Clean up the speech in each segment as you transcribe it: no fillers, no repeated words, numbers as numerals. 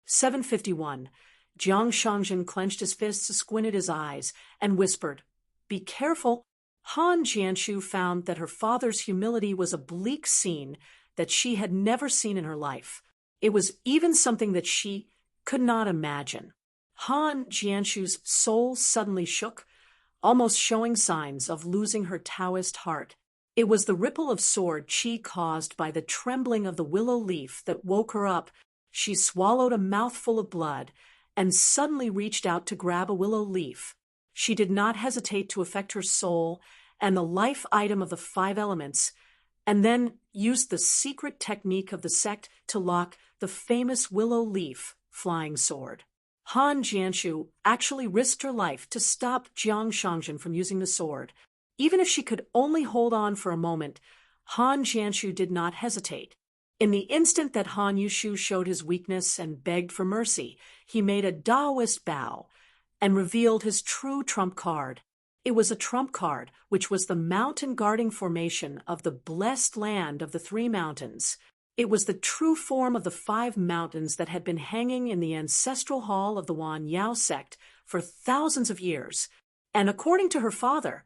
7:51. Jiang Shangjin clenched his fists, squinted his eyes, and whispered, "Be careful." Han Jianshu found that her father's humility was a bleak scene that she had never seen in her life. It was even something that she could not imagine. Han Jianshu's soul suddenly shook, almost showing signs of losing her Taoist heart. It was the ripple of sword chi caused by the trembling of the willow leaf that woke her up. She swallowed a mouthful of blood and suddenly reached out to grab a willow leaf. She did not hesitate to affect her soul and the life item of the 5 elements, and then used the secret technique of the sect to lock the famous willow leaf flying sword. Han Jianshu actually risked her life to stop Jiang Shangjin from using the sword. Even if she could only hold on for a moment, Han Jianshu did not hesitate. In the instant that Han Yushu showed his weakness and begged for mercy, he made a Taoist bow and revealed his true trump card. It was a trump card, which was the mountain-guarding formation of the blessed land of the 3 mountains. It was the true form of the 5 mountains that had been hanging in the ancestral hall of the Wan Yao sect for thousands of years. And according to her father,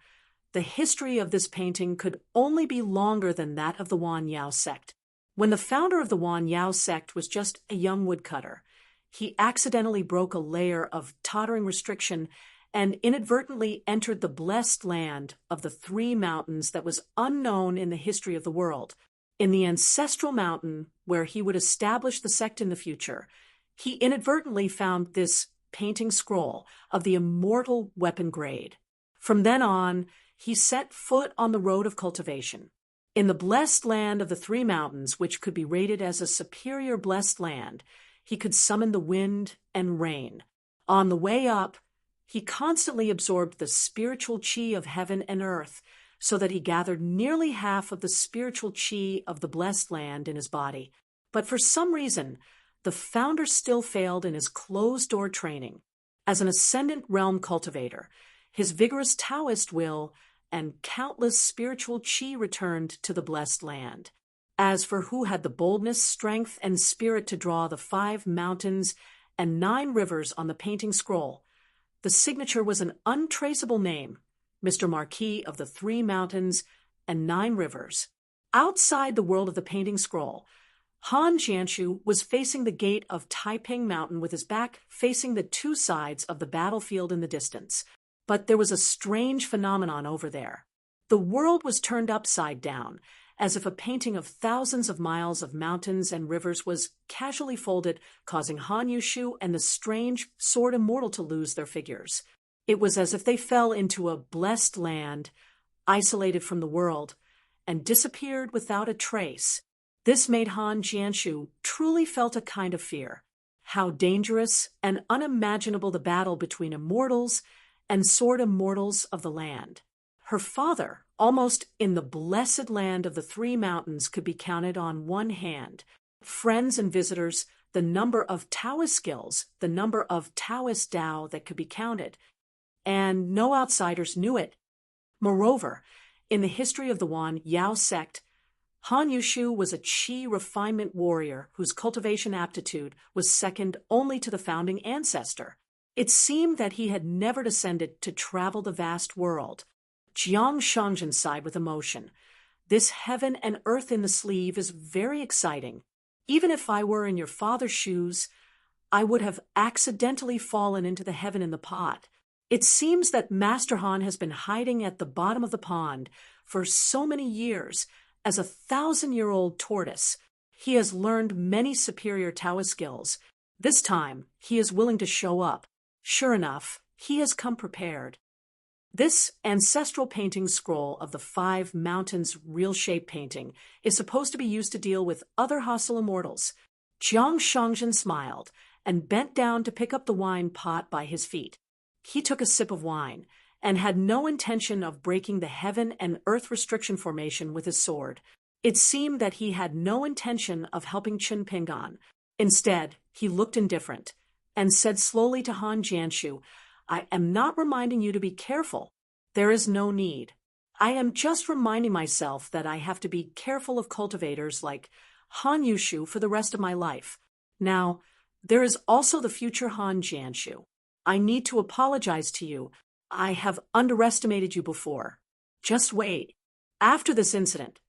the history of this painting could only be longer than that of the Wan Yao sect. When the founder of the Wan Yao sect was just a young woodcutter, he accidentally broke a layer of tottering restriction and inadvertently entered the blessed land of the 3 mountains that was unknown in the history of the world. In the ancestral mountain where he would establish the sect in the future, he inadvertently found this painting scroll of the immortal weapon grade. From then on, he set foot on the road of cultivation. In the blessed land of the 3 mountains, which could be rated as a superior blessed land, he could summon the wind and rain. On the way up, he constantly absorbed the spiritual chi of heaven and earth, so that he gathered nearly half of the spiritual chi of the blessed land in his body. But for some reason, the founder still failed in his closed-door training. As an ascendant realm cultivator, his vigorous Taoist will and countless spiritual chi returned to the blessed land. As for who had the boldness, strength, and spirit to draw the 5 mountains and 9 rivers on the painting scroll, the signature was an untraceable name, Mr. Marquis of the 3 mountains and 9 rivers. Outside the world of the painting scroll, Han Jianshu was facing the gate of Taiping Mountain with his back facing the 2 sides of the battlefield in the distance. But there was a strange phenomenon over there. The world was turned upside down, as if a painting of thousands of miles of mountains and rivers was casually folded, causing Han Yushu and the strange sword immortal to lose their figures. It was as if they fell into a blessed land, isolated from the world, and disappeared without a trace. This made Han Jianshu truly felt a kind of fear. How dangerous and unimaginable the battle between immortals and sword immortals of the land. Her father, almost in the blessed land of the 3 mountains, could be counted on one hand. Friends and visitors, the number of Taoist skills, the number of Taoist Tao that could be counted. And no outsiders knew it. Moreover, in the history of the Wan Yao sect, Han Yushu was a chi refinement warrior whose cultivation aptitude was second only to the founding ancestor. It seemed that he had never descended to travel the vast world. Jiang Shangjin sighed with emotion. This heaven and earth in the sleeve is very exciting. Even if I were in your father's shoes, I would have accidentally fallen into the heaven in the pot. It seems that Master Han has been hiding at the bottom of the pond for so many years as a 1,000-year-old tortoise. He has learned many superior Taoist skills. This time, he is willing to show up. Sure enough, he has come prepared. This ancestral painting scroll of the 5 mountains real shape painting is supposed to be used to deal with other hostile immortals. Jiang Shangjin smiled and bent down to pick up the wine pot by his feet. He took a sip of wine and had no intention of breaking the heaven and earth restriction formation with his sword. It seemed that he had no intention of helping Chun Pingan. Instead, he looked indifferent and said slowly to Han Jianshu, "I am not reminding you to be careful. There is no need. I am just reminding myself that I have to be careful of cultivators like Han Yushu for the rest of my life. Now, There is also the future Han Jianshu. I need to apologize to you. I have underestimated you before. Just wait. After this incident,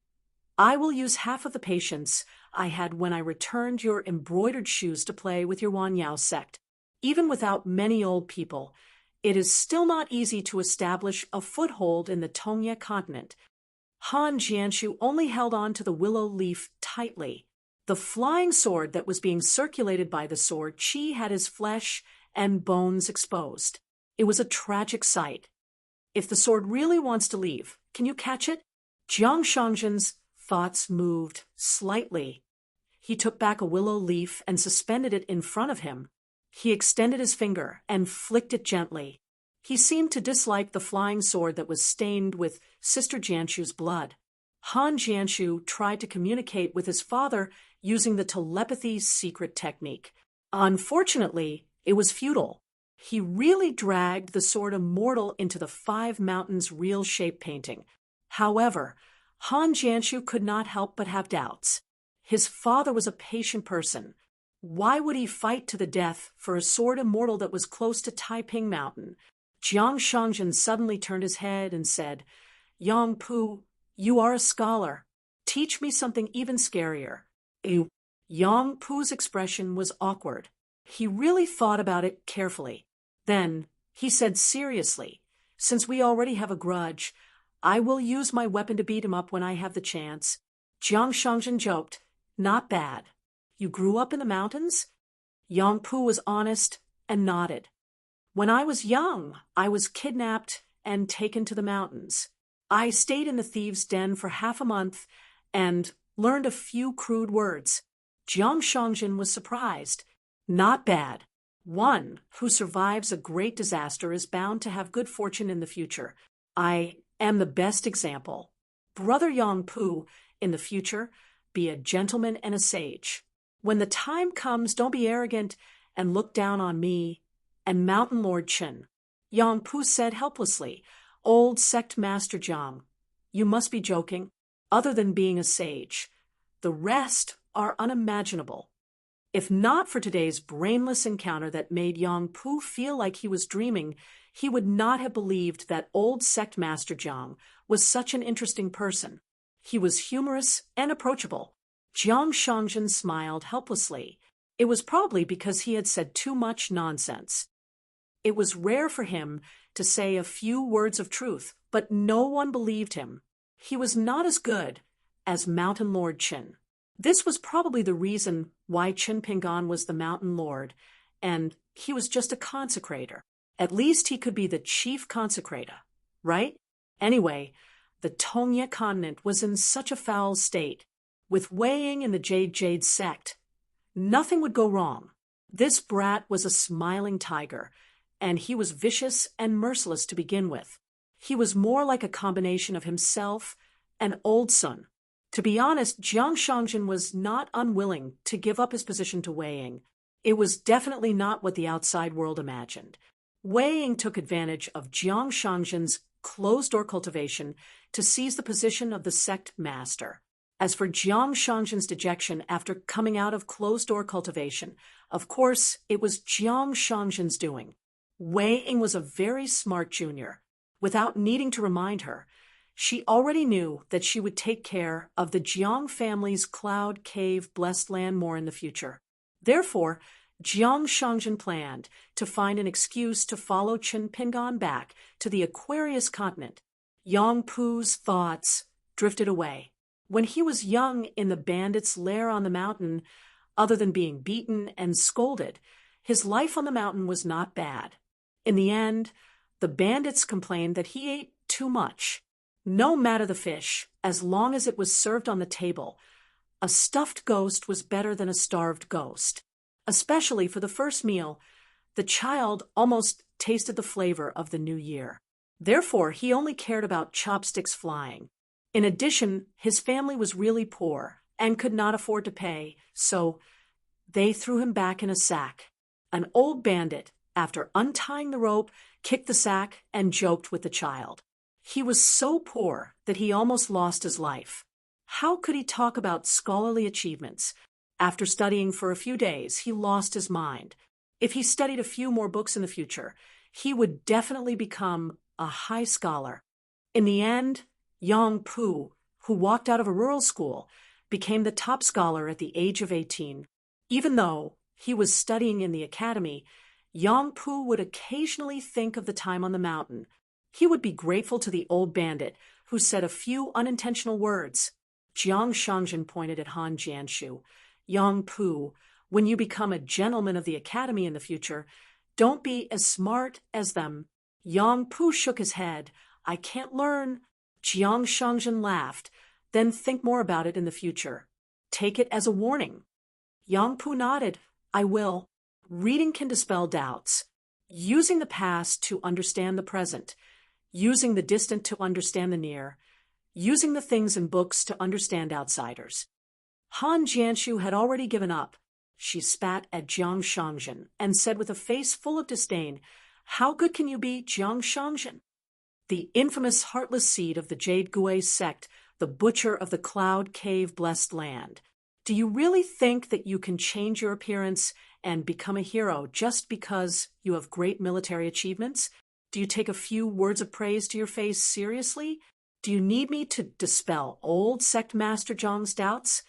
I will use half of the patience I had when I returned your embroidered shoes to play with your Wanyao sect. Even without many old people, it is still not easy to establish a foothold in the Tongye continent. Han Jianshu only held on to the willow leaf tightly. The flying sword that was being circulated by the sword chi had his flesh and bones exposed. It was a tragic sight. If the sword really wants to leave, can you catch it? Jiang Shangzhen's thoughts moved slightly. He took back a willow leaf and suspended it in front of him. He extended his finger and flicked it gently. He seemed to dislike the flying sword that was stained with Sister Jianshu's blood. Han Jianshu tried to communicate with his father using the telepathy secret technique. Unfortunately, it was futile. He really dragged the sword immortal into the Five Mountains real shape painting. However, Han Jianshu could not help but have doubts. His father was a patient person. Why would he fight to the death for a sword immortal that was close to Taiping Mountain? Jiang Shangzhen suddenly turned his head and said, "Yang Pu, you are a scholar. Teach me something even scarier." Yang Pu's expression was awkward. He really thought about it carefully. Then he said seriously, "Since we already have a grudge, I will use my weapon to beat him up when I have the chance." Jiang Shangzhen joked, "Not bad. You grew up in the mountains?" Yang Pu was honest and nodded. "When I was young, I was kidnapped and taken to the mountains. I stayed in the thieves' den for half a month and learned a few crude words." Jiang Shangzhen was surprised. "Not bad. One who survives a great disaster is bound to have good fortune in the future. I am the best example. Brother Yang Pu, in the future, be a gentleman and a sage. When the time comes, don't be arrogant and look down on me and Mountain Lord Chen." Yang Pu said helplessly, "Old sect master Jiang, you must be joking. Other than being a sage, the rest are unimaginable." If not for today's brainless encounter that made Yang Pu feel like he was dreaming, he would not have believed that old sect master Jiang was such an interesting person. He was humorous and approachable. Jiang Shangzhen smiled helplessly. It was probably because he had said too much nonsense. It was rare for him to say a few words of truth, but no one believed him. He was not as good as Mountain Lord Qin. This was probably the reason why Qin Pingan was the Mountain Lord, and he was just a consecrator. At least he could be the chief consecrator, right? Anyway, the Tongye continent was in such a foul state. With Wei Ying in the Jade sect, nothing would go wrong. This brat was a smiling tiger, and he was vicious and merciless to begin with. He was more like a combination of himself and Old Sun. To be honest, Jiang Shangzhen was not unwilling to give up his position to Wei Ying. It was definitely not what the outside world imagined. Wei Ying took advantage of Jiang Shangzhen's closed-door cultivation to seize the position of the sect master. As for Jiang Shangzhen's dejection after coming out of closed-door cultivation, of course, it was Jiang Shangzhen's doing. Wei Ying was a very smart junior. Without needing to remind her, she already knew that she would take care of the Jiang family's Cloud Cave blessed land more in the future. Therefore, Jiang Shangzhen planned to find an excuse to follow Qin Pingan back to the Aquarius continent. Yang Pu's thoughts drifted away. When he was young in the bandits' lair on the mountain, other than being beaten and scolded, his life on the mountain was not bad. In the end, the bandits complained that he ate too much. No matter the fish, as long as it was served on the table, a stuffed ghost was better than a starved ghost. Especially for the first meal, the child almost tasted the flavor of the new year. Therefore, he only cared about chopsticks flying. In addition, his family was really poor and could not afford to pay, so they threw him back in a sack. An old bandit, after untying the rope, kicked the sack and joked with the child. He was so poor that he almost lost his life. How could he talk about scholarly achievements? After studying for a few days, he lost his mind. If he studied a few more books in the future, he would definitely become a high scholar. In the end, Yang Pu, who walked out of a rural school, became the top scholar at the age of 18. Even though he was studying in the academy, Yang Pu would occasionally think of the time on the mountain. He would be grateful to the old bandit who said a few unintentional words. Jiang Shangjin pointed at Han Jianshu. Yang Pu, when you become a gentleman of the academy in the future, don't be as smart as them. Yang Pu shook his head. I can't learn. Jiang Shangjin laughed. Then think more about it in the future. Take it as a warning. Yang Pu nodded. I will. Reading can dispel doubts. Using the past to understand the present. Using the distant to understand the near. Using the things in books to understand outsiders. Han Jianshu had already given up. She spat at Jiang Shangjin and said with a face full of disdain, How good can you be, Jiang Shangjin? The infamous heartless seed of the Jade Gui sect, the butcher of the Cloud Cave blessed land. Do you really think that you can change your appearance and become a hero just because you have great military achievements? Do you take a few words of praise to your face seriously? Do you need me to dispel old sect master Zhang's doubts?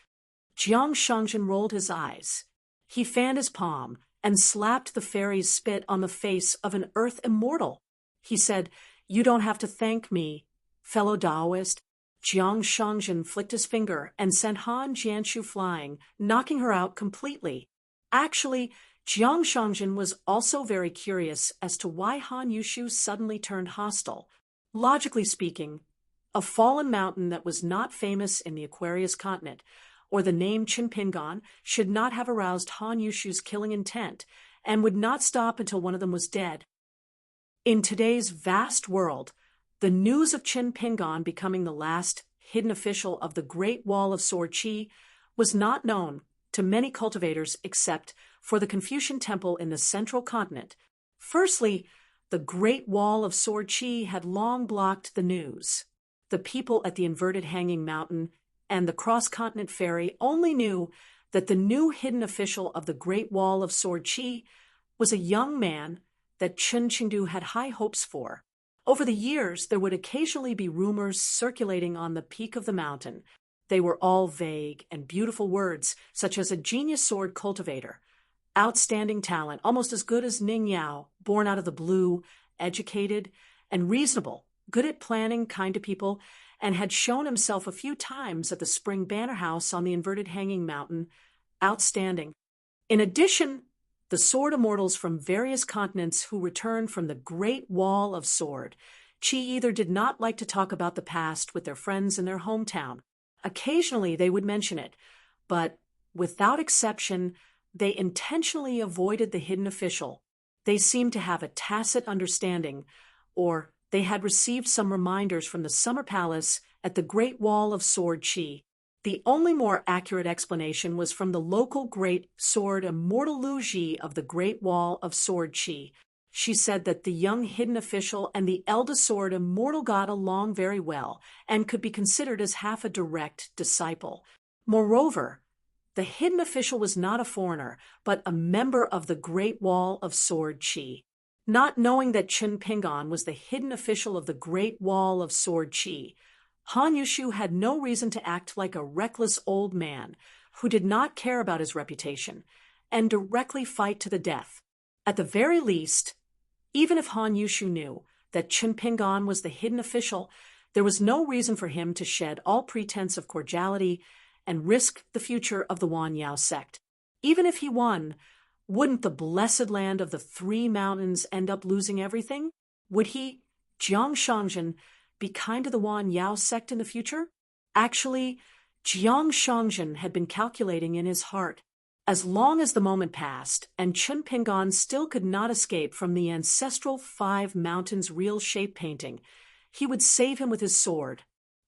Jiang Shangjin rolled his eyes. He fanned his palm and slapped the fairy's spit on the face of an earth immortal. He said, You don't have to thank me, fellow Taoist. Jiang Shangjin flicked his finger and sent Han Jianshu flying, knocking her out completely. Actually, Jiang Shangjin was also very curious as to why Han Yushu suddenly turned hostile. Logically speaking, a fallen mountain that was not famous in the Aquarius continent, or the name Chinpingan, should not have aroused Han Yushu's killing intent, and would not stop until one of them was dead. In today's vast world, the news of Chinpingan becoming the last hidden official of the Great Wall of Sword Qi was not known to many cultivators except for the Confucian temple in the central continent. Firstly, the Great Wall of Sword Qi had long blocked the news. The people at the inverted hanging mountain and the cross-continent ferry only knew that the new hidden official of the Great Wall of Sword Qi was a young man that Chen Qingdu had high hopes for. Over the years, there would occasionally be rumors circulating on the peak of the mountain. They were all vague and beautiful words, such as a genius sword cultivator, outstanding talent, almost as good as Ning Yao, born out of the blue, educated and reasonable, good at planning, kind to people, and had shown himself a few times at the Spring Banner House on the inverted hanging mountain. Outstanding. In addition, the sword immortals from various continents who returned from the Great Wall of Sword. Qi either did not like to talk about the past with their friends in their hometown. Occasionally they would mention it, but without exception, they intentionally avoided the hidden official. They seemed to have a tacit understanding, or they had received some reminders from the Summer Palace at the Great Wall of Sword Qi. The only more accurate explanation was from the local great sword immortal Lu Ji of the Great Wall of Sword Qi. She said that the young hidden official and the eldest sword immortal got along very well and could be considered as half a direct disciple. Moreover, the hidden official was not a foreigner, but a member of the Great Wall of Sword Qi. Not knowing that Chinpingan was the hidden official of the Great Wall of Sword Qi, Han Yushu had no reason to act like a reckless old man who did not care about his reputation and directly fight to the death. At the very least, even if Han Yushu knew that Chinpingan was the hidden official, there was no reason for him to shed all pretense of cordiality and risk the future of the Wan Yao sect. Even if he won, wouldn't the blessed land of the Three Mountains end up losing everything? Would he, Jiang Shangjin, be kind to the Wan Yao sect in the future? Actually, Jiang Shangjin had been calculating in his heart. As long as the moment passed, and Chinpingan still could not escape from the ancestral Five Mountains real shape painting, he would save him with his sword.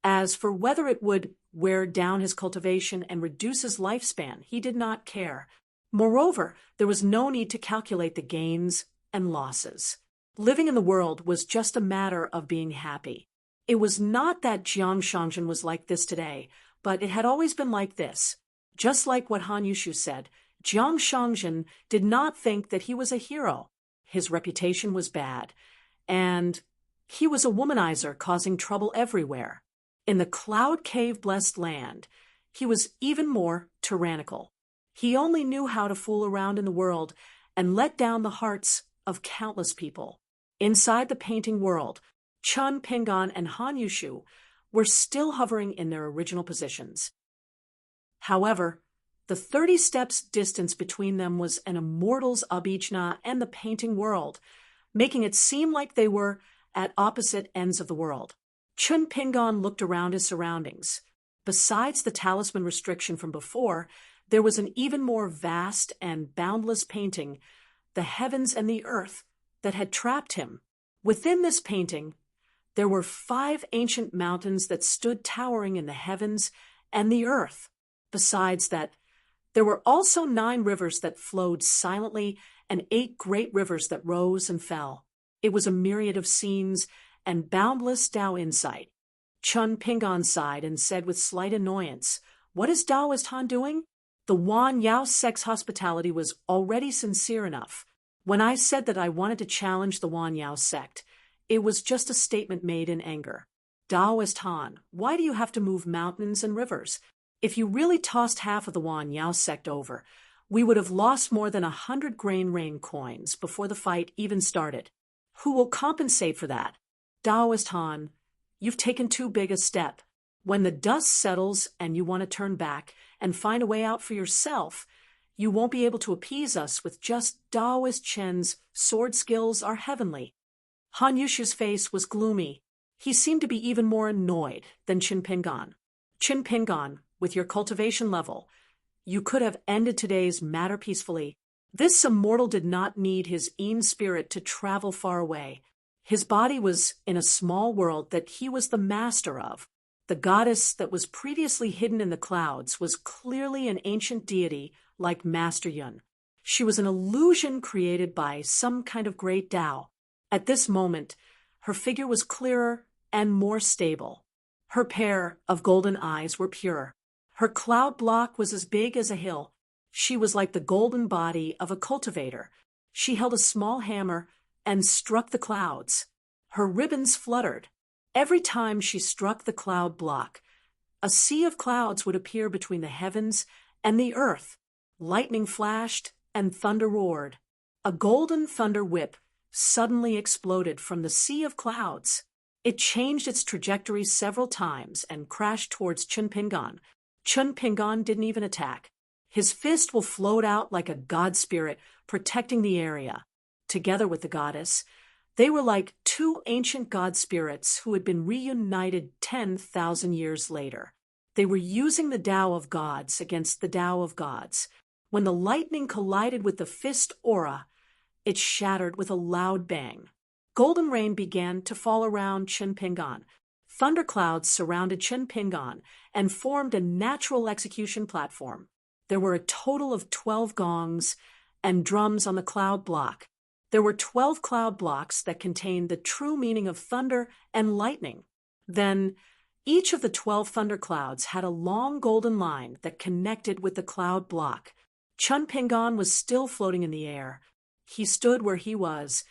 As for whether it would wear down his cultivation and reduce his lifespan, he did not care. Moreover, there was no need to calculate the gains and losses. Living in the world was just a matter of being happy. It was not that Jiang Shangjin was like this today, but it had always been like this. Just like what Han Yushu said, Jiang Shangzhen did not think that he was a hero. His reputation was bad, and he was a womanizer causing trouble everywhere. In the cloud cave-blessed land, he was even more tyrannical. He only knew how to fool around in the world and let down the hearts of countless people. Inside the painting world, Chun Pingan and Han Yushu were still hovering in their original positions. However, the 30 steps distance between them was an immortal's abhijna and the painting world, making it seem like they were at opposite ends of the world. Chun Pingan looked around his surroundings. Besides the talisman restriction from before, there was an even more vast and boundless painting, the heavens and the earth, that had trapped him. Within this painting, there were 5 ancient mountains that stood towering in the heavens and the earth. Besides that, there were also 9 rivers that flowed silently and 8 great rivers that rose and fell. It was a myriad of scenes and boundless Tao insight. Chun Pingan sighed and said with slight annoyance, "What is Taoist Han doing?" The Wan Yao sect's hospitality was already sincere enough. When I said that I wanted to challenge the Wan Yao sect, it was just a statement made in anger. Taoist Han, why do you have to move mountains and rivers? If you really tossed half of the Wan Yao sect over, we would have lost more than 100 grain rain coins before the fight even started. Who will compensate for that? Taoist Han, you've taken too big a step. When the dust settles and you want to turn back and find a way out for yourself, you won't be able to appease us with just Taoist Chen's sword skills are heavenly. Han Yushu's face was gloomy. He seemed to be even more annoyed than Chun Pingan. Chun Pingan, with your cultivation level, you could have ended today's matter peacefully. This immortal did not need his Een spirit to travel far away. His body was in a small world that he was the master of. The goddess that was previously hidden in the clouds was clearly an ancient deity like Master Yun. She was an illusion created by some kind of great Tao. At this moment, her figure was clearer and more stable. Her pair of golden eyes were pure. Her cloud block was as big as a hill. She was like the golden body of a cultivator. She held a small hammer and struck the clouds. Her ribbons fluttered. Every time she struck the cloud block, a sea of clouds would appear between the heavens and the earth. Lightning flashed and thunder roared. A golden thunder whip suddenly exploded from the sea of clouds. It changed its trajectory several times and crashed towards Chun Pingan. Chun Pingan didn't even attack. His fist will float out like a god spirit, protecting the area. Together with the goddess, they were like 2 ancient god spirits who had been reunited 10,000 years later. They were using the Tao of gods against the Tao of gods. When the lightning collided with the fist aura, it shattered with a loud bang. Golden rain began to fall around Chun Pingan. Thunderclouds surrounded Chun Pingan and formed a natural execution platform. There were a total of 12 gongs and drums on the cloud block. There were 12 cloud blocks that contained the true meaning of thunder and lightning. Then, each of the 12 thunderclouds had a long golden line that connected with the cloud block. Chun Pingan was still floating in the air. He stood where he was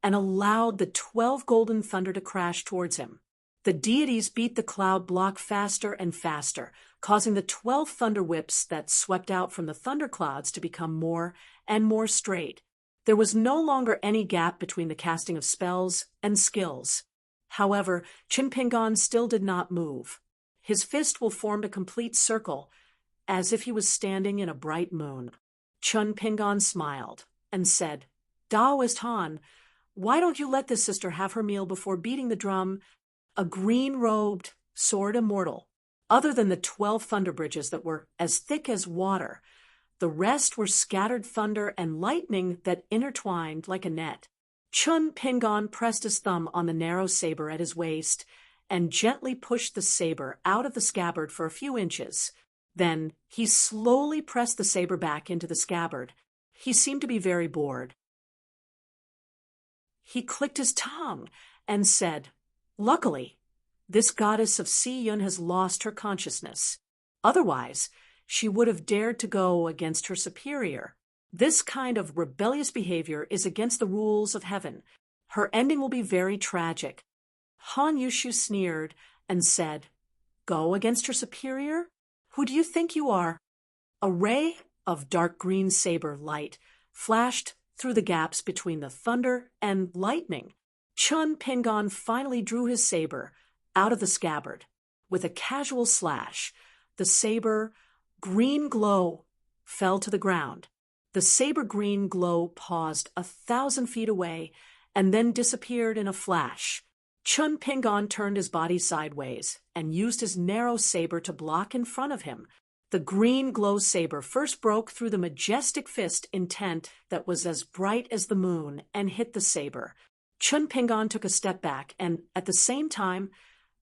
and allowed the 12 golden thunder to crash towards him. The deities beat the cloud block faster and faster, causing the 12 thunder whips that swept out from the thunderclouds to become more and more straight. There was no longer any gap between the casting of spells and skills. However, Chun Pingan still did not move. His fist will formed a complete circle, as if he was standing in a bright moon. Chun Pingan smiled and said, "Taoist Han, why don't you let this sister have her meal before beating the drum?" A green-robed sword immortal. Other than the 12 thunder bridges that were as thick as water, the rest were scattered thunder and lightning that intertwined like a net. Chun Pingan pressed his thumb on the narrow saber at his waist and gently pushed the saber out of the scabbard for a few inches. Then he slowly pressed the saber back into the scabbard. He seemed to be very bored. He clicked his tongue and said, "Luckily, this goddess of Si Yun has lost her consciousness. Otherwise, she would have dared to go against her superior. This kind of rebellious behavior is against the rules of heaven. Her ending will be very tragic. Han Yushu sneered and said, "Go against her superior? Who do you think you are?" A ray of dark green saber light flashed through the gaps between the thunder and lightning. Chun Pingon finally drew his saber out of the scabbard. With a casual slash, the saber green glow fell to the ground. The saber green glow paused 1,000 feet away and then disappeared in a flash. Chun Pingon turned his body sideways and used his narrow saber to block in front of him. The green glow saber first broke through the majestic fist intent that was as bright as the moon and hit the saber. Chun Pingon took a step back and, at the same time,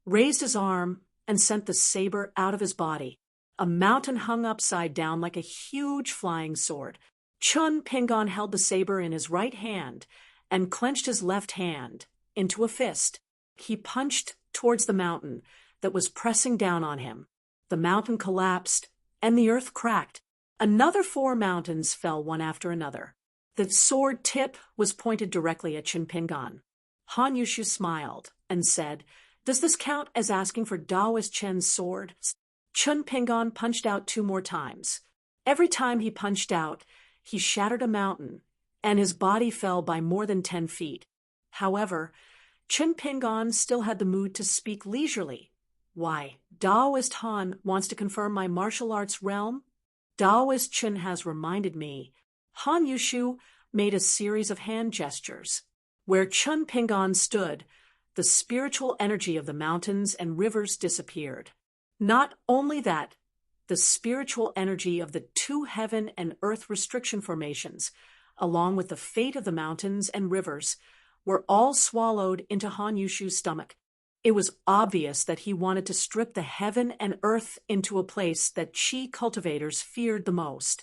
raised his arm and sent the saber out of his body. A mountain hung upside down like a huge flying sword. Chun Pingon held the saber in his right hand and clenched his left hand into a fist. He punched towards the mountain that was pressing down on him. The mountain collapsed, and the earth cracked. Another 4 mountains fell one after another. The sword tip was pointed directly at Chun Pingon. Han Yushu smiled and said, "Does this count as asking for Daoist Chen's sword?" Chun Pingon punched out 2 more times. Every time he punched out, he shattered a mountain, and his body fell by more than 10 feet. However, Chun Pingon still had the mood to speak leisurely. "Why, Daoist Han wants to confirm my martial arts realm? Daoist Chun has reminded me." Han Yushu made a series of hand gestures. Where Chun Pingon stood, the spiritual energy of the mountains and rivers disappeared. Not only that, the spiritual energy of the 2 heaven and earth restriction formations, along with the fate of the mountains and rivers, were all swallowed into Han Yushu's stomach. It was obvious that he wanted to strip the heaven and earth into a place that Qi cultivators feared the most.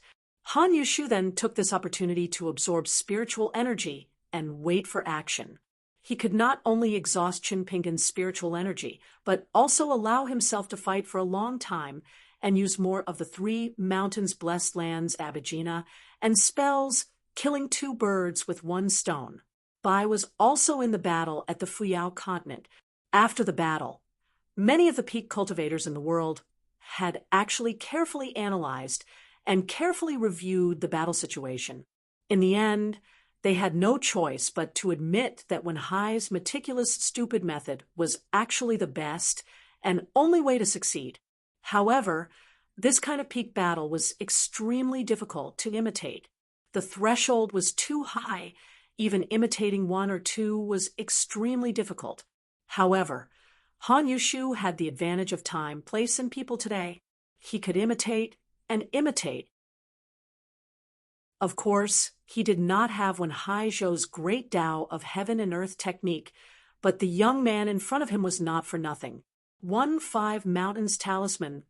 Han Yushu then took this opportunity to absorb spiritual energy and wait for action. He could not only exhaust Chun Pingon's spiritual energy, but also allow himself to fight for a long time and use more of the 3 mountains blessed lands Abhijna and spells, killing 2 birds with 1 stone. Bai was also in the battle at the Fuyao continent. After the battle, many of the peak cultivators in the world had actually carefully analyzed and carefully reviewed the battle situation. In the end, they had no choice but to admit that when Hai's meticulous, stupid method was actually the best and only way to succeed. However, this kind of peak battle was extremely difficult to imitate. The threshold was too high. Even imitating 1 or 2 was extremely difficult. However, Han Yushu had the advantage of time, place, and people today. He could imitate and imitate. Of course, he did not have Wen Haizhou's great Tao of heaven and earth technique, but the young man in front of him was not for nothing. 1 5 mountains talisman,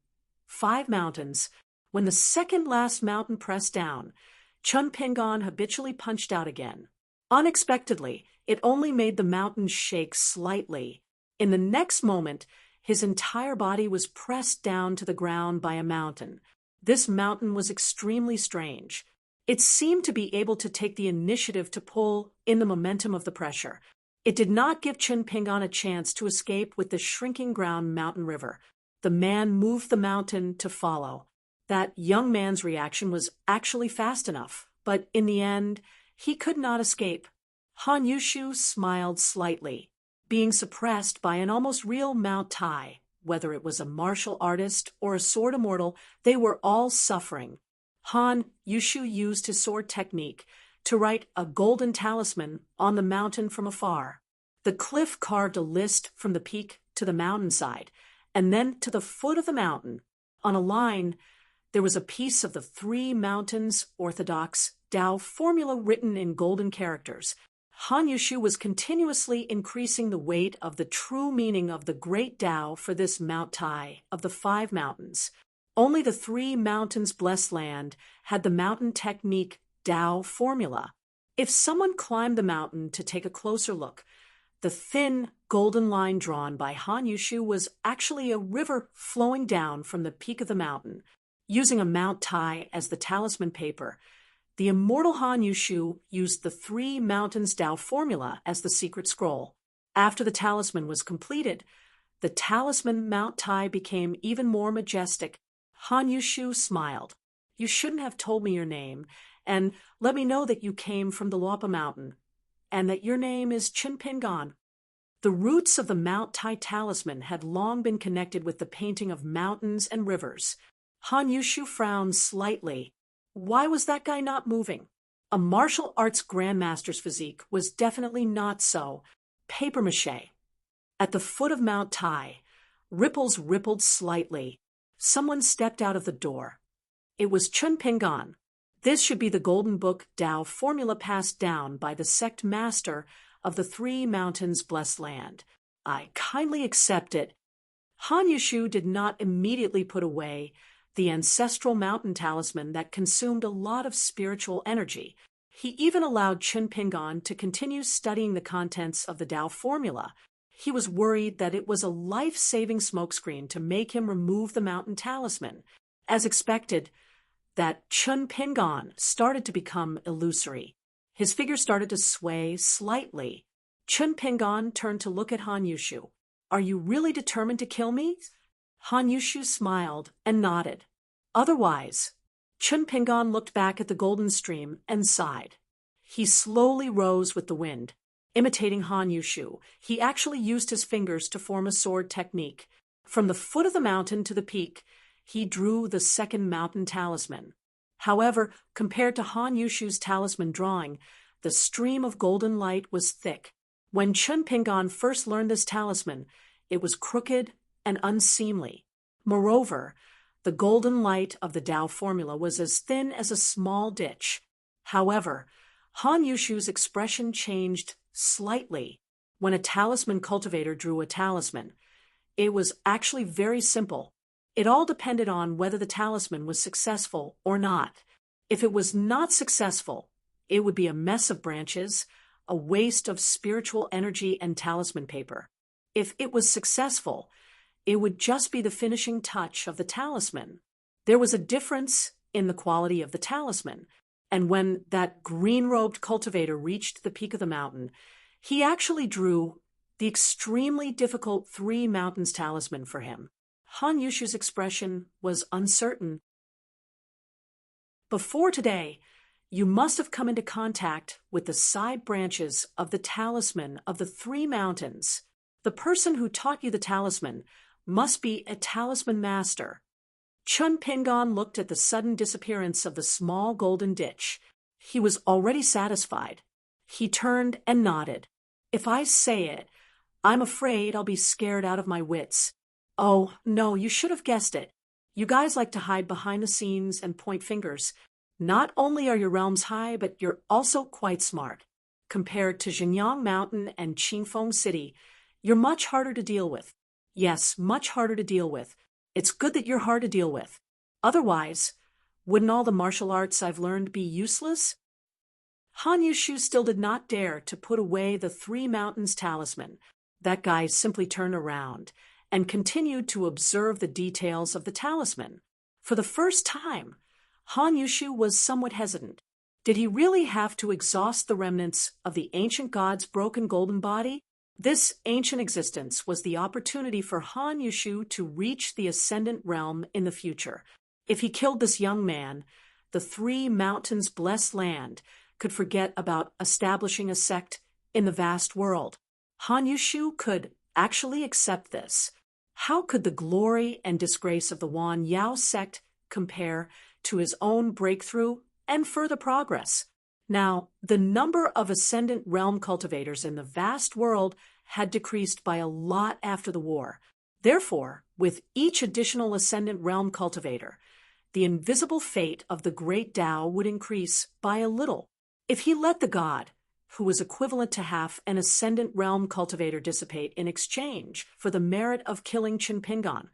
5 mountains. When the second last mountain pressed down, Chun Pingon habitually punched out again. Unexpectedly, it only made the mountain shake slightly. In the next moment, his entire body was pressed down to the ground by a mountain. This mountain was extremely strange. It seemed to be able to take the initiative to pull in the momentum of the pressure. It did not give Chun Pingon a chance to escape with the shrinking ground mountain river. The man moved the mountain to follow. That young man's reaction was actually fast enough, but in the end, he could not escape. Han Yushu smiled slightly, being suppressed by an almost real Mount Tai. Whether it was a martial artist or a sword immortal, they were all suffering. Han Yushu used his sword technique to write a golden talisman on the mountain from afar. The cliff carved a list from the peak to the mountainside, and then to the foot of the mountain. On a line, there was a piece of the 3 mountains orthodox Tao formula written in golden characters. Han Yushu was continuously increasing the weight of the true meaning of the great Tao for this Mount Tai of the 5 mountains. Only the 3 mountains blessed land had the mountain technique Tao formula. If someone climbed the mountain to take a closer look, the thin golden line drawn by Han Yushu was actually a river flowing down from the peak of the mountain. Using a Mount Tai as the talisman paper, the immortal Han Yushu used the Three Mountains Tao formula as the secret scroll. After the talisman was completed, the talisman Mount Tai became even more majestic. Han Yushu smiled. "You shouldn't have told me your name, and let me know that you came from the Luopa Mountain, and that your name is Chun Pingon." The roots of the Mount Tai talisman had long been connected with the painting of mountains and rivers. Han Yushu frowned slightly. Why was that guy not moving? A martial arts grandmaster's physique was definitely not so. Papier-mâché. At the foot of Mount Tai, ripples rippled slightly. Someone stepped out of the door. It was Chun Pingon. This should be the Golden Book Tao formula passed down by the sect master of the Three Mountains Blessed Land. I kindly accept it. Han Yushu did not immediately put away the ancestral mountain talisman that consumed a lot of spiritual energy. He even allowed Chun Pingon to continue studying the contents of the Tao formula. He was worried that it was a life-saving smokescreen to make him remove the mountain talisman. As expected, that Chun Pingon started to become illusory. His figure started to sway slightly. Chun Pingon turned to look at Han Yushu. "Are you really determined to kill me?" Han Yushu smiled and nodded. "Otherwise." Chun Pingon looked back at the golden stream and sighed. He slowly rose with the wind. Imitating Han Yushu, he actually used his fingers to form a sword technique. From the foot of the mountain to the peak, he drew the second mountain talisman. However, compared to Han Yushu's talisman drawing, the stream of golden light was thick. When Chun Pingon first learned this talisman, it was crooked and unseemly. Moreover, the golden light of the Tao formula was as thin as a small ditch. However, Han Yushu's expression changed slightly when a talisman cultivator drew a talisman. It was actually very simple. It all depended on whether the talisman was successful or not. If it was not successful, it would be a mess of branches, a waste of spiritual energy and talisman paper. If it was successful, it would just be the finishing touch of the talisman. There was a difference in the quality of the talisman, and when that green-robed cultivator reached the peak of the mountain, he actually drew the extremely difficult Three Mountains talisman for him. Han Yushu's expression was uncertain. Before today, you must have come into contact with the side branches of the talisman of the Three Mountains. The person who taught you the talisman must be a talisman master. Chun Pingon looked at the sudden disappearance of the small golden ditch. He was already satisfied. He turned and nodded. "If I say it, I'm afraid I'll be scared out of my wits." "Oh, no, you should have guessed it. You guys like to hide behind the scenes and point fingers. Not only are your realms high, but you're also quite smart. Compared to Xinjiang Mountain and Qingfeng City, you're much harder to deal with. Yes, much harder to deal with. It's good that you're hard to deal with. Otherwise, wouldn't all the martial arts I've learned be useless?" Han Yushu still did not dare to put away the Three Mountains talisman. That guy simply turned around and continued to observe the details of the talisman. For the first time, Han Yushu was somewhat hesitant. Did he really have to exhaust the remnants of the ancient god's broken golden body? This ancient existence was the opportunity for Han Yushu to reach the Ascendant Realm in the future. If he killed this young man, the Three Mountains Blessed Land could forget about establishing a sect in the vast world. Han Yushu could actually accept this. How could the glory and disgrace of the Wan Yao sect compare to his own breakthrough and further progress? Now, the number of Ascendant Realm cultivators in the vast world had decreased by a lot after the war. Therefore, with each additional Ascendant Realm cultivator, the invisible fate of the great Tao would increase by a little. If he let the god, who was equivalent to half an Ascendant Realm cultivator, dissipate in exchange for the merit of killing Chun Pingon,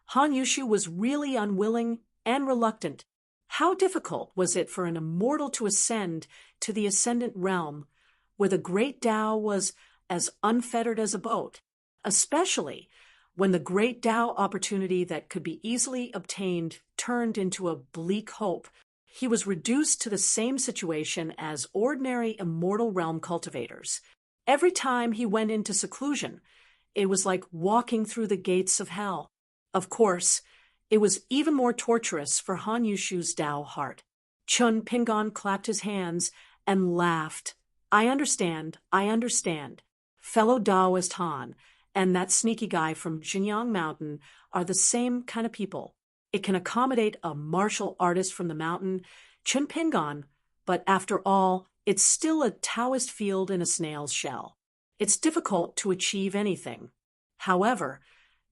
Han Yushu was really unwilling and reluctant. How difficult was it for an immortal to ascend to the Ascendant Realm, where the great Tao was as unfettered as a boat, especially When the great Tao opportunity that could be easily obtained turned into a bleak hope, he was reduced to the same situation as ordinary immortal realm cultivators. Every time he went into seclusion, it was like walking through the gates of hell. Of course, it was even more torturous for Han Yushu's Tao heart. Chun Pingon clapped his hands and laughed. I understand. Fellow Taoist Han and that sneaky guy from Jinyang Mountain are the same kind of people. It can accommodate a martial artist from the mountain, Chun Pingon, but after all, it's still a Taoist field in a snail's shell. It's difficult to achieve anything. However,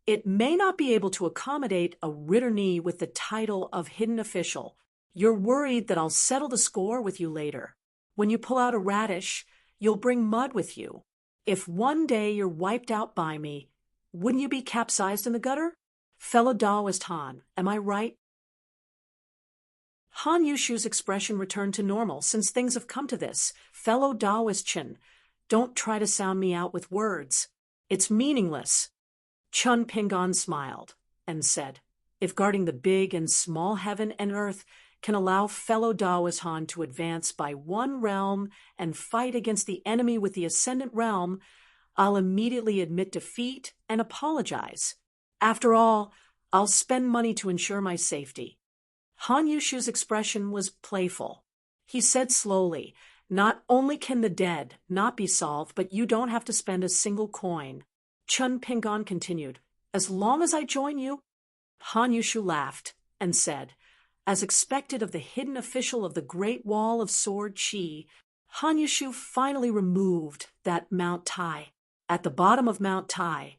it may not be able to accommodate a Ritterni with the title of hidden official. You're worried that I'll settle the score with you later. When you pull out a radish, you'll bring mud with you. If one day you're wiped out by me, wouldn't you be capsized in the gutter? Fellow Taoist Han, am I right? Han Yushu's expression returned to normal since things have come to this. Fellow Taoist Chen, don't try to sound me out with words. It's meaningless. Chun Pingon smiled and said, if guarding the big and small heaven and earth can allow fellow Taoist Han to advance by one realm and fight against the enemy with the ascendant realm, I'll immediately admit defeat and apologize. After all, I'll spend money to ensure my safety. Han Yushu's expression was playful. He said slowly, not only can the dead not be solved, but you don't have to spend a single coin. Chun Pingon continued, as long as I join you? Han Yushu laughed and said, as expected of the hidden official of the Great Wall of Sword Chi, Han Yushu finally removed that Mount Tai. At the bottom of Mount Tai,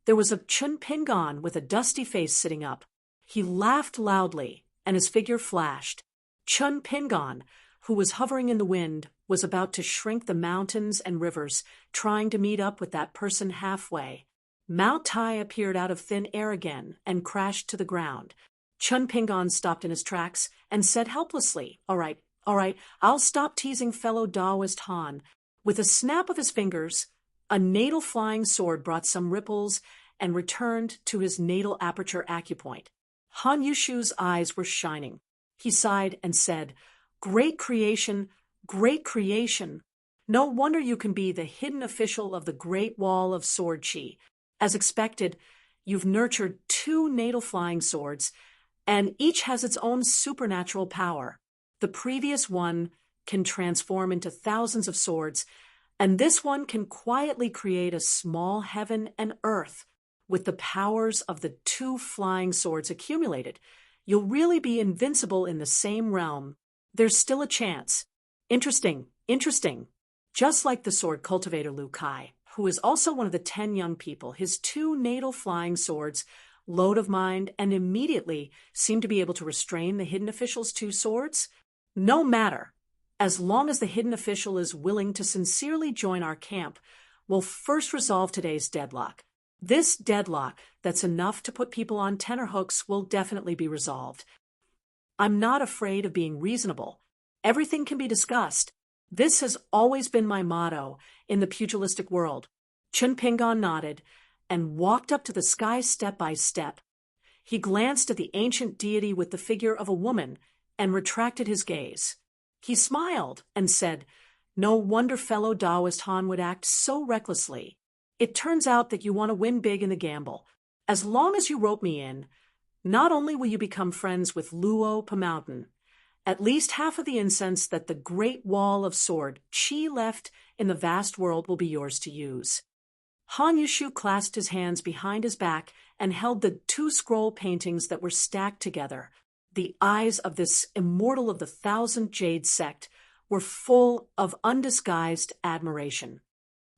there was a Chun Pingon with a dusty face sitting up. He laughed loudly, and his figure flashed. Chun Pingon, who was hovering in the wind, was about to shrink the mountains and rivers, trying to meet up with that person halfway. Mount Tai appeared out of thin air again and crashed to the ground. Chun Pingon stopped in his tracks and said helplessly, All right, I'll stop teasing fellow Taoist Han. With a snap of his fingers, a natal flying sword brought some ripples and returned to his natal aperture acupoint. Han Yushu's eyes were shining. He sighed and said, Great creation, great creation. No wonder you can be the hidden official of the Great Wall of Sword Chi. As expected, you've nurtured 2 natal flying swords, and each has its own supernatural power. The previous one can transform into thousands of swords, and this one can quietly create a small heaven and earth with the powers of the 2 flying swords accumulated. You'll really be invincible in the same realm. There's still a chance. Interesting. Just like the sword cultivator Lu Kai, who is also one of the 10 young people, his 2 natal flying swords, Load of Mind, and immediately seemed to be able to restrain the hidden official's 2 swords? No matter. As long as the hidden official is willing to sincerely join our camp, we'll first resolve today's deadlock. This deadlock that's enough to put people on tenterhooks will definitely be resolved. I'm not afraid of being reasonable. Everything can be discussed. This has always been my motto in the pugilistic world. Chun Pingon nodded and walked up to the sky step by step. He glanced at the ancient deity with the figure of a woman and retracted his gaze. He smiled and said, No wonder fellow Taoist Han would act so recklessly. It turns out that you want to win big in the gamble. As long as you rope me in, not only will you become friends with Luo Pamountain, at least half of the incense that the Great Wall of Sword Chi left in the vast world will be yours to use. Han Yushu clasped his hands behind his back and held the 2 scroll paintings that were stacked together. The eyes of this immortal of the 1,000 Jade sect were full of undisguised admiration.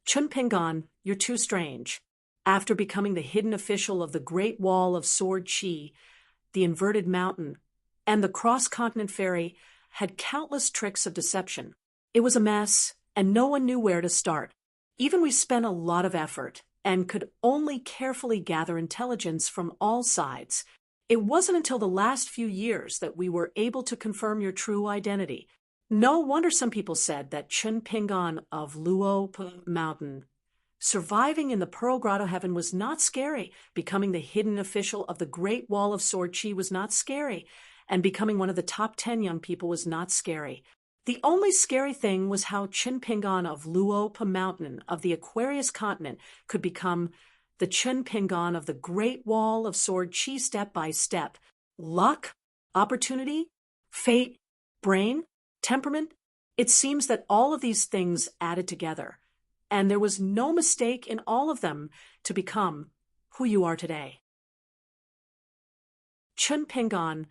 Chun Pingon, you're too strange. After becoming the hidden official of the Great Wall of Sword Chi, the Inverted Mountain, and the Cross-Continent Ferry had countless tricks of deception. It was a mess, and no one knew where to start. Even we spent a lot of effort and could only carefully gather intelligence from all sides. It wasn't until the last few years that we were able to confirm your true identity. No wonder some people said that Chun Pingon of Luo Mountain Surviving in the Pearl Grotto heaven was not scary. Becoming the hidden official of the Great Wall of Sword Chi was not scary. And becoming one of the top 10 young people was not scary. The only scary thing was how Chun Pingon of Luopa Mountain of the Aquarius continent could become the Chun Pingon of the Great Wall of Sword Chi step by step. Luck, opportunity, fate, brain, temperament. It seems that all of these things added together, and there was no mistake in all of them to become who you are today. Chun Pingon,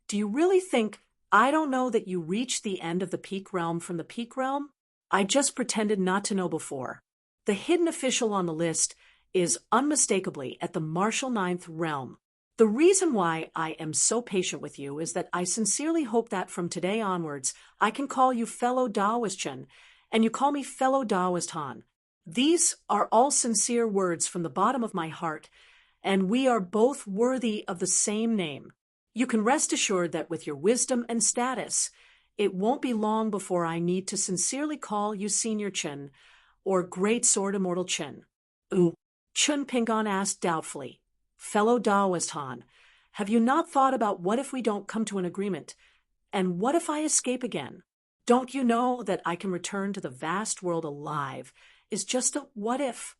do you really think I don't know that you reached the end of the Peak Realm from the Peak Realm? I just pretended not to know before. The hidden official on the list is unmistakably at the Martial Ninth Realm. The reason why I am so patient with you is that I sincerely hope that from today onwards I can call you fellow Daoist Chun, and you call me fellow Daoist Han. These are all sincere words from the bottom of my heart, and we are both worthy of the same name. You can rest assured that with your wisdom and status, it won't be long before I need to sincerely call you Senior Chun or Great Sword Immortal Chun. Ooh, Chun Pingon asked doubtfully. Fellow Daoist Han, have you not thought about what if we don't come to an agreement? And what if I escape again? Don't you know that I can return to the vast world alive is just a what if?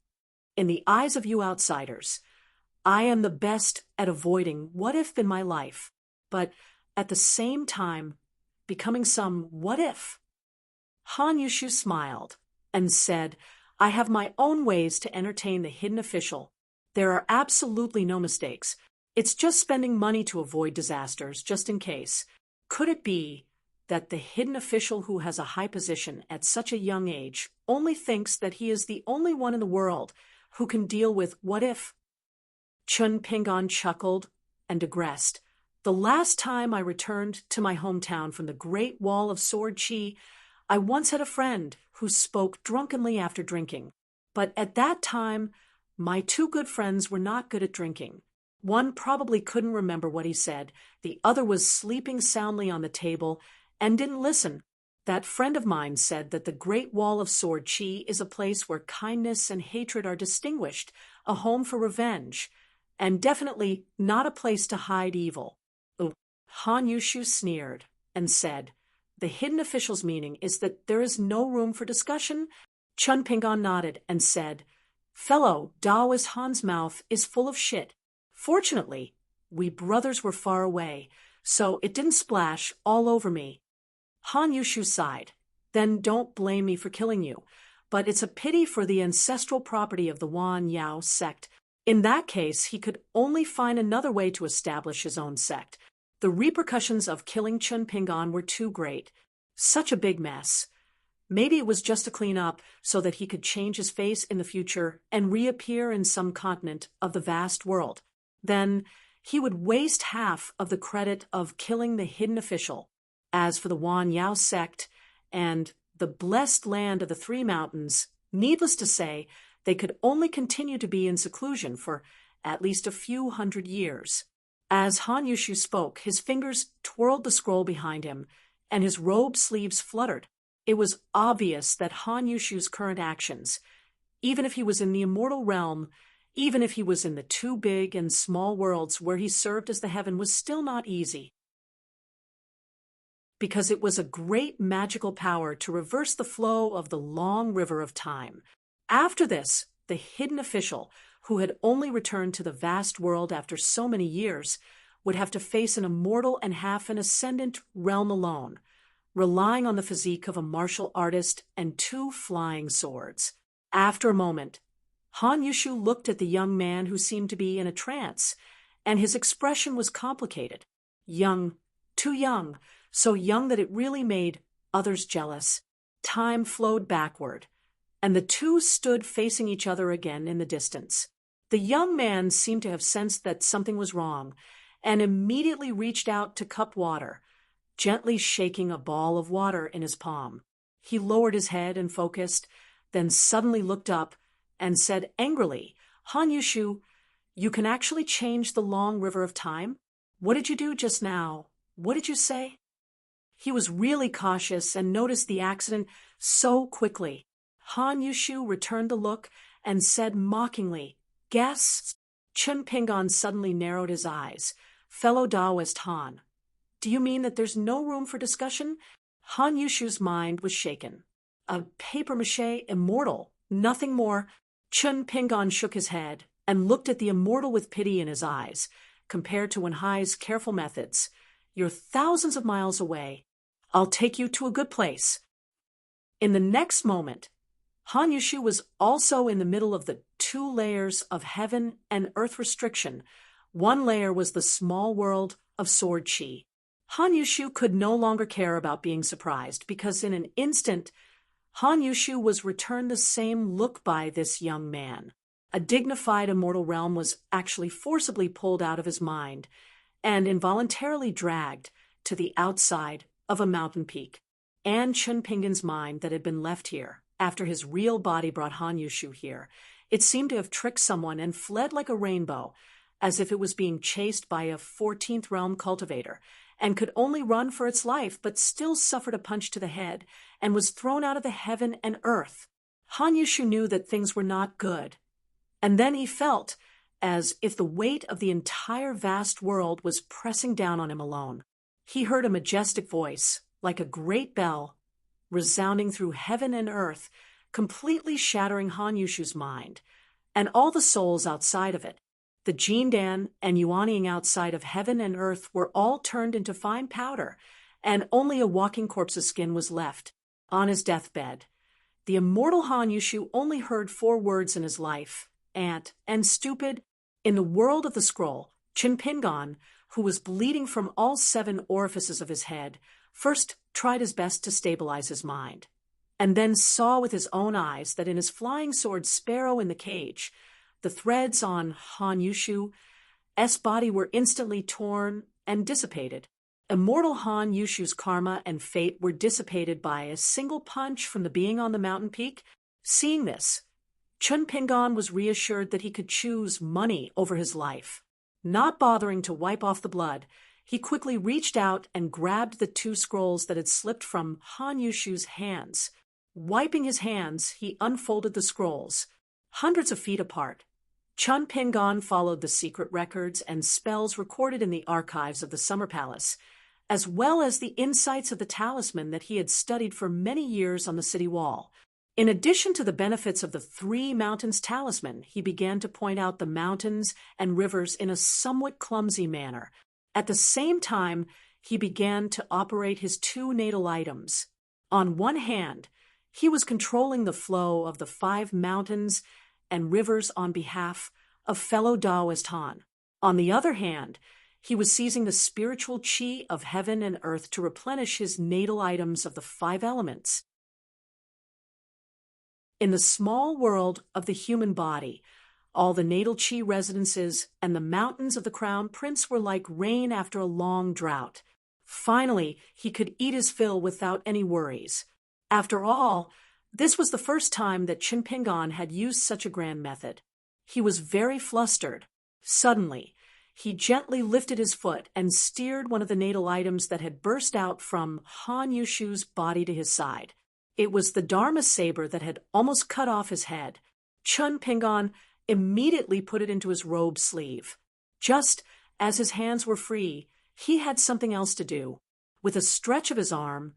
In the eyes of you outsiders, I am the best at avoiding what if in my life, but at the same time, becoming some what if. Han Yushu smiled and said, I have my own ways to entertain the hidden official. There are absolutely no mistakes. It's just spending money to avoid disasters, just in case. Could it be that the hidden official who has a high position at such a young age only thinks that he is the only one in the world who can deal with what if? Chun Pingon chuckled and digressed. The last time I returned to my hometown from the Great Wall of Sword Chi, I once had a friend who spoke drunkenly after drinking. But at that time, my two good friends were not good at drinking. One probably couldn't remember what he said. The other was sleeping soundly on the table and didn't listen. That friend of mine said that the Great Wall of Sword Chi is a place where kindness and hatred are distinguished, a home for revenge, and definitely not a place to hide evil. Han Yushu sneered and said, the hidden official's meaning is that there is no room for discussion? Chun Pingon nodded and said, fellow Daoist Han's mouth is full of shit. Fortunately, we brothers were far away, so it didn't splash all over me. Han Yushu sighed. Then don't blame me for killing you, but it's a pity for the ancestral property of the Wan Yao sect. In that case, he could only find another way to establish his own sect. The repercussions of killing Chun Pingon were too great. Such a big mess. Maybe it was just to clean up so that he could change his face in the future and reappear in some continent of the vast world. Then he would waste half of the credit of killing the hidden official. As for the Wan Yao sect and the blessed land of the Three Mountains, needless to say, they could only continue to be in seclusion for at least a few hundred years. As Han Yushu spoke, his fingers twirled the scroll behind him, and his robe sleeves fluttered. It was obvious that Han Yushu's current actions, even if he was in the immortal realm, even if he was in the two big and small worlds where he served as the heaven, was still not easy. Because it was a great magical power to reverse the flow of the long river of time. After this, the hidden official, who had only returned to the vast world after so many years, would have to face an immortal and half an ascendant realm alone, relying on the physique of a martial artist and 2 flying swords. After a moment, Han Yushu looked at the young man who seemed to be in a trance, and his expression was complicated. Young, too young, so young that it really made others jealous. Time flowed backward, and the two stood facing each other again in the distance. The young man seemed to have sensed that something was wrong, and immediately reached out to cup water, gently shaking a ball of water in his palm. He lowered his head and focused, then suddenly looked up and said angrily, Han Yushu, you can actually change the long river of time? What did you do just now? What did you say? He was really cautious and noticed the accident so quickly. Han Yushu returned the look and said mockingly, "Guess?" Chun Pingon suddenly narrowed his eyes. "Fellow Taoist Han, do you mean that there's no room for discussion?" Han Yushu's mind was shaken. A papier-mâché immortal, nothing more. Chun Pingon shook his head and looked at the immortal with pity in his eyes. "Compared to Wenhai's careful methods, you're thousands of miles away. I'll take you to a good place." In the next moment, Han Yushu was also in the middle of the 2 layers of heaven and earth restriction. One layer was the small world of sword chi. Han Yushu could no longer care about being surprised, because in an instant, Han Yushu was returned the same look by this young man. A dignified immortal realm was actually forcibly pulled out of his mind and involuntarily dragged to the outside of a mountain peak. And Chun Pingon's mind that had been left here after his real body brought Han Yushu here, it seemed to have tricked someone and fled like a rainbow, as if it was being chased by a 14th realm cultivator, and could only run for its life, but still suffered a punch to the head and was thrown out of the heaven and earth. Han Yushu knew that things were not good. And then he felt as if the weight of the entire vast world was pressing down on him alone. He heard a majestic voice, like a great bell, resounding through heaven and earth, completely shattering Han Yushu's mind, and all the souls outside of it. The Jindan and Yuanying outside of heaven and earth were all turned into fine powder, and only a walking corpse's skin was left on his deathbed. The immortal Han Yushu only heard 4 words in his life: ant and stupid. In the world of the scroll, Chun Pingon, who was bleeding from all 7 orifices of his head, first tried his best to stabilize his mind, and then saw with his own eyes that in his flying sword Sparrow in the cage, the threads on Han Yushu's body were instantly torn and dissipated. Immortal Han Yushu's karma and fate were dissipated by a single punch from the being on the mountain peak. Seeing this, Chun Pingon was reassured that he could choose money over his life. Not bothering to wipe off the blood, he quickly reached out and grabbed the 2 scrolls that had slipped from Han Yushu's hands. Wiping his hands, he unfolded the scrolls, hundreds of feet apart. Chun Pingon followed the secret records and spells recorded in the archives of the Summer Palace, as well as the insights of the talisman that he had studied for many years on the city wall. In addition to the benefits of the 3 mountains talisman, he began to point out the mountains and rivers in a somewhat clumsy manner. At the same time, he began to operate his 2 natal items. On one hand, he was controlling the flow of the 5 mountains and rivers on behalf of fellow Taoist Han. On the other hand, he was seizing the spiritual chi of heaven and earth to replenish his natal items of the 5 elements. In the small world of the human body, all the natal chi residences and the mountains of the crown prince were like rain after a long drought. Finally, he could eat his fill without any worries. After all, this was the first time that Chun Pingon had used such a grand method. He was very flustered. Suddenly, he gently lifted his foot and steered one of the natal items that had burst out from Han Yushu's body to his side. It was the Dharma saber that had almost cut off his head. Chun Pingon immediately put it into his robe sleeve. Just as his hands were free, he had something else to do. With a stretch of his arm,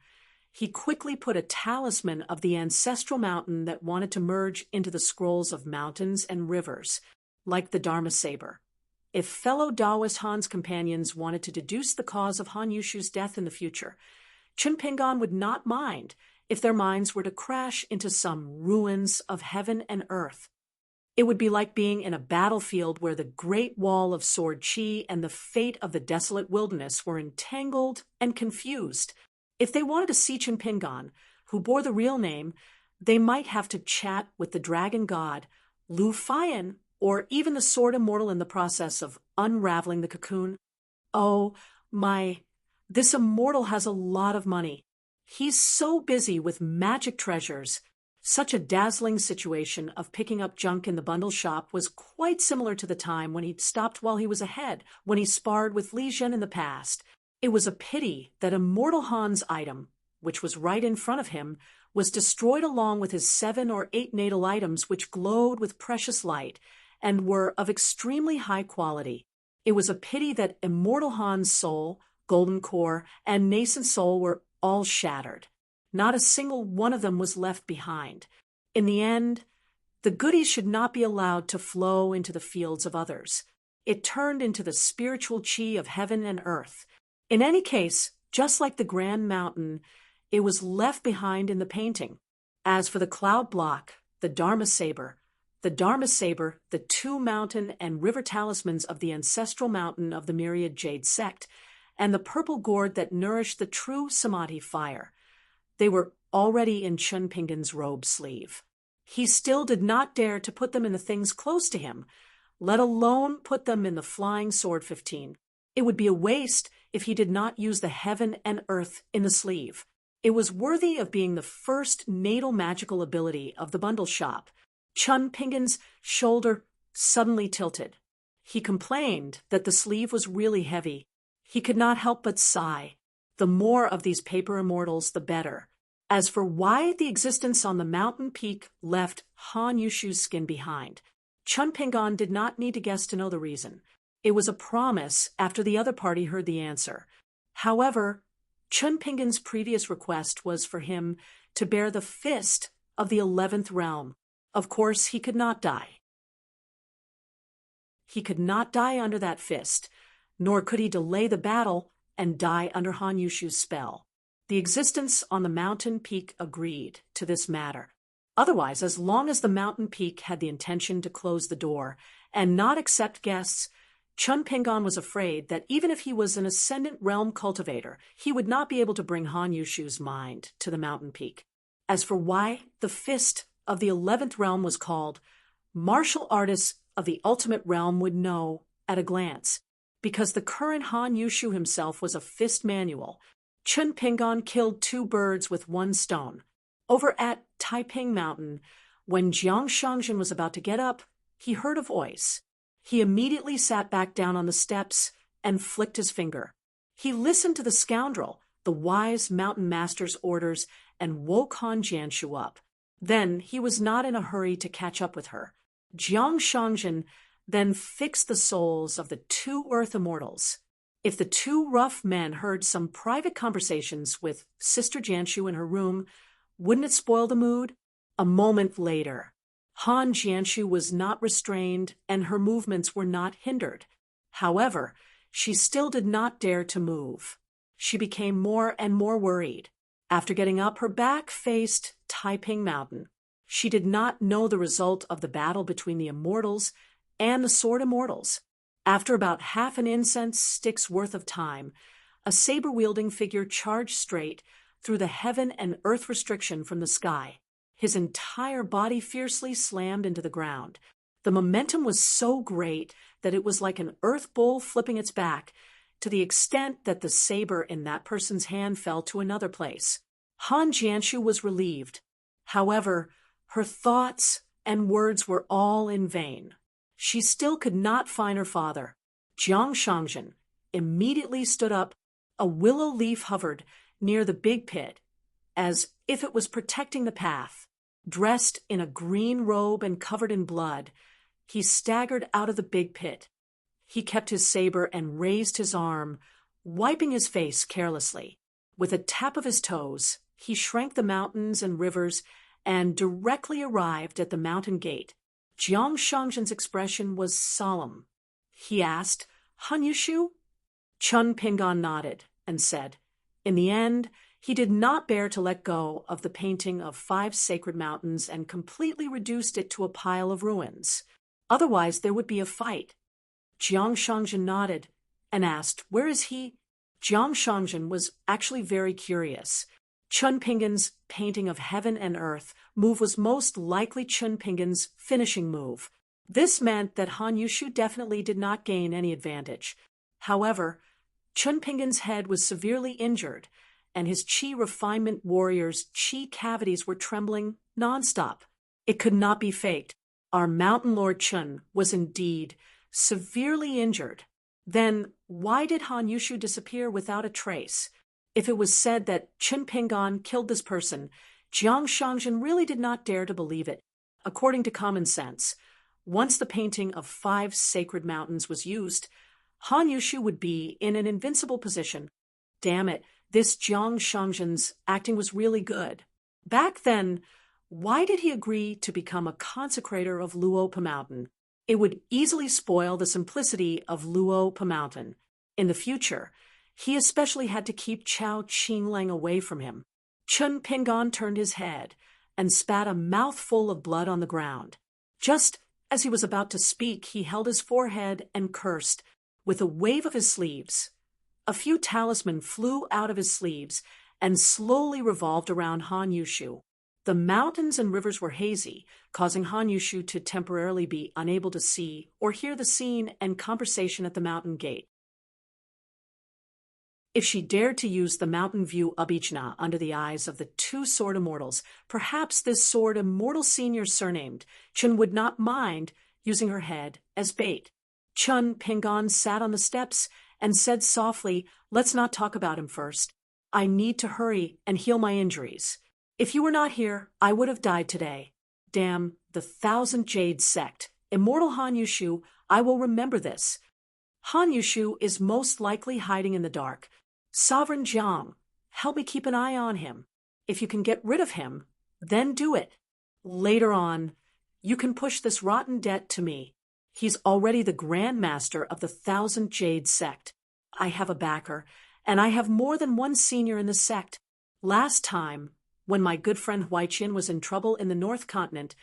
he quickly put a talisman of the ancestral mountain that wanted to merge into the scrolls of mountains and rivers, like the Dharma saber. If fellow Taoist Han's companions wanted to deduce the cause of Han Yushu's death in the future, Chun Pingon would not mind if their minds were to crash into some ruins of heaven and earth. It would be like being in a battlefield where the great wall of sword chi and the fate of the desolate wilderness were entangled and confused. If they wanted to see Chun Pingon, who bore the real name, they might have to chat with the dragon god, Lu Fian, or even the sword immortal in the process of unraveling the cocoon. Oh, this immortal has a lot of money. He's so busy with magic treasures. Such a dazzling situation of picking up junk in the bundle shop was quite similar to the time when he'd stopped while he was ahead, when he sparred with Li Zhen in the past. It was a pity that immortal Han's item, which was right in front of him, was destroyed along with his 7 or 8 natal items which glowed with precious light and were of extremely high quality. It was a pity that immortal Han's soul, golden core, and nascent soul were all shattered. Not a single one of them was left behind. In the end, the goodies should not be allowed to flow into the fields of others. It turned into the spiritual chi of heaven and earth. In any case, just like the Grand Mountain, it was left behind in the painting. As for the cloud block, the Dharma saber, the 2 mountain and river talismans of the ancestral mountain of the myriad jade sect, and the purple gourd that nourished the true samadhi fire, they were already in Chunpingan's robe sleeve. He still did not dare to put them in the things close to him, let alone put them in the flying sword 15. It would be a waste if he did not use the heaven and earth in the sleeve. It was worthy of being the first natal magical ability of the bundle shop. Chunpingan's shoulder suddenly tilted. He complained that the sleeve was really heavy. He could not help but sigh. The more of these paper immortals, the better. As for why the existence on the mountain peak left Han Yushu's skin behind, Chunpingan did not need to guess to know the reason. It was a promise after the other party heard the answer. However, Chunpingan's previous request was for him to bear the fist of the 11th realm. Of course, he could not die. He could not die under that fist, nor could he delay the battle and die under Han Yushu's spell. The existence on the mountain peak agreed to this matter. Otherwise, as long as the mountain peak had the intention to close the door and not accept guests, Chunpingan was afraid that even if he was an ascendant realm cultivator, he would not be able to bring Han Yushu's mind to the mountain peak. As for why the fist of the 11th realm was called, martial artists of the ultimate realm would know at a glance. Because the current Han Yushu himself was a fist manual, Chunpingan killed 2 birds with 1 stone. Over at Taiping Mountain, when Jiang Shangjin was about to get up, he heard a voice. He immediately sat back down on the steps and flicked his finger. He listened to the scoundrel, the wise mountain master's orders, and woke Han Jianshu up. Then he was not in a hurry to catch up with her. Jiang Shangjin then fixed the souls of the 2 earth immortals. If the 2 rough men heard some private conversations with Sister Jianshu in her room, wouldn't it spoil the mood? A moment later, Han Jianshu was not restrained and her movements were not hindered. However, she still did not dare to move. She became more and more worried. After getting up, her back faced Taiping Mountain. She did not know the result of the battle between the immortals and the sword immortals. After about half an incense stick's worth of time, a saber-wielding figure charged straight through the heaven and earth restriction from the sky. His entire body fiercely slammed into the ground. The momentum was so great that it was like an earth bull flipping its back, to the extent that the saber in that person's hand fell to another place. Han Jianshu was relieved. However, her thoughts and words were all in vain. She still could not find her father. Jiang Shangjin immediately stood up. A willow leaf hovered near the big pit, as if it was protecting the path. Dressed in a green robe and covered in blood, he staggered out of the big pit. He kept his saber and raised his arm, wiping his face carelessly. With a tap of his toes, he shrank the mountains and rivers and directly arrived at the mountain gate. Jiang Shangjin's expression was solemn. He asked, "Han Yushu?" Chunpingan nodded and said, in the end, he did not bear to let go of the painting of 5 sacred mountains and completely reduced it to a pile of ruins. Otherwise, there would be a fight. Jiang Shangjin nodded and asked, "Where is he?" Jiang Shangjin was actually very curious. Chunpingan's painting of heaven and earth move was most likely Chunpingan's finishing move. This meant that Han Yushu definitely did not gain any advantage. However, Chunpingan's head was severely injured, and his chi refinement warrior's chi cavities were trembling nonstop. It could not be faked. Our mountain lord Chun was indeed severely injured. Then why did Han Yushu disappear without a trace? If it was said that Chunpingan killed this person, Jiang Shangzhen really did not dare to believe it. According to common sense, once the painting of 5 sacred mountains was used, Han Yushu would be in an invincible position. Damn it, this Jiang Shangzhen's acting was really good. Back then, why did he agree to become a consecrator of Luopa Mountain? It would easily spoil the simplicity of Luopa Mountain. In the future, he especially had to keep Chao Qinglang away from him. Chun Pingon turned his head and spat a mouthful of blood on the ground. Just as he was about to speak, he held his forehead and cursed. With a wave of his sleeves, a few talismans flew out of his sleeves and slowly revolved around Han Yushu. The mountains and rivers were hazy, causing Han Yushu to temporarily be unable to see or hear the scene and conversation at the mountain gate. If she dared to use the mountain view Abhijna under the eyes of the 2 sword immortals, perhaps this sword immortal senior surnamed Chun would not mind using her head as bait. Chun Pingon sat on the steps and said softly, "Let's not talk about him first. I need to hurry and heal my injuries. If you were not here, I would have died today. Damn the 1,000 Jade sect. Immortal Han Yushu, I will remember this. Han Yushu is most likely hiding in the dark. Sovereign Jiang, help me keep an eye on him. If you can get rid of him, then do it. Later on, you can push this rotten debt to me. He's already the Grand Master of the 1,000 Jade sect. I have a backer, and I have more than one senior in the sect. Last time, when my good friend Huaiqian was in trouble in the North Continent,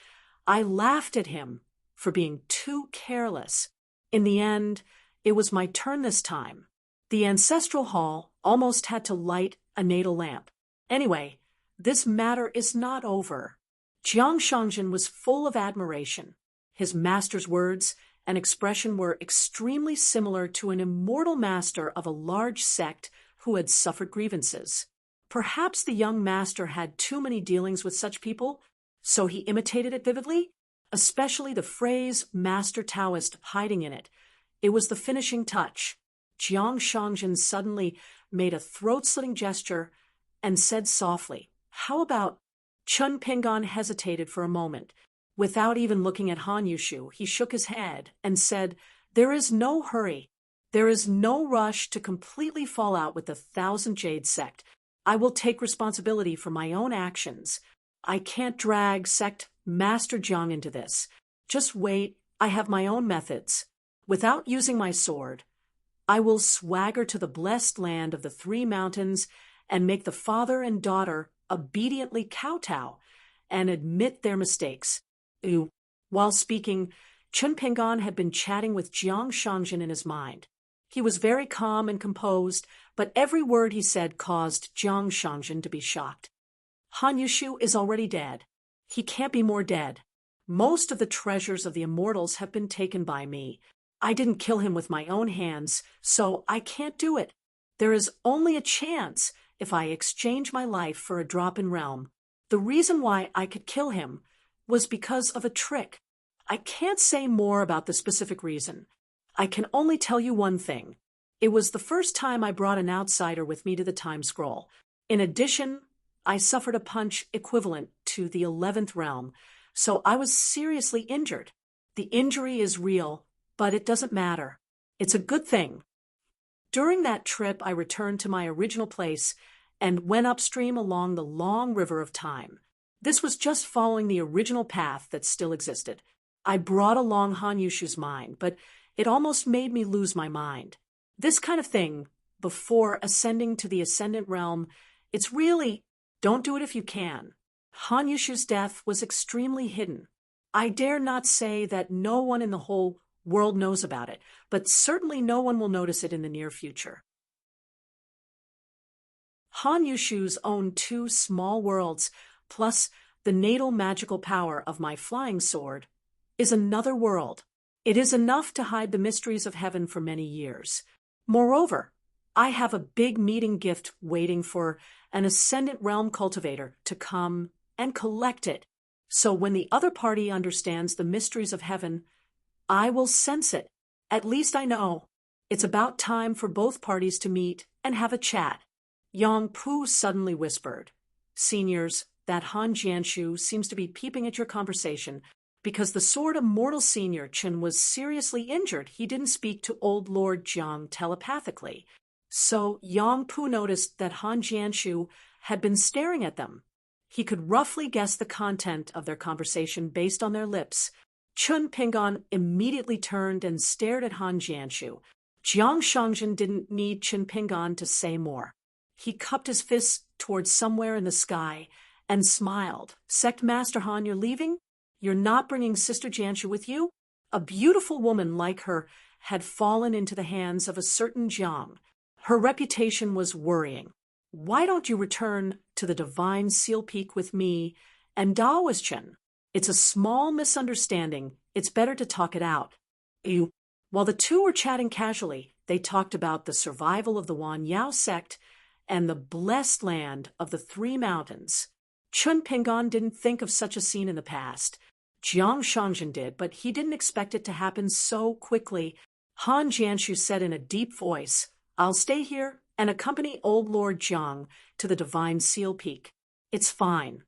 I laughed at him for being too careless. In the end, it was my turn this time. The ancestral hall almost had to light a natal lamp. Anyway, this matter is not over." Jiang Shangzhen was full of admiration. His master's words and expression were extremely similar to an immortal master of a large sect who had suffered grievances. Perhaps the young master had too many dealings with such people, so he imitated it vividly, especially the phrase "Master Taoist" hiding in it. It was the finishing touch. Jiang Shangzhen suddenly made a throat-slitting gesture and said softly, "How about—" Chun Pingon hesitated for a moment. Without even looking at Han Yushu, he shook his head and said, "There is no hurry. There is no rush to completely fall out with the 1,000 Jade sect. I will take responsibility for my own actions. I can't drag sect Master Jiang into this. Just wait, I have my own methods. Without using my sword, I will swagger to the blessed land of the 3 mountains and make the father and daughter obediently kowtow and admit their mistakes." While speaking, Chun Pingon had been chatting with Jiang Shangzhen in his mind. He was very calm and composed, but every word he said caused Jiang Shangzhen to be shocked. "Han Yushu is already dead. He can't be more dead. Most of the treasures of the immortals have been taken by me. I didn't kill him with my own hands, so I can't do it. There is only a chance if I exchange my life for a drop in realm. The reason why I could kill him was because of a trick. I can't say more about the specific reason. I can only tell you one thing. It was the first time I brought an outsider with me to the time scroll. In addition, I suffered a punch equivalent to the 11th realm, so I was seriously injured. The injury is real, but it doesn't matter. It's a good thing." During that trip, I returned to my original place and went upstream along the long river of time. This was just following the original path that still existed. I brought along Han Yushu's mind, but it almost made me lose my mind. This kind of thing, before ascending to the Ascendant Realm, it's really, don't do it if you can. Han Yushu's death was extremely hidden. I dare not say that no one in the whole world knows about it, but certainly no one will notice it in the near future. Han Yushu's own 2 small worlds, plus the natal magical power of my flying sword, is another world. It is enough to hide the mysteries of heaven for many years. Moreover, I have a big meeting gift waiting for an Ascendant Realm cultivator to come and collect it. So when the other party understands the mysteries of heaven, I will sense it. At least I know. It's about time for both parties to meet and have a chat. Yang Pu suddenly whispered, "Seniors, that Han Jianshu seems to be peeping at your conversation because the Sword Immortal Senior Chen was seriously injured. He didn't speak to old Lord Jiang telepathically. So Yang Pu noticed that Han Jianshu had been staring at them. He could roughly guess the content of their conversation based on their lips. Chun Pingon immediately turned and stared at Han Jianshu. Jiang Shangjin didn't need Chun Pingon to say more. He cupped his fists towards somewhere in the sky and smiled. Sect Master Han, you're leaving? You're not bringing Sister Jianshu with you? A beautiful woman like her had fallen into the hands of a certain Jiang. Her reputation was worrying. Why don't you return to the Divine Seal Peak with me and Daoist Chen? It's a small misunderstanding. It's better to talk it out. While the two were chatting casually, they talked about the survival of the Wan Yao sect and the blessed land of the Three Mountains. Chun Pingon didn't think of such a scene in the past. Jiang Shangjin did, but he didn't expect it to happen so quickly. Han Jianshu said in a deep voice, I'll stay here and accompany old Lord Jiang to the Divine Seal Peak. It's fine.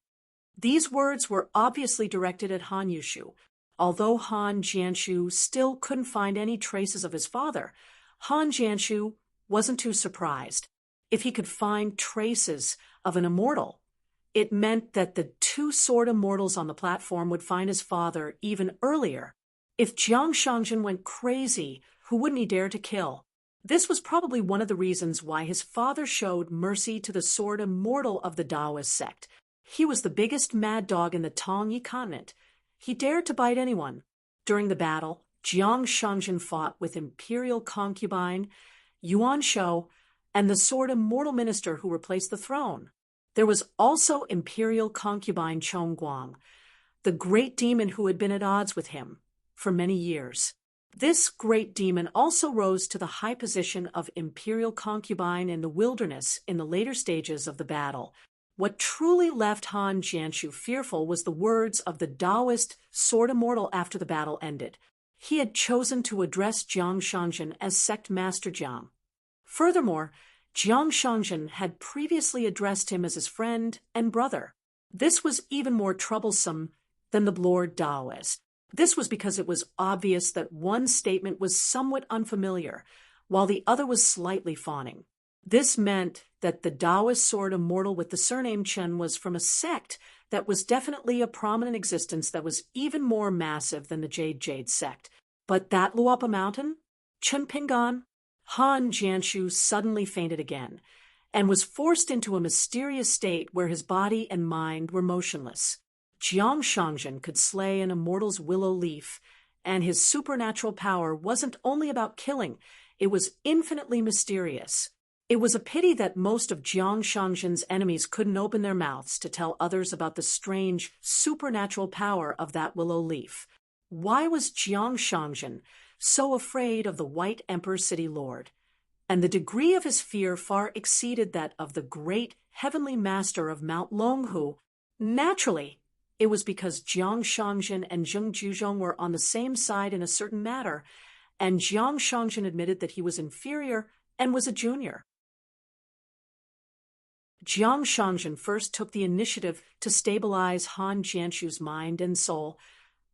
These words were obviously directed at Han Yushu. Although Han Jianshu still couldn't find any traces of his father, Han Jianshu wasn't too surprised. If he could find traces of an immortal, it meant that the two sword immortals on the platform would find his father even earlier. If Jiang Shangjin went crazy, who wouldn't he dare to kill? This was probably one of the reasons why his father showed mercy to the sword immortal of the Daoist sect. He was the biggest mad dog in the Tongyi continent. He dared to bite anyone. During the battle, Jiang Shangjin fought with imperial concubine Yuan Shou and the sword immortal minister who replaced the throne. There was also imperial concubine Chong Guang, the great demon who had been at odds with him for many years. This great demon also rose to the high position of imperial concubine in the wilderness in the later stages of the battle. What truly left Han Jianshu fearful was the words of the Daoist sword immortal after the battle ended. He had chosen to address Jiang Shangjin as Sect Master Jiang. Furthermore, Jiang Shangjin had previously addressed him as his friend and brother. This was even more troublesome than the Lord Daoist. This was because it was obvious that one statement was somewhat unfamiliar, while the other was slightly fawning. This meant that the Daoist sword immortal with the surname Chen was from a sect that was definitely a prominent existence that was even more massive than the Jade sect. But that Luapa Mountain? Chun Pingon? Han Jianshu suddenly fainted again and was forced into a mysterious state where his body and mind were motionless. Jiang Shangjin could slay an immortal's willow leaf, and his supernatural power wasn't only about killing, it was infinitely mysterious. It was a pity that most of Jiang Shangjin's enemies couldn't open their mouths to tell others about the strange supernatural power of that willow leaf. Why was Jiang Shangjin so afraid of the White Emperor City Lord? And the degree of his fear far exceeded that of the great heavenly master of Mount Longhu. Naturally, it was because Jiang Shangjin and Zheng Juzhong were on the same side in a certain matter, and Jiang Shangjin admitted that he was inferior and was a junior. Jiang Shangjin first took the initiative to stabilize Han Jianshu's mind and soul,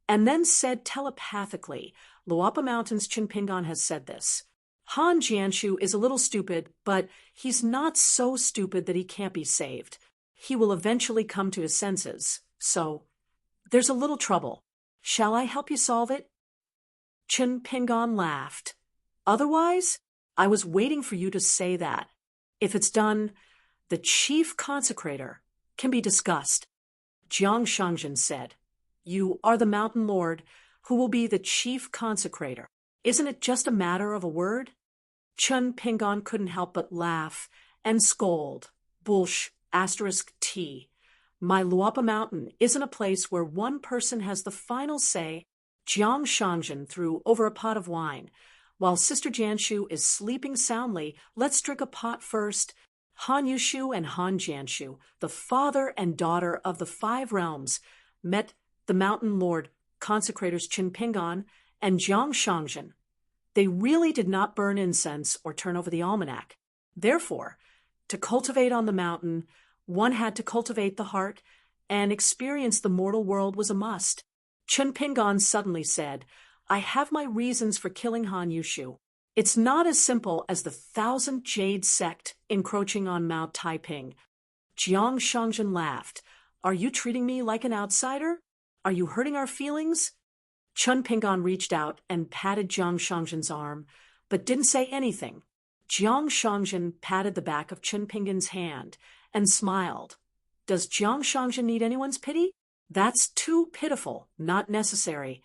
and then said telepathically, Luapa Mountain's Chun Pingon has said this. Han Jianshu is a little stupid, but he's not so stupid that he can't be saved. He will eventually come to his senses. So, there's a little trouble. Shall I help you solve it? Chun Pingon laughed. Otherwise, I was waiting for you to say that. If it's done, the chief consecrator can be discussed. Jiang Shangjin said, You are the mountain lord who will be the chief consecrator. Isn't it just a matter of a word? Chun Pingon couldn't help but laugh and scold. *T. My Luapa Mountain isn't a place where one person has the final say. Jiang Shangjin threw over a pot of wine. While Sister Jianshu is sleeping soundly, let's drink a pot first. Han Yushu and Han Jianshu, the father and daughter of the 5 realms, met the mountain lord consecrators Chun Pingon and Jiang Shangjin. They really did not burn incense or turn over the almanac. Therefore, to cultivate on the mountain, one had to cultivate the heart, and experience the mortal world was a must. Chun Pingon suddenly said, "I have my reasons for killing Han Yushu. It's not as simple as the Thousand Jade sect encroaching on Mount Taiping." Jiang Shangjin laughed. "Are you treating me like an outsider? Are you hurting our feelings?" Chun Pingon reached out and patted Jiang Shangjin's arm, but didn't say anything. Jiang Shangjin patted the back of Chun Pingon's hand and smiled. "Does Jiang Shangjin need anyone's pity? That's too pitiful, not necessary."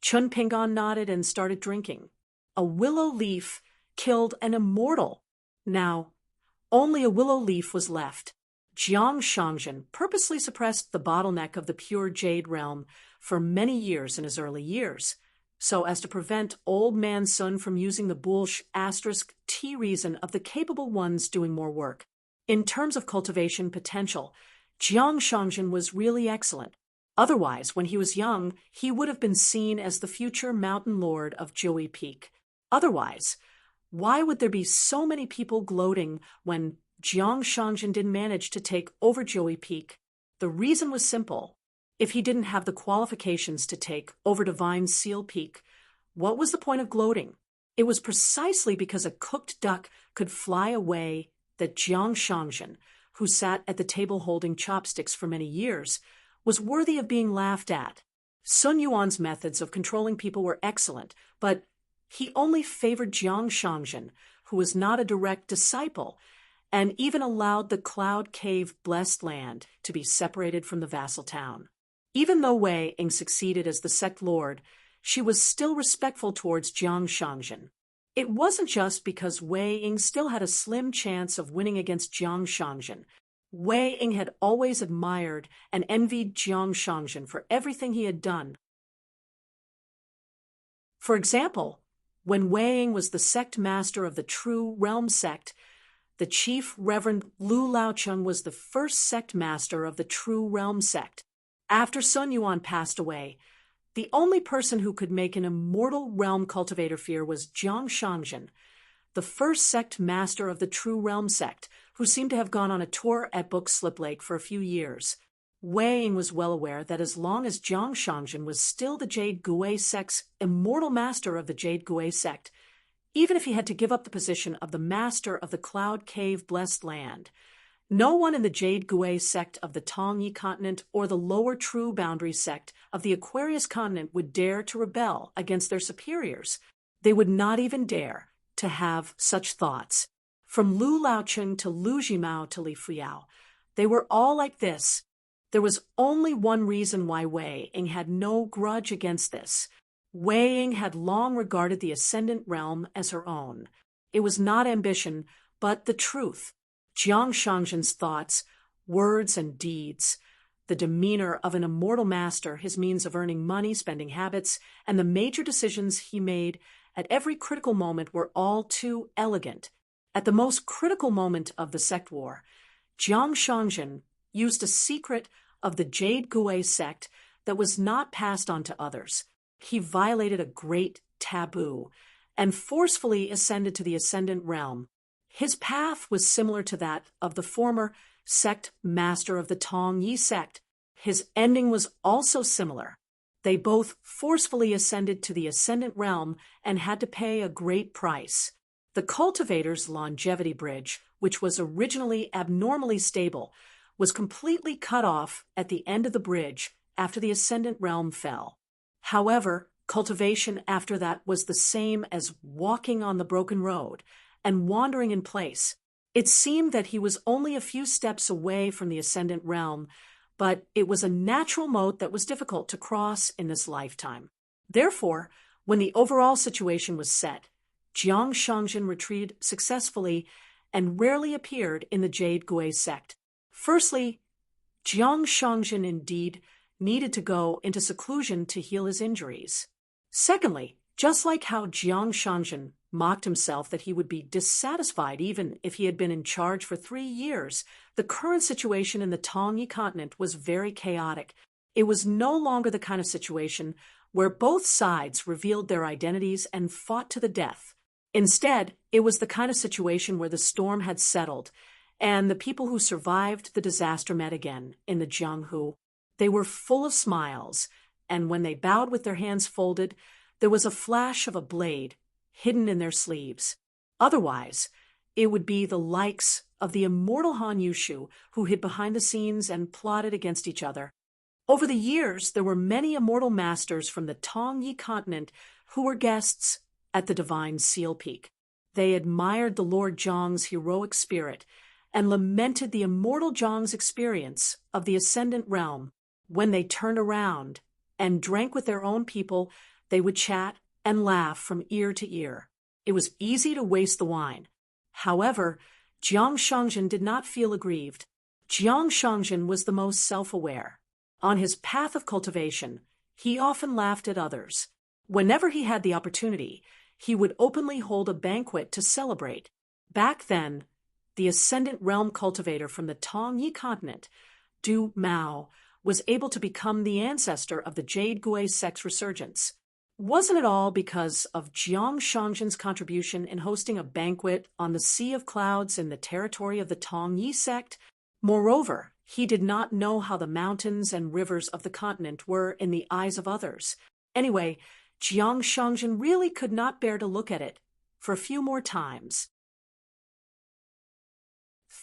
Chun Pingon nodded and started drinking. A willow leaf killed an immortal. Now, only a willow leaf was left. Jiang Shangjin purposely suppressed the bottleneck of the pure jade realm for many years in his early years, so as to prevent old man Sun from using the Boolsh *T reason of the capable ones doing more work. In terms of cultivation potential, Jiang Shangjin was really excellent. Otherwise, when he was young, he would have been seen as the future mountain lord of Joey Peak. Otherwise, why would there be so many people gloating when Jiang Shangjin didn't manage to take over Joey Peak? The reason was simple. If he didn't have the qualifications to take over Divine Seal Peak, what was the point of gloating? It was precisely because a cooked duck could fly away that Jiang Shangjin, who sat at the table holding chopsticks for many years, was worthy of being laughed at. Sun Yuan's methods of controlling people were excellent, but he only favored Jiang Shangjin, who was not a direct disciple, and even allowed the Cloud Cave Blessed Land to be separated from the vassal town. Even though Wei Ying succeeded as the sect lord, she was still respectful towards Jiang Shangjin. It wasn't just because Wei Ying still had a slim chance of winning against Jiang Shangjin. Wei Ying had always admired and envied Jiang Shangjin for everything he had done. For example, when Wei Ying was the sect master of the True Realm sect, the Chief Reverend Lu Laocheng was the first sect master of the True Realm sect. After Sun Yuan passed away, the only person who could make an immortal realm cultivator fear was Jiang Shangjin, the first sect master of the True Realm sect, who seemed to have gone on a tour at Book Slip Lake for a few years. Wei Ying was well aware that as long as Jiang Shangjin was still the Jade Gui sect's immortal master of the Jade Gui sect, even if he had to give up the position of the master of the Cloud Cave Blessed Land, no one in the Jade Gui sect of the Tongyi continent or the lower True Boundary sect of the Aquarius continent would dare to rebel against their superiors. They would not even dare to have such thoughts. From Lu Laocheng to Lu Jimao to Li Fuyao, they were all like this. There was only one reason why Wei Ying had no grudge against this. Wei Ying had long regarded the Ascendant Realm as her own. It was not ambition, but the truth. Jiang Shangjin's thoughts, words, and deeds, the demeanor of an immortal master, his means of earning money, spending habits, and the major decisions he made at every critical moment were all too elegant. At the most critical moment of the sect war, Jiang Shangjin used a secret of the Jade Gui sect that was not passed on to others. He violated a great taboo and forcefully ascended to the Ascendant Realm. His path was similar to that of the former sect master of the Tongyi sect. His ending was also similar. They both forcefully ascended to the Ascendant Realm and had to pay a great price. The cultivator's longevity bridge, which was originally abnormally stable, was completely cut off at the end of the bridge after the Ascendant Realm fell. However, cultivation after that was the same as walking on the broken road and wandering in place. It seemed that he was only a few steps away from the Ascendant Realm, but it was a natural moat that was difficult to cross in this lifetime. Therefore, when the overall situation was set, Jiang Shangjin retreated successfully and rarely appeared in the Jade Gui sect. Firstly, Jiang Shangjin indeed needed to go into seclusion to heal his injuries. Secondly, just like how Jiang Shangjin mocked himself that he would be dissatisfied even if he had been in charge for 3 years, the current situation in the Tongyi continent was very chaotic. It was no longer the kind of situation where both sides revealed their identities and fought to the death. Instead, it was the kind of situation where the storm had settled, and the people who survived the disaster met again in the Jianghu They were full of smiles, and when they bowed with their hands folded, there was a flash of a blade hidden in their sleeves. Otherwise, it would be the likes of the immortal Han Yushu who hid behind the scenes and plotted against each other. Over the years, there were many immortal masters from the Tongyi continent who were guests at the Divine Seal Peak. They admired the Lord Zhang's heroic spirit and lamented the immortal Zhang's experience of the Ascendant Realm. When they turned around and drank with their own people, they would chat and laugh from ear to ear. It was easy to waste the wine. However, Jiang Shangjin did not feel aggrieved. Jiang Shangjin was the most self-aware. On his path of cultivation, he often laughed at others. Whenever he had the opportunity, he would openly hold a banquet to celebrate. Back then, the Ascendant Realm cultivator from the Tongyi continent, Du Mao, was able to become the ancestor of the Jade Gui sect's resurgence. Wasn't it all because of Jiang Shangjin's contribution in hosting a banquet on the Sea of Clouds in the territory of the Tongyi sect? Moreover, he did not know how the mountains and rivers of the continent were in the eyes of others. Anyway, Jiang Shangjin really could not bear to look at it for a few more times.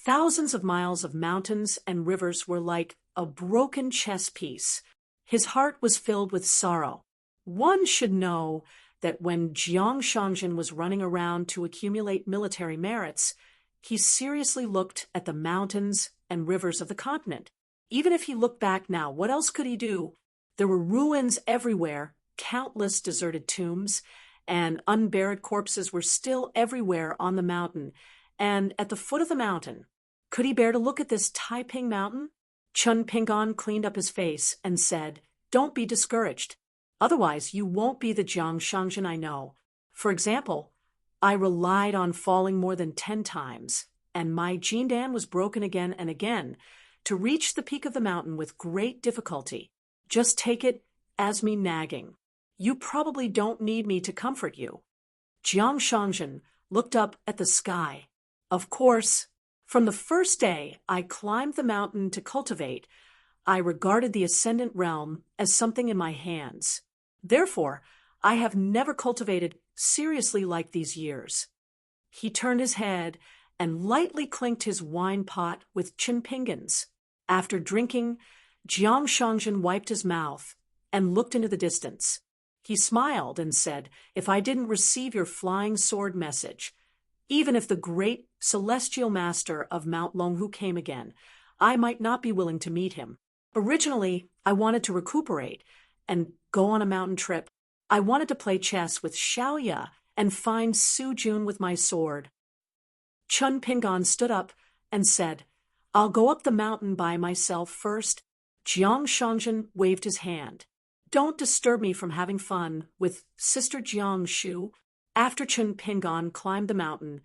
Thousands of miles of mountains and rivers were like a broken chess piece. His heart was filled with sorrow. One should know that when Jiang Shangjin was running around to accumulate military merits, he seriously looked at the mountains and rivers of the continent. Even if he looked back now, what else could he do? There were ruins everywhere, countless deserted tombs, and unburied corpses were still everywhere on the mountain. And at the foot of the mountain, could he bear to look at this Taiping mountain? Chun Pingon cleaned up his face and said, "Don't be discouraged. Otherwise, you won't be the Jiang Shangjin I know. For example, I relied on falling more than 10 times, and my Jindan was broken again and again, to reach the peak of the mountain with great difficulty. Just take it as me nagging. You probably don't need me to comfort you." Jiang Shangjin looked up at the sky. Of course, from the first day I climbed the mountain to cultivate, I regarded the Ascendant Realm as something in my hands. Therefore, I have never cultivated seriously like these years. He turned his head and lightly clinked his wine pot with chinpingans. After drinking, Jiang Shangjin wiped his mouth and looked into the distance. He smiled and said, "If I didn't receive your flying sword message, even if the great celestial master of Mount Longhu came again, I might not be willing to meet him. Originally, I wanted to recuperate and go on a mountain trip. I wanted to play chess with Xiaoya and find Su Jun with my sword." Chun Pingon stood up and said, "I'll go up the mountain by myself first." Jiang Shangjin waved his hand. "Don't disturb me from having fun with Sister Jiang Shu." After Chun Pingon climbed the mountain,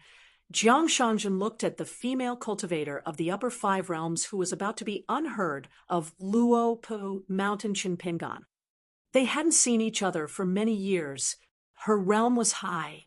Jiang Shangjin looked at the female cultivator of the upper 5 realms who was about to be unheard of Luo Po Mountain Chun Pingon. They hadn't seen each other for many years. Her realm was high,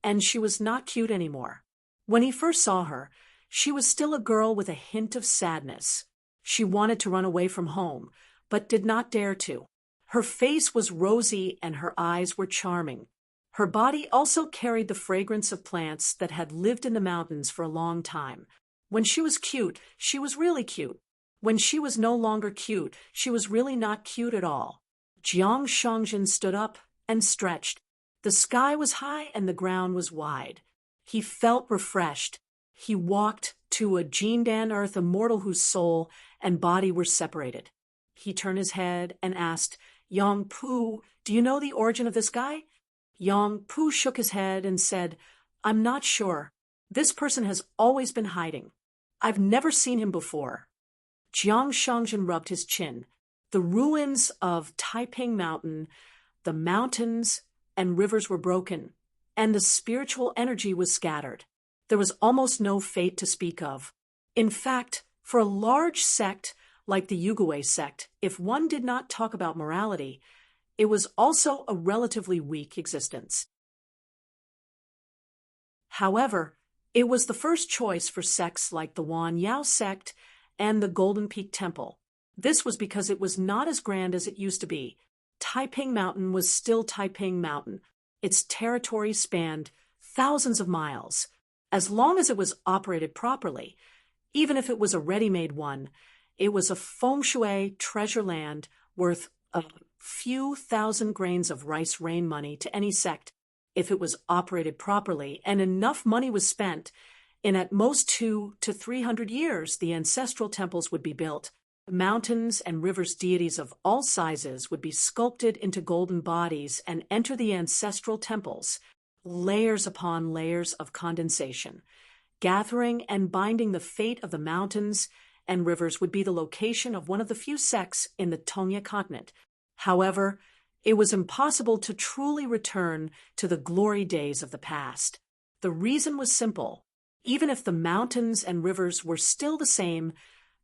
and she was not cute anymore. When he first saw her, she was still a girl with a hint of sadness. She wanted to run away from home, but did not dare to. Her face was rosy and her eyes were charming. Her body also carried the fragrance of plants that had lived in the mountains for a long time. When she was cute, she was really cute. When she was no longer cute, she was really not cute at all. Jiang Shangjin stood up and stretched. The sky was high and the ground was wide. He felt refreshed. He walked to a Jindan earth immortal whose soul and body were separated. He turned his head and asked, "Yang Pu, do you know the origin of this guy?" Yang Pu shook his head and said, "I'm not sure. This person has always been hiding. I've never seen him before." Jiang Shangjin rubbed his chin. The ruins of Taiping Mountain, the mountains and rivers were broken, and the spiritual energy was scattered. There was almost no fate to speak of. In fact, for a large sect like the Yugui sect, if one did not talk about morality, it was also a relatively weak existence. However, it was the first choice for sects like the Wan Yao sect and the Golden Peak Temple. This was because it was not as grand as it used to be. Taiping Mountain was still Taiping Mountain. Its territory spanned thousands of miles. As long as it was operated properly, even if it was a ready-made one, it was a feng shui treasure land worth a few thousand grains of rice rain money to any sect. If it was operated properly and enough money was spent, in at most 200 to 300 years, the ancestral temples would be built. Mountains and rivers deities of all sizes would be sculpted into golden bodies and enter the ancestral temples, layers upon layers of condensation. Gathering and binding the fate of the mountains and rivers would be the location of one of the few sects in the Tongya continent. However, it was impossible to truly return to the glory days of the past. The reason was simple. Even if the mountains and rivers were still the same,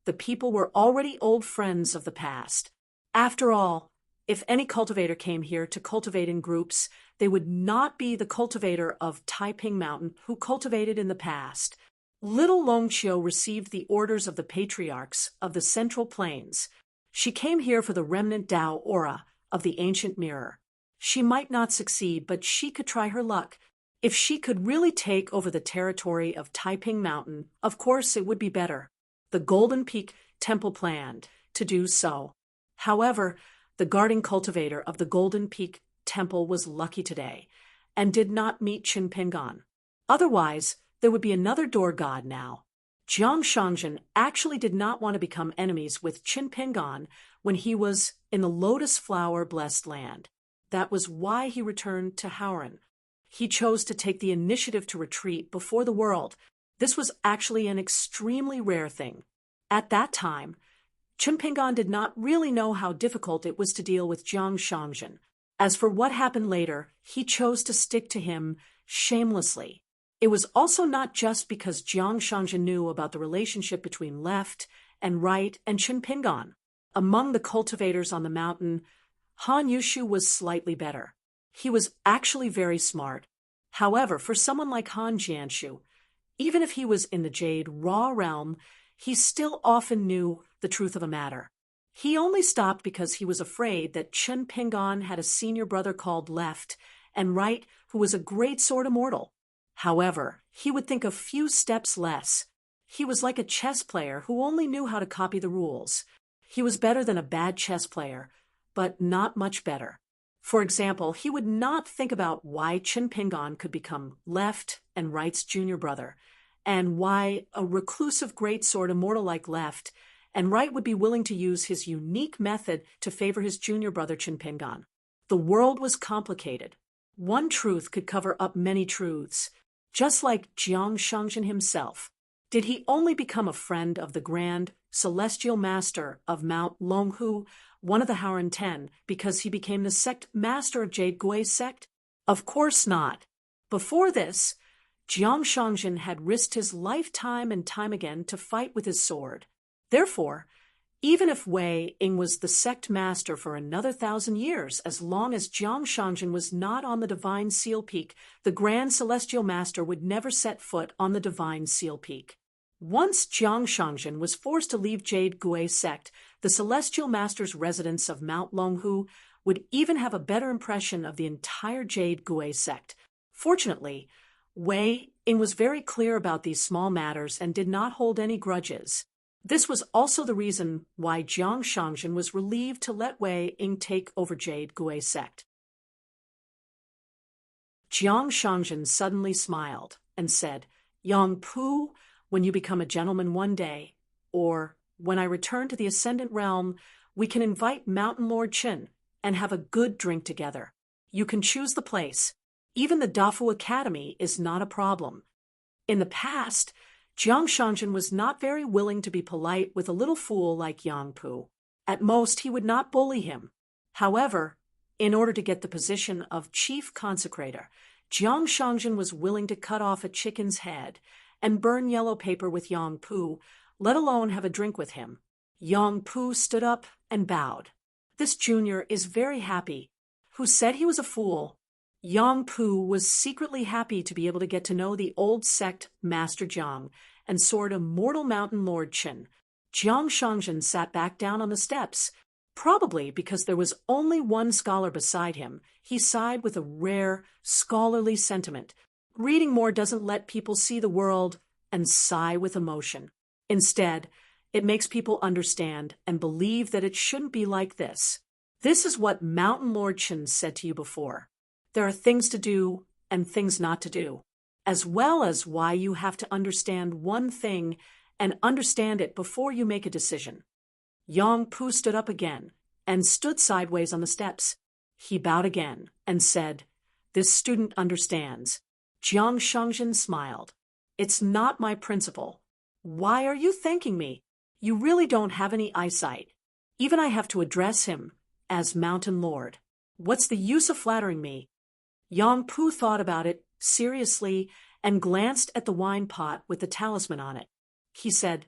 the people were already old friends of the past. After all, if any cultivator came here to cultivate in groups, they would not be the cultivator of Taiping Mountain who cultivated in the past. Little Longqiu received the orders of the patriarchs of the Central Plains. She came here for the remnant Tao aura of the ancient mirror. She might not succeed, but she could try her luck. If she could really take over the territory of Taiping Mountain, of course it would be better. The Golden Peak Temple planned to do so. However, the guarding cultivator of the Golden Peak Temple was lucky today and did not meet Qin Pingan. Otherwise, there would be another door god now. Jiang Shangjin actually did not want to become enemies with Qin Pingan when he was in the lotus flower blessed land. That was why he returned to Hauran. He chose to take the initiative to retreat before the world. This was actually an extremely rare thing. At that time, Qin Pingan did not really know how difficult it was to deal with Jiang Shangjin. As for what happened later, he chose to stick to him shamelessly. It was also not just because Jiang Shangjin knew about the relationship between left and right and Qin Pingan. Among the cultivators on the mountain, Han Yushu was slightly better. He was actually very smart. However, for someone like Han Jianshu, even if he was in the Jade Raw realm, he still often knew the truth of a matter. He only stopped because he was afraid that Qin Pingan had a senior brother called Left and Right who was a great sword immortal. However, he would think a few steps less. He was like a chess player who only knew how to copy the rules. He was better than a bad chess player, but not much better. For example, he would not think about why Qin Pingan could become Left and Right's junior brother, and why a reclusive great sword immortal like Left and Right would be willing to use his unique method to favor his junior brother Qin Pingan. The world was complicated. One truth could cover up many truths. Just like Jiang Shangjin himself, did he only become a friend of the Grand Celestial Master of Mount Longhu, one of the Hauran Ten, because he became the sect master of Jade Gui's sect? Of course not. Before this, Jiang Shangjin had risked his life time and time again to fight with his sword. Therefore, even if Wei Ying was the sect master for another 1,000 years, as long as Jiang Shangjin was not on the Divine Seal Peak, the Grand Celestial Master would never set foot on the Divine Seal Peak. Once Jiang Shangjin was forced to leave Jade Gui's sect, the Celestial Master's residence of Mount Longhu would even have a better impression of the entire Jade Gui sect. Fortunately, Wei Ying was very clear about these small matters and did not hold any grudges. This was also the reason why Jiang Shangjin was relieved to let Wei Ying take over Jade Gui sect. Jiang Shangjin suddenly smiled and said, "Yang Pu, when you become a gentleman one day, or when I return to the Ascendant Realm, we can invite Mountain Lord Qin and have a good drink together. You can choose the place. Even the Dafu Academy is not a problem." In the past, Jiang Shangjin was not very willing to be polite with a little fool like Yang Pu. At most, he would not bully him. However, in order to get the position of chief consecrator, Jiang Shangjin was willing to cut off a chicken's head and burn yellow paper with Yang Pu, let alone have a drink with him. Yang Pu stood up and bowed. This junior is very happy. Who said he was a fool? Yang Pu was secretly happy to be able to get to know the old sect Master Jiang and sword immortal Mountain Lord Qin. Jiang Shangzhen sat back down on the steps. Probably because there was only one scholar beside him, he sighed with a rare, scholarly sentiment. Reading more doesn't let people see the world and sigh with emotion. Instead, it makes people understand and believe that it shouldn't be like this. This is what Mountain Lord Chen said to you before. There are things to do and things not to do, as well as why you have to understand one thing and understand it before you make a decision. Yang Pu stood up again and stood sideways on the steps. He bowed again and said, "This student understands." Jiang Shangzhen smiled. "It's not my principle. Why are you thanking me? You really don't have any eyesight. Even I have to address him as Mountain Lord. What's the use of flattering me?" Yang Pu thought about it seriously and glanced at the wine pot with the talisman on it. He said,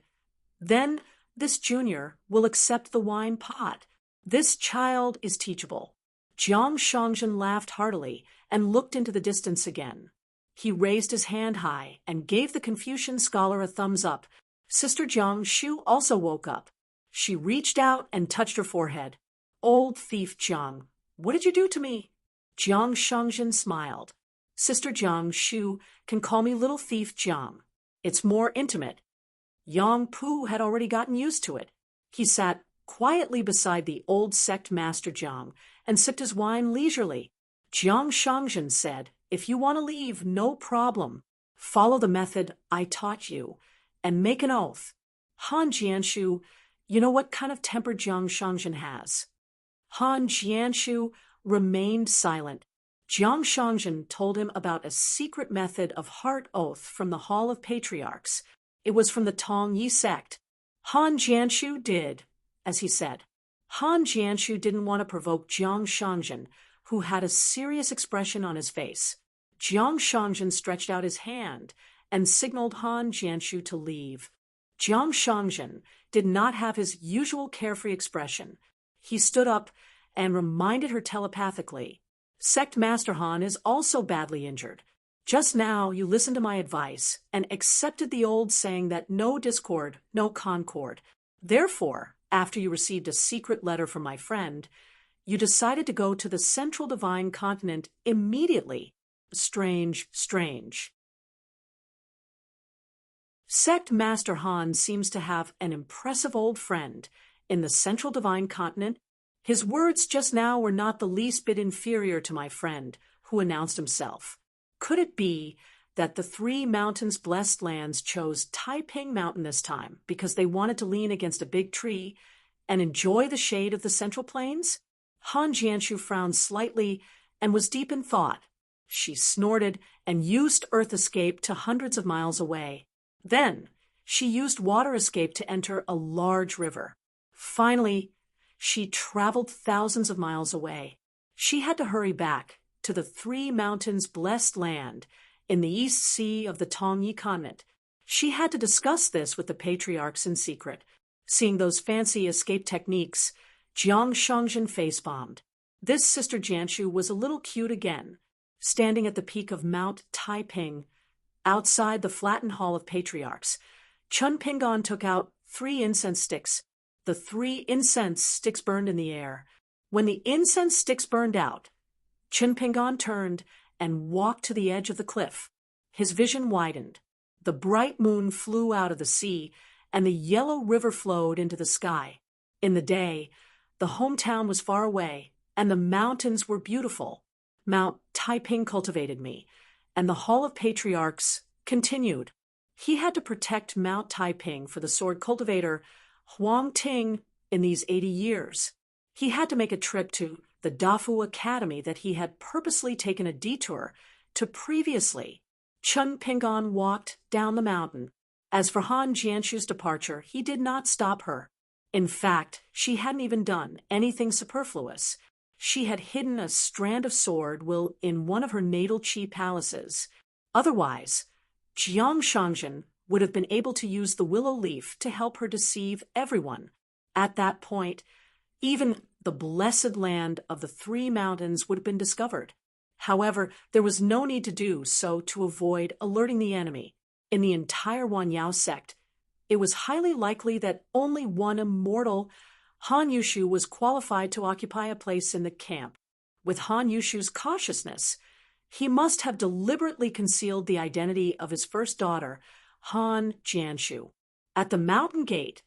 "Then this junior will accept the wine pot. This child is teachable." Jiang Shangzhen laughed heartily and looked into the distance again. He raised his hand high and gave the Confucian scholar a thumbs up. Sister Jiang Shu also woke up. She reached out and touched her forehead. "Old thief Jiang, what did you do to me?" Jiang Shangzhen smiled. "Sister Jiang Shu can call me Little Thief Jiang. It's more intimate." Yang Pu had already gotten used to it. He sat quietly beside the old sect master Jiang and sipped his wine leisurely. Jiang Shangzhen said, "If you want to leave, no problem. Follow the method I taught you and make an oath." Han Jianshu, you know what kind of temper Jiang Shangzhen has? Han Jianshu remained silent. Jiang Shangzhen told him about a secret method of heart oath from the Hall of Patriarchs. It was from the Tong Yi sect. Han Jianshu did, as he said. Han Jianshu didn't want to provoke Jiang Shangzhen, who had a serious expression on his face. Jiang Shangzhen stretched out his hand and signaled Han Jianshu to leave. Jiang Shangzhen did not have his usual carefree expression. He stood up and reminded her telepathically, "Sect Master Han is also badly injured. Just now you listened to my advice and accepted the old saying that no discord, no concord. Therefore, after you received a secret letter from my friend, you decided to go to the Central Divine Continent immediately. Strange, strange." Sect Master Han seems to have an impressive old friend in the Central Divine Continent. His words just now were not the least bit inferior to my friend, who announced himself. Could it be that the three mountains' blessed lands chose Taiping Mountain this time because they wanted to lean against a big tree and enjoy the shade of the Central Plains? Han Jianshu frowned slightly and was deep in thought. She snorted and used earth escape to hundreds of miles away. Then she used water escape to enter a large river. Finally, she traveled thousands of miles away. She had to hurry back to the three mountains' blessed land in the East Sea of the Tong Yi continent. She had to discuss this with the patriarchs in secret. Seeing those fancy escape techniques, Jiang Shangzhen face-bombed. This Sister Jianshu was a little cute again, standing at the peak of Mount Taiping, outside the flattened Hall of Patriarchs. Chun Pingon took out 3 incense sticks. The 3 incense sticks burned in the air. When the incense sticks burned out, Chun Pingon turned and walked to the edge of the cliff. His vision widened. The bright moon flew out of the sea, and the yellow river flowed into the sky. In the day, the hometown was far away, and the mountains were beautiful. Mount Taiping cultivated me, and the Hall of Patriarchs continued. He had to protect Mount Taiping for the sword cultivator Huang Ting in these 80 years. He had to make a trip to the Dafu Academy that he had purposely taken a detour to previously. Chun Pingon walked down the mountain. As for Han Jianshu's departure, he did not stop her. In fact, she hadn't even done anything superfluous. She had hidden a strand of sword will in one of her natal Qi palaces. Otherwise, Jiang Shangzhen would have been able to use the willow leaf to help her deceive everyone. At that point, even the blessed land of the 3 mountains would have been discovered. However, there was no need to do so to avoid alerting the enemy. In the entire Wanyao sect, It was highly likely that only one immortal, Han Yushu, was qualified to occupy a place in the camp. With Han Yushu's cautiousness, he must have deliberately concealed the identity of his first daughter, Han Jianshu. At the mountain gate,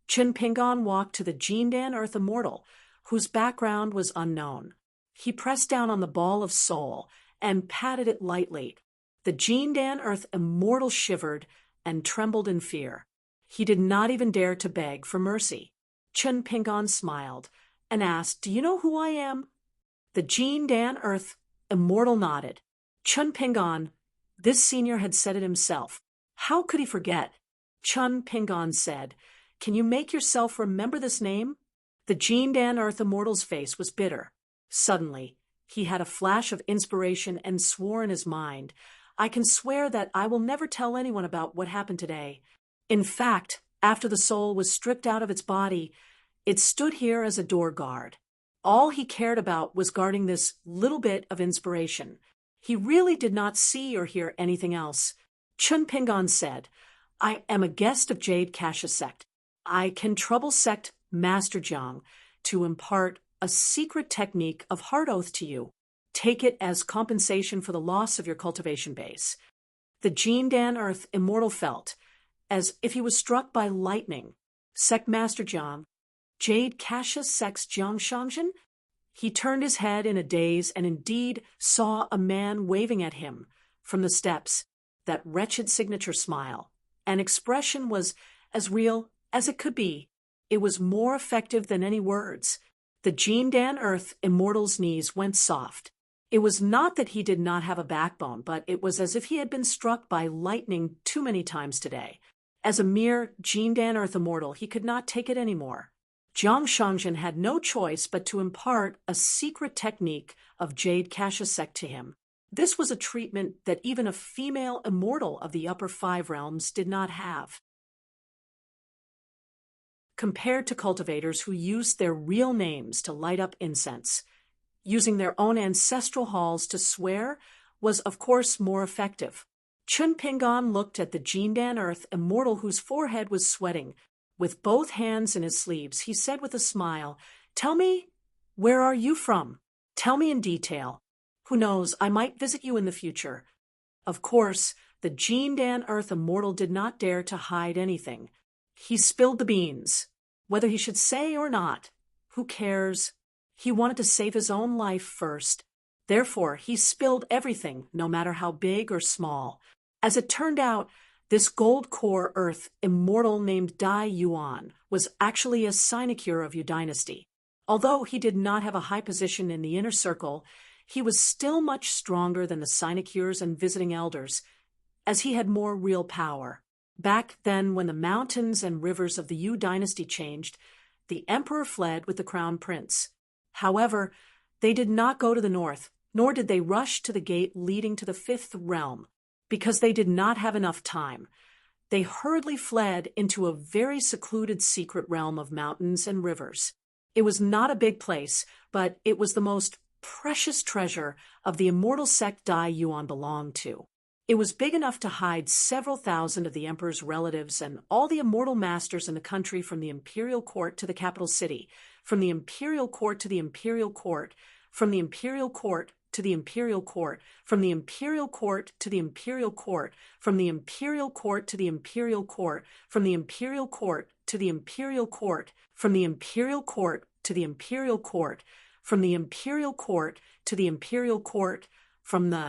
Chen Pingon walked to the Jindan Earth Immortal, whose background was unknown. He pressed down on the ball of soul and patted it lightly. The Jindan Earth Immortal shivered and trembled in fear. He did not even dare to beg for mercy. Chen Pingon smiled and asked, "Do you know who I am?" The Jindan Earth Immortal nodded. Chen Pingon, this senior had said it himself. How could he forget? Chen Pingon said, "Can you make yourself remember this name?" The Jindan Earth Immortal's face was bitter. Suddenly, he had a flash of inspiration and swore in his mind, "I can swear that I will never tell anyone about what happened today." In fact, after the soul was stripped out of its body, it stood here as a door guard. All he cared about was guarding this little bit of inspiration. He really did not see or hear anything else. Chun Pingon said, "I am a guest of Jade Kasha sect. I can trouble sect Master Jiang to impart a secret technique of heart oath to you. Take it as compensation for the loss of your cultivation base." The Jindan Earth Immortal felt as if he was struck by lightning. Sect Master Jiang, Jade Kasha sect's Jiang Shangzhen? He turned his head in a daze and indeed saw a man waving at him from the steps, that wretched signature smile. An expression was as real as it could be. It was more effective than any words. The Jindan Earth Immortal's knees went soft. It was not that he did not have a backbone, but it was as if he had been struck by lightning too many times today. As a mere Jindan Earth Immortal, he could not take it anymore. Jiang Shangzhen had no choice but to impart a secret technique of Jade Kasha sect to him. This was a treatment that even a female immortal of the upper 5 realms did not have. Compared to cultivators who used their real names to light up incense, using their own ancestral halls to swear was of course more effective. Chun Pingon looked at the Jindan Earth Immortal whose forehead was sweating. With both hands in his sleeves, he said with a smile, "Tell me, where are you from? Tell me in detail. Who knows, I might visit you in the future." Of course, the Jindan Earth Immortal did not dare to hide anything. He spilled the beans. Whether he should say or not, who cares? He wanted to save his own life first. Therefore, he spilled everything, no matter how big or small. As it turned out, this gold core Earth Immortal named Dai Yuan was actually a sinecure of Yu Dynasty. Although he did not have a high position in the inner circle, he was still much stronger than the sinecures and visiting elders, as he had more real power. Back then, when the mountains and rivers of the Yu Dynasty changed, the emperor fled with the crown prince. However, they did not go to the north, nor did they rush to the gate leading to the 5th realm, because they did not have enough time. They hurriedly fled into a very secluded secret realm of mountains and rivers. It was not a big place, but it was the most precious treasure of the immortal sect Dai Yuan belonged to. It was big enough to hide several thousand of the emperor's relatives and all the immortal masters in the country, from the imperial court to the capital city, from the imperial court to the imperial court, from the imperial court to the imperial court, from the imperial court to the imperial court, from the imperial court to the imperial court, from the imperial court to the imperial court, from the imperial court to the imperial court, from the imperial court to the imperial court, from the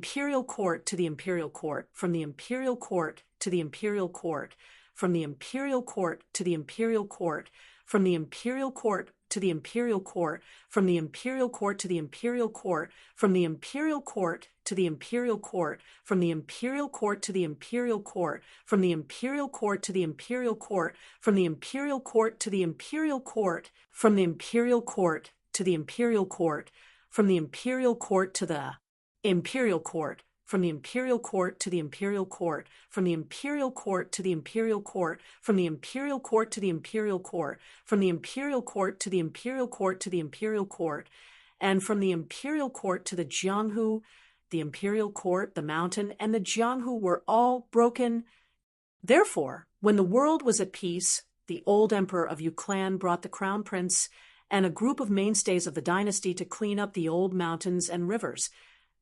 imperial court to the imperial court, from the imperial court to the imperial court, from the imperial court to the imperial court, from the imperial court to the imperial court, from the imperial court to the imperial court, from the imperial court to the imperial court, from the imperial court to the imperial court, from the imperial court to the imperial court, from the imperial court to the imperial court, from the imperial court to the imperial court, from the imperial court to the imperial court, from the imperial court to the imperial court, from the imperial court to the imperial court, from the imperial court to the imperial court, from the imperial court to the imperial court to the imperial court, and from the imperial court to the Jianghu. The imperial court, the mountain, and the Jianghu were all broken. Therefore, when the world was at peace, the old emperor of Yu clan brought the crown prince and a group of mainstays of the dynasty to clean up the old mountains and rivers,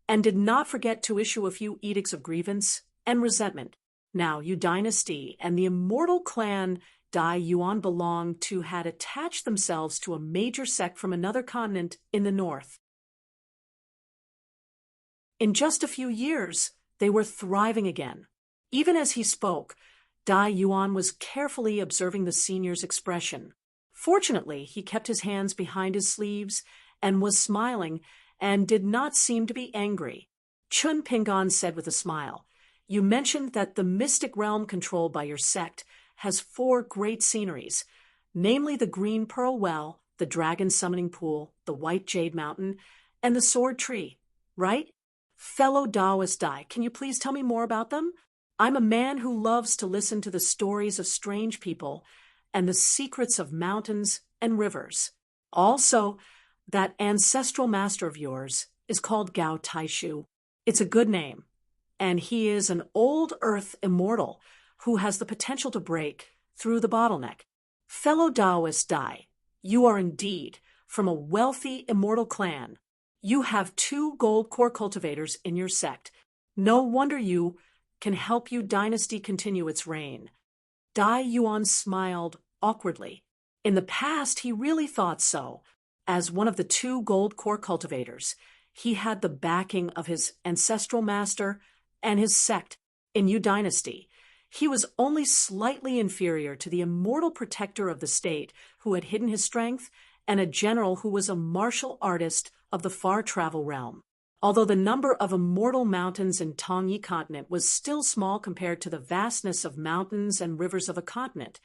and did not forget to issue a few edicts of grievance and resentment. Now, Yu dynasty and the immortal clan Dai Yuan belonged to had attached themselves to a major sect from another continent in the north. In just a few years, they were thriving again. Even as he spoke, Dai Yuan was carefully observing the senior's expression. Fortunately, he kept his hands behind his sleeves and was smiling and did not seem to be angry. Chun Pingon said with a smile, "You mentioned that the mystic realm controlled by your sect has 4 great sceneries, namely the Green Pearl Well, the Dragon Summoning Pool, the White Jade Mountain, and the Sword Tree, right? Fellow Taoist Dai, can you please tell me more about them? I'm a man who loves to listen to the stories of strange people and the secrets of mountains and rivers. Also, that ancestral master of yours is called Gao Taishu. It's a good name, and he is an old earth immortal who has the potential to break through the bottleneck. Fellow Taoist Dai, you are indeed from a wealthy immortal clan. You have 2 gold core cultivators in your sect. No wonder you can help Yu dynasty continue its reign." Dai Yuan smiled awkwardly. In the past, he really thought so. As one of the 2 gold core cultivators, he had the backing of his ancestral master and his sect in Yu dynasty. He was only slightly inferior to the immortal protector of the state who had hidden his strength and a general who was a martial artist of the far travel realm. Although the number of immortal mountains in Tongyi continent was still small compared to the vastness of mountains and rivers of a continent,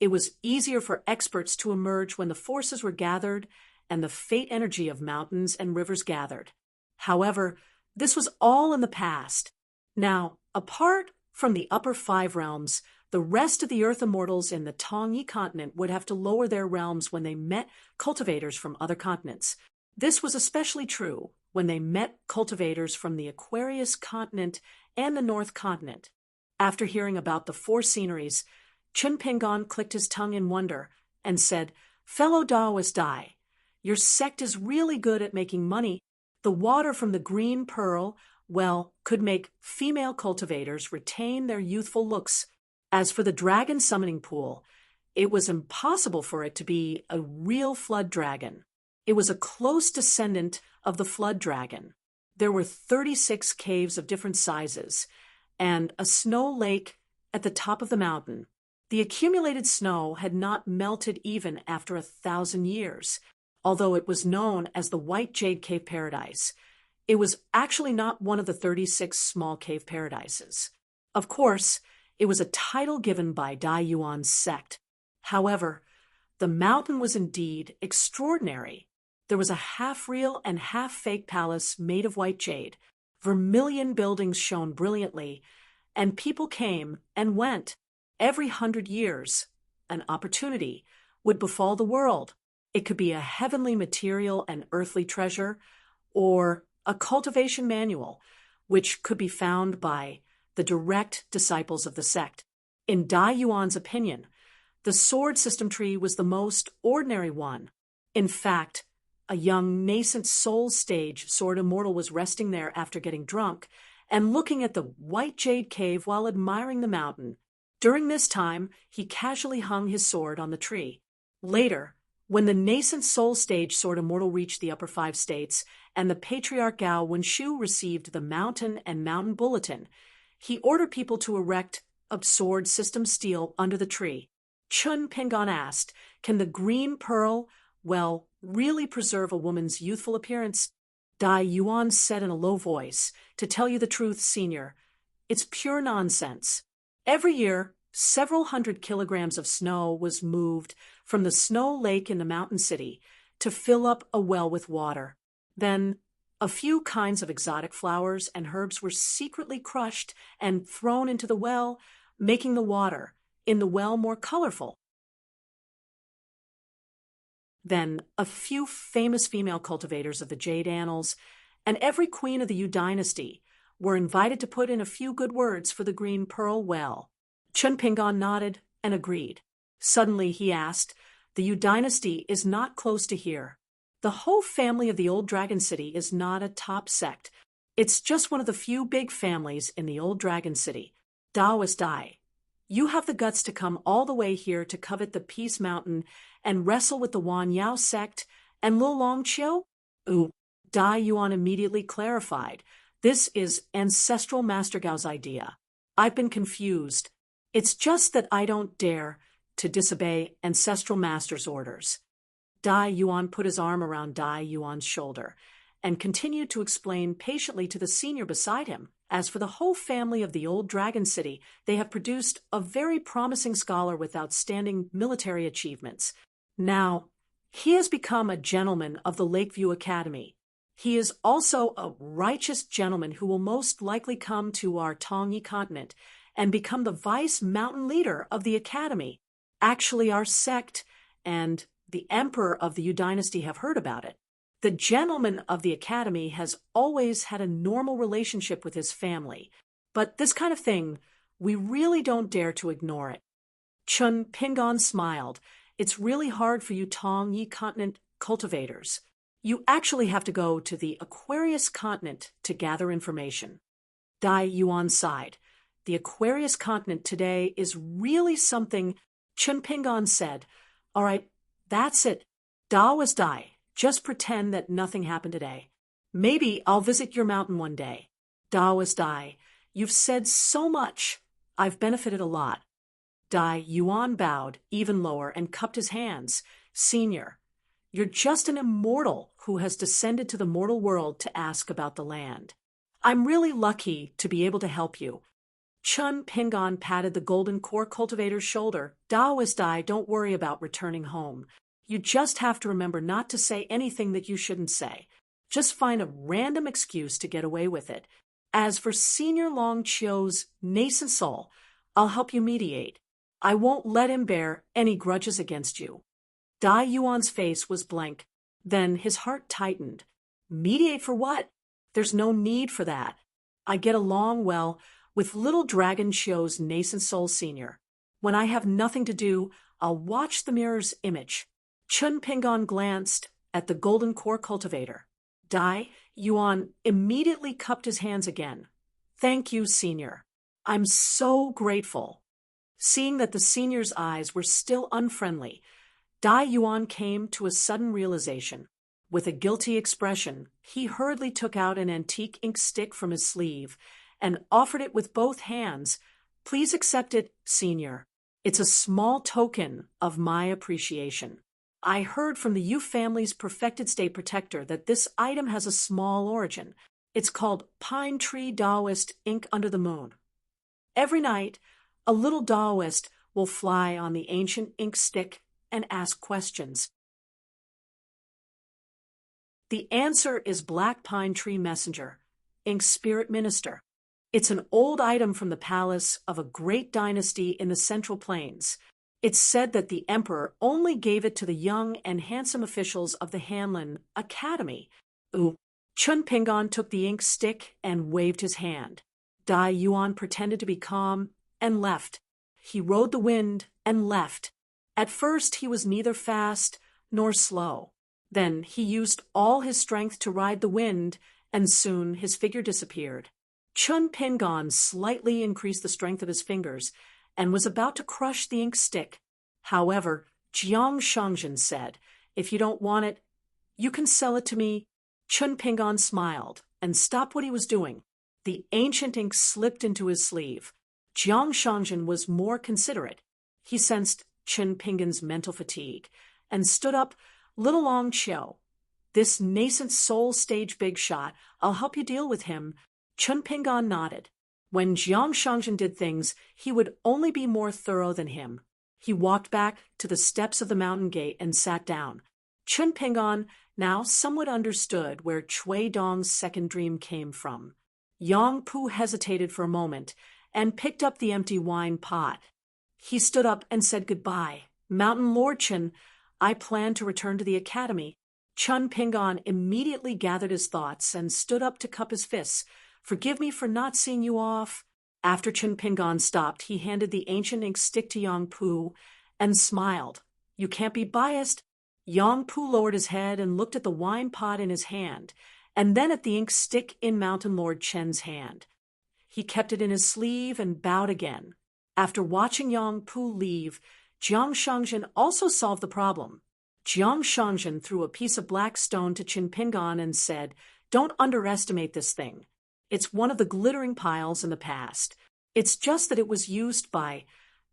it was easier for experts to emerge when the forces were gathered and the fate energy of mountains and rivers gathered. However, this was all in the past. Now, apart from the upper 5 realms, the rest of the earth immortals in the Tongyi continent would have to lower their realms when they met cultivators from other continents. This was especially true when they met cultivators from the Aquarius continent and the North continent. After hearing about the 4 sceneries, Chun Pingon clicked his tongue in wonder and said, "Fellow Taoist Dai, your sect is really good at making money. The water from the Green Pearl well could make female cultivators retain their youthful looks. As for the Dragon Summoning Pool, it was impossible for it to be a real flood dragon. It was a close descendant of the flood dragon. There were 36 caves of different sizes and a snow lake at the top of the mountain. The accumulated snow had not melted even after 1,000 years, although it was known as the White Jade Cave Paradise. It was actually not one of the 36 small cave paradises. Of course, it was a title given by Dai Yuan's sect. However, the mountain was indeed extraordinary. There was a half-real and half-fake palace made of white jade. Vermilion buildings shone brilliantly, and people came and went. Every 100 years, an opportunity would befall the world. It could be a heavenly material and earthly treasure, or a cultivation manual, which could be found by the direct disciples of the sect. In Dai Yuan's opinion, the sword system tree was the most ordinary one. In fact, a young nascent soul stage sword immortal was resting there after getting drunk and looking at the white jade cave while admiring the mountain. During this time, he casually hung his sword on the tree. Later, when the nascent soul stage sword immortal reached the upper 5 states and the patriarch Gao Wenshu received the mountain and mountain bulletin, he ordered people to erect a sword system stele under the tree. Chun Pingon asked, "Can the green pearl, really preserve a woman's youthful appearance?" Dai Yuan said in a low voice, "To tell you the truth, senior, it's pure nonsense. Every year, several hundred kilograms of snow was moved from the snow lake in the mountain city to fill up a well with water. Then, a few kinds of exotic flowers and herbs were secretly crushed and thrown into the well, making the water in the well more colorful. Then, a few famous female cultivators of the Jade Annals and every queen of the Yu dynasty were invited to put in a few good words for the Green Pearl Well. Chun Pingon nodded and agreed. Suddenly he asked, "The Yu dynasty is not close to here. The whole family of the old Dragon City is not a top sect. It's just one of the few big families in the old Dragon City. Daoist Dai. You have the guts to come all the way here to covet the Peace Mountain and wrestle with the Wan Yao sect and Lo Long Chiu?" Ooh, Dai Yuan immediately clarified. "This is Ancestral Master Gao's idea. I've been confused. It's just that I don't dare to disobey Ancestral Master's orders." Dai Yuan put his arm around Dai Yuan's shoulder and continued to explain patiently to the senior beside him. "As for the whole family of the old Dragon City, they have produced a very promising scholar with outstanding military achievements. Now, he has become a gentleman of the Lakeview Academy. He is also a righteous gentleman who will most likely come to our Tongyi continent and become the vice mountain leader of the academy. Actually, our sect and the emperor of the Yu dynasty have heard about it. The gentleman of the academy has always had a normal relationship with his family, but this kind of thing, we really don't dare to ignore it." Chun Pingon smiled. "It's really hard for you Tongyi continent cultivators. You actually have to go to the Aquarius continent to gather information." Dai Yuan sighed. "The Aquarius continent today is really something," Chun Pingon said. "All right, that's it. Daoist Dai. Just pretend that nothing happened today. Maybe I'll visit your mountain one day. Daoist Dai, you've said so much. I've benefited a lot." Dai Yuan bowed even lower and cupped his hands. "Senior, you're just an immortal who has descended to the mortal world to ask about the land. I'm really lucky to be able to help you." Chun Pingon patted the golden core cultivator's shoulder. "Daoist Dai, don't worry about returning home. You just have to remember not to say anything that you shouldn't say. Just find a random excuse to get away with it. As for Senior Long Chiu's nascent soul, I'll help you mediate. I won't let him bear any grudges against you." Dai Yuan's face was blank. Then his heart tightened. "Mediate for what? There's no need for that. I get along well with Little Dragon Chiu's nascent soul senior. When I have nothing to do, I'll watch the mirror's image." Chun Pingon glanced at the golden core cultivator. Dai Yuan immediately cupped his hands again. "Thank you, senior. I'm so grateful." Seeing that the senior's eyes were still unfriendly, Dai Yuan came to a sudden realization. With a guilty expression, he hurriedly took out an antique ink stick from his sleeve and offered it with both hands. "Please accept it, senior. It's a small token of my appreciation. I heard from the Yu family's perfected state protector that this item has a small origin. It's called Pine Tree Daoist Ink Under the Moon. Every night, a little Daoist will fly on the ancient ink stick and ask questions. The answer is Black Pine Tree Messenger, Ink Spirit Minister. It's an old item from the palace of a great dynasty in the Central Plains. It's said that the emperor only gave it to the young and handsome officials of the Hanlin Academy. Ooh. Chun Pingon took the ink stick and waved his hand. Dai Yuan pretended to be calm and left. He rode the wind and left. At first he was neither fast nor slow. Then he used all his strength to ride the wind, and soon his figure disappeared. Chun Pingon slightly increased the strength of his fingers and was about to crush the ink stick. However, Jiang Shangjin said, "If you don't want it, you can sell it to me." Chun Pingon smiled and stopped what he was doing. The ancient ink slipped into his sleeve. Jiang Shangjin was more considerate. He sensed Chun Pingon's mental fatigue and stood up. "Little Long Chiu, this nascent soul stage big shot, I'll help you deal with him." Chun Pingon nodded. When Jiang Shangjin did things, he would only be more thorough than him. He walked back to the steps of the mountain gate and sat down. Chun Pingon now somewhat understood where Cui Dong's second dream came from. Yang Pu hesitated for a moment and picked up the empty wine pot. He stood up and said goodbye. "Mountain Lord Chun, I plan to return to the academy." Chun Pingon immediately gathered his thoughts and stood up to cup his fists. "Forgive me for not seeing you off." After Chen Pingon stopped, he handed the ancient ink stick to Yang Pu and smiled. You can't be biased. Yang Pu lowered his head and looked at the wine pot in his hand, and then at the ink stick in Mountain Lord Chen's hand. He kept it in his sleeve and bowed again. After watching Yang Pu leave, Jiang Shangzhen also solved the problem. Jiang Shangzhen threw a piece of black stone to Chen Pingon and said, "Don't underestimate this thing. It's one of the glittering piles in the past. It's just that it was used by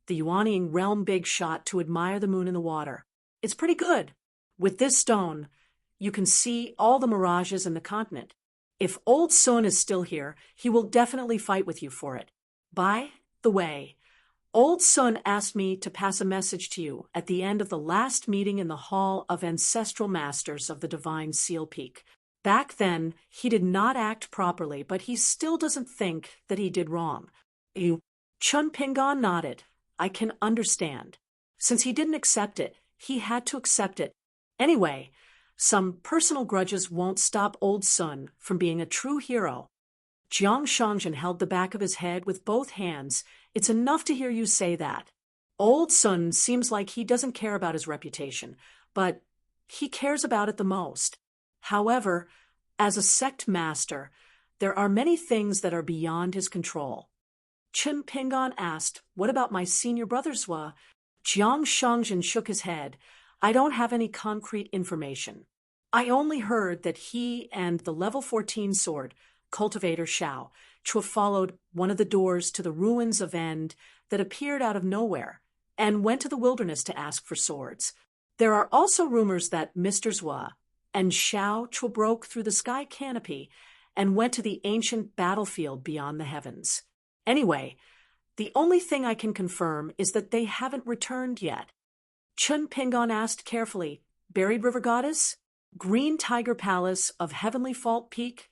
the Yuanying realm big shot to admire the moon in the water. It's pretty good. With this stone, you can see all the mirages in the continent. If Old Sun is still here, he will definitely fight with you for it. By the way, Old Sun asked me to pass a message to you at the end of the last meeting in the Hall of Ancestral Masters of the Divine Seal Peak. Back then, he did not act properly, but he still doesn't think that he did wrong." Chen Pingon nodded. "I can understand. Since he didn't accept it, he had to accept it. Anyway, some personal grudges won't stop Old Sun from being a true hero." Jiang Shangzhen held the back of his head with both hands. "It's enough to hear you say that. Old Sun seems like he doesn't care about his reputation, but he cares about it the most. However, as a sect master, there are many things that are beyond his control." Chen Pingon asked, "What about my senior brother Zhua?" Jiang Shangzhen shook his head. "I don't have any concrete information. I only heard that he and the level 14 sword, cultivator Xiao, Chua followed one of the doors to the ruins of End that appeared out of nowhere and went to the wilderness to ask for swords. There are also rumors that Mr. Zhua and Xiao Chua broke through the sky canopy and went to the ancient battlefield beyond the heavens. Anyway, the only thing I can confirm is that they haven't returned yet." Chen Pingon asked carefully, "Buried River Goddess? Green Tiger Palace of Heavenly Fault Peak?"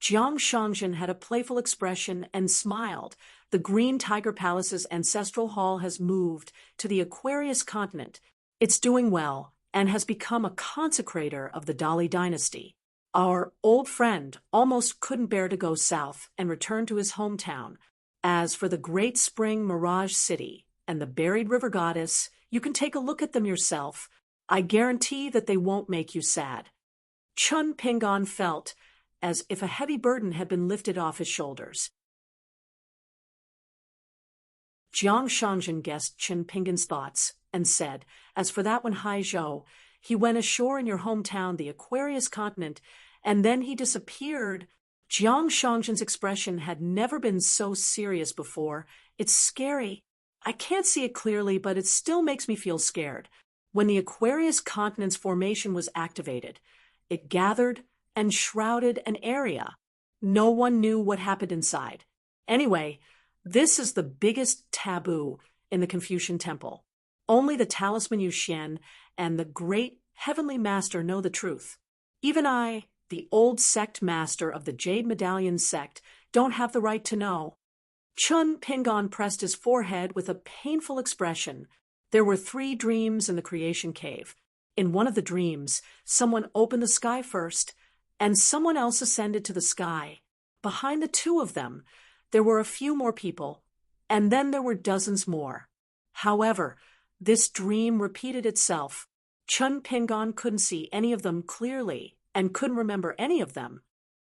Jiang Shangzhen had a playful expression and smiled. "The Green Tiger Palace's ancestral hall has moved to the Aquarius continent. It's doing well and has become a consecrator of the Dali dynasty. Our old friend almost couldn't bear to go south and return to his hometown. As for the Great Spring Mirage City and the Buried River Goddess, you can take a look at them yourself. I guarantee that they won't make you sad." Chen Pingon felt as if a heavy burden had been lifted off his shoulders. Jiang Shangzhen guessed Chen Pingon's thoughts and said, "As for that one Haizhou, he went ashore in your hometown, the Aquarius continent, and then he disappeared." Jiang Shangzhen's expression had never been so serious before. "It's scary. I can't see it clearly, but it still makes me feel scared. When the Aquarius continent's formation was activated, it gathered and shrouded an area. No one knew what happened inside. Anyway, this is the biggest taboo in the Confucian Temple. Only the Talisman Yuxian and the great heavenly master know the truth. Even I, the old sect master of the Jade Medallion sect, don't have the right to know." Chen Pingon pressed his forehead with a painful expression. There were 3 dreams in the creation cave. In one of the dreams, someone opened the sky first, and someone else ascended to the sky. Behind the 2 of them, there were a few more people, and then there were dozens more. However, this dream repeated itself. Chen Pingon couldn't see any of them clearly and couldn't remember any of them.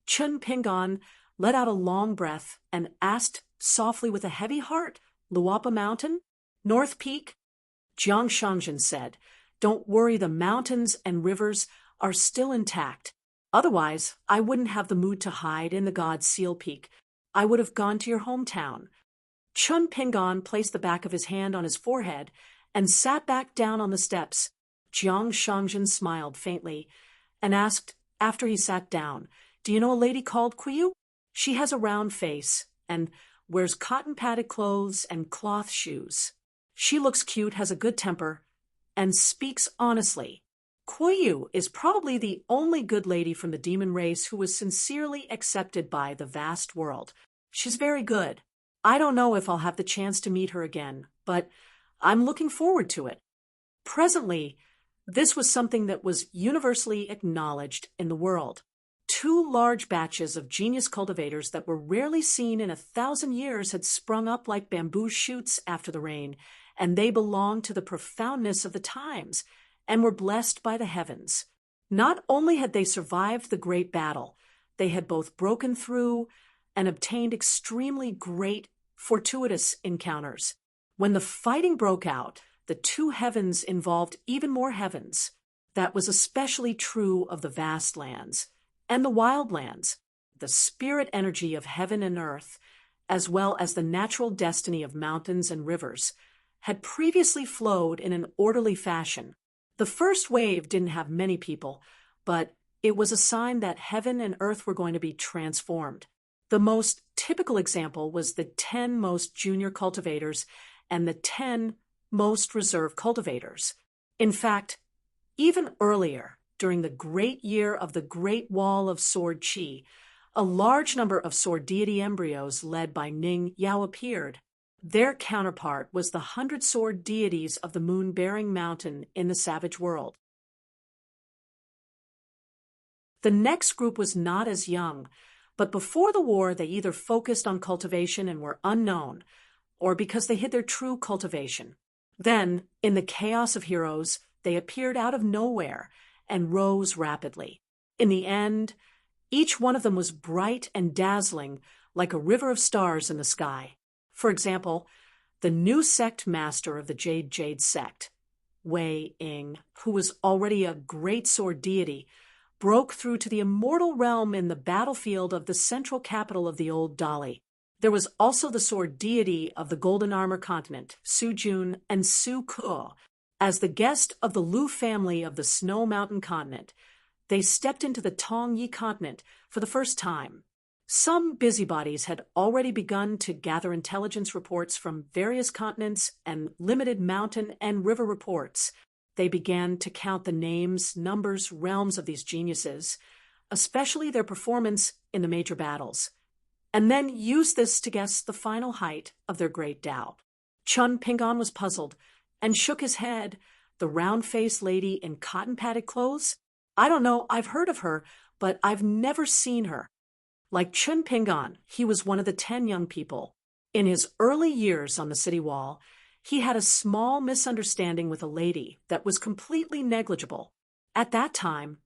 Chen Pingon let out a long breath and asked softly with a heavy heart, "Luapa Mountain? North Peak?" Jiang Shangzhen said, "Don't worry, the mountains and rivers are still intact. Otherwise, I wouldn't have the mood to hide in the God's Seal Peak. I would have gone to your hometown." Chen Pingon placed the back of his hand on his forehead and sat back down on the steps. Jiang Shangzhen smiled faintly and asked, after he sat down, "Do you know a lady called Qiyu? She has a round face and wears cotton-padded clothes and cloth shoes. She looks cute, has a good temper, and speaks honestly. Qiyu is probably the only good lady from the demon race who was sincerely accepted by the vast world. She's very good. I don't know if I'll have the chance to meet her again, but I'm looking forward to it." Presently, this was something that was universally acknowledged in the world. Two large batches of genius cultivators that were rarely seen in 1,000 years had sprung up like bamboo shoots after the rain, and they belonged to the profoundness of the times and were blessed by the heavens. Not only had they survived the great battle, they had both broken through and obtained extremely great, fortuitous encounters. When the fighting broke out, the two heavens involved even more heavens. That was especially true of the vast lands and the wild lands. The spirit energy of heaven and earth, as well as the natural destiny of mountains and rivers, had previously flowed in an orderly fashion. The first wave didn't have many people, but it was a sign that heaven and earth were going to be transformed. The most typical example was the 10 most junior cultivators and the 10 most reserve cultivators. In fact, even earlier, during the great year of the Great Wall of Sword Qi, a large number of sword deity embryos led by Ning Yao appeared. Their counterpart was the 100 sword deities of the moon-bearing mountain in the savage world. The next group was not as young, but before the war they either focused on cultivation and were unknown, or because they hid their true cultivation. Then, in the chaos of heroes, they appeared out of nowhere and rose rapidly. In the end, each one of them was bright and dazzling like a river of stars in the sky. For example, the new sect master of the Jade sect, Wei Ying, who was already a great sword deity, broke through to the immortal realm in the battlefield of the central capital of the old Dali. There was also the sword deity of the Golden Armor continent, Su Jun and Su Ke. As the guest of the Lu family of the Snow Mountain continent, they stepped into the Tong Yi continent for the first time. Some busybodies had already begun to gather intelligence reports from various continents and limited mountain and river reports. They began to count the names, numbers, realms of these geniuses, especially their performance in the major battles, and then used this to guess the final height of their great Tao. Chun Pingon was puzzled and shook his head. The round-faced lady in cotton-padded clothes? I don't know, I've heard of her, but I've never seen her. Like Chun Pingon, he was one of the 10 young people. In his early years on the city wall, he had a small misunderstanding with a lady that was completely negligible. At that time,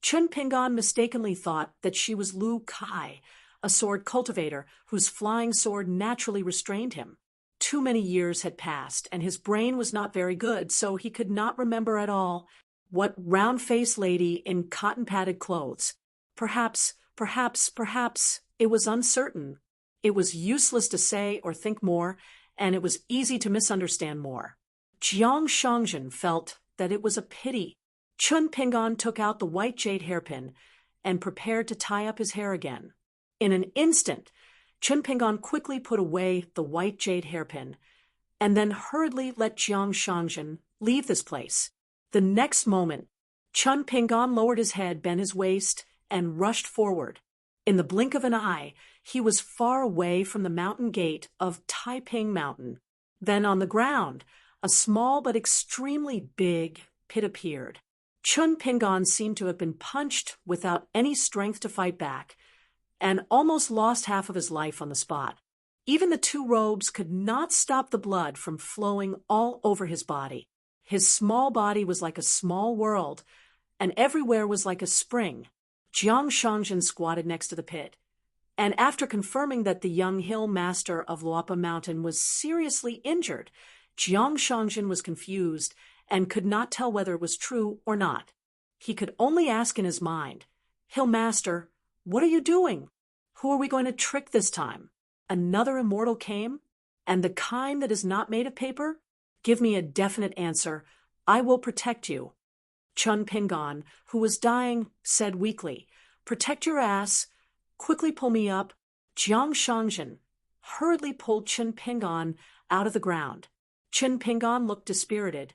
Chun Pingon mistakenly thought that she was Lu Kai, a sword cultivator whose flying sword naturally restrained him. Too many years had passed, and his brain was not very good, so he could not remember at all what round-faced lady in cotton-padded clothes. Perhaps, it was uncertain. It was useless to say or think more, and it was easy to misunderstand more. Jiang Shangzhen felt that it was a pity. Chun Pingon took out the white jade hairpin and prepared to tie up his hair again. In an instant, Chun Pingon quickly put away the white jade hairpin and then hurriedly let Jiang Shangzhen leave this place. The next moment, Chun Pingon lowered his head, bent his waist, and rushed forward. In the blink of an eye, he was far away from the mountain gate of Taiping Mountain. Then on the ground, a small but extremely big pit appeared. Chun Pingon seemed to have been punched without any strength to fight back, and almost lost half of his life on the spot. Even the two robes could not stop the blood from flowing all over his body. His small body was like a small world, and everywhere was like a spring. Jiang Shangzhen squatted next to the pit, and after confirming that the young hill master of Luopa Mountain was seriously injured, Jiang Shangzhen was confused and could not tell whether it was true or not. He could only ask in his mind, "Hill master, what are you doing? Who are we going to trick this time? Another immortal came? And the kind that is not made of paper? Give me a definite answer. I will protect you." Chun Pingon, who was dying, said weakly, "Protect your ass. Quickly pull me up." Jiang Shangzhen hurriedly pulled Chun Pingon out of the ground. Chun Pingon looked dispirited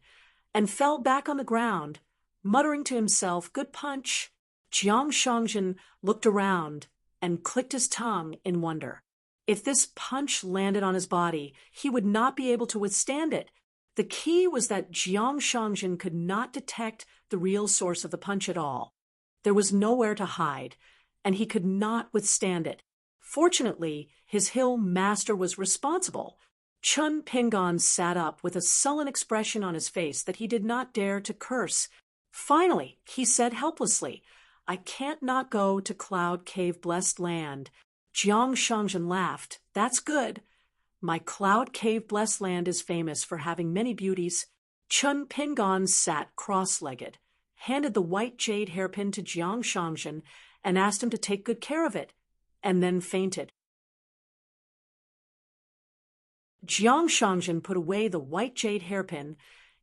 and fell back on the ground, muttering to himself, "Good punch." Jiang Shangzhen looked around and clicked his tongue in wonder. If this punch landed on his body, he would not be able to withstand it. The key was that Jiang Shangzhen could not detect the real source of the punch at all. There was nowhere to hide, and he could not withstand it. Fortunately, his hill master was responsible. Chun Pingon sat up with a sullen expression on his face that he did not dare to curse. Finally, he said helplessly, "I can't not go to Cloud Cave Blessed Land." Jiang Shangzhen laughed. "That's good. My Cloud Cave Blessed Land is famous for having many beauties." Chun Pingon sat cross-legged, handed the white jade hairpin to Jiang Shangzhen, and asked him to take good care of it, and then fainted. Jiang Shangzhen put away the white jade hairpin,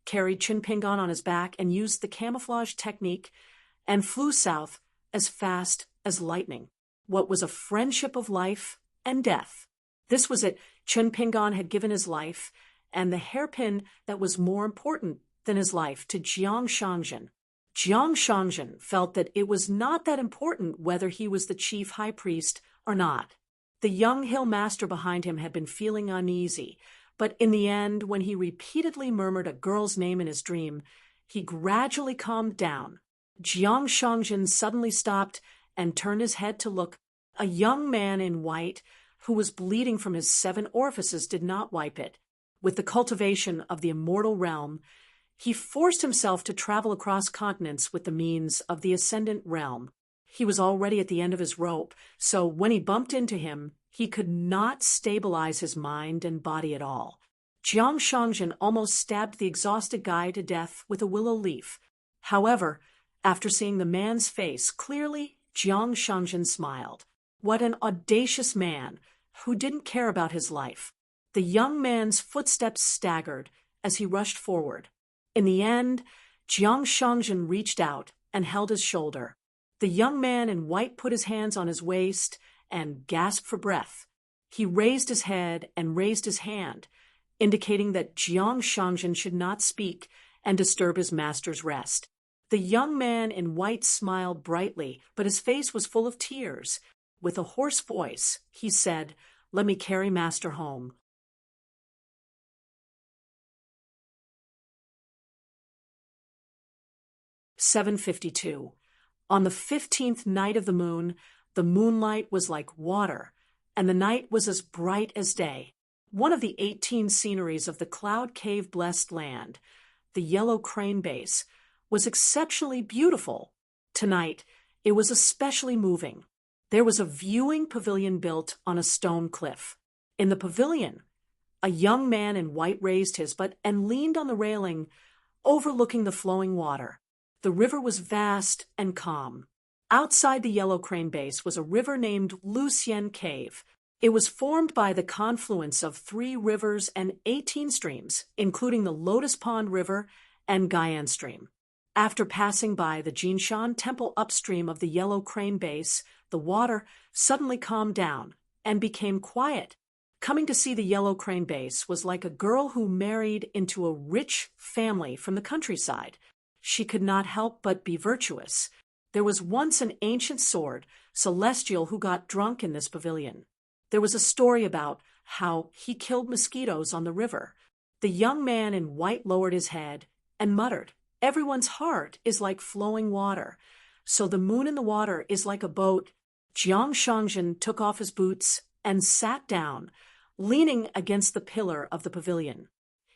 carried Chun Pingon on his back, and used the camouflage technique, and flew south as fast as lightning. What was a friendship of life and death? This was it. Chun Pingon had given his life, and the hairpin that was more important than his life, to Jiang Shangzhen. Jiang Shangzhen felt that it was not that important whether he was the chief high priest or not. The young hill master behind him had been feeling uneasy, but in the end, when he repeatedly murmured a girl's name in his dream, he gradually calmed down. Jiang Shangzhen suddenly stopped and turned his head to look. A young man in white, who was bleeding from his 7 orifices, did not wipe it. With the cultivation of the immortal realm, he forced himself to travel across continents with the means of the ascendant realm. He was already at the end of his rope, so when he bumped into him, he could not stabilize his mind and body at all. Jiang Shangzhen almost stabbed the exhausted guy to death with a willow leaf. However, after seeing the man's face clearly, Jiang Shangzhen smiled. What an audacious man, who didn't care about his life. The young man's footsteps staggered as he rushed forward. In the end, Jiang Shangzhen reached out and held his shoulder. The young man in white put his hands on his waist and gasped for breath. He raised his head and raised his hand, indicating that Jiang Shangzhen should not speak and disturb his master's rest. The young man in white smiled brightly, but his face was full of tears. With a hoarse voice, he said, "Let me carry master home." "752. On the 15th night of the moon, the moonlight was like water, and the night was as bright as day. One of the 18 sceneries of the Cloud Cave Blessed Land, the yellow crane base, was exceptionally beautiful. Tonight, it was especially moving. There was a viewing pavilion built on a stone cliff. In the pavilion, a young man in white raised his butt and leaned on the railing, overlooking the flowing water. The river was vast and calm. Outside the yellow crane base was a river named Lucien Cave. It was formed by the confluence of 3 rivers and 18 streams, including the Lotus Pond River and Gaian Stream. After passing by the Jinshan Temple upstream of the yellow crane base, the water suddenly calmed down and became quiet. Coming to see the yellow crane base was like a girl who married into a rich family from the countryside. She could not help but be virtuous. There was once an ancient sword, Celestial, who got drunk in this pavilion. There was a story about how he killed mosquitoes on the river. The young man in white lowered his head and muttered, "Everyone's heart is like flowing water, so the moon in the water is like a boat." Jiang Shangzhen took off his boots and sat down, leaning against the pillar of the pavilion.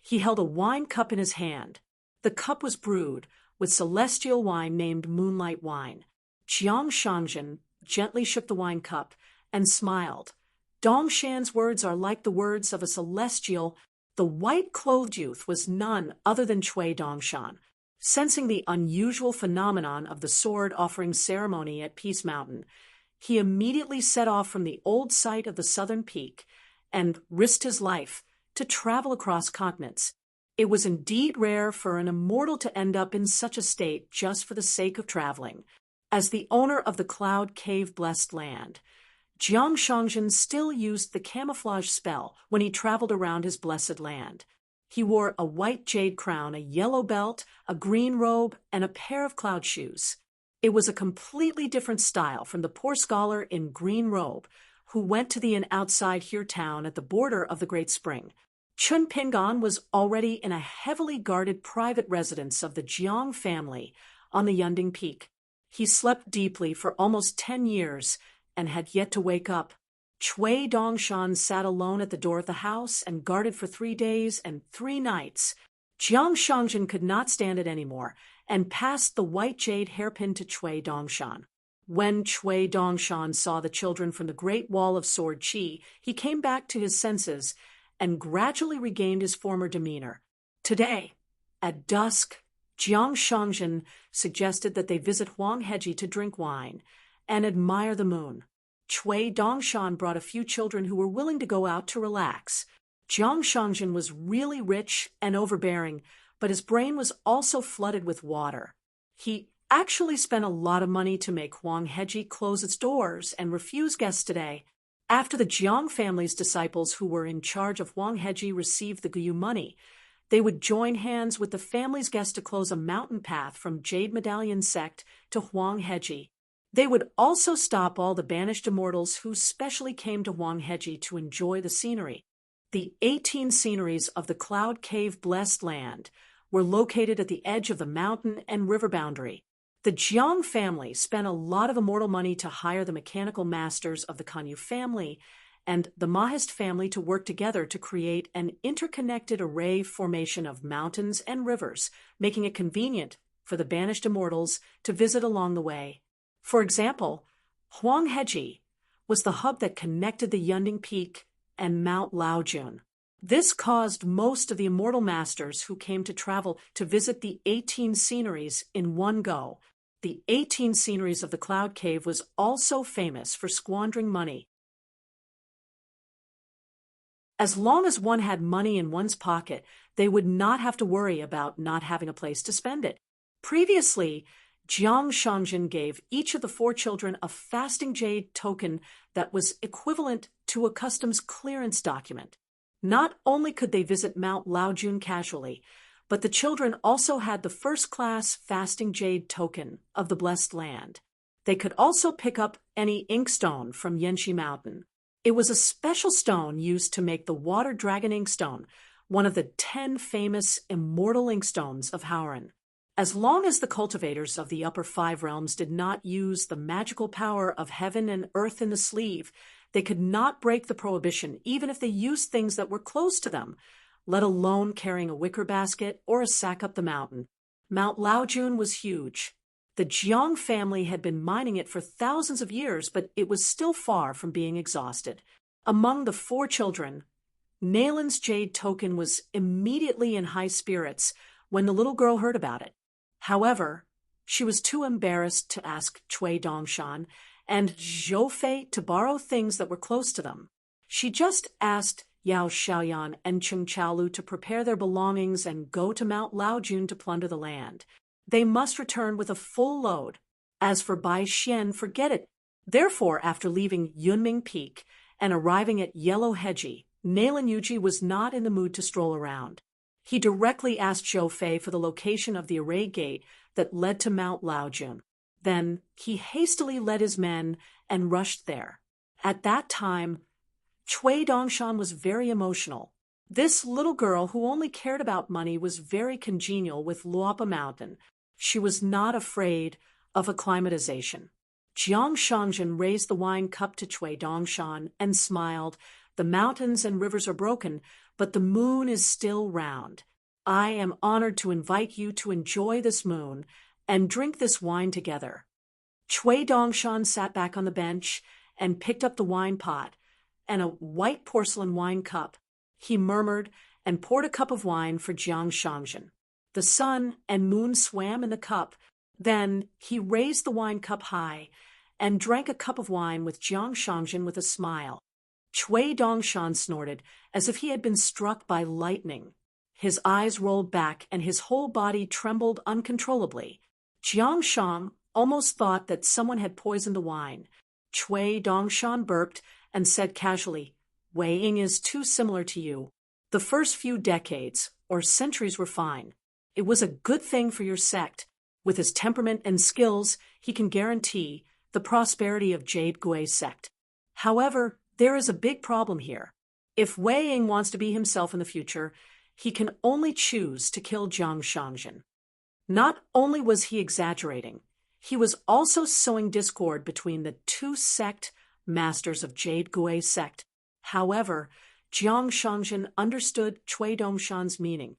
He held a wine cup in his hand. The cup was brewed with celestial wine named Moonlight Wine. Jiang Shangzhen gently shook the wine cup and smiled. Dongshan's words are like the words of a celestial. The white-clothed youth was none other than Cui Dongshan. Sensing the unusual phenomenon of the sword offering ceremony at Peace Mountain, he immediately set off from the old site of the southern peak and risked his life to travel across continents. It was indeed rare for an immortal to end up in such a state just for the sake of traveling. As the owner of the Cloud Cave Blessed Land, Jiang Shangzhen still used the camouflage spell when he traveled around his blessed land. He wore a white jade crown, a yellow belt, a green robe, and a pair of cloud shoes. It was a completely different style from the poor scholar in green robe who went to the inn outside Here Town at the border of the Great Spring. Chun Pingon was already in a heavily guarded private residence of the Jiang family on the Yunding Peak. He slept deeply for almost 10 years and had yet to wake up. Cui Dongshan sat alone at the door of the house and guarded for 3 days and 3 nights. Jiang Shangjin could not stand it anymore and passed the white jade hairpin to Cui Dongshan. When Cui Dongshan saw the children from the Great Wall of Sword Qi, he came back to his senses and gradually regained his former demeanor. Today, at dusk, Jiang Shangjin suggested that they visit Huang Heji to drink wine and admire the moon. Cui Dongshan brought a few children who were willing to go out to relax. Jiang Shangjin was really rich and overbearing, but his brain was also flooded with water. He actually spent a lot of money to make Huang Heji close its doors and refuse guests today. After the Jiang family's disciples who were in charge of Huang Heji received the Guyu money, they would join hands with the family's guests to close a mountain path from Jade Medallion sect to Huang Heji. They would also stop all the banished immortals who specially came to Huang Heji to enjoy the scenery. The 18 sceneries of the Cloud Cave Blessed Land were located at the edge of the mountain and river boundary. The Jiang family spent a lot of immortal money to hire the mechanical masters of the Kanyu family and the Mahist family to work together to create an interconnected array formation of mountains and rivers, making it convenient for the banished immortals to visit along the way. For example, Huang Heji was the hub that connected the Yunding Peak and Mount Laojun. This caused most of the immortal masters who came to travel to visit the 18 sceneries in one go. The 18 sceneries of the Cloud Cave was also famous for squandering money. As long as one had money in one's pocket, they would not have to worry about not having a place to spend it. Previously, Jiang Shangjin gave each of the 4 children a fasting jade token that was equivalent to a customs clearance document. Not only could they visit Mount Laojun casually, but the children also had the first-class fasting jade token of the Blessed Land. They could also pick up any inkstone from Yanxi Mountain. It was a special stone used to make the Water Dragon Inkstone, one of the 10 famous immortal inkstones of Howren. As long as the cultivators of the upper 5 realms did not use the magical power of heaven and earth in the sleeve, they could not break the prohibition even if they used things that were close to them, let alone carrying a wicker basket or a sack up the mountain. Mount Laojun was huge. The Jiang family had been mining it for thousands of years, but it was still far from being exhausted. Among the 4 children, Naelin's jade token was immediately in high spirits when the little girl heard about it. However, she was too embarrassed to ask Cui Dongshan and Zhou Fei to borrow things that were close to them. She just asked Yao Xiaoyan and Cheng Chaolu to prepare their belongings and go to Mount Laojun to plunder the land. They must return with a full load. As for Bai Xian, forget it. Therefore, after leaving Yunming Peak and arriving at Yellow Heji, Nailin Yuji was not in the mood to stroll around. He directly asked Zhou Fei for the location of the array gate that led to Mount Laojun. Then he hastily led his men and rushed there. At that time, Cui Dongshan was very emotional. This little girl who only cared about money was very congenial with Luopa Mountain. She was not afraid of acclimatization. Jiang Shangjin raised the wine cup to Cui Dongshan and smiled. The mountains and rivers are broken, but the moon is still round. I am honored to invite you to enjoy this moon and drink this wine together. Cui Dongshan sat back on the bench and picked up the wine pot and a white porcelain wine cup. He murmured and poured a cup of wine for Jiang Shangjin. The sun and moon swam in the cup. Then he raised the wine cup high and drank a cup of wine with Jiang Shangjin with a smile. Cui Dongshan snorted as if he had been struck by lightning. His eyes rolled back and his whole body trembled uncontrollably. Jiang Shang almost thought that someone had poisoned the wine. Cui Dongshan burped and said casually, "Wei Ying is too similar to you. The first few decades or centuries were fine. It was a good thing for your sect. With his temperament and skills, he can guarantee the prosperity of Jade Gui's sect. However, there is a big problem here. If Wei Ying wants to be himself in the future, he can only choose to kill Jiang Shangjin." Not only was he exaggerating, He was also sowing discord between the two sect masters of Jade Gui sect. However, Jiang Shangjin understood Cui Dongshan's meaning.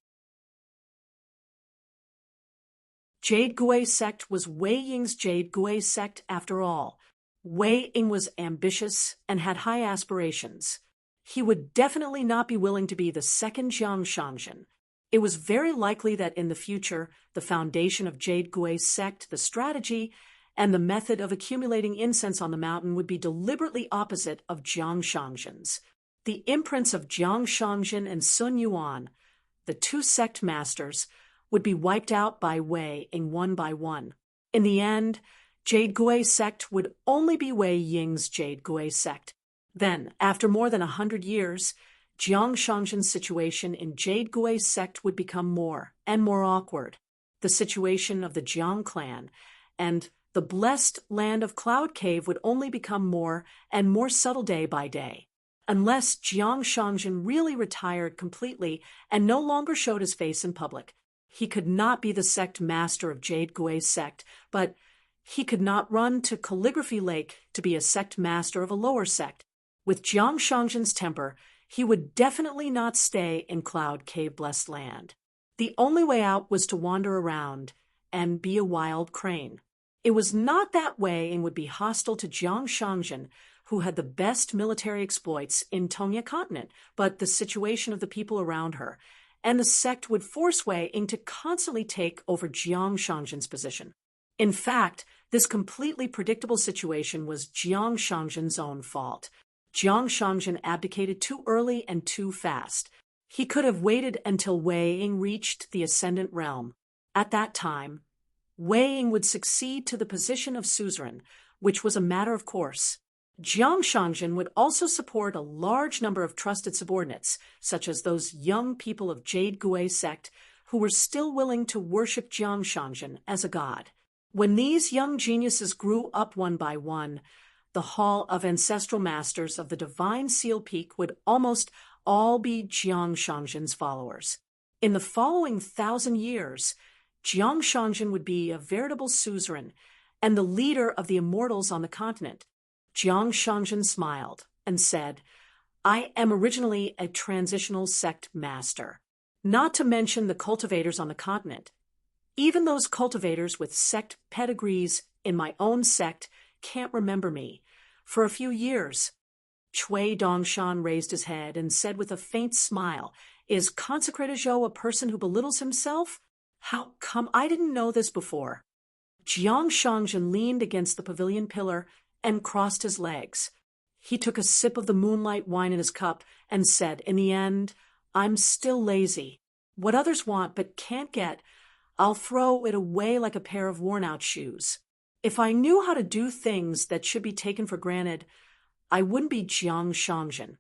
Jade Gui sect was Wei Ying's Jade Gui sect after all. Wei Ying was ambitious and had high aspirations. He would definitely not be willing to be the second Jiang Shangjin. It was very likely that in the future, the foundation of Jade Gui's sect, the strategy, and the method of accumulating incense on the mountain would be deliberately opposite of Jiang Shangjin's. The imprints of Jiang Shangjin and Sun Yuan, the two sect masters, would be wiped out by Wei Ying one by one. In the end, Jade Gui sect would only be Wei Ying's Jade Gui sect. Then, after more than 100 years, Jiang Shangjin's situation in Jade Gui sect would become more and more awkward. The situation of the Jiang clan and the blessed land of Cloud Cave would only become more and more subtle day by day. Unless Jiang Shangjin really retired completely and no longer showed his face in public, he could not be the sect master of Jade Gui sect, but he could not run to Calligraphy Lake to be a sect master of a lower sect. With Jiang Shangjin's temper, he would definitely not stay in Cloud Cave Blessed Land. The only way out was to wander around and be a wild crane. It was not that Wei Ying would be hostile to Jiang Shangjin, who had the best military exploits in Tongya continent, but the situation of the people around her, and the sect would force Wei Ying to constantly take over Jiang Shangjin's position. In fact, this completely predictable situation was Jiang Shangjin's own fault. Jiang Shangjin abdicated too early and too fast. He could have waited until Wei Ying reached the Ascendant Realm. At that time, Wei Ying would succeed to the position of suzerain, which was a matter of course. Jiang Shangjin would also support a large number of trusted subordinates, such as those young people of Jade Gui sect who were still willing to worship Jiang Shangjin as a god. When these young geniuses grew up one by one, the Hall of Ancestral Masters of the Divine Seal Peak would almost all be Jiang Shangjin's followers. In the following 1,000 years, Jiang Shangjin would be a veritable suzerain and the leader of the immortals on the continent. Jiang Shangjin smiled and said, "I am originally a transitional sect master, not to mention the cultivators on the continent. Even those cultivators with sect pedigrees in my own sect can't remember me. For a few years." Cui Dongshan raised his head and said with a faint smile, "Is Consecrated Zhou a person who belittles himself? How come I didn't know this before?" Jiang Shangjin leaned against the pavilion pillar and crossed his legs. He took a sip of the moonlight wine in his cup and said, "In the end, I'm still lazy. What others want but can't get, I'll throw it away like a pair of worn-out shoes. If I knew how to do things that should be taken for granted, I wouldn't be Jiang Shangjin."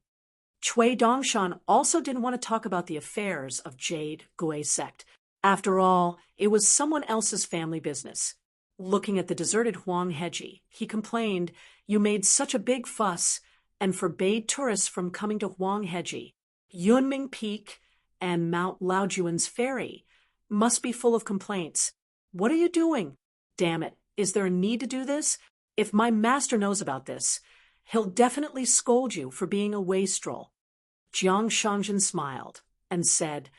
Cui Dongshan also didn't want to talk about the affairs of Jade Gui sect. After all, it was someone else's family business. Looking at the deserted Huang Heji, he complained, "You made such a big fuss and forbade tourists from coming to Huang Heji. Yunming Peak and Mount Laojuan's ferry must be full of complaints. What are you doing? Damn it, is there a need to do this? If my master knows about this, he'll definitely scold you for being a wastrel." Jiang Shangjin smiled and said,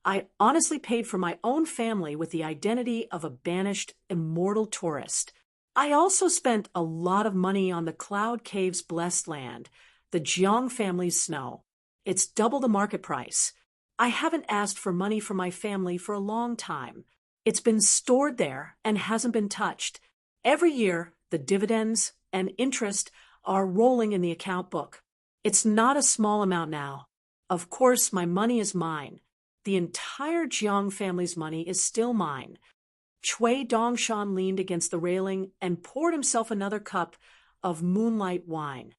"I honestly paid for my own family with the identity of a banished, immortal tourist. I also spent a lot of money on the Cloud Cave's blessed land, the Jiang family's snow. It's double the market price. I haven't asked for money from my family for a long time. It's been stored there and hasn't been touched. Every year, the dividends and interest are rolling in the account book. It's not a small amount now. Of course, my money is mine. The entire Jiang family's money is still mine." Cui Dongshan leaned against the railing and poured himself another cup of moonlight wine.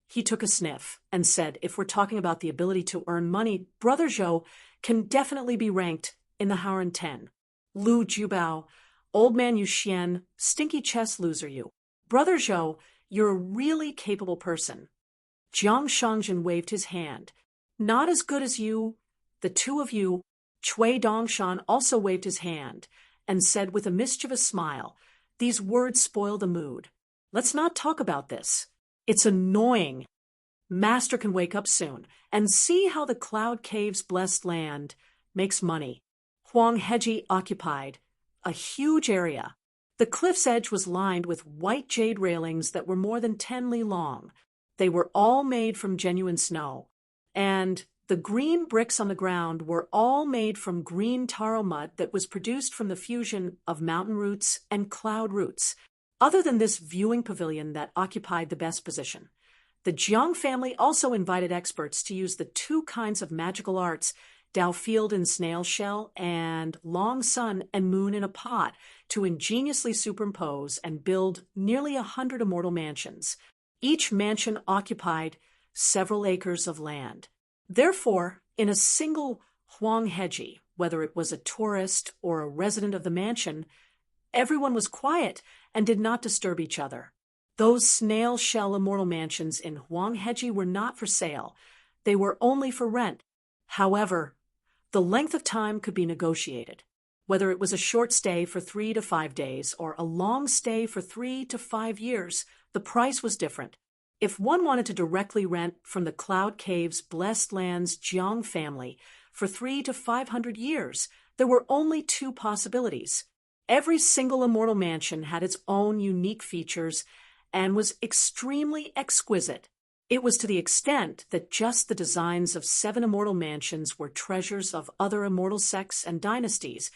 He took a sniff and said, "If we're talking about the ability to earn money, Brother Zhou can definitely be ranked in the Haren 10. Lu Jubao, old man Yuxian, stinky chest loser you. Brother Zhou, you're a really capable person." Jiang Shangjin waved his hand. "Not as good as you, the two of you." Cui Dongshan also waved his hand, and said with a mischievous smile, "These words spoil the mood. Let's not talk about this. It's annoying. Master can wake up soon and see how the Cloud Cave's blessed land makes money." Huang Heji occupied a huge area. The cliff's edge was lined with white jade railings that were more than 10 li long. They were all made from genuine snow, and the green bricks on the ground were all made from green taro mud that was produced from the fusion of mountain roots and cloud roots. Other than this viewing pavilion that occupied the best position, the Jiang family also invited experts to use the two kinds of magical arts, Dao Field in snail shell and Long Sun and Moon in a pot, to ingeniously superimpose and build nearly 100 immortal mansions. Each mansion occupied several acres of land. Therefore, in a single Huang Heji, whether it was a tourist or a resident of the mansion, everyone was quiet and did not disturb each other. Those snail shell immortal mansions in Huang Heji were not for sale. They were only for rent. However, the length of time could be negotiated. Whether it was a short stay for 3 to 5 days or a long stay for 3 to 5 years, the price was different. If one wanted to directly rent from the Cloud Cave's blessed land's Jiang family for 3 to 500 years, there were only two possibilities. Every single immortal mansion had its own unique features and was extremely exquisite. It was to the extent that just the designs of 7 immortal mansions were treasures of other immortal sects and dynasties,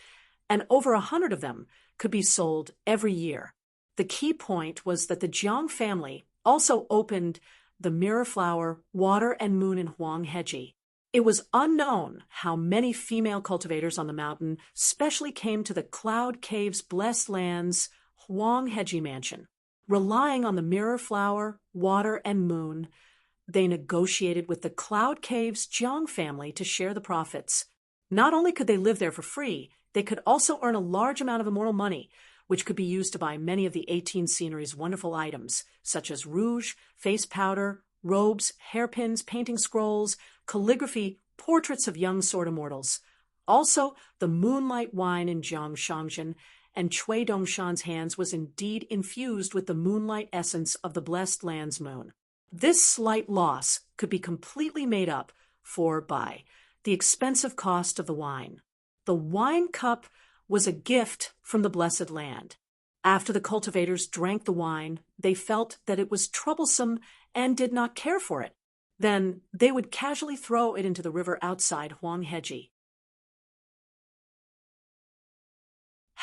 and over 100 of them could be sold every year. The key point was that the Jiang family also opened the Mirror Flower, Water and Moon in Huang Heji. It was unknown how many female cultivators on the mountain specially came to the Cloud Cave's blessed land's Huang Heji mansion. Relying on the Mirror Flower, Water and Moon, they negotiated with the Cloud Cave's Jiang family to share the profits. Not only could they live there for free, they could also earn a large amount of immortal money, which could be used to buy many of the 18 scenery's wonderful items, such as rouge, face powder, robes, hairpins, painting scrolls, calligraphy, portraits of young sword immortals. Also, the moonlight wine in Jiang Shangzhen and Cui Dongshan's hands was indeed infused with the moonlight essence of the blessed land's moon. This slight loss could be completely made up for by the expensive cost of the wine. The wine cup was a gift from the blessed land. After the cultivators drank the wine, they felt that it was troublesome and did not care for it. Then they would casually throw it into the river outside Huang Heji.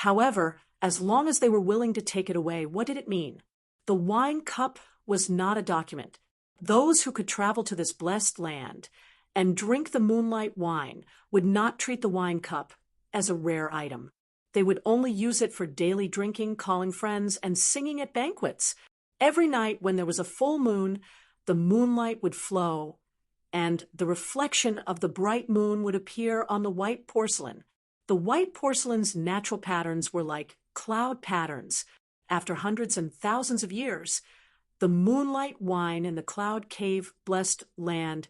However, as long as they were willing to take it away, what did it mean? The wine cup was not a document. Those who could travel to this blessed land and drink the moonlight wine would not treat the wine cup as a rare item. They would only use it for daily drinking, calling friends, and singing at banquets. Every night when there was a full moon, the moonlight would flow, and the reflection of the bright moon would appear on the white porcelain. The white porcelain's natural patterns were like cloud patterns. After hundreds and thousands of years, the moonlight wine in the Cloud Cave blessed land,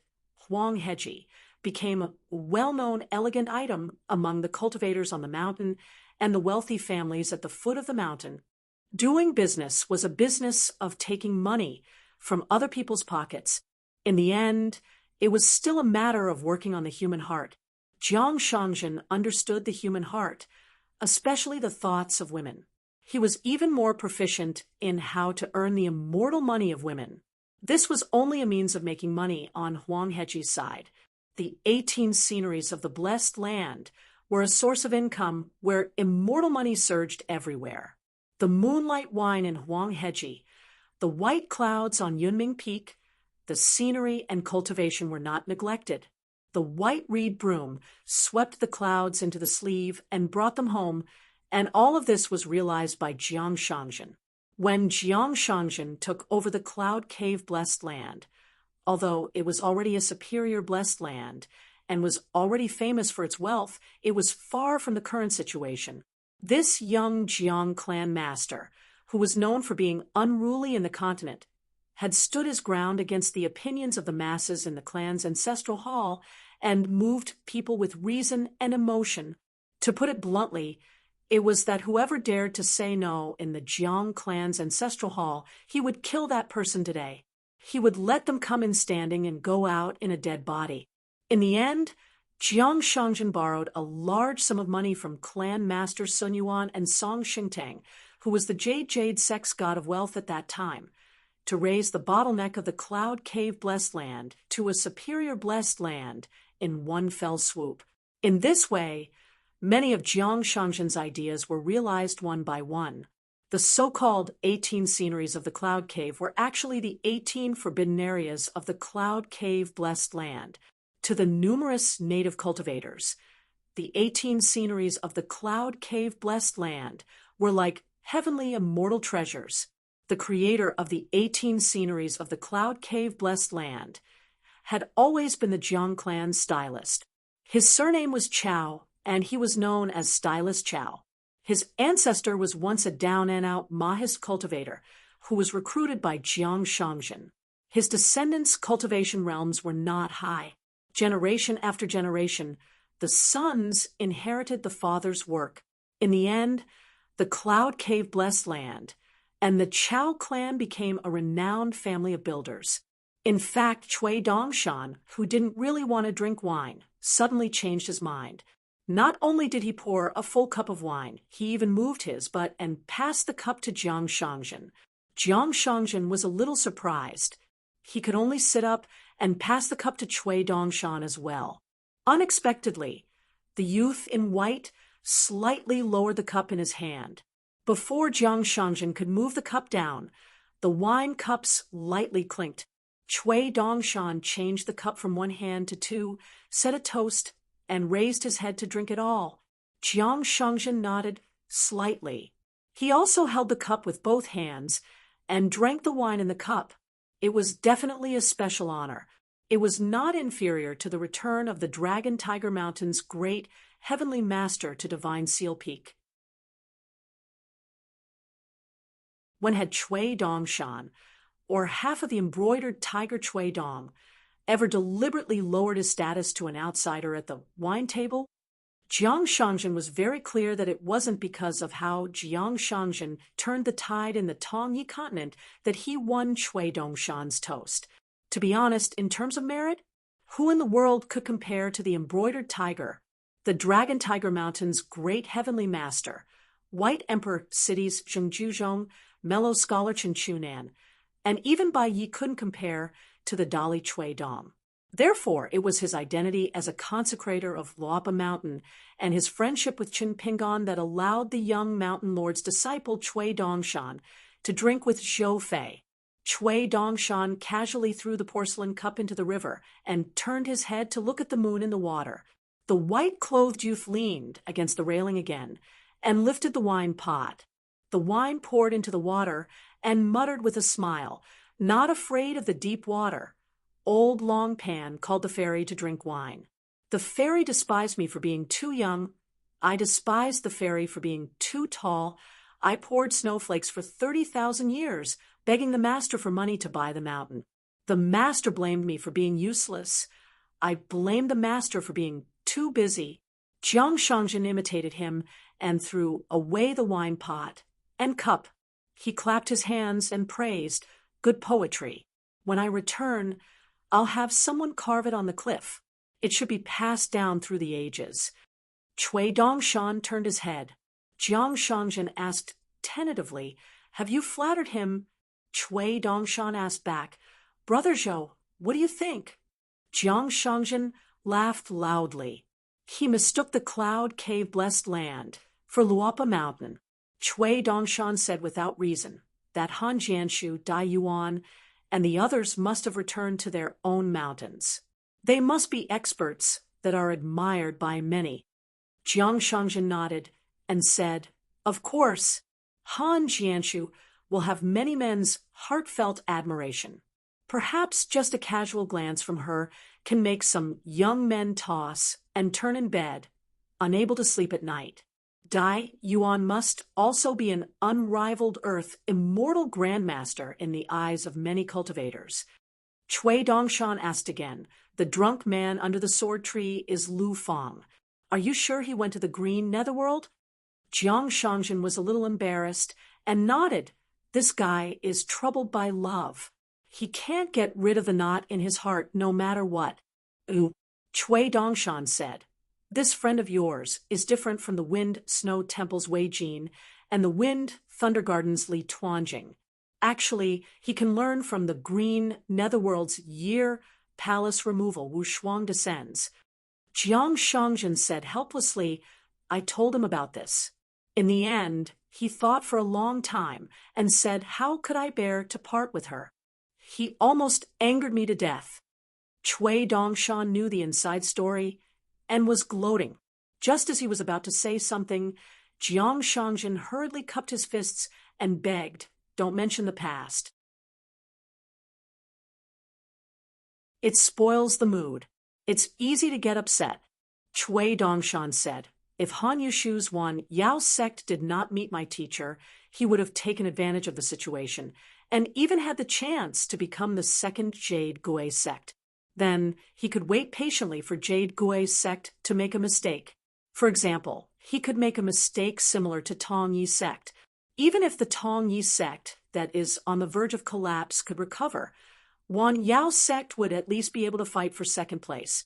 Huang Heji, became a well-known elegant item among the cultivators on the mountain and the wealthy families at the foot of the mountain. Doing business was a business of taking money from other people's pockets. In the end, it was still a matter of working on the human heart. Jiang Shangzhen understood the human heart, especially the thoughts of women. He was even more proficient in how to earn the immortal money of women. This was only a means of making money on Huang Heji's side. The 18 sceneries of the blessed land were a source of income where immortal money surged everywhere. The moonlight wine in Huang Heji, the white clouds on Yunming Peak, the scenery and cultivation were not neglected. The white reed broom swept the clouds into the sleeve and brought them home, and all of this was realized by Jiang Shangzhen. When Jiang Shangzhen took over the Cloud Cave blessed land, although it was already a superior blessed land and was already famous for its wealth, it was far from the current situation. This young Jiang clan master, who was known for being unruly in the continent, had stood his ground against the opinions of the masses in the clan's ancestral hall and moved people with reason and emotion. To put it bluntly, It was that whoever dared to say no in the Jiang clan's ancestral hall, he would kill that person today. He would let them come in standing and go out in a dead body. In the end, Jiang Shangjin borrowed a large sum of money from clan masters Sun Yuan and Song Xingtang, who was the Jade sex god of wealth at that time, to raise the bottleneck of the Cloud Cave Blessed Land to a superior blessed land in one fell swoop. In this way, many of Jiang Shangjin's ideas were realized one by one. The so-called 18 sceneries of the Cloud Cave were actually the 18 forbidden areas of the Cloud Cave Blessed Land. To the numerous native cultivators, the 18 sceneries of the Cloud Cave Blessed Land were like heavenly immortal treasures. The creator of the 18 sceneries of the Cloud Cave Blessed Land had always been the Jiang clan's stylist. His surname was Chao, and he was known as Stylist Chao. His ancestor was once a down-and-out Mahist cultivator who was recruited by Jiang Shangjin. His descendants' cultivation realms were not high. Generation after generation, the sons inherited the father's work. In the end, the Cloud Cave Blessed Land and the Chao clan became a renowned family of builders. In fact, Cui Dongshan, who didn't really want to drink wine, suddenly changed his mind. Not only did he pour a full cup of wine, he even moved his and passed the cup to Jiang Shangjin. Jiang Shangjin was a little surprised. He could only sit up and pass the cup to Cui Dongshan as well. Unexpectedly, the youth in white slightly lowered the cup in his hand. Before Jiang Shangjin could move the cup down, the wine cups lightly clinked. Cui Dongshan changed the cup from one hand to two, said a toast, and raised his head to drink it all. Jiang Shangjin nodded slightly. He also held the cup with both hands and drank the wine in the cup. It was definitely a special honor. It was not inferior to the return of the Dragon Tiger Mountain's great heavenly master to Divine Seal Peak. When had Cui Dongshan, or half of the embroidered tiger Cui Dong, ever deliberately lowered his status to an outsider at the wine table? Jiang Shangjin was very clear that it wasn't because of how Jiang Shangjin turned the tide in the Tongyi continent that he won Cui Dongshan's toast. To be honest, in terms of merit, who in the world could compare to the embroidered tiger, the Dragon Tiger Mountain's great heavenly master, White Emperor cities Zhengjuzhong, Mellow Scholar Chen Chunan, and even Bai Yi couldn't compare to the Dali Cui Dong. Therefore, it was his identity as a consecrator of Luopa Mountain and his friendship with Qin Pingon that allowed the young mountain lord's disciple Cui Dongshan to drink with Zhou Fei. Cui Dongshan casually threw the porcelain cup into the river and turned his head to look at the moon in the water. The white-clothed youth leaned against the railing again and lifted the wine pot. The wine poured into the water and muttered with a smile, not afraid of the deep water. Old Long Pan called the fairy to drink wine. The fairy despised me for being too young. I despised the fairy for being too tall. I poured snowflakes for 30,000 years, begging the master for money to buy the mountain. The master blamed me for being useless. I blamed the master for being too busy. Jiang Shangjin imitated him and threw away the wine pot and cup. He clapped his hands and praised, "Good poetry. When I return, I'll have someone carve it on the cliff. It should be passed down through the ages." Cui Dongshan turned his head. Jiang Shangjin asked tentatively, "Have you flattered him?" Cui Dongshan asked back, "Brother Zhou, what do you think?" Jiang Shangjin laughed loudly. He mistook the Cloud Cave Blessed Land for Luopa Mountain. Cui Dongshan said without reason that Han Jianshu, Dai Yuan, and the others must have returned to their own mountains. They must be experts that are admired by many. Jiang Shangjin nodded and said, "Of course, Han Jianshu will have many men's heartfelt admiration. Perhaps just a casual glance from her can make some young men toss and turn in bed, unable to sleep at night. Dai Yuan must also be an unrivaled earth immortal grandmaster in the eyes of many cultivators." Cui Dongshan asked again, "The drunk man under the sword tree is Lu Fang. Are you sure he went to the green netherworld?" Jiang Shangjin was a little embarrassed and nodded. This guy is troubled by love. He can't get rid of the knot in his heart no matter what. Ooh, Cui Dongshan said. This friend of yours is different from the Wind Snow Temple's Wei Jin and the Wind Thunder Garden's Li Tuanjing. Actually, he can learn from the Green Netherworld's Year Palace Removal Wu Shuang descends. Jiang Shangjin said helplessly, I told him about this. In the end, he thought for a long time and said, how could I bear to part with her? He almost angered me to death. Cui Dongshan knew the inside story and was gloating. Just as he was about to say something, Jiang Shangjin hurriedly cupped his fists and begged, don't mention the past. It spoils the mood. It's easy to get upset. Cui Dongshan said, if Han Yushu's one Yao sect did not meet my teacher, he would have taken advantage of the situation, and even had the chance to become the second Jade Gui sect. Then he could wait patiently for Jade Gui's sect to make a mistake. For example, he could make a mistake similar to Tong Yi sect. Even if the Tong Yi sect that is on the verge of collapse could recover, Wan Yao sect would at least be able to fight for second place.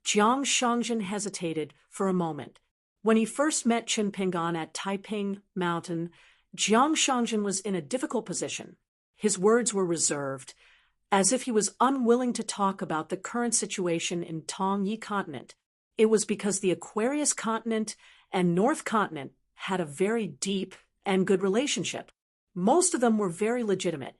Jiang Shangjin hesitated for a moment. When he first met Chen Pingan at Taiping Mountain, Jiang Shangjin was in a difficult position. His words were reserved, as if he was unwilling to talk about the current situation in Tong Yi continent. It was because the Aquarius continent and North continent had a very deep and good relationship. Most of them were very legitimate.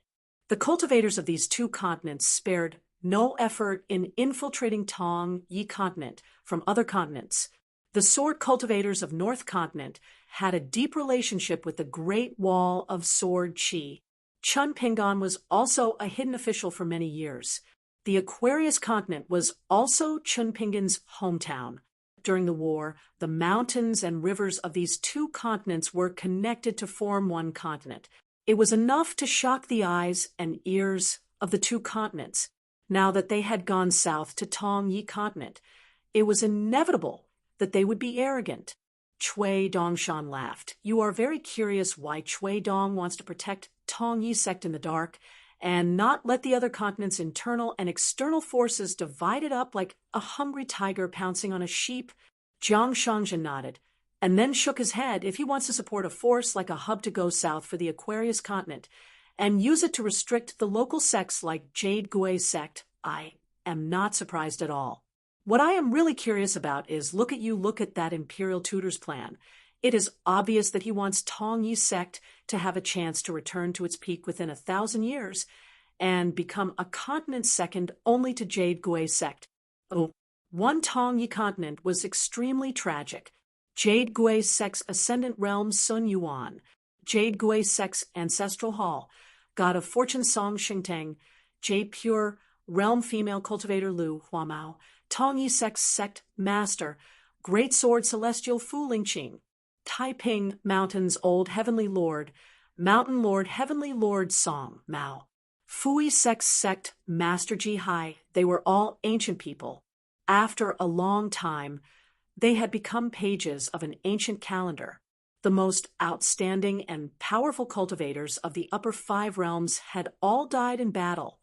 The cultivators of these two continents spared no effort in infiltrating Tong Yi continent from other continents. The sword cultivators of North continent had a deep relationship with the Great Wall of Sword Qi. Chen Pingan was also a hidden official for many years. The Aquarius continent was also Chen Pingan's hometown. During the war, the mountains and rivers of these two continents were connected to form one continent. It was enough to shock the eyes and ears of the two continents. Now that they had gone south to Tong Yi continent, it was inevitable that they would be arrogant. Cui Dongshan laughed. You are very curious why Cui Dong wants to protect Tong Yi sect in the dark and not let the other continent's internal and external forces divide it up like a hungry tiger pouncing on a sheep. Jiang Shangjin nodded, and then shook his head. If he wants to support a force like a hub to go south for the Aquarius continent and use it to restrict the local sects like Jade Gui sect, I am not surprised at all. What I am really curious about is look at that Imperial Tutors plan. It is obvious that he wants Tong Yi sect to have a chance to return to its peak within 1,000 years and become a continent second only to Jade Gui sect. Oh, one Tong Yi continent was extremely tragic. Jade Gui sect's ascendant realm Sun Yuan, Jade Gui sect's ancestral hall, god of fortune Song Xingtang, Jade Pure realm female cultivator Lu Huamao, Tong Yi sect's sect master, great sword celestial Fu Lingqing, Taiping Mountain's old heavenly lord, mountain lord heavenly lord Song Mao, Fui sect's sect master Ji Hai. They were all ancient people. After a long time, they had become pages of an ancient calendar. The most outstanding and powerful cultivators of the upper 5 realms had all died in battle,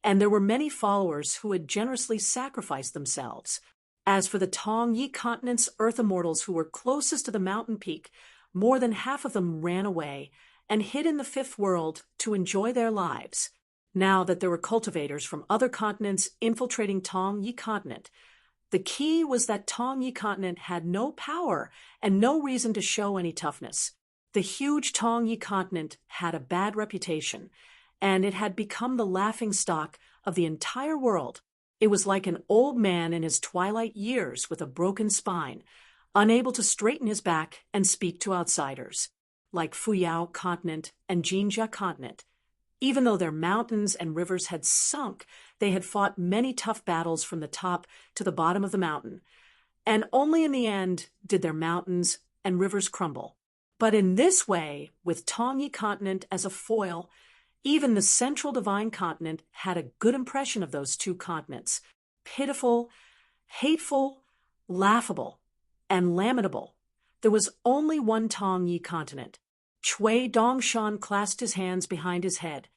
and there were many followers who had generously sacrificed themselves. As for the Tong Yi continent's earth immortals who were closest to the mountain peak, more than half of them ran away and hid in the 5th world to enjoy their lives. Now that there were cultivators from other continents infiltrating Tong Yi continent, the key was that Tong Yi continent had no power and no reason to show any toughness. The huge Tong Yi continent had a bad reputation, and it had become the laughingstock of the entire world. It was like an old man in his twilight years with a broken spine, unable to straighten his back and speak to outsiders, like Fuyao continent and Jinjia continent. Even though their mountains and rivers had sunk, they had fought many tough battles from the top to the bottom of the mountain, and only in the end did their mountains and rivers crumble. But in this way, with Tong Yi continent as a foil, even the central divine continent had a good impression of those two continents. Pitiful, hateful, laughable, and lamentable. There was only one Tongyi continent. Chui Dongshan clasped his hands behind his head.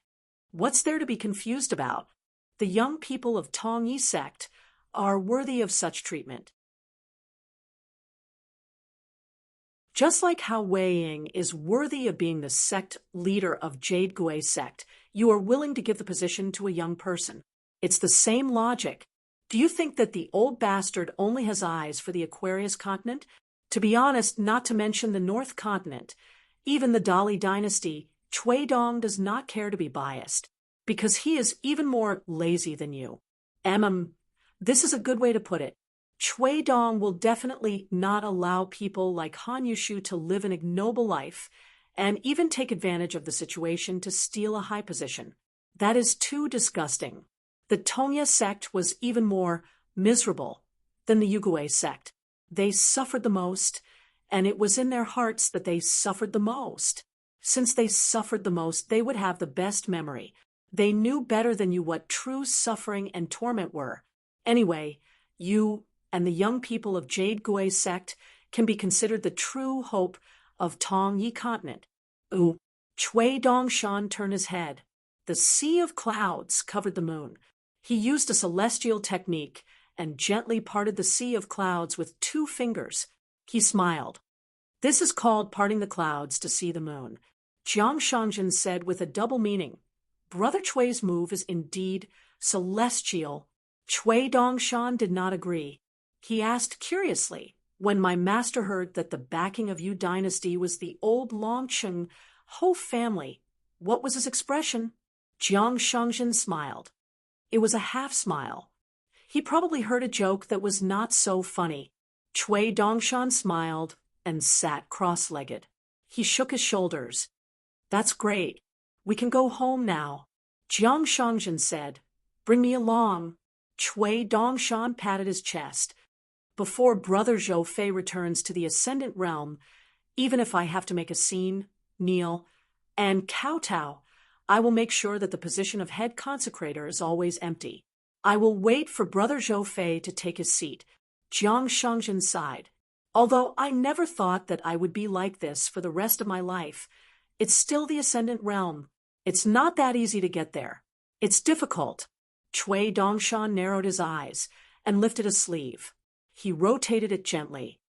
What's there to be confused about? The young people of Tongyi sect are worthy of such treatment. Just like how Wei Ying is worthy of being the sect leader of Jade Gui sect, you are willing to give the position to a young person. It's the same logic. Do you think that the old bastard only has eyes for the Aquarius continent? To be honest, not to mention the North continent, even the Dali dynasty, Cui Dong does not care to be biased, because he is even more lazy than you. This is a good way to put it. Cui Dong will definitely not allow people like Han Yushu to live an ignoble life and even take advantage of the situation to steal a high position. That is too disgusting. The Tongya sect was even more miserable than the Yugui sect. They suffered the most, and it was in their hearts that they suffered the most. Since they suffered the most, they would have the best memory. They knew better than you what true suffering and torment were. Anyway, you and the young people of Jade Gui sect can be considered the true hope of Tongyi continent. Chui Dongshan turned his head. The sea of clouds covered the moon. He used a celestial technique and gently parted the sea of clouds with 2 fingers. He smiled. This is called parting the clouds to see the moon. Jiang Shangjin said with a double meaning. Brother Chui's move is indeed celestial. Chui Dongshan did not agree. He asked curiously, when my master heard that the backing of Yu dynasty was the old Longcheng Ho family, what was his expression? Jiang Shangjin smiled. It was a half smile. He probably heard a joke that was not so funny. Chui Dongshan smiled and sat cross-legged. He shook his shoulders. That's great. We can go home now. Jiang Shangjin said, Bring me along. Chui Dongshan patted his chest. Before Brother Zhou Fei returns to the Ascendant Realm, even if I have to make a scene, kneel, and kowtow, I will make sure that the position of head consecrator is always empty. I will wait for Brother Zhou Fei to take his seat. Jiang Shangjin sighed. Although I never thought that I would be like this for the rest of my life, it's still the Ascendant Realm. It's not that easy to get there. It's difficult. Chui Dongshan narrowed his eyes and lifted a sleeve. He rotated it gently.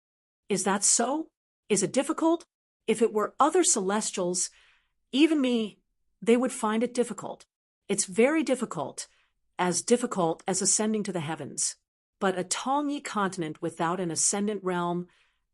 Is that so? Is it difficult? If it were other celestials, even me, they would find it difficult. It's very difficult as ascending to the heavens. But a Tongyi continent without an ascendant realm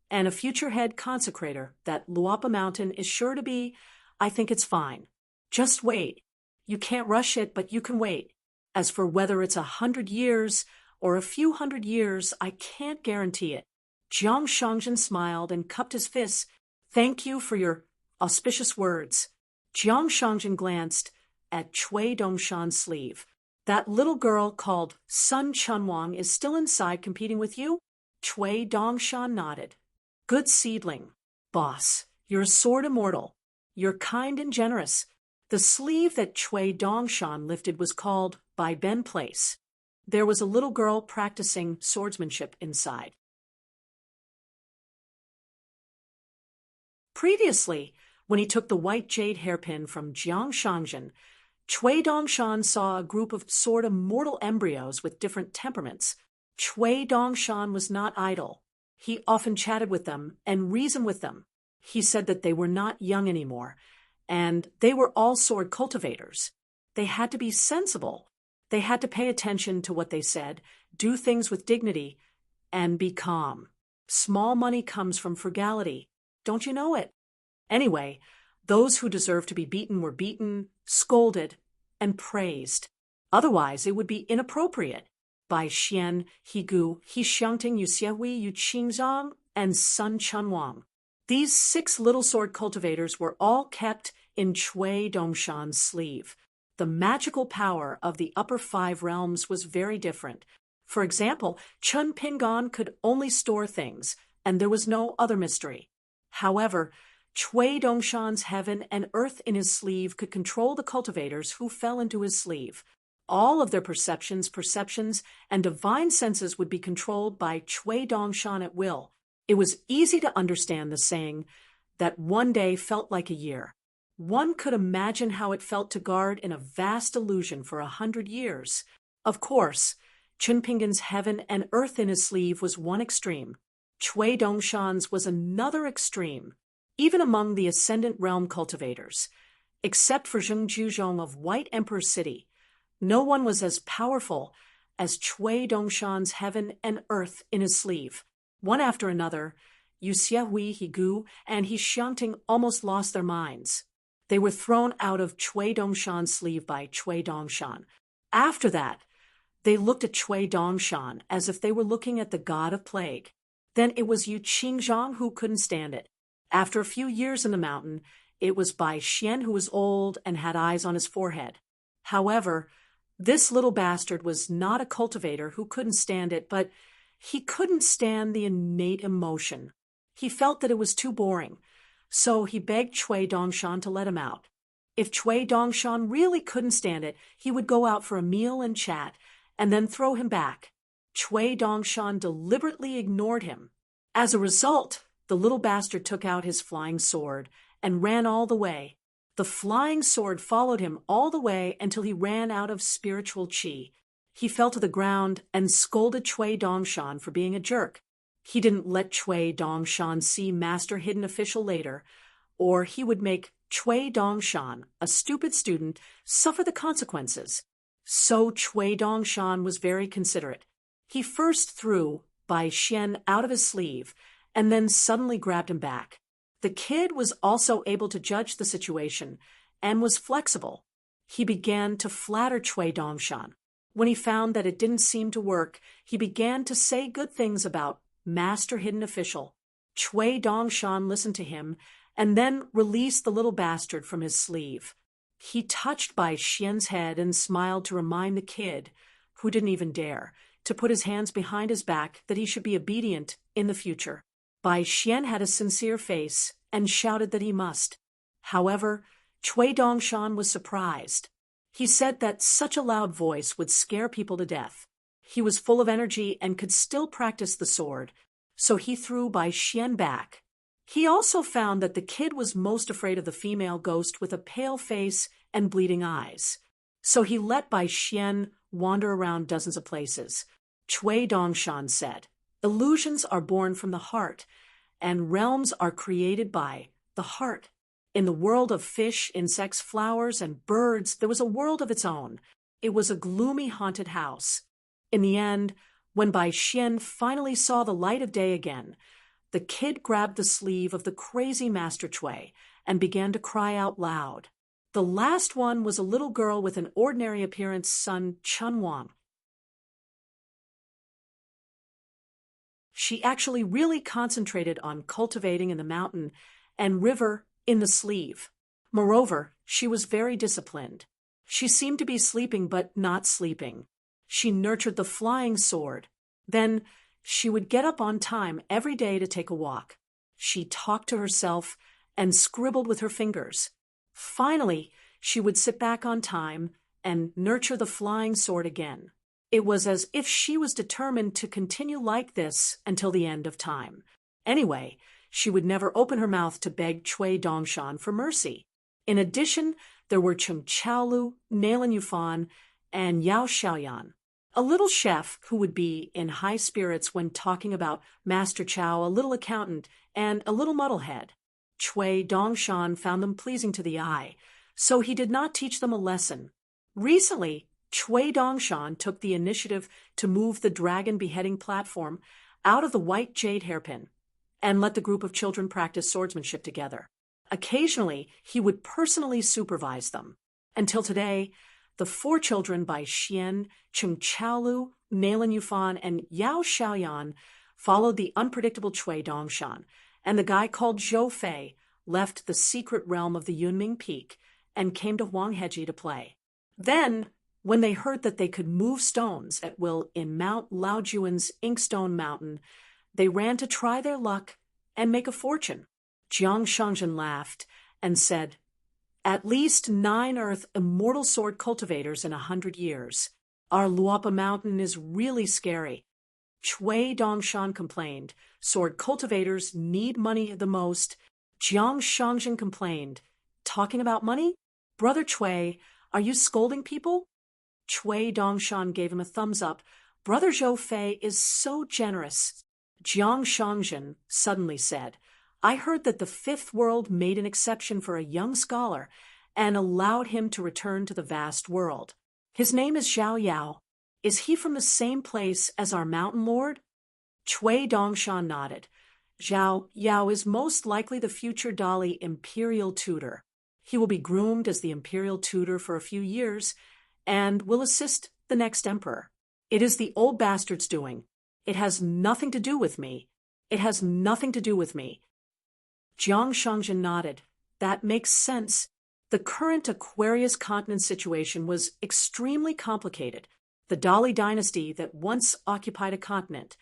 and a future head consecrator that Luapa Mountain is sure to be, I think it's fine. Just wait. You can't rush it, but you can wait. As for whether it's 100 years or a few hundred years, I can't guarantee it. Jiang Shangjin smiled and cupped his fists. Thank you for your auspicious words. Jiang Shangjin glanced at Chui Dongshan's sleeve. That little girl called Sun Chunwang is still inside competing with you? Chui Dongshan nodded. Good seedling. Boss, you're a sword immortal. You're kind and generous. The sleeve that Chui Dongshan lifted was called By Ben Place. There was a little girl practicing swordsmanship inside. Previously, when he took the white jade hairpin from Jiang Shangjin, Chui Dongshan saw a group of sort of mortal embryos with different temperaments. Chui Dongshan was not idle. He often chatted with them and reasoned with them. He said that they were not young anymore, and they were all sword cultivators. They had to be sensible. They had to pay attention to what they said, do things with dignity, and be calm. Small money comes from frugality. Don't you know it? Anyway, those who deserved to be beaten were beaten, scolded, and praised. Otherwise, it would be inappropriate. By Xian, Higu, Hixiangting, Yuxiehui, Yuqingzhang, and Sun Chunwang. These 6 little sword cultivators were all kept in Chui Dongshan's sleeve. The magical power of the upper 5 realms was very different. For example, Chun Pingon could only store things, and there was no other mystery. However, Chui Dongshan's heaven and earth in his sleeve could control the cultivators who fell into his sleeve. All of their perceptions, and divine senses would be controlled by Chui Dongshan at will. It was easy to understand the saying that one day felt like a year. One could imagine how it felt to guard in a vast illusion for 100 years. Of course, Chunpingan's heaven and earth in his sleeve was one extreme. Chui Dongshan's was another extreme, even among the Ascendant Realm cultivators. Except for Zheng Juzhong of White Emperor City, no one was as powerful as Chui Dongshan's heaven and earth in his sleeve. One after another, Yu Xiahui, Higu, and He Xiangting almost lost their minds. They were thrown out of Chui Dongshan's sleeve by Chui Dongshan. After that, they looked at Chui Dongshan as if they were looking at the god of plague. Then it was Yu Qingzhang who couldn't stand it. After a few years in the mountain, it was Bai Xian who was old and had eyes on his forehead. However, this little bastard was not a cultivator who couldn't stand it, but he couldn't stand the innate emotion. He felt that it was too boring, so he begged Chui Dongshan to let him out. If Chui Dongshan really couldn't stand it, he would go out for a meal and chat, and then throw him back. Chui Dongshan deliberately ignored him. As a result, the little bastard took out his flying sword and ran all the way. The flying sword followed him all the way until he ran out of spiritual qi. He fell to the ground and scolded Chui Dongshan for being a jerk. He didn't let Chui Dongshan see Master Hidden Official later, or he would make Chui Dongshan, a stupid student, suffer the consequences. So Chui Dongshan was very considerate. He first threw Bai Xian out of his sleeve and then suddenly grabbed him back. The kid was also able to judge the situation and was flexible. He began to flatter Chui Dongshan. When he found that it didn't seem to work, he began to say good things about Master Hidden Official. Chui Dongshan listened to him and then released the little bastard from his sleeve. He touched Bai Xian's head and smiled to remind the kid, who didn't even dare, to put his hands behind his back that he should be obedient in the future. Bai Xian had a sincere face and shouted that he must. However, Chui Dongshan was surprised. He said that such a loud voice would scare people to death. He was full of energy and could still practice the sword, so he threw Bai Xian back. He also found that the kid was most afraid of the female ghost with a pale face and bleeding eyes. So he let Bai Xian wander around dozens of places. Chui Dongshan said, "Illusions are born from the heart, and realms are created by the heart." In the world of fish, insects, flowers, and birds, there was a world of its own. It was a gloomy, haunted house. In the end, when Bai Xian finally saw the light of day again, the kid grabbed the sleeve of the crazy Master Chui and began to cry out loud. The last one was a little girl with an ordinary appearance, Sun Chun Wang. She actually really concentrated on cultivating in the mountain and river in the sleeve. Moreover, she was very disciplined. She seemed to be sleeping but not sleeping. She nurtured the flying sword. Then she would get up on time every day to take a walk. She talked to herself and scribbled with her fingers. Finally, she would sit back on time and nurture the flying sword again. It was as if she was determined to continue like this until the end of time. Anyway, she would never open her mouth to beg Chui Dongshan for mercy. In addition, there were Chung Chaolu, Nailan Yufan, and Yao Xiaoyan, a little chef who would be in high spirits when talking about Master Chow, a little accountant, and a little muddlehead. Chui Dongshan found them pleasing to the eye, so he did not teach them a lesson. Recently, Chui Dongshan took the initiative to move the dragon beheading platform out of the white jade hairpin and let the group of children practice swordsmanship together. Occasionally, he would personally supervise them. Until today, the 4 children Bai Xian, Chung Chaolu, Nailan Yufan, and Yao Xiaoyan followed the unpredictable Chui Dongshan, and the guy called Zhou Fei left the secret realm of the Yunming Peak and came to Huangheji to play. Then, when they heard that they could move stones at will in Mount Laojuan's Inkstone Mountain, they ran to try their luck and make a fortune. Jiang Shangzhen laughed and said, "At least 9 Earth immortal sword cultivators in 100 years. Our Luopa Mountain is really scary." Chui Dongshan complained. Sword cultivators need money the most. Jiang Shangjin complained. Talking about money? Brother Chui, are you scolding people? Chui Dongshan gave him a thumbs up. Brother Zhou Fei is so generous. Jiang Shangjin suddenly said, I heard that the Fifth World made an exception for a young scholar and allowed him to return to the vast world. His name is Zhao Yao. Is he from the same place as our mountain lord? Chui Dongshan nodded. Zhao Yao is most likely the future Dali imperial tutor. He will be groomed as the imperial tutor for a few years and will assist the next emperor. It is the old bastard's doing. It has nothing to do with me. It has nothing to do with me. Jiang Shangjin nodded. That makes sense. The current Aquarius continent situation was extremely complicated. The Dali dynasty that once occupied a continent,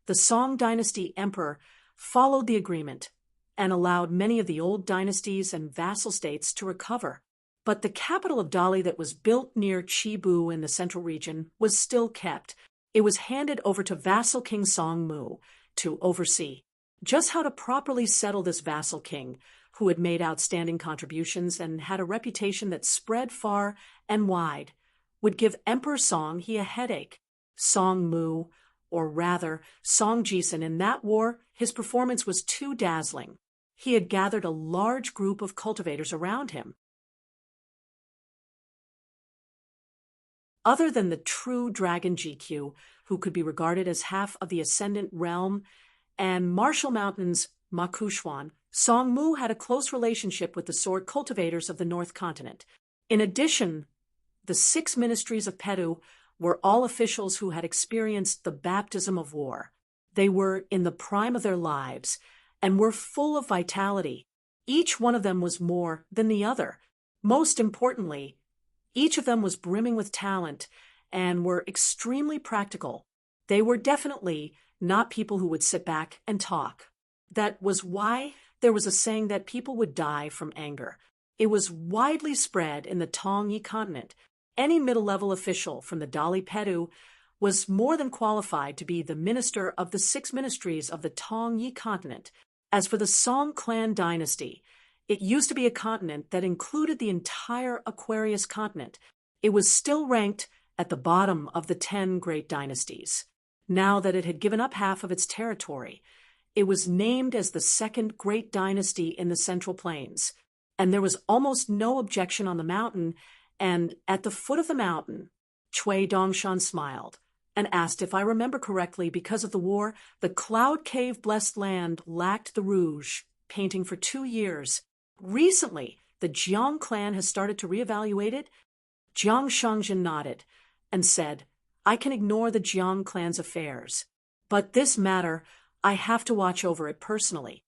the Song dynasty emperor, followed the agreement and allowed many of the old dynasties and vassal states to recover. But the capital of Dali that was built near Chibu in the central region was still kept. It was handed over to vassal King Song Mu to oversee. Just how to properly settle this vassal king, who had made outstanding contributions and had a reputation that spread far and wide, would give Emperor Song He a headache. Song Mu, or rather Song Jisun, in that war, his performance was too dazzling. He had gathered a large group of cultivators around him. Other than the true dragon GQ, who could be regarded as half of the Ascendant Realm, and Marshall Mountain's Makushuan, Song Mu had a close relationship with the sword cultivators of the North Continent. In addition, the 6 ministries of Pedu were all officials who had experienced the baptism of war. They were in the prime of their lives and were full of vitality. Each one of them was more than the other. Most importantly, each of them was brimming with talent and were extremely practical. They were definitely not people who would sit back and talk. That was why there was a saying that people would die from anger. It was widely spread in the Tongyi continent. Any middle-level official from the Dali Pedu was more than qualified to be the minister of the 6 ministries of the Tongyi continent. As for the Song clan dynasty, it used to be a continent that included the entire Aquarius continent. It was still ranked at the bottom of the 10 great dynasties. Now that it had given up half of its territory, it was named as the 2nd great dynasty in the Central Plains, and there was almost no objection on the mountain, and at the foot of the mountain, Chui Dongshan smiled and asked if I remember correctly, because of the war, the Cloud Cave Blessed Land lacked the rouge painting for 2 years. Recently, the Jiang clan has started to reevaluate it. Jiang Shangjin nodded and said, I can ignore the Jiang clan's affairs, but this matter, I have to watch over it personally.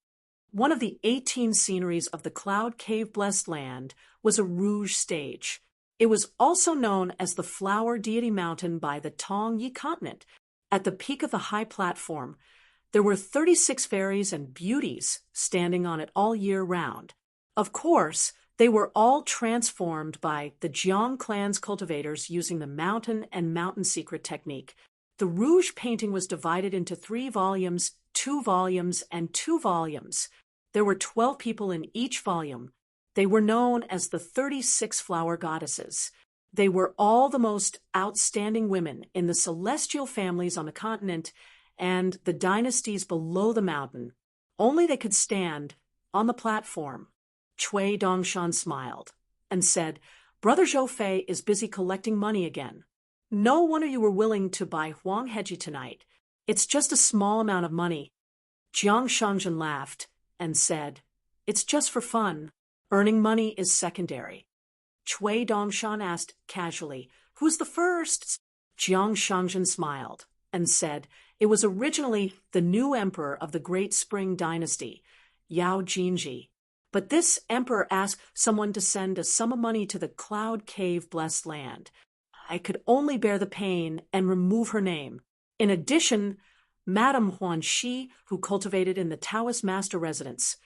One of the 18 sceneries of the Cloud Cave Blessed Land was a rouge stage. It was also known as the Flower Deity Mountain by the Tongyi continent. At the peak of the high platform, there were 36 fairies and beauties standing on it all year round. Of course, they were all transformed by the Jiang clan's cultivators using the mountain and mountain secret technique. The rouge painting was divided into 3 volumes, 2 volumes, and 2 volumes. There were 12 people in each volume. They were known as the 36 flower goddesses. They were all the most outstanding women in the celestial families on the continent and the dynasties below the mountain. Only they could stand on the platform. Chui Dongshan smiled and said, Brother Zhou Fei is busy collecting money again. No wonder you were willing to buy Huang Heji tonight. It's just a small amount of money. Jiang Shangjin laughed and said, It's just for fun. Earning money is secondary. Chui Dongshan asked casually, Who's the first? Jiang Shangjin smiled and said, It was originally the new emperor of the Great Spring Dynasty, Yao Jinji. But this emperor asked someone to send a sum of money to the Cloud Cave Blessed Land. I could only bear the pain and remove her name. In addition, Madame Huan Shi, who cultivated in the Taoist master residence,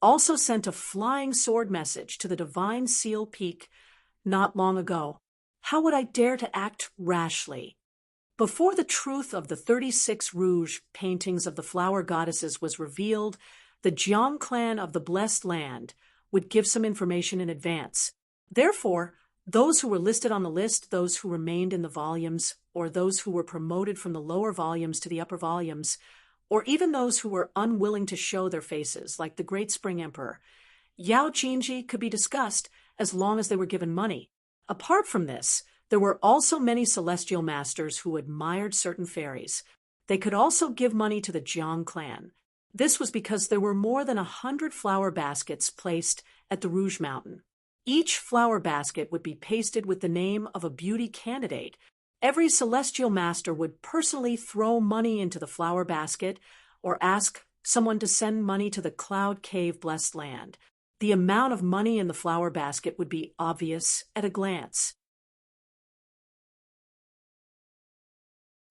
also sent a flying sword message to the Divine Seal Peak not long ago. How would I dare to act rashly? Before the truth of the 36 Rouge paintings of the flower goddesses was revealed, the Jiang clan of the Blessed Land would give some information in advance. Therefore, those who were listed on the list, those who remained in the volumes, or those who were promoted from the lower volumes to the upper volumes, or even those who were unwilling to show their faces, like the Great Spring Emperor, Yao Jinji could be discussed as long as they were given money. Apart from this, there were also many celestial masters who admired certain fairies. They could also give money to the Jiang clan. This was because there were more than 100 flower baskets placed at the Rouge Mountain. Each flower basket would be pasted with the name of a beauty candidate. Every celestial master would personally throw money into the flower basket or ask someone to send money to the Cloud Cave Blessed Land. The amount of money in the flower basket would be obvious at a glance.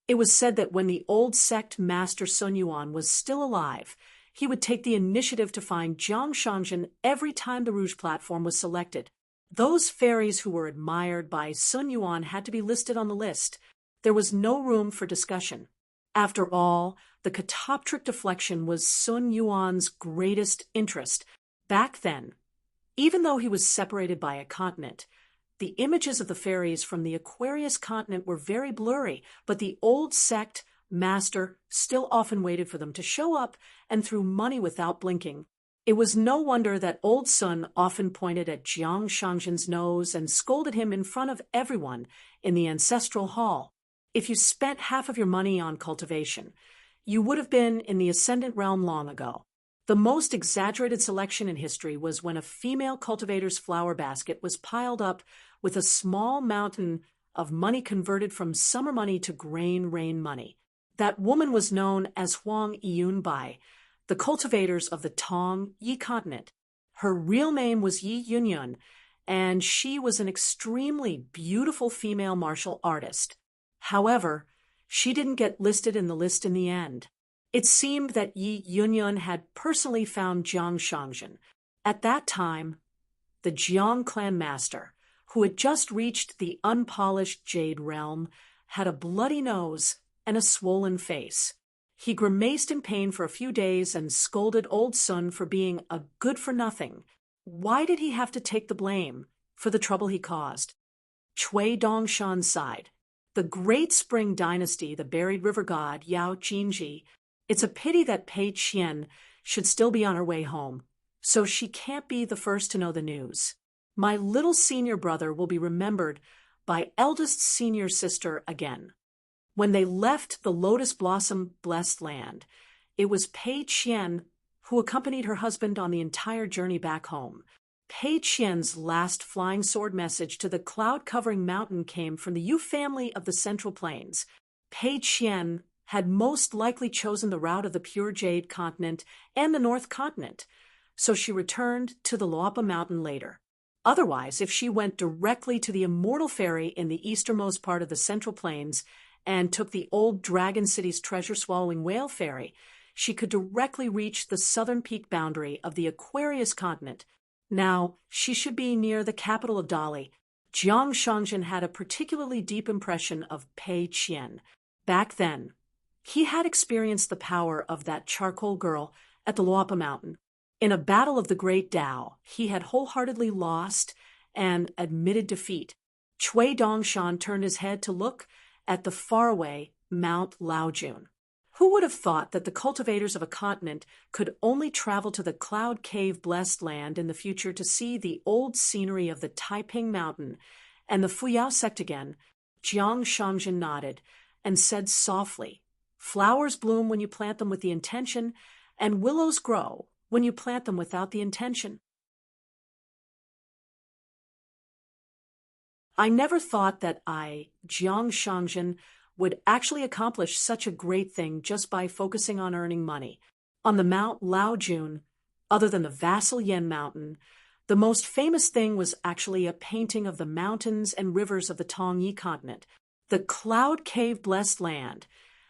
It was said that when the old sect master Sun Yuan was still alive, he would take the initiative to find Jiang Shangzhen every time the Rouge platform was selected. Those fairies who were admired by Sun Yuan had to be listed on the list. There was no room for discussion. After all, the catoptric deflection was Sun Yuan's greatest interest. Back then, even though he was separated by a continent, the images of the fairies from the Aquarius continent were very blurry, but the old sect master still often waited for them to show up and threw money without blinking. It was no wonder that old Sun often pointed at Jiang Shangzhen's nose and scolded him in front of everyone in the ancestral hall. If you spent half of your money on cultivation, you would have been in the ascendant realm long ago. The most exaggerated selection in history was when a female cultivator's flower basket was piled up with a small mountain of money converted from summer money to grain rain money. That woman was known as Huang Yiyun by the cultivators of the Tong Yi continent. Her real name was Yi Yunyun, and she was an extremely beautiful female martial artist. However, she didn't get listed in the list in the end. It seemed that Yi Yunyun had personally found Jiang Shangzhen. At that time, the Jiang clan master, who had just reached the unpolished jade realm, had a bloody nose and a swollen face. He grimaced in pain for a few days and scolded old Sun for being a good-for-nothing. Why did he have to take the blame for the trouble he caused? Cui Dongshan sighed. The Great Spring Dynasty, the buried river god Yao Jinji, it's a pity that Pei Qian should still be on her way home, so she can't be the first to know the news. My little senior brother will be remembered by eldest senior sister again. When they left the Lotus Blossom Blessed Land, it was Pei Qian who accompanied her husband on the entire journey back home. Pei Qian's last flying sword message to the cloud-covering mountain came from the Yu family of the Central Plains. Pei Qian had most likely chosen the route of the Pure Jade continent and the North continent, so she returned to the Loapa mountain later. Otherwise, if she went directly to the Immortal Fairy in the easternmost part of the Central Plains and took the old Dragon City's treasure-swallowing Whale Fairy, she could directly reach the southern peak boundary of the Aquarius continent. Now, she should be near the capital of Dali. Jiang Shangzhen had a particularly deep impression of Pei Qian. Back then, he had experienced the power of that charcoal girl at the Loapa mountain. In a battle of the Great Tao, he had wholeheartedly lost and admitted defeat. Cui Dongshan turned his head to look at the faraway Mount Laojun. Who would have thought that the cultivators of a continent could only travel to the Cloud Cave Blessed Land in the future to see the old scenery of the Taiping Mountain and the Fuyao sect again? Jiang Shangzhen nodded and said softly, "Flowers bloom when you plant them with the intention, and willows grow when you plant them without the intention." I never thought that Jiang Shangzhen, would actually accomplish such a great thing just by focusing on earning money. On the Mount Laojun, other than the Vassal Yen Mountain, the most famous thing was actually a painting of the mountains and rivers of the Tongyi continent. The Cloud Cave Blessed Land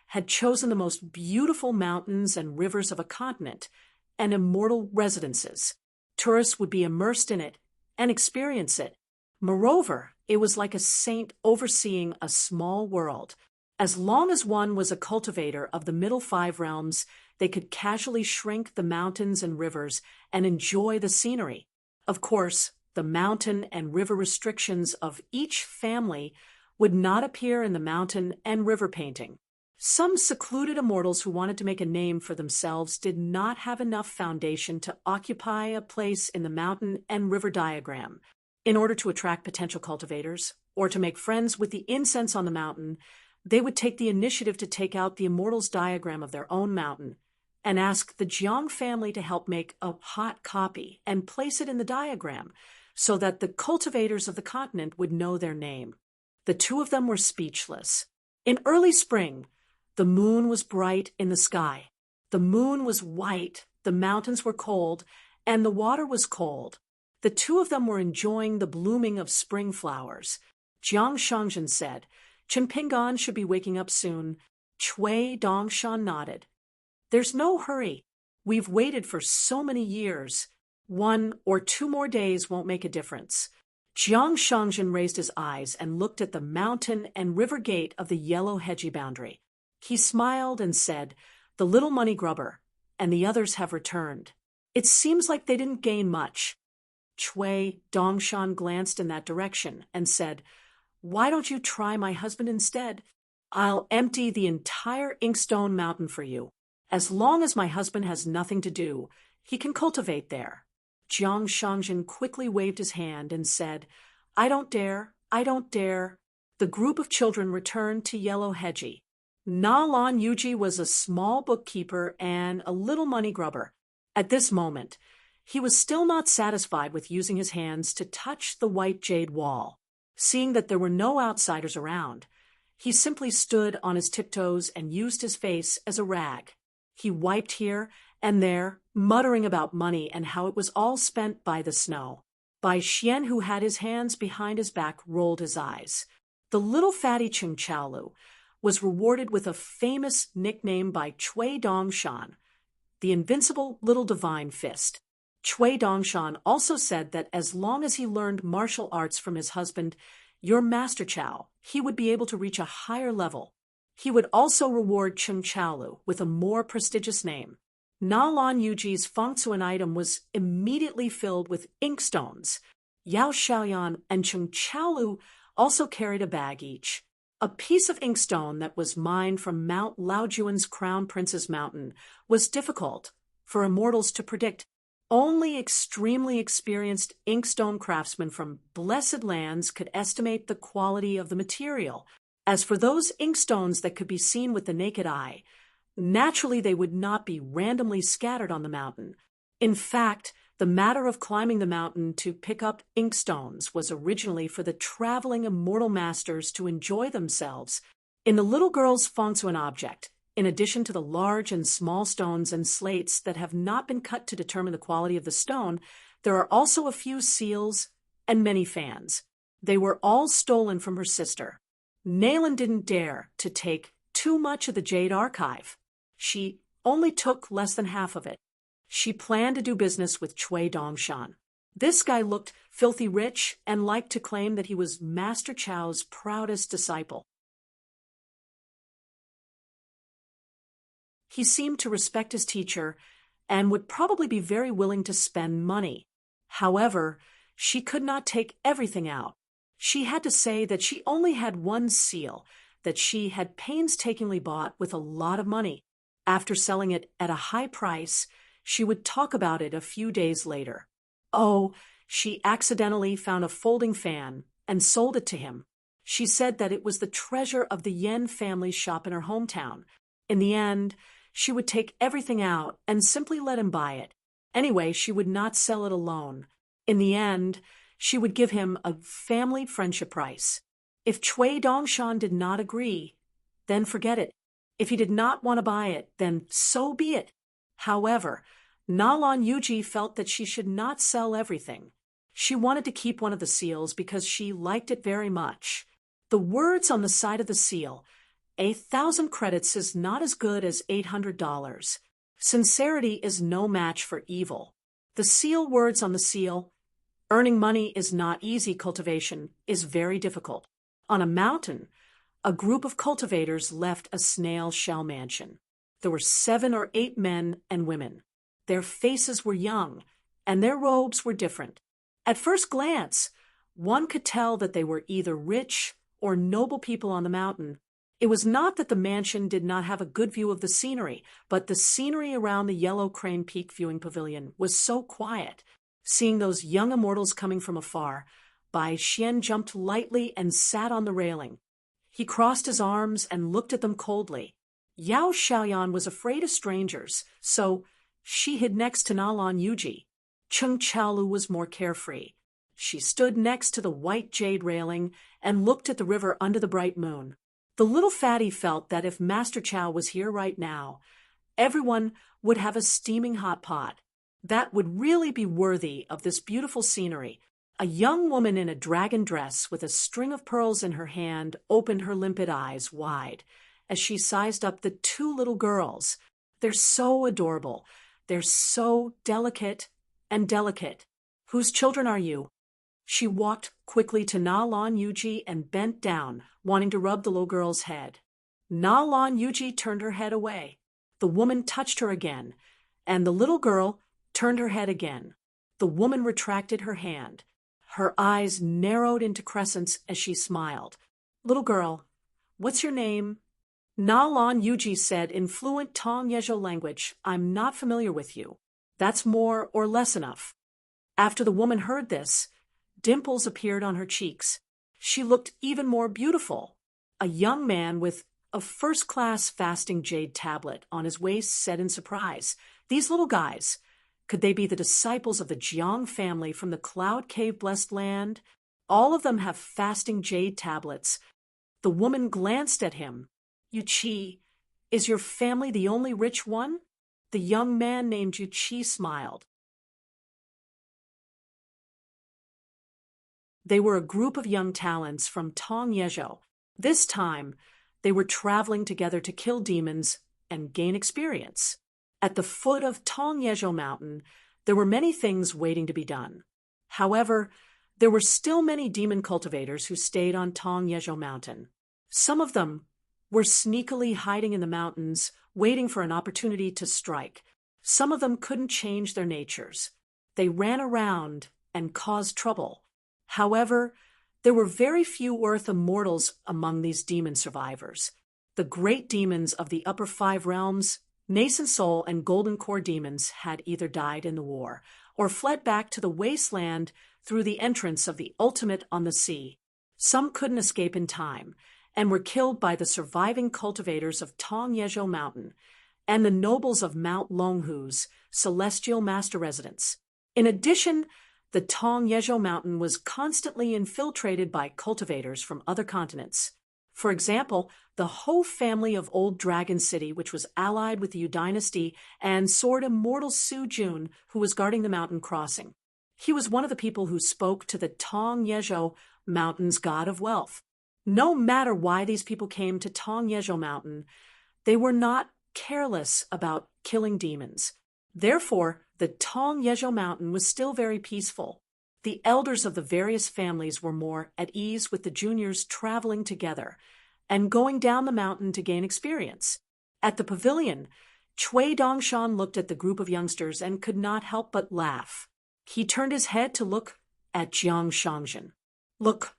had chosen the most beautiful mountains and rivers of a continent and immortal residences. Tourists would be immersed in it and experience it. Moreover, it was like a saint overseeing a small world. As long as one was a cultivator of the middle 5 realms, they could casually shrink the mountains and rivers and enjoy the scenery. Of course, the mountain and river restrictions of each family would not appear in the mountain and river painting. Some secluded immortals who wanted to make a name for themselves did not have enough foundation to occupy a place in the mountain and river diagram. In order to attract potential cultivators, or to make friends with the incense on the mountain, they would take the initiative to take out the immortal's diagram of their own mountain and ask the Jiang family to help make a hot copy and place it in the diagram so that the cultivators of the continent would know their name. The two of them were speechless. In early spring, the moon was bright in the sky. The moon was white, the mountains were cold, and the water was cold. The two of them were enjoying the blooming of spring flowers. Jiang Shangzhen said, "Chenpingan should be waking up soon." Cui Dongshan nodded. "There's no hurry. We've waited for so many years. 1 or 2 more days won't make a difference." Jiang Shangzhen raised his eyes and looked at the mountain and river gate of the yellow hedgy boundary. He smiled and said, "The little money grubber and the others have returned. It seems like they didn't gain much." Cui Dongshan glanced in that direction and said, "Why don't you try my husband instead? I'll empty the entire Inkstone Mountain for you. As long as my husband has nothing to do, he can cultivate there." Jiang Shangzhen quickly waved his hand and said, "I don't dare, I don't dare." The group of children returned to Yellow Hedgie. Na Lan Yuji was a small bookkeeper and a little money grubber. At this moment, he was still not satisfied with using his hands to touch the white jade wall. Seeing that there were no outsiders around, he simply stood on his tiptoes and used his face as a rag. He wiped here and there, muttering about money and how it was all spent by the snow. Bai Xian, who had his hands behind his back, rolled his eyes. The little fatty Ching Chaolu was rewarded with a famous nickname by Cui Dongshan, the invincible little divine fist. Cui Dongshan also said that as long as he learned martial arts from his husband, your Master Chow, he would be able to reach a higher level. He would also reward Cheng Chaolu with a more prestigious name. Na Lan Yuji's fengtsuan item was immediately filled with inkstones. Yao Xiaoyan and Cheng Chaolu also carried a bag each. A piece of inkstone that was mined from Mount Laojuan's Crown Prince's Mountain was difficult for immortals to predict. Only extremely experienced inkstone craftsmen from blessed lands could estimate the quality of the material. As for those inkstones that could be seen with the naked eye, naturally they would not be randomly scattered on the mountain. In fact, the matter of climbing the mountain to pick up inkstones was originally for the traveling immortal masters to enjoy themselves. In the little girl's fengtsuan object, in addition to the large and small stones and slates that have not been cut to determine the quality of the stone, there are also a few seals and many fans. They were all stolen from her sister. Nalan didn't dare to take too much of the Jade Archive. She only took less than half of it. She planned to do business with Cui Dongshan. This guy looked filthy rich and liked to claim that he was Master Chow's proudest disciple. He seemed to respect his teacher and would probably be very willing to spend money. However, she could not take everything out. She had to say that she only had one seal that she had painstakingly bought with a lot of money. After selling it at a high price, she would talk about it a few days later. Oh, she accidentally found a folding fan and sold it to him. She said that it was the treasure of the Yen family's shop in her hometown. In the end, she would take everything out and simply let him buy it. Anyway, she would not sell it alone. In the end, she would give him a family friendship price. If Cui Dongshan did not agree, then forget it. If he did not want to buy it, then so be it. However, Na Lan Yuji felt that she should not sell everything. She wanted to keep one of the seals because she liked it very much. The words on the side of the seal, 1,000 credits is not as good as $800. Sincerity is no match for evil. The seal words on the seal, earning money is not easy, cultivation is very difficult. On a mountain, a group of cultivators left a snail shell mansion. There were 7 or 8 men and women. Their faces were young, and their robes were different. At first glance, one could tell that they were either rich or noble people on the mountain. It was not that the mansion did not have a good view of the scenery, but the scenery around the Yellow Crane Peak viewing pavilion was so quiet. Seeing those young immortals coming from afar, Bai Xian jumped lightly and sat on the railing. He crossed his arms and looked at them coldly. Yao Xiaoyan was afraid of strangers, so she hid next to Nalan Yuji. Cheng Chaolu was more carefree. She stood next to the white jade railing and looked at the river under the bright moon. The little fatty felt that if Master Chow was here right now, everyone would have a steaming hot pot. That would really be worthy of this beautiful scenery. A young woman in a dragon dress with a string of pearls in her hand opened her limpid eyes wide as she sized up the 2 little girls. They're so adorable. They're so delicate and delicate. Whose children are you? She walked quickly to Na Lan Yuji and bent down, wanting to rub the little girl's head. Na Lan Yuji turned her head away. The woman touched her again, and the little girl turned her head again. The woman retracted her hand. Her eyes narrowed into crescents as she smiled. Little girl, what's your name? Na Lan Yuji said in fluent Tong Yezhou language, I'm not familiar with you. That's more or less enough. After the woman heard this, dimples appeared on her cheeks. She looked even more beautiful. A young man with a first-class fasting jade tablet on his waist said in surprise, These little guys, could they be the disciples of the Jiang family from the Cloud Cave Blessed Land? All of them have fasting jade tablets. The woman glanced at him. Yuqi, is your family the only rich one? The young man named Yuqi smiled. They were a group of young talents from Tong Yezhou. This time, they were traveling together to kill demons and gain experience. At the foot of Tong Yezhou Mountain, there were many things waiting to be done. However, there were still many demon cultivators who stayed on Tong Yezhou Mountain. Some of them were sneakily hiding in the mountains, waiting for an opportunity to strike. Some of them couldn't change their natures. They ran around and caused trouble. However, there were very few Earth immortals among these demon survivors. The great demons of the upper 5 realms, Nascent Soul and Golden Core demons, had either died in the war or fled back to the wasteland through the entrance of the ultimate on the sea. Some couldn't escape in time and were killed by the surviving cultivators of Tong Yezhou Mountain and the nobles of Mount Longhu's celestial master residence. In addition, the Tong Yezhou Mountain was constantly infiltrated by cultivators from other continents. For example, the Ho family of Old Dragon City, which was allied with the Yu Dynasty, and Sword Immortal Su Jun, who was guarding the mountain crossing. He was one of the people who spoke to the Tong Yezhou Mountain's god of wealth. No matter why these people came to Tong Yezhou Mountain, they were not careless about killing demons. Therefore, the Tong Yezhou Mountain was still very peaceful. The elders of the various families were more at ease with the juniors traveling together and going down the mountain to gain experience. At the pavilion, Cui Dongshan looked at the group of youngsters and could not help but laugh. He turned his head to look at Jiang Shangzhen. Look,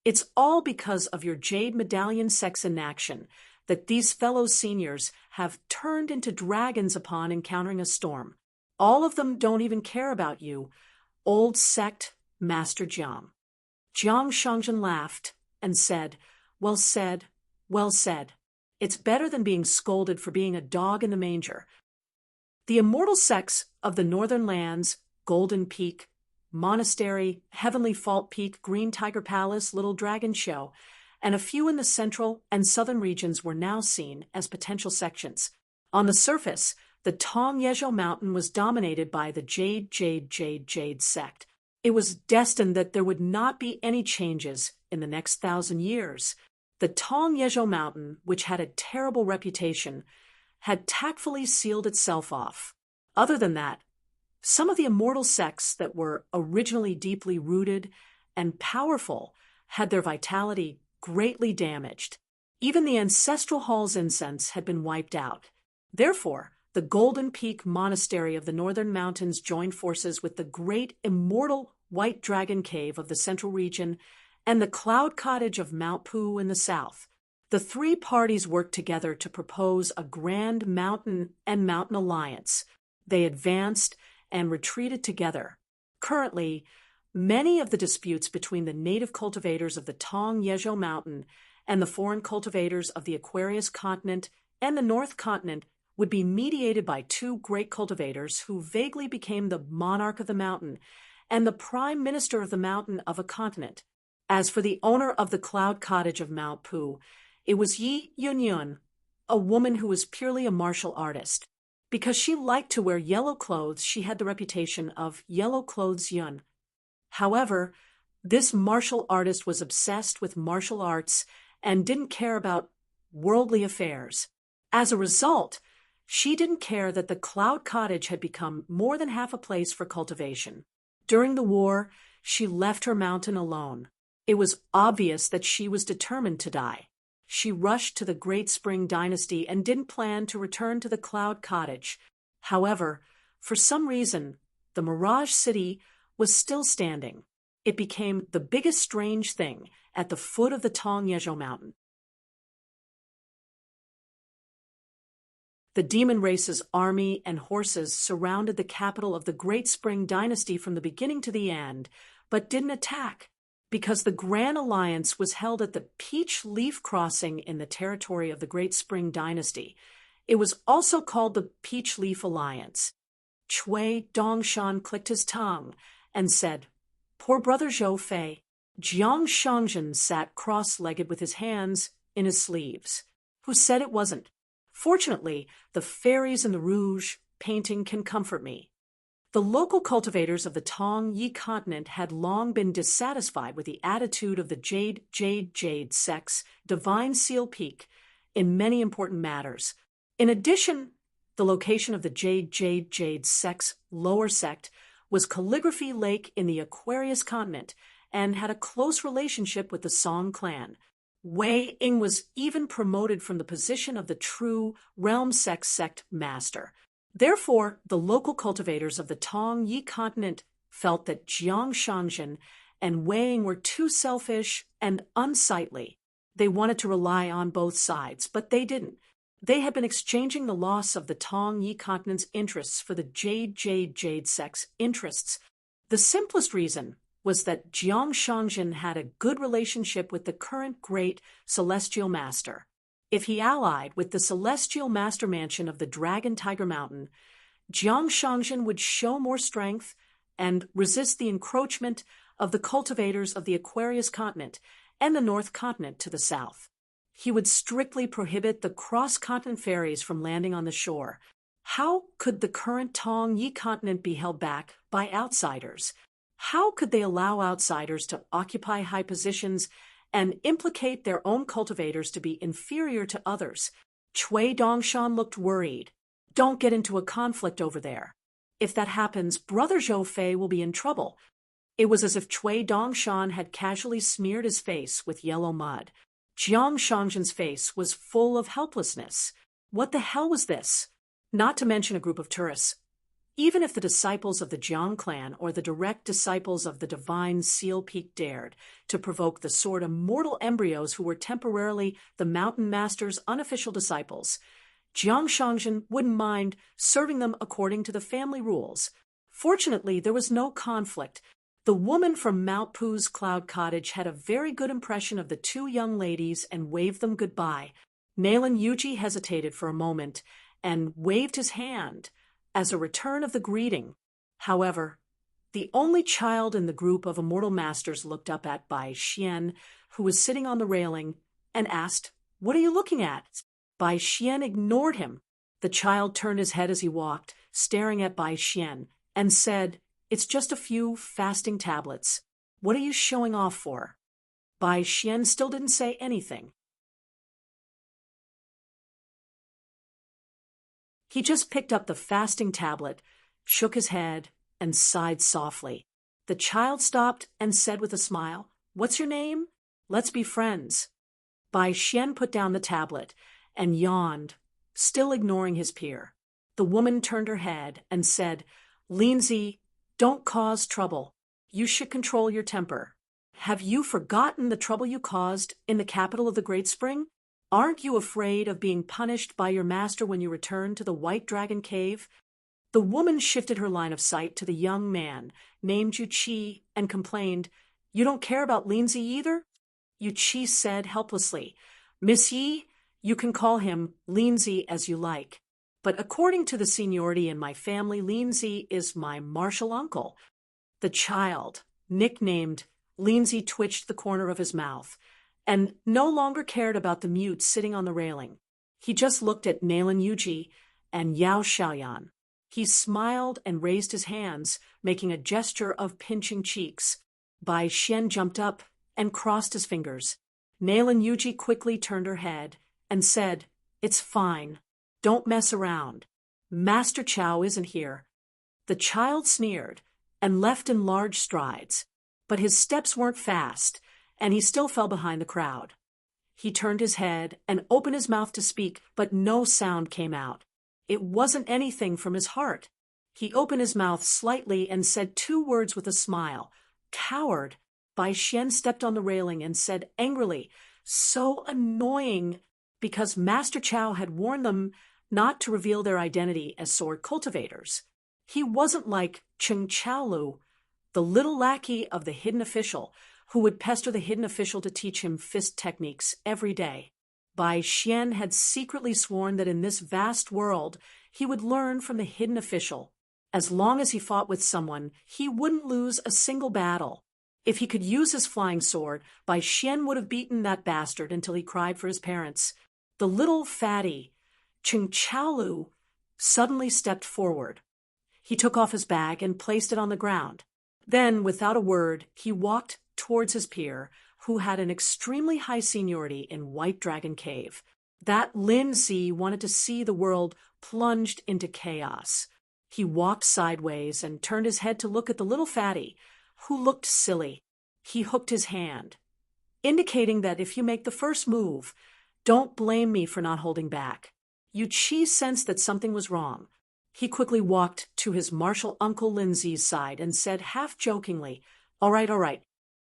it's all because of your jade medallion sex in action that these fellow seniors have turned into dragons upon encountering a storm. All of them don't even care about you, old sect Master Jiang. Jiang Shangzhen laughed and said, Well said, well said. It's better than being scolded for being a dog in the manger. The immortal sects of the Northern Lands, Golden Peak, Monastery, Heavenly Fault Peak, Green Tiger Palace, Little Dragon Show, and a few in the central and southern regions were now seen as potential sections. On the surface, the Tong Yezhou Mountain was dominated by the Jade sect. It was destined that there would not be any changes in the next 1,000 years. The Tong Yezhou Mountain, which had a terrible reputation, had tactfully sealed itself off. Other than that, some of the immortal sects that were originally deeply rooted and powerful had their vitality greatly damaged. Even the ancestral hall's incense had been wiped out. Therefore, the Golden Peak Monastery of the Northern Mountains joined forces with the great immortal White Dragon Cave of the Central Region and the Cloud Cottage of Mount Poo in the south. The three parties worked together to propose a grand mountain and mountain alliance. They advanced and retreated together. Currently, many of the disputes between the native cultivators of the Tong Yezo Mountain and the foreign cultivators of the Aquarius continent and the North Continent would be mediated by two great cultivators who vaguely became the monarch of the mountain and the prime minister of the mountain of a continent. As for the owner of the Cloud Cottage of Mount Poo, it was Yi Yunyun, a woman who was purely a martial artist. Because she liked to wear yellow clothes, she had the reputation of Yellow Clothes Yun. However, this martial artist was obsessed with martial arts and didn't care about worldly affairs. As a result, she didn't care that the Cloud Cottage had become more than half a place for cultivation. During the war, she left her mountain alone. It was obvious that she was determined to die. She rushed to the Great Spring Dynasty and didn't plan to return to the Cloud Cottage. However, for some reason, the Mirage City was still standing. It became the biggest strange thing at the foot of the Tong Yezo Mountain. The demon race's army and horses surrounded the capital of the Great Spring Dynasty from the beginning to the end, but didn't attack, because the Grand Alliance was held at the Peach Leaf Crossing in the territory of the Great Spring Dynasty. It was also called the Peach Leaf Alliance. Chui Dongshan clicked his tongue and said, "Poor brother Zhou Fei." Jiang Shangzhen sat cross-legged with his hands in his sleeves. Who said it wasn't? Fortunately, the fairies in the rouge painting can comfort me. The local cultivators of the Tong Yi continent had long been dissatisfied with the attitude of the Jade sect's Divine Seal Peak in many important matters. In addition, the location of the Jade sect's lower sect was Calligraphy Lake in the Aquarius continent and had a close relationship with the Song clan. Wei Ying was even promoted from the position of the true Realm sect master. Therefore, the local cultivators of the Tong Yi continent felt that Jiang Shangzhen and Wei Ying were too selfish and unsightly. They wanted to rely on both sides, but they didn't. They had been exchanging the loss of the Tong Yi continent's interests for the Jade sect's interests. The simplest reason was that Jiang Shangzhen had a good relationship with the current great Celestial Master. If he allied with the Celestial Master Mansion of the Dragon Tiger Mountain, Jiang Shangzhen would show more strength and resist the encroachment of the cultivators of the Aquarius continent and the North Continent to the south. He would strictly prohibit the cross-continent ferries from landing on the shore. How could the current Tong Yi continent be held back by outsiders? How could they allow outsiders to occupy high positions and implicate their own cultivators to be inferior to others? Chui Dongshan looked worried. Don't get into a conflict over there. If that happens, brother Zhou Fei will be in trouble. It was as if Chui Dongshan had casually smeared his face with yellow mud. Jiang Shangzhen's face was full of helplessness. What the hell was this? Not to mention a group of tourists. Even if the disciples of the Jiang clan or the direct disciples of the Divine Seal Peak dared to provoke the sort of mortal embryos who were temporarily the Mountain Master's unofficial disciples, Jiang Shangzhen wouldn't mind serving them according to the family rules. Fortunately, there was no conflict. The woman from Mount Poo's Cloud Cottage had a very good impression of the two young ladies and waved them goodbye. Naylan Yuji hesitated for a moment and waved his hand as a return of the greeting. However, the only child in the group of immortal masters looked up at Bai Xian, who was sitting on the railing, and asked, "What are you looking at?" Bai Xian ignored him. The child turned his head as he walked, staring at Bai Xian, and said, "It's just a few fasting tablets. What are you showing off for?" Bai Xian still didn't say anything. He just picked up the fasting tablet, shook his head, and sighed softly. The child stopped and said with a smile, "What's your name?" Let's be friends. Bai Xian put down the tablet and yawned, still ignoring his peer. The woman turned her head and said, Lindsay, don't cause trouble. You should control your temper. Have you forgotten the trouble you caused in the capital of the Great Spring? Aren't you afraid of being punished by your master when you return to the White Dragon Cave? The woman shifted her line of sight to the young man named Yu Qi and complained, You don't care about Lindsay either? Yu Qi said helplessly, Miss Yi, you can call him Lindsay as you like. But according to the seniority in my family, Lindsay is my martial uncle. The child, nicknamed Lindsay, twitched the corner of his mouth and no longer cared about the mute sitting on the railing. He just looked at Nailan Yuji and Yao Xiaoyan. He smiled and raised his hands, making a gesture of pinching cheeks. Bai Xian jumped up and crossed his fingers. Nailan Yuji quickly turned her head and said, It's fine. Don't mess around. Master Chow isn't here. The child sneered and left in large strides, but his steps weren't fast, and he still fell behind the crowd. He turned his head and opened his mouth to speak, but no sound came out. It wasn't anything from his heart. He opened his mouth slightly and said 2 words with a smile. Coward. Bai Xian stepped on the railing and said angrily, So annoying, because Master Chow had warned them not to reveal their identity as sword cultivators. He wasn't like Cheng Chaolu, the little lackey of the hidden official, who would pester the hidden official to teach him fist techniques every day. Bai Xian had secretly sworn that in this vast world he would learn from the hidden official. As long as he fought with someone, he wouldn't lose a single battle. If he could use his flying sword, Bai Xian would have beaten that bastard until he cried for his parents. The little fatty, Cheng Chaolu, suddenly stepped forward. He took off his bag and placed it on the ground. Then, without a word, he walked towards his peer, who had an extremely high seniority in White Dragon Cave. That Lindsay wanted to see the world plunged into chaos. He walked sideways and turned his head to look at the little fatty, who looked silly. He hooked his hand, indicating that if you make the first move, don't blame me for not holding back. Yu Qi sensed that something was wrong. He quickly walked to his martial uncle Lindsay's side and said half-jokingly, All right.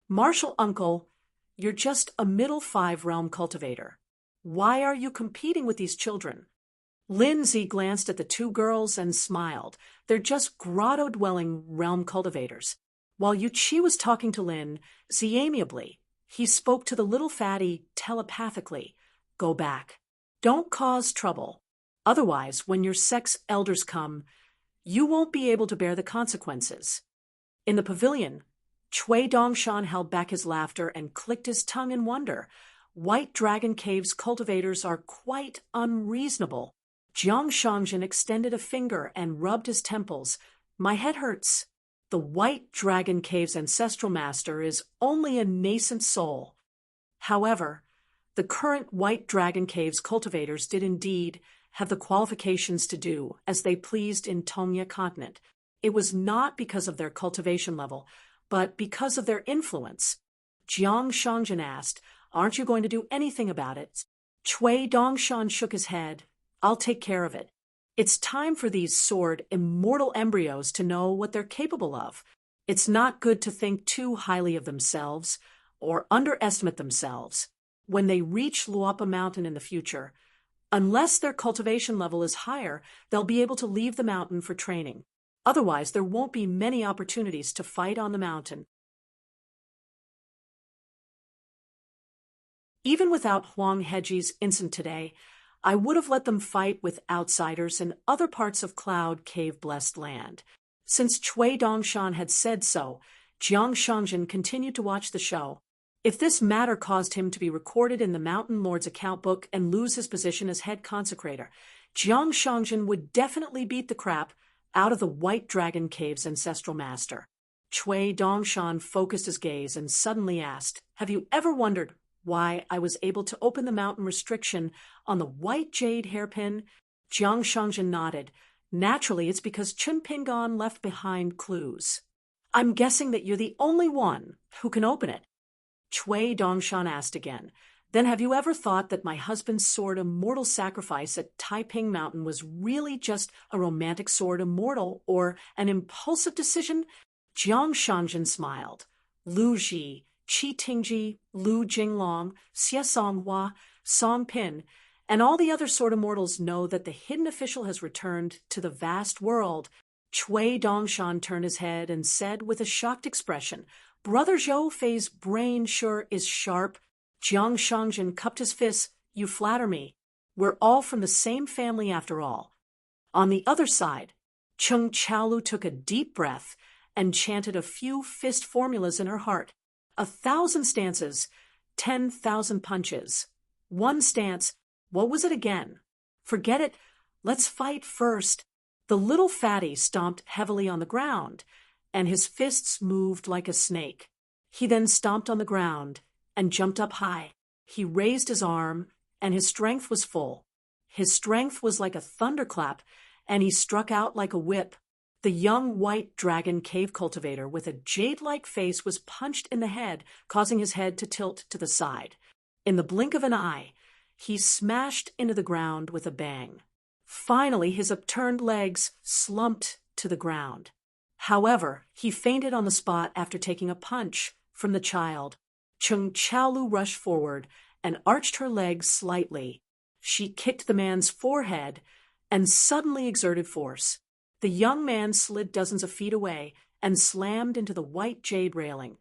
Martial uncle, you're just a middle 5 realm cultivator. Why are you competing with these children? Lindsay glanced at the 2 girls and smiled. They're just grotto-dwelling realm cultivators. While Yu Qi was talking to Lin, amiably, he spoke to the little fatty telepathically. Go back. Don't cause trouble. Otherwise, when your sex elders come, you won't be able to bear the consequences. In the pavilion, Cui Dongshan held back his laughter and clicked his tongue in wonder. White Dragon Cave's cultivators are quite unreasonable. Jiang Shangjin extended a finger and rubbed his temples. My head hurts. The White Dragon Cave's ancestral master is only a nascent soul. However, the current White Dragon Cave's cultivators did indeed have the qualifications to do as they pleased in Tongya continent. It was not because of their cultivation level, but because of their influence. Jiang Shangjin asked, Aren't you going to do anything about it? Cui Dongshan shook his head. I'll take care of it. It's time for these sword immortal embryos to know what they're capable of. It's not good to think too highly of themselves or underestimate themselves. When they reach Luapa Mountain in the future, unless their cultivation level is higher, they'll be able to leave the mountain for training. Otherwise, there won't be many opportunities to fight on the mountain. Even without Huang Heji's incident today, I would have let them fight with outsiders in other parts of Cloud Cave-blessed land. Since Cui Dongshan had said so, Jiang Shangjin continued to watch the show. If this matter caused him to be recorded in the Mountain Lord's account book and lose his position as head consecrator, Jiang Shangjin would definitely beat the crap out of the White Dragon Cave's ancestral master. Cui Dongshan focused his gaze and suddenly asked, Have you ever wondered why I was able to open the mountain restriction on the white jade hairpin? Jiang Shangjin nodded. Naturally, it's because Chun Pingon left behind clues. I'm guessing that you're the only one who can open it. Chui Dongshan asked again. Then have you ever thought that my husband's sword immortal sacrifice at Taiping Mountain was really just a romantic sword immortal or an impulsive decision? Jiang Shangjin smiled. Lu Ji, Qi Tingji, Lu Jinglong, Xie Songhua, Song Pin, and all the other sword immortals know that the hidden official has returned to the vast world. Chui Dongshan turned his head and said with a shocked expression, Brother Zhou Fei's brain sure is sharp. Jiang Shangjin cupped his fists. You flatter me. We're all from the same family after all. On the other side, Cheng Chaolu took a deep breath and chanted a few fist formulas in her heart. 1,000 stances, 10,000 punches. One stance, what was it again? Forget it, let's fight first. The little fatty stomped heavily on the ground, and his fists moved like a snake. He then stomped on the ground and jumped up high. He raised his arm, and his strength was full. His strength was like a thunderclap, and he struck out like a whip. The young white dragon cave cultivator with a jade-like face was punched in the head, causing his head to tilt to the side. In the blink of an eye, he smashed into the ground with a bang. Finally, his upturned legs slumped to the ground. However, he fainted on the spot after taking a punch from the child. Cheng Chaolu rushed forward and arched her legs slightly. She kicked the man's forehead and suddenly exerted force. The young man slid dozens of feet away and slammed into the white jade railing.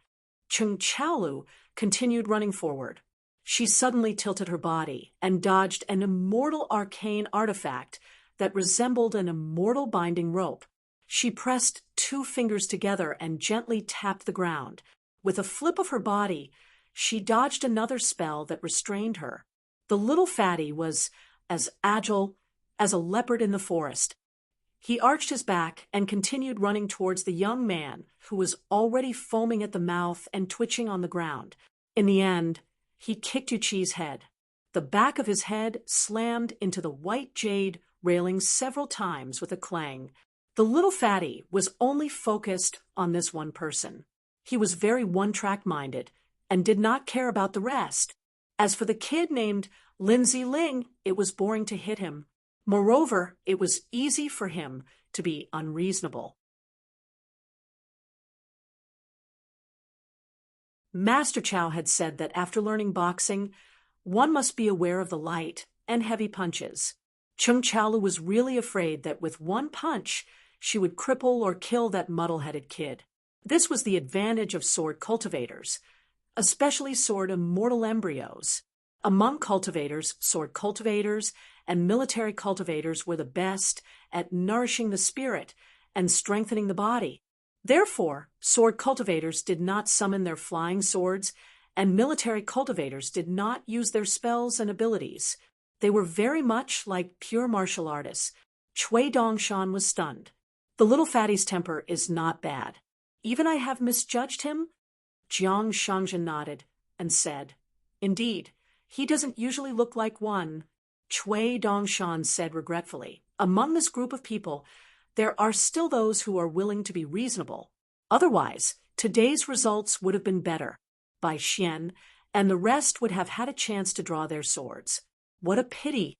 Cheng Chaolu continued running forward. She suddenly tilted her body and dodged an immortal arcane artifact that resembled an immortal binding rope. She pressed 2 fingers together and gently tapped the ground. With a flip of her body, she dodged another spell that restrained her. The little fatty was as agile as a leopard in the forest. He arched his back and continued running towards the young man, who was already foaming at the mouth and twitching on the ground. In the end, he kicked Yuqi's head. The back of his head slammed into the white jade railing several times with a clang. The little fatty was only focused on this one person. He was very one-track minded and did not care about the rest. As for the kid named Lindsay Ling, it was boring to hit him. Moreover, it was easy for him to be unreasonable. Master Chow had said that after learning boxing, one must be aware of the light and heavy punches. Cheng Chaolu was really afraid that with one punch, she would cripple or kill that muddle-headed kid. This was the advantage of sword cultivators, especially sword immortal embryos. Among cultivators, sword cultivators and military cultivators were the best at nourishing the spirit and strengthening the body. Therefore, sword cultivators did not summon their flying swords, and military cultivators did not use their spells and abilities. They were very much like pure martial artists. Chui Dongshan was stunned. The little fatty's temper is not bad. Even I have misjudged him? Jiang Shangjin nodded and said, Indeed, he doesn't usually look like one. Chui Dongshan said regretfully, Among this group of people, there are still those who are willing to be reasonable. Otherwise, today's results would have been better. Bai Xian and the rest would have had a chance to draw their swords. What a pity!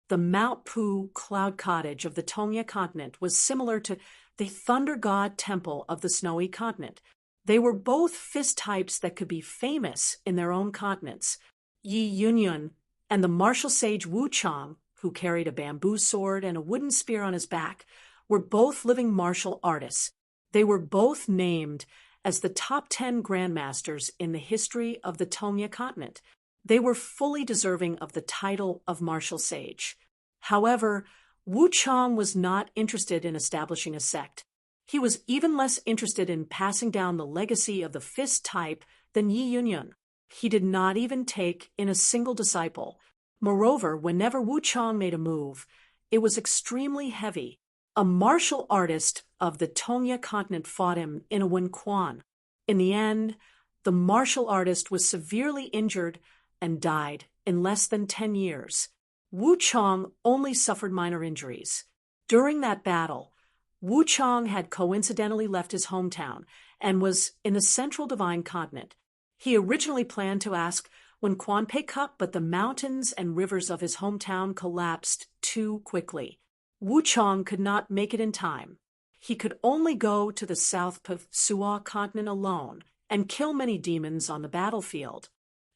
The Mount Pu cloud cottage of the Tongya continent was similar to the thunder god temple of the snowy continent. They were both fist types that could be famous in their own continents. Yi Yunyun and the martial sage Wu Chang, who carried a bamboo sword and a wooden spear on his back, were both living martial artists. They were both named as the top 10 grandmasters in the history of the Tongya continent. They were fully deserving of the title of martial sage. However, Wu Chang was not interested in establishing a sect. He was even less interested in passing down the legacy of the fist type than Yi Yunyun. He did not even take in a single disciple. Moreover, whenever Wu Chang made a move, it was extremely heavy. A martial artist of the Tongya continent fought him in a Wenquan. In the end, the martial artist was severely injured and died in less than 10 years. Wu Chang only suffered minor injuries. During that battle, Wu Chang had coincidentally left his hometown and was in the central divine continent. He originally planned to ask when Quan Pei Cup, but the mountains and rivers of his hometown collapsed too quickly. Wu Chong could not make it in time. He could only go to the South Pasua continent alone and kill many demons on the battlefield.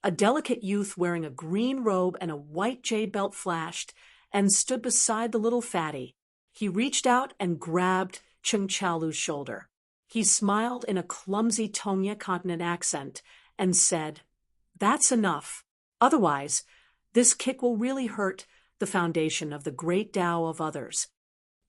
A delicate youth wearing a green robe and a white jade belt flashed and stood beside the little fatty. He reached out and grabbed Chung Chaolu's shoulder. He smiled in a clumsy Tongya continent accent and said, "That's enough. Otherwise, this kick will really hurt the foundation of the great Tao of others."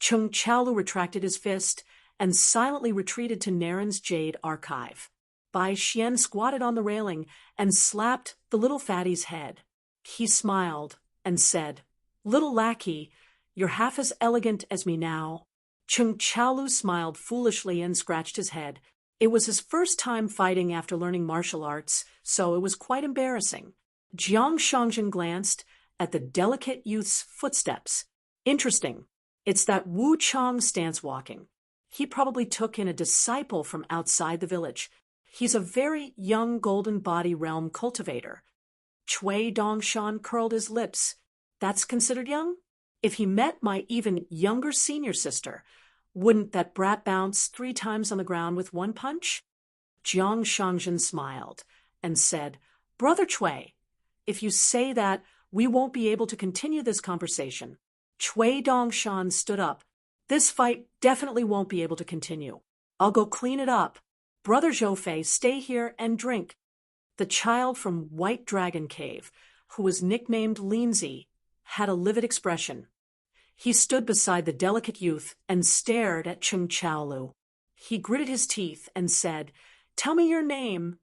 Chung Chaolu retracted his fist and silently retreated to Naren's jade archive. Bai Xian squatted on the railing and slapped the little fatty's head. He smiled and said, "Little lackey, you're half as elegant as me now." Chung Chaolu smiled foolishly and scratched his head. It was his first time fighting after learning martial arts, so it was quite embarrassing. Jiang Shangzhen glanced at the delicate youth's footsteps. Interesting. It's that Wu Chong stance walking. He probably took in a disciple from outside the village. He's a very young golden body realm cultivator. Chui Dongshan curled his lips. That's considered young? If he met my even younger senior sister, wouldn't that brat bounce 3 times on the ground with one punch? Jiang Shangzhen smiled and said, "Brother Chui, if you say that, we won't be able to continue this conversation." Chui Dongshan stood up. "This fight definitely won't be able to continue. I'll go clean it up. Brother Zhou, stay here and drink." The child from White Dragon Cave, who was nicknamed Lindsay, had a livid expression. He stood beside the delicate youth and stared at Chung Chaolu. He gritted his teeth and said, "Tell me your name."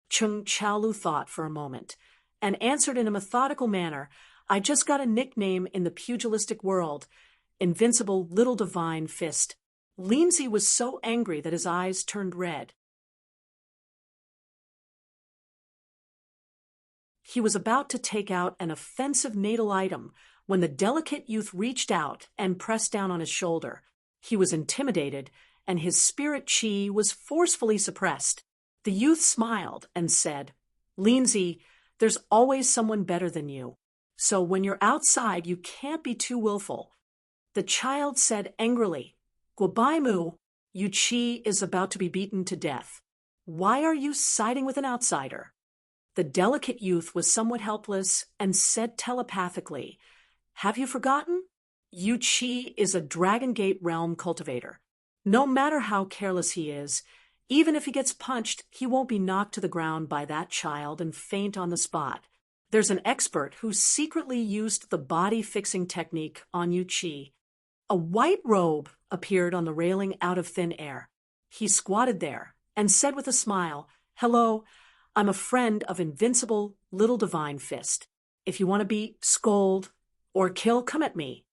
Chung Chaolu thought for a moment and answered in a methodical manner, "I just got a nickname in the pugilistic world, Invincible Little Divine Fist." Lindsay was so angry that his eyes turned red. He was about to take out an offensive natal item when the delicate youth reached out and pressed down on his shoulder. He was intimidated, and his spirit chi was forcefully suppressed. The youth smiled and said, "Lindsay, there's always someone better than you. So when you're outside, you can't be too willful." The child said angrily, "Guobaimu, Yu Chi is about to be beaten to death. Why are you siding with an outsider?" The delicate youth was somewhat helpless and said telepathically, "Have you forgotten? Yu Chi is a Dragon Gate realm cultivator. No matter how careless he is, even if he gets punched, he won't be knocked to the ground by that child and faint on the spot. There's an expert who secretly used the body-fixing technique on Yu Chi." A white robe appeared on the railing out of thin air. He squatted there and said with a smile, "Hello, I'm a friend of Invincible Little Divine Fist. If you want to beat, scold, or kill, come at me."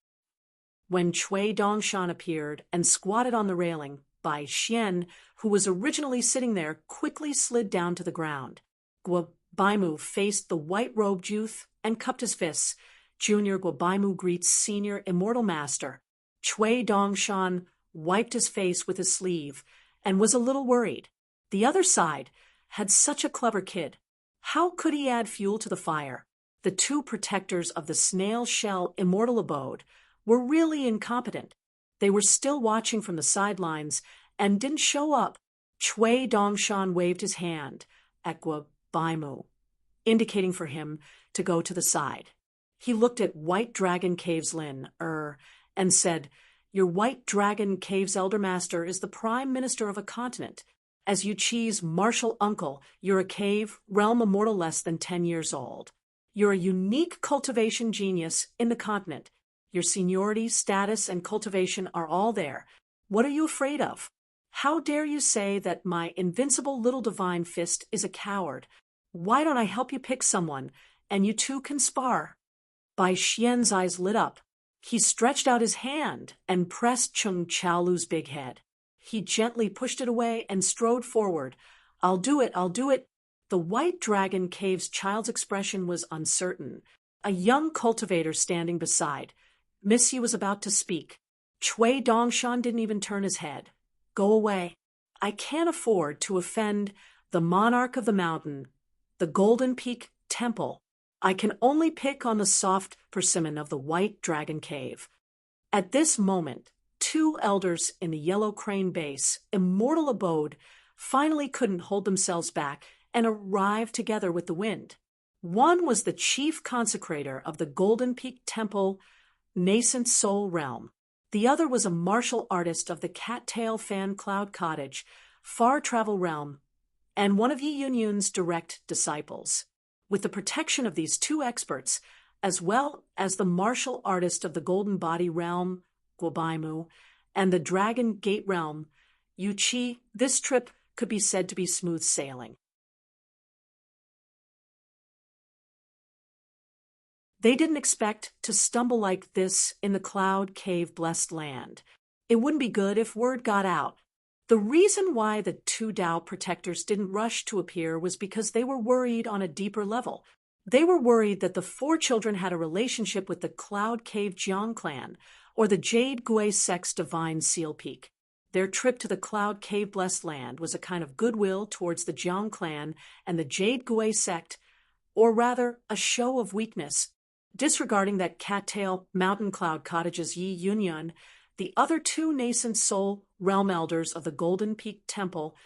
When Chui Dongshan appeared and squatted on the railing, Bai Xian, who was originally sitting there, quickly slid down to the ground. Guobaimu faced the white-robed youth and cupped his fists. Junior Guobaimu greets Senior Immortal Master. Chui Dongshan wiped his face with his sleeve and was a little worried. The other side had such a clever kid. How could he add fuel to the fire? The 2 protectors of the snail shell immortal abode were really incompetent. They were still watching from the sidelines and didn't show up. Chui Dongshan waved his hand at Guobaimu, indicating for him to go to the side. He looked at White Dragon Cave's Lin, and said, "Your White Dragon Cave's Elder Master is the Prime Minister of a continent. As Yu Chi's martial uncle, you're a cave, realm immortal less than 10 years old. You're a unique cultivation genius in the continent. Your seniority, status, and cultivation are all there. What are you afraid of? How dare you say that my Invincible Little Divine Fist is a coward? Why don't I help you pick someone, and you 2 can spar?" Bai Xian's eyes lit up. He stretched out his hand and pressed Chung Chaolu's big head. He gently pushed it away and strode forward. "I'll do it, I'll do it." The White Dragon Cave's child's expression was uncertain. A young cultivator standing beside. Missy was about to speak. Chui Dongshan didn't even turn his head. "Go away. I can't afford to offend the monarch of the mountain the Golden Peak Temple. I can only pick on the soft persimmon of the White Dragon Cave. At this moment, two elders in the Yellow Crane Base, immortal abode, finally couldn't hold themselves back and arrived together with the wind. One was the chief consecrator of the Golden Peak Temple, Nascent Soul Realm. The other was a martial artist of the Cattail Fan Cloud Cottage, Far Travel Realm, and one of Yi Yunyun's direct disciples. With the protection of these two experts, as well as the martial artist of the Golden Body Realm, Guobaimu, and the Dragon Gate Realm, Yuqi, this trip could be said to be smooth sailing. They didn't expect to stumble like this in the Cloud Cave blessed land. It wouldn't be good if word got out. The reason why the two Tao protectors didn't rush to appear was because they were worried on a deeper level. They were worried that the four children had a relationship with the Cloud Cave Jiang clan, or the Jade Gui sect's divine Seal Peak. Their trip to the Cloud Cave blessed land was a kind of goodwill towards the Jiang clan and the Jade Gui sect, or rather, a show of weakness. Disregarding that Cattail Mountain Cloud Cottage's Yi Yunyun, the other two Nascent Soul Realm Elders of the Golden Peak Temple,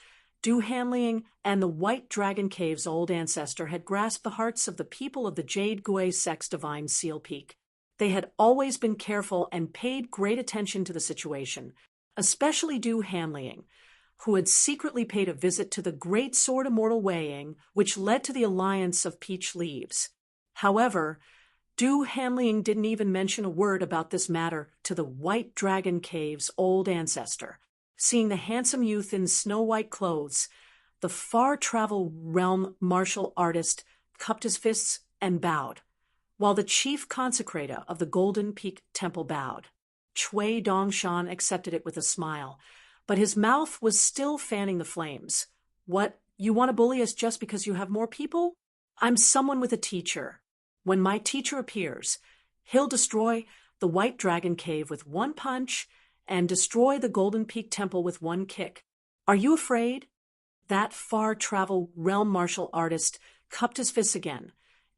Du Hanliang and the White Dragon Cave's old ancestor, had grasped the hearts of the people of the Jade Gui sect's divine Seal Peak. They had always been careful and paid great attention to the situation, especially Du Hanliang, who had secretly paid a visit to the Great Sword Immortal Weighing, which led to the alliance of Peach Leaves. However, Du Hanliang didn't even mention a word about this matter to the White Dragon Cave's old ancestor. Seeing the handsome youth in snow-white clothes, the Far Travel Realm martial artist cupped his fists and bowed, while the chief consecrator of the Golden Peak Temple bowed. Cui Dongshan accepted it with a smile, but his mouth was still fanning the flames. What, you want to bully us just because you have more people? I'm someone with a teacher. When my teacher appears, he'll destroy the White Dragon Cave with one punch and destroy the Golden Peak Temple with one kick. Are you afraid? That Far Travel Realm martial artist cupped his fists again.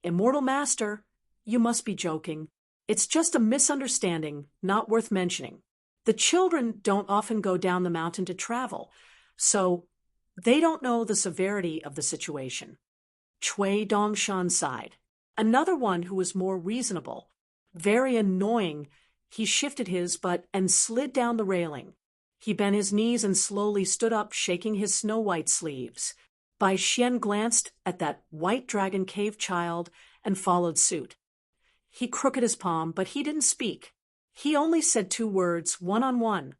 Immortal Master, you must be joking. It's just a misunderstanding, not worth mentioning. The children don't often go down the mountain to travel, so they don't know the severity of the situation. Cui Dongshan sighed. Another one who was more reasonable. Very annoying, he shifted his butt and slid down the railing. He bent his knees and slowly stood up, shaking his snow-white sleeves. Bai Xian glanced at that White Dragon Cave child and followed suit. He crooked his palm, but he didn't speak. He only said two words, one-on-one.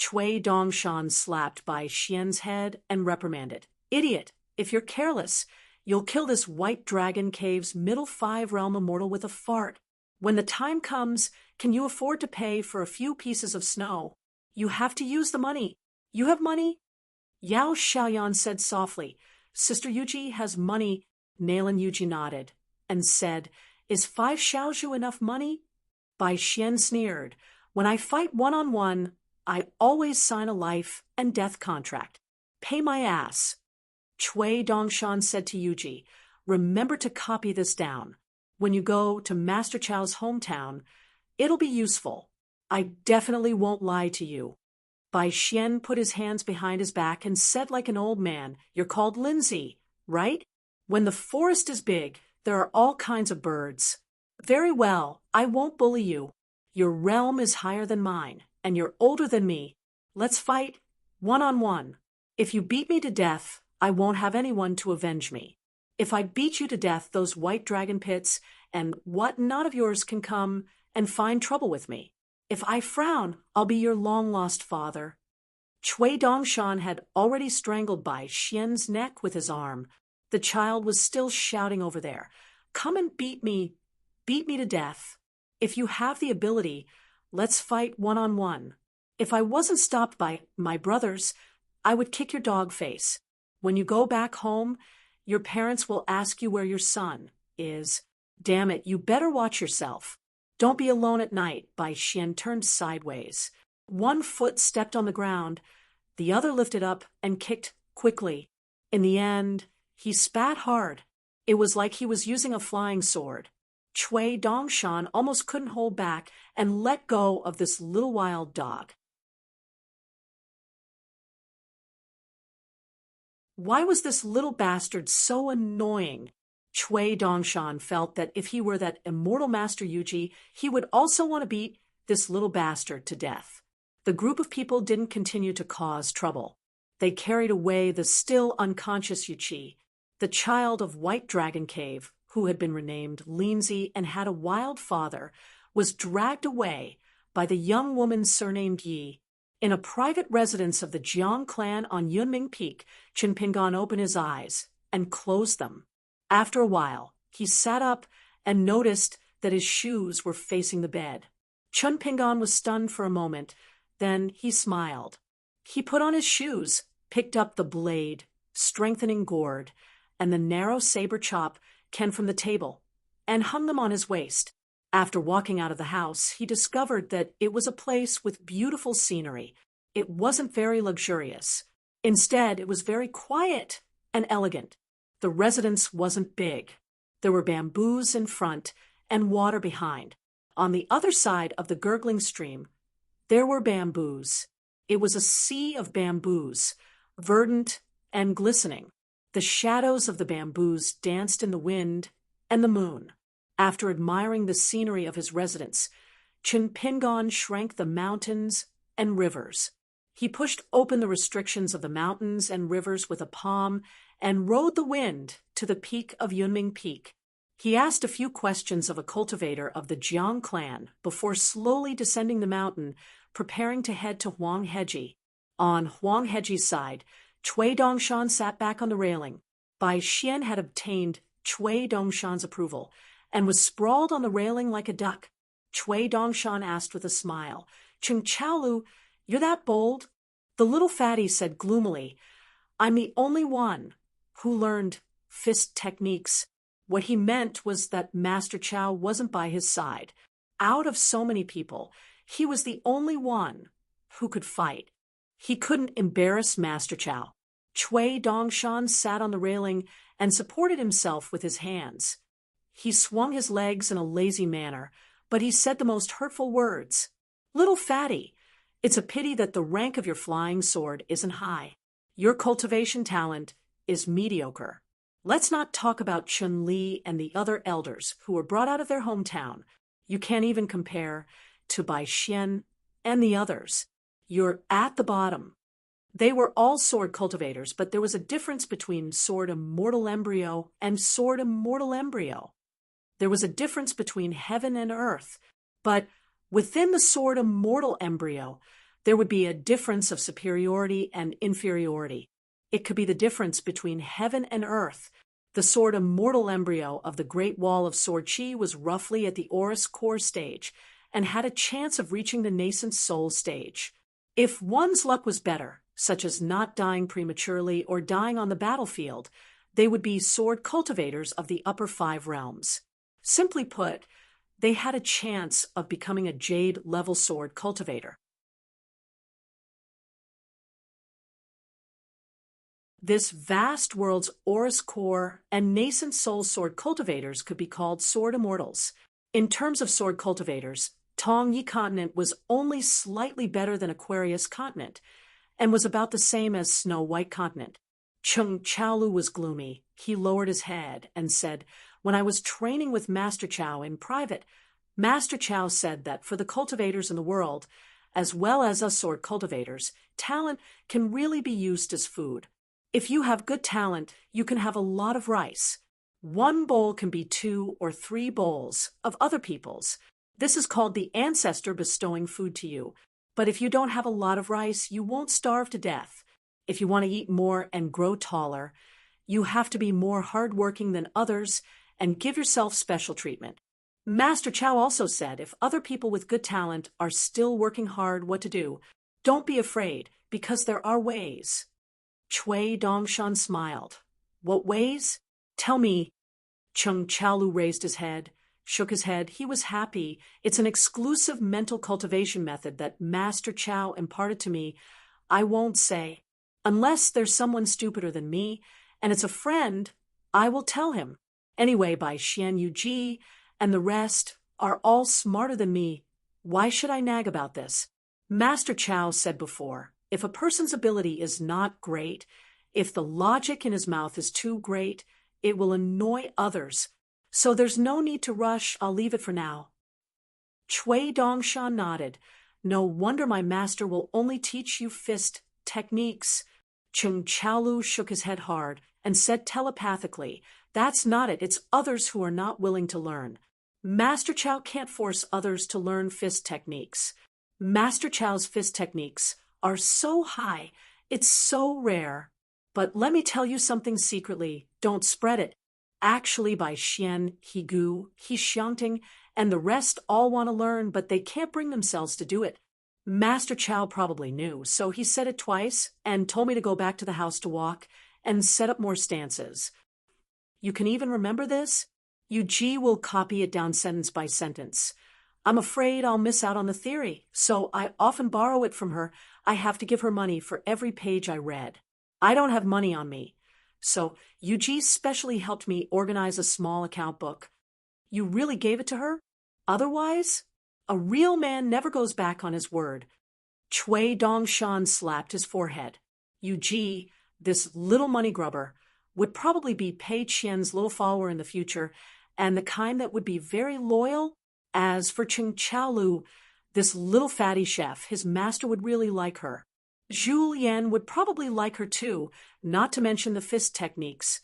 Cui Dongshan slapped Bai Xian's head and reprimanded. Idiot, if you're careless, you'll kill this White Dragon Cave's middle 5 realm immortal with a fart. When the time comes, can you afford to pay for a few pieces of snow? You have to use the money. You have money? Yao Xiaoyan said softly. Sister Yuji has money. Nalan Yuji nodded and said, Is 5 xiaozhu enough money? Bai Xian sneered. When I fight one-on-one, I always sign a life and death contract. Pay my ass. Cui Dongshan said to Yuji, Remember to copy this down. When you go to Master Chao's hometown, it'll be useful. I definitely won't lie to you. Bai Xian put his hands behind his back and said like an old man, You're called Lindsay, right? When the forest is big, there are all kinds of birds. Very well, I won't bully you. Your realm is higher than mine, and you're older than me. Let's fight one-on-one. If you beat me to death, I won't have anyone to avenge me. If I beat you to death, those White Dragon pits and what not of yours can come and find trouble with me. If I frown, I'll be your long-lost father. Cui Dongshan had already strangled Bai Xian's neck with his arm. The child was still shouting over there, Come and beat me to death. If you have the ability, let's fight one-on-one. If I wasn't stopped by my brothers, I would kick your dog face. When you go back home, your parents will ask you where your son is. Damn it, you better watch yourself. Don't be alone at night. Bai Xian turned sideways. One foot stepped on the ground, the other lifted up and kicked quickly. In the end, he spat hard. It was like he was using a flying sword. Chui Dongshan almost couldn't hold back and let go of this little wild dog. Why was this little bastard so annoying? Chui Dongshan felt that if he were that immortal Master Yuji, he would also want to beat this little bastard to death. The group of people didn't continue to cause trouble. They carried away the still unconscious Yuchi, the child of White Dragon Cave, who had been renamed Linzi and had a wild father, was dragged away by the young woman surnamed Yi. In a private residence of the Jiang clan on Yunming Peak, Qin Pingan opened his eyes and closed them. After a while, he sat up and noticed that his shoes were facing the bed. Qin Pingan was stunned for a moment. Then he smiled. He put on his shoes, picked up the blade, strengthening gourd, and the narrow saber chop ken from the table, and hung them on his waist. After walking out of the house, he discovered that it was a place with beautiful scenery. It wasn't very luxurious. Instead, it was very quiet and elegant. The residence wasn't big. There were bamboos in front and water behind. On the other side of the gurgling stream, there were bamboos. It was a sea of bamboos, verdant and glistening. The shadows of the bamboos danced in the wind and the moon. After admiring the scenery of his residence, Qin Pingan shrank the mountains and rivers. He pushed open the restrictions of the mountains and rivers with a palm and rode the wind to the peak of Yunming Peak. He asked a few questions of a cultivator of the Jiang clan before slowly descending the mountain, preparing to head to Huang Heji. On Huang Heji's side, Chui Dongshan sat back on the railing. Bai Xian had obtained Chui Dongshan's approval and was sprawled on the railing like a duck. Chui Dongshan asked with a smile, "Chung Chaolu, you're that bold?" The little fatty said gloomily, "I'm the only one who learned fist techniques." What he meant was that Master Chow wasn't by his side. Out of so many people, he was the only one who could fight. He couldn't embarrass Master Chow. Chui Dongshan sat on the railing and supported himself with his hands. He swung his legs in a lazy manner, but he said the most hurtful words. "Little fatty, it's a pity that the rank of your flying sword isn't high. Your cultivation talent is mediocre. Let's not talk about Chun Li and the other elders who were brought out of their hometown. You can't even compare to Bai Xian and the others. You're at the bottom." They were all sword cultivators, but there was a difference between sword immortal embryo and sword immortal embryo. There was a difference between heaven and earth, but within the sword immortal embryo, there would be a difference of superiority and inferiority. It could be the difference between heaven and earth. The sword immortal embryo of the Great Wall of Sword Chi was roughly at the Aurus core stage and had a chance of reaching the nascent soul stage. If one's luck was better, such as not dying prematurely or dying on the battlefield, they would be sword cultivators of the upper 5 realms. Simply put, they had a chance of becoming a jade-level sword cultivator. This vast world's Aurus core and nascent soul sword cultivators could be called sword immortals. In terms of sword cultivators, Tong Yi continent was only slightly better than Aquarius continent, and was about the same as Snow White continent. Chung Chaolu was gloomy. He lowered his head and said, "When I was training with Master Chow in private, Master Chow said that for the cultivators in the world, as well as us sword cultivators, talent can really be used as food. If you have good talent, you can have a lot of rice. One bowl can be 2 or 3 bowls of other people's. This is called the ancestor bestowing food to you. But if you don't have a lot of rice, you won't starve to death. If you want to eat more and grow taller, you have to be more hardworking than others and give yourself special treatment." Master Chow also said if other people with good talent are still working hard what to do, don't be afraid, because there are ways. Chui Dongshan smiled. "What ways? Tell me." Chung Chaolu raised his head, shook his head. He was happy. "It's an exclusive mental cultivation method that Master Chow imparted to me. I won't say. Unless there's someone stupider than me, and it's a friend, I will tell him." Anyway, by Xian Yuji and the rest are all smarter than me. Why should I nag about this? Master Chow said before, if a person's ability is not great, if the logic in his mouth is too great, it will annoy others. So there's no need to rush. I'll leave it for now. Cui Dongshan nodded. No wonder my master will only teach you fist techniques. Chung Chaolu shook his head hard and said telepathically, that's not it. It's others who are not willing to learn. Master Chow can't force others to learn fist techniques. Master Chow's fist techniques are so high, it's so rare. But let me tell you something secretly. Don't spread it. Actually, by Xian, Higu, Xiangting, and the rest all want to learn, but they can't bring themselves to do it. Master Chow probably knew, so he said it twice and told me to go back to the house to walk and set up more stances. You can even remember this? Yuji will copy it down sentence by sentence. I'm afraid I'll miss out on the theory, so I often borrow it from her. I have to give her money for every page I read. I don't have money on me. So Yuji specially helped me organize a small account book. You really gave it to her? Otherwise? A real man never goes back on his word. Cui Dongshan slapped his forehead. Yuji, this little money grubber, would probably be Pei Qian's little follower in the future, and the kind that would be very loyal. As for Chung Chaolu, this little fatty chef, his master would really like her. Zhu Yan would probably like her too, not to mention the fist techniques.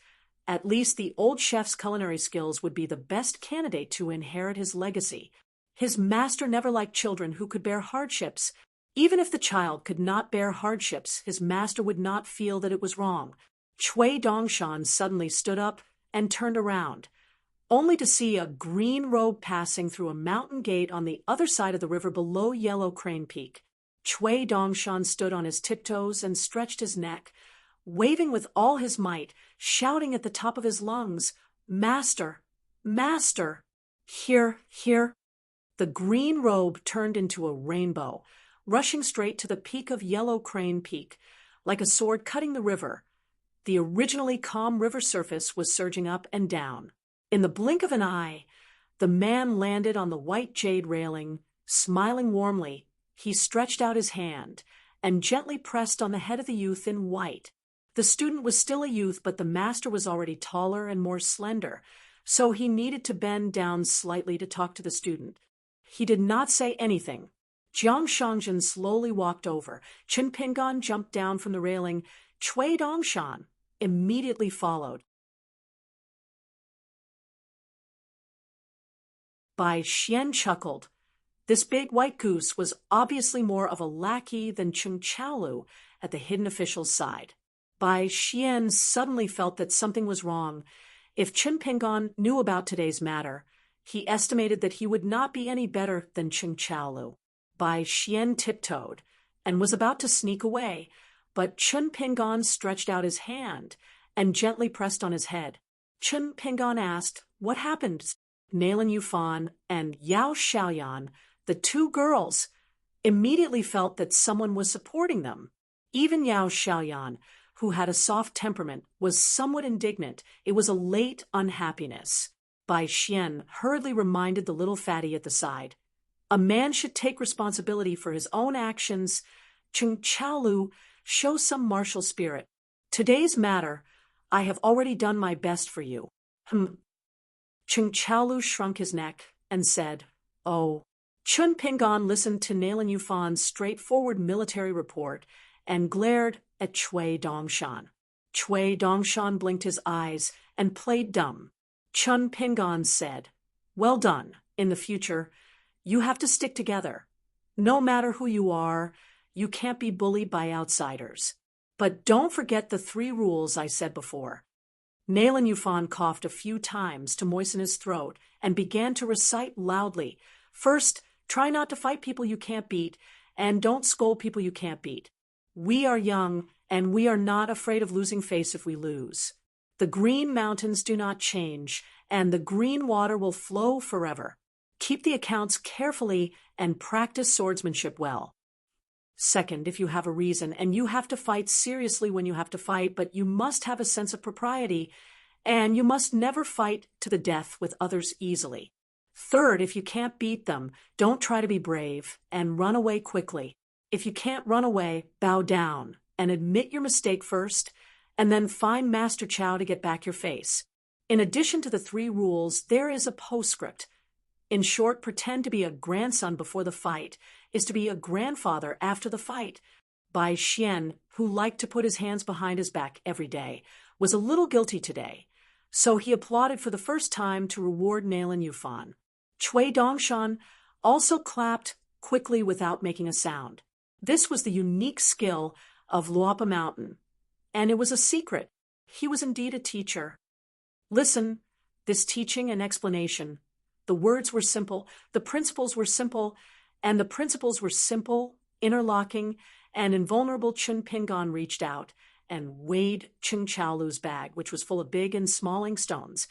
At least the old chef's culinary skills would be the best candidate to inherit his legacy. His master never liked children who could bear hardships. Even if the child could not bear hardships, his master would not feel that it was wrong. Cui Dongshan suddenly stood up and turned around, only to see a green robe passing through a mountain gate on the other side of the river below Yellow Crane Peak. Cui Dongshan stood on his tiptoes and stretched his neck, waving with all his might, shouting at the top of his lungs, Master! Master! Here, here! The green robe turned into a rainbow, rushing straight to the peak of Yellow Crane Peak, like a sword cutting the river. The originally calm river surface was surging up and down. In the blink of an eye, the man landed on the white jade railing, smiling warmly. He stretched out his hand and gently pressed on the head of the youth in white. The student was still a youth, but the master was already taller and more slender, so he needed to bend down slightly to talk to the student. He did not say anything. Jiang Shangzhen slowly walked over. Chen Pingan jumped down from the railing. Cui Dongshan immediately followed. Bai Xian chuckled. This big white goose was obviously more of a lackey than Chung Chaolu at the hidden official's side. Bai Xian suddenly felt that something was wrong. If Chen Pingan knew about today's matter, he estimated that he would not be any better than Chung Chaolu. Bai Xian tiptoed and was about to sneak away, but Chen Pingan stretched out his hand and gently pressed on his head. Chen Pingan asked, "What happened?" Nailin Yufan and Yao Xiaoyan, the two girls, immediately felt that someone was supporting them. Even Yao Xiaoyan, who had a soft temperament, was somewhat indignant. It was a late unhappiness. Bai Xian hurriedly reminded the little fatty at the side. A man should take responsibility for his own actions. Chung Chaolu, show some martial spirit. Today's matter, I have already done my best for you. Chung Chaolu shrunk his neck and said, "Oh." Chun Pingan listened to Nailin Yufan's straightforward military report and glared at Cui Dongshan. Cui Dongshan blinked his eyes and played dumb. Chun Pingan said, "Well done. In the future, you have to stick together. No matter who you are, you can't be bullied by outsiders. But don't forget the 3 rules I said before." Nailin Yufan coughed a few times to moisten his throat and began to recite loudly. First, try not to fight people you can't beat, and don't scold people you can't beat. We are young, and we are not afraid of losing face if we lose. The green mountains do not change, and the green water will flow forever. Keep the accounts carefully and practice swordsmanship well. Second, if you have a reason, and you have to fight seriously when you have to fight, but you must have a sense of propriety, And you must never fight to the death with others easily. Third, if you can't beat them, don't try to be brave and run away quickly. If you can't run away, bow down and admit your mistake first, and then find Master Chow to get back your face. In addition to the 3 rules, there is a postscript. In short, pretend to be a grandson before the fight is to be a grandfather after the fight. Bai Xian, who liked to put his hands behind his back every day, was a little guilty today, so he applauded for the first time to reward Nailan Yufan. Cui Dongshan also clapped quickly without making a sound. This was the unique skill of Luopa Mountain, and it was a secret. He was indeed a teacher. Listen, this teaching and explanation. The words were simple, the principles were simple, and the principles were simple, interlocking, and invulnerable. Chun Pingon reached out and weighed Chung Chaolu's bag, which was full of big and small ink stones,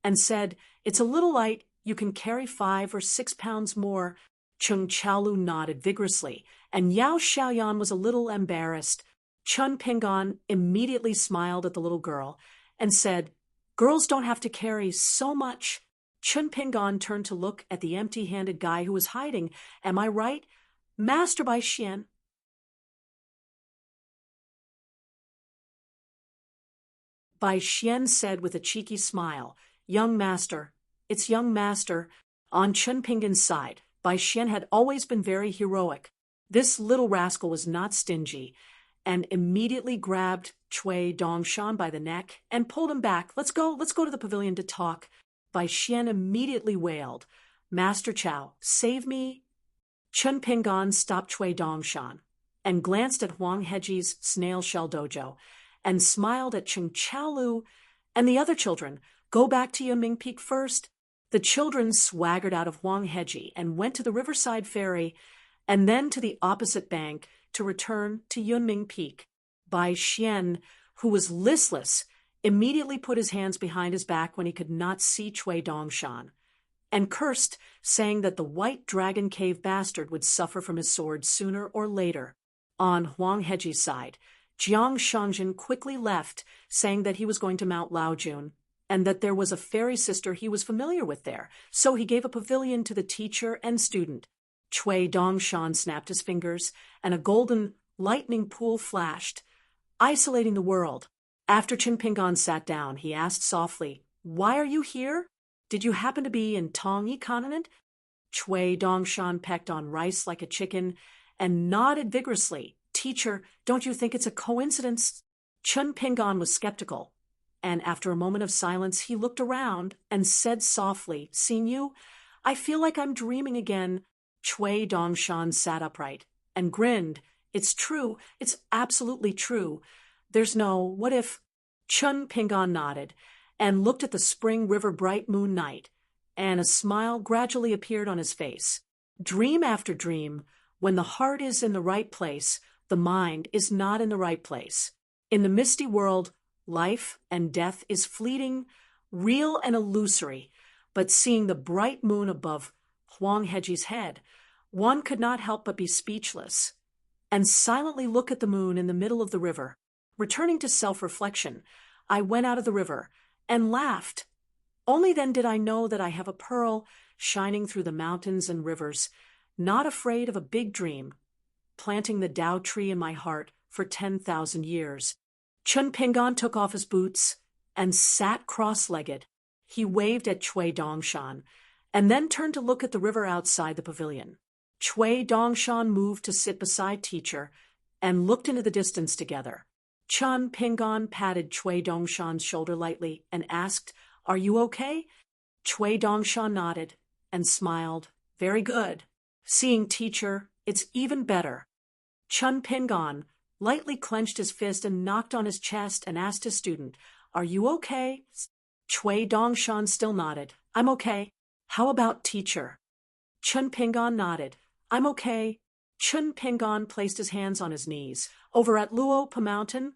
and said, "It's a little light. You can carry 5 or 6 pounds more." Chung Chaolu nodded vigorously, and Yao Xiaoyan was a little embarrassed. Chun Pingon immediately smiled at the little girl and said, "Girls don't have to carry so much." Chun Pingon turned to look at the empty-handed guy who was hiding. "Am I right, Master Bai Xian?" Bai Xian said with a cheeky smile, "Young master, it's young master." On Chun Pingon's side, Bai Xian had always been very heroic. This little rascal was not stingy, and immediately grabbed Cui Dongshan by the neck and pulled him back. Let's go to the pavilion to talk." Bai Xian immediately wailed, "Master Chow, save me." Chun Pingon stopped Cui Dongshan and glanced at Huang Heji's snail shell dojo and smiled at Chung Chaolu and the other children. "Go back to Yunming Peak first." The children swaggered out of Huang Heji and went to the Riverside Ferry and then to the opposite bank to return to Yunming Peak. Bai Xian, who was listless, immediately put his hands behind his back when he could not see Cui Dongshan, and cursed, saying that the White Dragon Cave bastard would suffer from his sword sooner or later. On Huang Heji's side, Jiang Shangjin quickly left, saying that he was going to Mount Laojun, and that there was a fairy sister he was familiar with there, so he gave a pavilion to the teacher and student. Cui Dongshan snapped his fingers, and a golden lightning pool flashed, isolating the world. After Chun Pingon sat down, he asked softly, "Why are you here? Did you happen to be in Tongyi continent?" Cui Dongshan pecked on rice like a chicken and nodded vigorously. "Teacher, don't you think it's a coincidence?" Chun Pingon was skeptical, and after a moment of silence, he looked around and said softly, "Seeing you, I feel like I'm dreaming again." Cui Dongshan sat upright and grinned. "It's true. It's absolutely true. There's no what if." Chun Pingon nodded and looked at the spring river bright moon night, and a smile gradually appeared on his face. Dream after dream, when the heart is in the right place, the mind is not in the right place. In the misty world, life and death is fleeting, real and illusory, but seeing the bright moon above Huang Heji's head, one could not help but be speechless, and silently look at the moon in the middle of the river. Returning to self-reflection, I went out of the river and laughed. Only then did I know that I have a pearl shining through the mountains and rivers, not afraid of a big dream, planting the Tao tree in my heart for 10,000 years. Chun Pingon took off his boots and sat cross-legged. He waved at Cui Dongshan and then turned to look at the river outside the pavilion. Cui Dongshan moved to sit beside teacher and looked into the distance together. Chun Pingon patted Cui Dongshan's shoulder lightly and asked, "Are you okay?" Cui Dongshan nodded and smiled. "Very good. Seeing teacher, it's even better." Chun Pingon lightly clenched his fist and knocked on his chest and asked his student, "Are you okay?" Cui Dongshan still nodded. "I'm okay. How about teacher?" Chun Pingon nodded. "I'm okay." Chun Pingon placed his hands on his knees. Over at Luopa Mountain,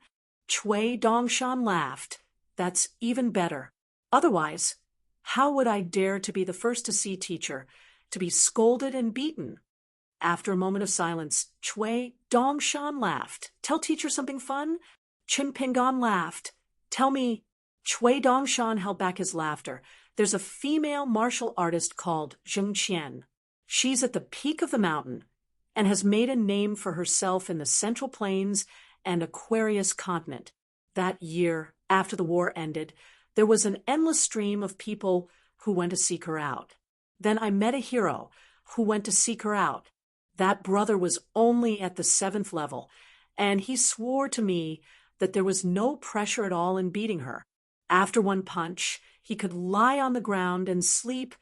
Cui Dongshan laughed. "That's even better. Otherwise, how would I dare to be the first to see teacher, to be scolded and beaten?" After a moment of silence, Cui Dongshan laughed. "Tell teacher something fun?" Chun Pingon laughed. "Tell me Cui Dongshan held back his laughter. There's a female martial artist called Zheng Qian. She's at the peak of the mountain and has made a name for herself in the Central Plains and Aquarius continent. That year, after the war ended, there was an endless stream of people who went to seek her out. Then I met a hero who went to seek her out. That brother was only at the 7th level, and he swore to me that there was no pressure at all in beating her. After one punch, he could lie on the ground and sleep,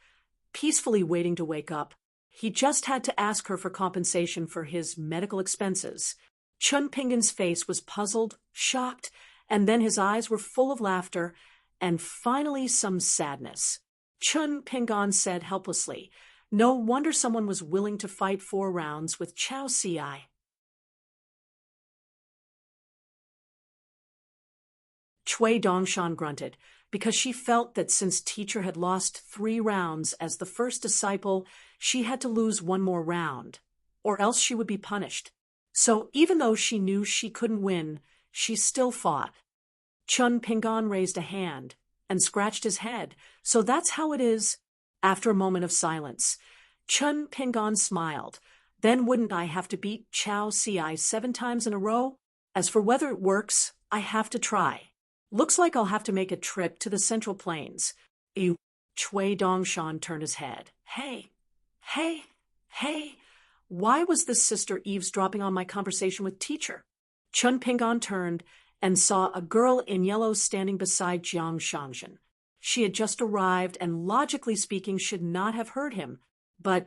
peacefully waiting to wake up. He just had to ask her for compensation for his medical expenses. Chun Pingan's face was puzzled, shocked, and then his eyes were full of laughter, and finally some sadness. Chun Pingan said helplessly, "No wonder someone was willing to fight 4 rounds with Chao Ci." Cui Dongshan grunted, because she felt that since teacher had lost 3 rounds as the first disciple, she had to lose 1 more round, or else she would be punished. So even though she knew she couldn't win, she still fought. Chun Pingan raised a hand and scratched his head. "So that's how it is." After a moment of silence, Chun Pingan smiled. "Then wouldn't I have to beat Chao Ci 7 times in a row? As for whether it works, I have to try. Looks like I'll have to make a trip to the Central Plains." Ew. Cui Dongshan turned his head. Hey, why was this sister eavesdropping on my conversation with teacher? Chun Pingan turned and saw a girl in yellow standing beside Jiang Shangzhen. She had just arrived and, logically speaking, should not have heard him. But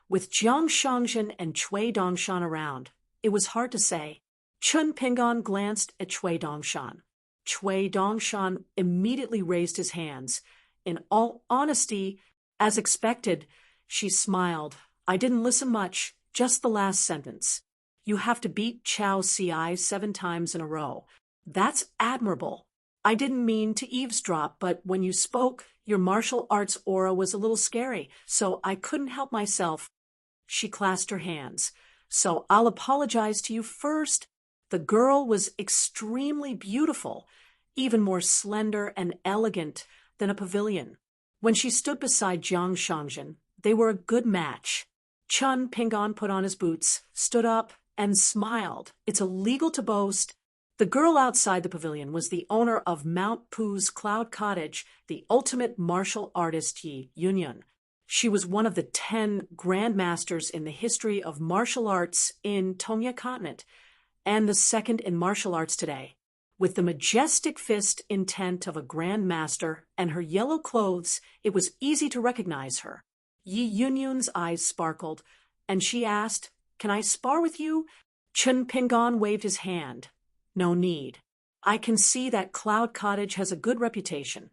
with Jiang Shangzhen and Cui Dongshan around, it was hard to say. Chun Pingan glanced at Cui Dongshan. Cui Dongshan immediately raised his hands. In all honesty, as expected, she smiled. "I didn't listen much, just the last sentence. You have to beat Chao Ci 7 times in a row. That's admirable. I didn't mean to eavesdrop, but when you spoke, your martial arts aura was a little scary, so I couldn't help myself." She clasped her hands. "So I'll apologize to you first." The girl was extremely beautiful, even more slender and elegant than a pavilion. When she stood beside Jiang Shangzhen, they were a good match. Chun Pingan put on his boots, stood up, and smiled. "It's illegal to boast." The girl outside the pavilion was the owner of Mount Pu's Cloud Cottage, the ultimate martial artist Yi Yunyun. She was one of the 10 grandmasters in the history of martial arts in Tongya continent, and the second in martial arts today. With the majestic fist intent of a grandmaster and her yellow clothes, it was easy to recognize her. Yi Yunyun's eyes sparkled, and she asked, "Can I spar with you?" Chun Pingan waved his hand. "No need. I can see that Cloud Cottage has a good reputation."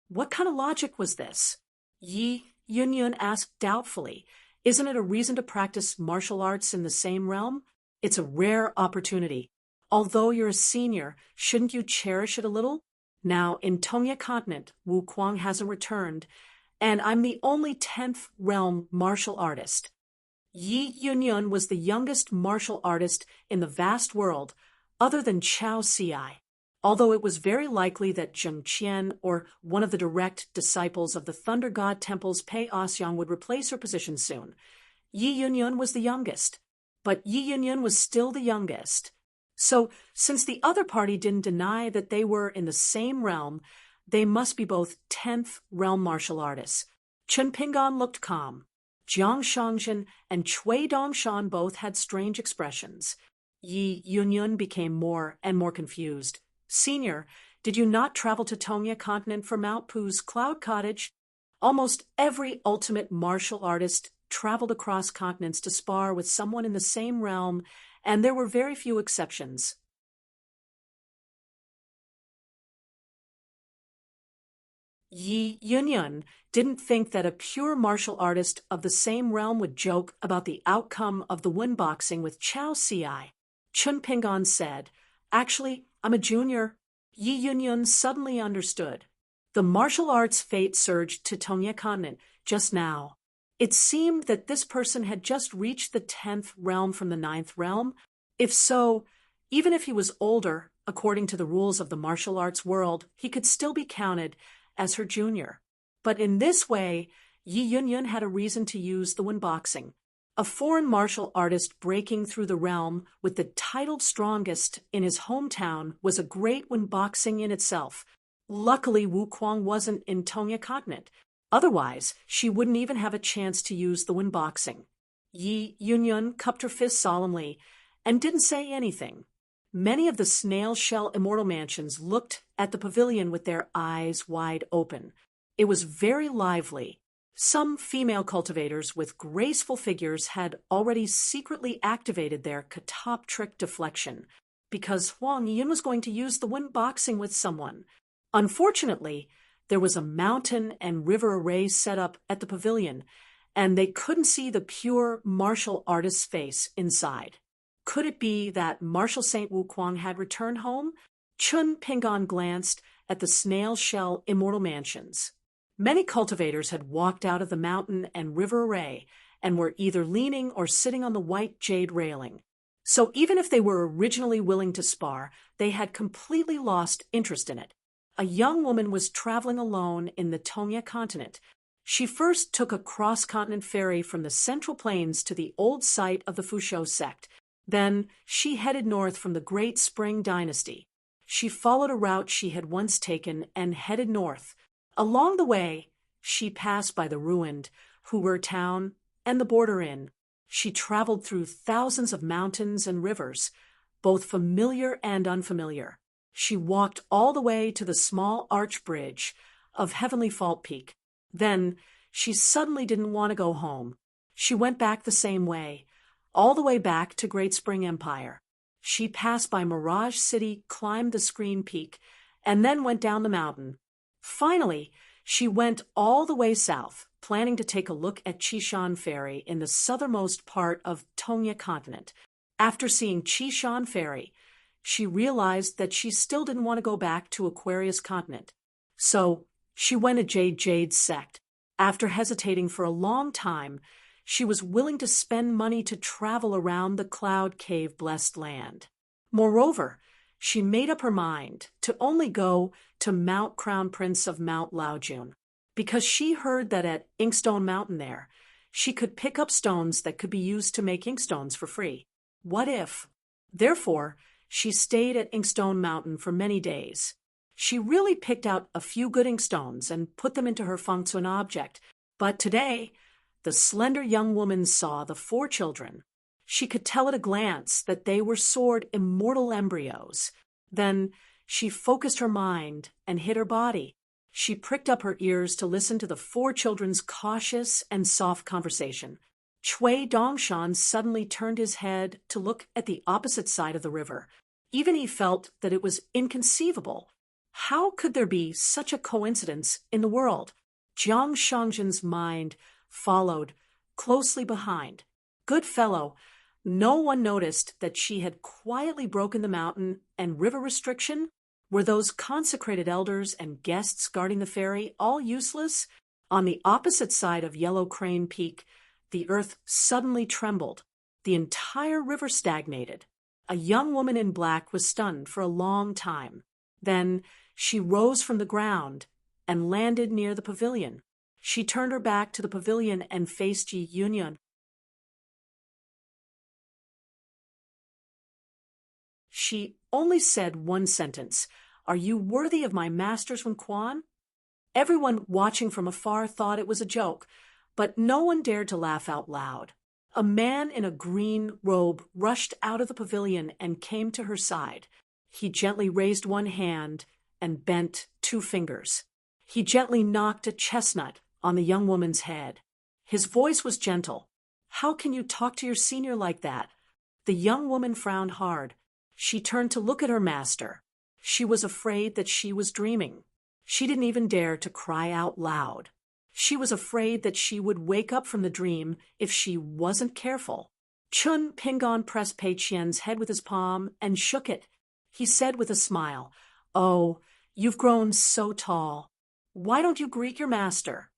What kind of logic was this? Yi Yunyun asked doubtfully. "Isn't it a reason to practice martial arts in the same realm? It's a rare opportunity. Although you're a senior, shouldn't you cherish it a little? Now, in Tongya continent, Wu Kuang hasn't returned, and I'm the only 10th realm martial artist." Yi Yunyun was the youngest martial artist in the vast world, other than Chao Ci, although it was very likely that Zheng Qian or one of the direct disciples of the Thunder God Temple's Pei Osyang would replace her position soon. Yi Yunyun was the youngest, but Yi Yunyun was still the youngest. So, since the other party didn't deny that they were in the same realm, they must be both 10th realm martial artists. Chun Pingan looked calm. Jiang Shangzhen and Cui Dongshan both had strange expressions. Yi Yunyun became more and more confused. "Senior, did you not travel to Tongya continent for Mount Pu's Cloud Cottage?" Almost every ultimate martial artist traveled across continents to spar with someone in the same realm, and there were very few exceptions. Yi Yunyun didn't think that a pure martial artist of the same realm would joke about the outcome of the win boxing with Chao Ci. Chun Pingan said, "Actually, I'm a junior." Yi Yunyun suddenly understood. The martial arts fate surged to Tongya continent just now. It seemed that this person had just reached the 10th realm from the 9th realm. If so, Even if he was older, according to the rules of the martial arts world, he could still be counted as her junior. But in this way, Yi Yunyun had a reason to use the Wenboxing. A foreign martial artist breaking through the realm with the titled strongest in his hometown was a great Wenboxing in itself. Luckily, Wu Kuang wasn't in Tongya continent. Otherwise, she wouldn't even have a chance to use the Wenboxing. Yi Yunyun cupped her fist solemnly and didn't say anything. Many of the snail-shell immortal mansions looked at the pavilion with their eyes wide open. It was very lively. Some female cultivators with graceful figures had already secretly activated their katop trick deflection, because Huang Yun was going to use the Wenboxing with someone. Unfortunately, there was a mountain and river array set up at the pavilion, and they couldn't see the pure martial artist's face inside. Could it be that Martial Saint Wu Kuang had returned home? Chun Pingon glanced at the snail-shell immortal mansions. Many cultivators had walked out of the mountain and river array and were either leaning or sitting on the white jade railing. So even if they were originally willing to spar, they had completely lost interest in it. A young woman was traveling alone in the Tongya continent. She first took a cross-continent ferry from the Central Plains to the old site of the Fushou sect. Then she headed north from the Great Spring Dynasty. She followed a route she had once taken and headed north. Along the way, she passed by the ruined Huwer town and the border inn. She traveled through thousands of mountains and rivers, both familiar and unfamiliar. She walked all the way to the small arch bridge of Heavenly Fault Peak. Then she suddenly didn't want to go home. She went back the same way, all the way back to Great Spring Empire. She passed by Mirage City, climbed the Screen Peak, and then went down the mountain. Finally, she went all the way south, planning to take a look at Qishan Ferry in the southernmost part of Tongya continent. After seeing Qishan Ferry, she realized that she still didn't want to go back to Aquarius continent. So she went to Jade's sect. After hesitating for a long time, she was willing to spend money to travel around the Cloud Cave blessed land. Moreover, she made up her mind to only go to Mount Crown Prince of Mount Laojun, because she heard that at Inkstone Mountain there, she could pick up stones that could be used to make inkstones for free. What if? Therefore, she stayed at Inkstone Mountain for many days. She really picked out a few good inkstones and put them into her fengcun object. But today, the slender young woman saw the 4 children. She could tell at a glance that they were sword immortal embryos. Then she focused her mind and hid her body. She pricked up her ears to listen to the 4 children's cautious and soft conversation. Chui Dongshan suddenly turned his head to look at the opposite side of the river. Even he felt that it was inconceivable. How could there be such a coincidence in the world? Jiang Shangjin's mind followed closely behind. Good fellow, no one noticed that she had quietly broken the mountain and river restriction. Were those consecrated elders and guests guarding the ferry all useless? On the opposite side of Yellow Crane Peak, the earth suddenly trembled. The entire river stagnated. A young woman in black was stunned for a long time. Then she rose from the ground and landed near the pavilion. She turned her back to the pavilion and faced Yi Yunyun. She only said one sentence, "Are you worthy of my master's Wen Quan?" Everyone watching from afar thought it was a joke, but no one dared to laugh out loud. A man in a green robe rushed out of the pavilion and came to her side. He gently raised one hand and bent 2 fingers. He gently knocked a chestnut on the young woman's head. His voice was gentle. "How can you talk to your senior like that?" The young woman frowned hard. She turned to look at her master. She was afraid that she was dreaming. She didn't even dare to cry out loud. She was afraid that she would wake up from the dream if she wasn't careful. Chun Pingon pressed Pei Qian's head with his palm and shook it. He said with a smile, "Oh, you've grown so tall. Why don't you greet your master?"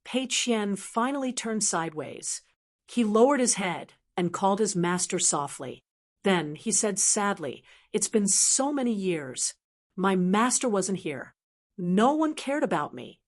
Pei Qian finally turned sideways. He lowered his head and called his master softly. Then he said sadly, "It's been so many years. My master wasn't here. No one cared about me."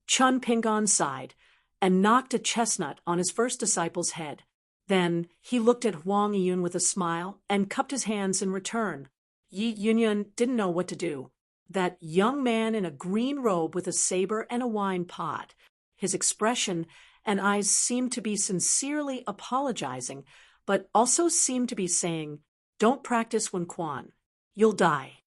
Chun Pingon sighed and knocked a chestnut on his first disciple's head. Then he looked at Huang Yiyun with a smile and cupped his hands in return. Yi Yunyun didn't know what to do. That young man in a green robe with a saber and a wine pot. His expression and eyes seemed to be sincerely apologizing, but also seemed to be saying, "Don't practice Wen Quan. You'll die."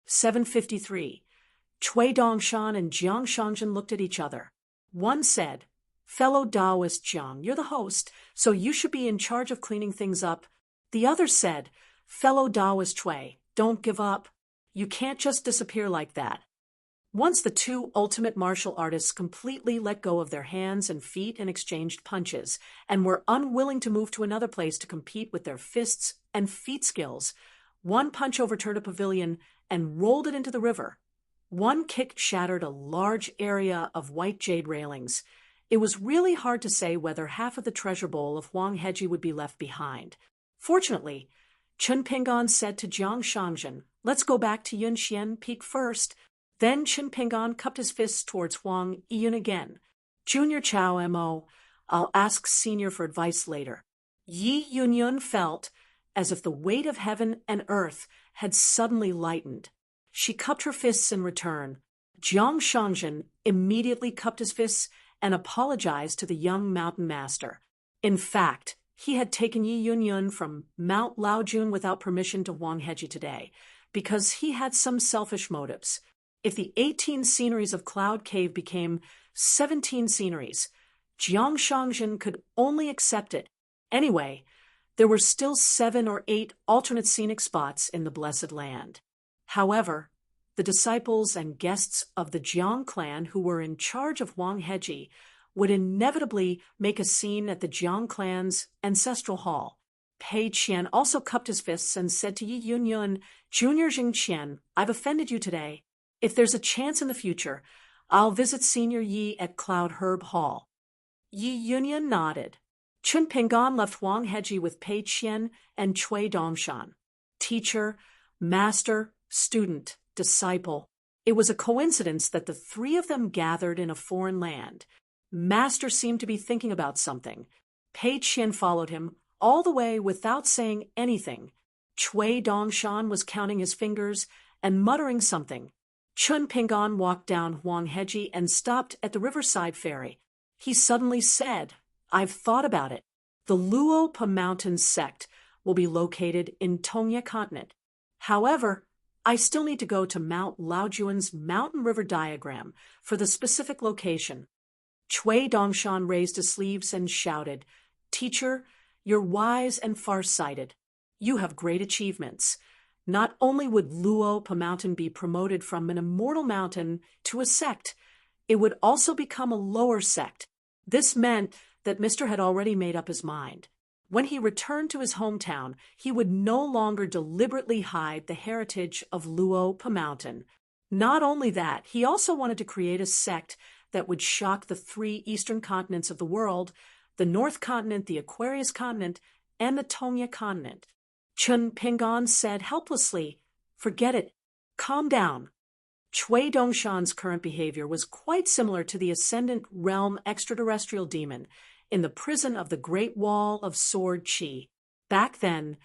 "753. Cui Dongshan and Jiang Shangzhen looked at each other. One said, "Fellow Taoist Jiang, you're the host, so you should be in charge of cleaning things up." The other said, "Fellow Taoist Cui, don't give up. You can't just disappear like that." Once the two ultimate martial artists completely let go of their hands and feet and exchanged punches, and were unwilling to move to another place to compete with their fists and feet skills, one punch overturned a pavilion and rolled it into the river. One kick shattered a large area of white jade railings. It was really hard to say whether half of the treasure bowl of Huang Heji would be left behind. Fortunately, Chun Pingon said to Jiang Shangzhen, "Let's go back to Yunxian Peak first." Then Chun Pingon cupped his fists towards Huang Yiyun again. "Junior Chow M.O., I'll ask Senior for advice later." Yi Yunyun felt as if the weight of heaven and earth had suddenly lightened. She cupped her fists in return. Jiang Shangzhen immediately cupped his fists and apologized to the young mountain master. In fact, he had taken Yi Yunyun from Mount Laojun without permission to Huang Heji today, because he had some selfish motives. If the 18 sceneries of Cloud Cave became 17 sceneries, Jiang Shangzhen could only accept it. Anyway, there were still 7 or 8 alternate scenic spots in the Blessed Land. However, the disciples and guests of the Jiang clan who were in charge of Huang Heji would inevitably make a scene at the Jiang clan's ancestral hall. Pei Qian also cupped his fists and said to Yi Yunyun, "Junior Jing Qian, I've offended you today. If there's a chance in the future, I'll visit Senior Yi at Cloud Herb Hall." Yi Yunyun nodded. Chun Pingon left Huang Heji with Pei Qian and Cui Dongshan. Teacher, master, student, disciple. It was a coincidence that the three of them gathered in a foreign land. Master seemed to be thinking about something. Pei Qian followed him all the way without saying anything. Cui Dongshan was counting his fingers and muttering something. Chun Pingon walked down Huang Heji and stopped at the riverside ferry. He suddenly said, "I've thought about it. The Luo Pa Mountain sect will be located in Tongya continent. However, I still need to go to Mount Laojuan's mountain river diagram for the specific location." Cui Dongshan raised his sleeves and shouted, "Teacher, you're wise and far-sighted. You have great achievements. Not only would Luo Pa Mountain be promoted from an immortal mountain to a sect, it would also become a lower sect. This meant that Mr. had already made up his mind. When he returned to his hometown, he would no longer deliberately hide the heritage of Luo Pa Mountain. Not only that, he also wanted to create a sect that would shock the 3 eastern continents of the world, the North Continent, the Aquarius Continent, and the Tongya Continent. Chun Pingon said helplessly, "Forget it. Calm down." Cui Dongshan's current behavior was quite similar to the Ascendant Realm extraterrestrial demon in the prison of the Great Wall of Sword Chi. Back then,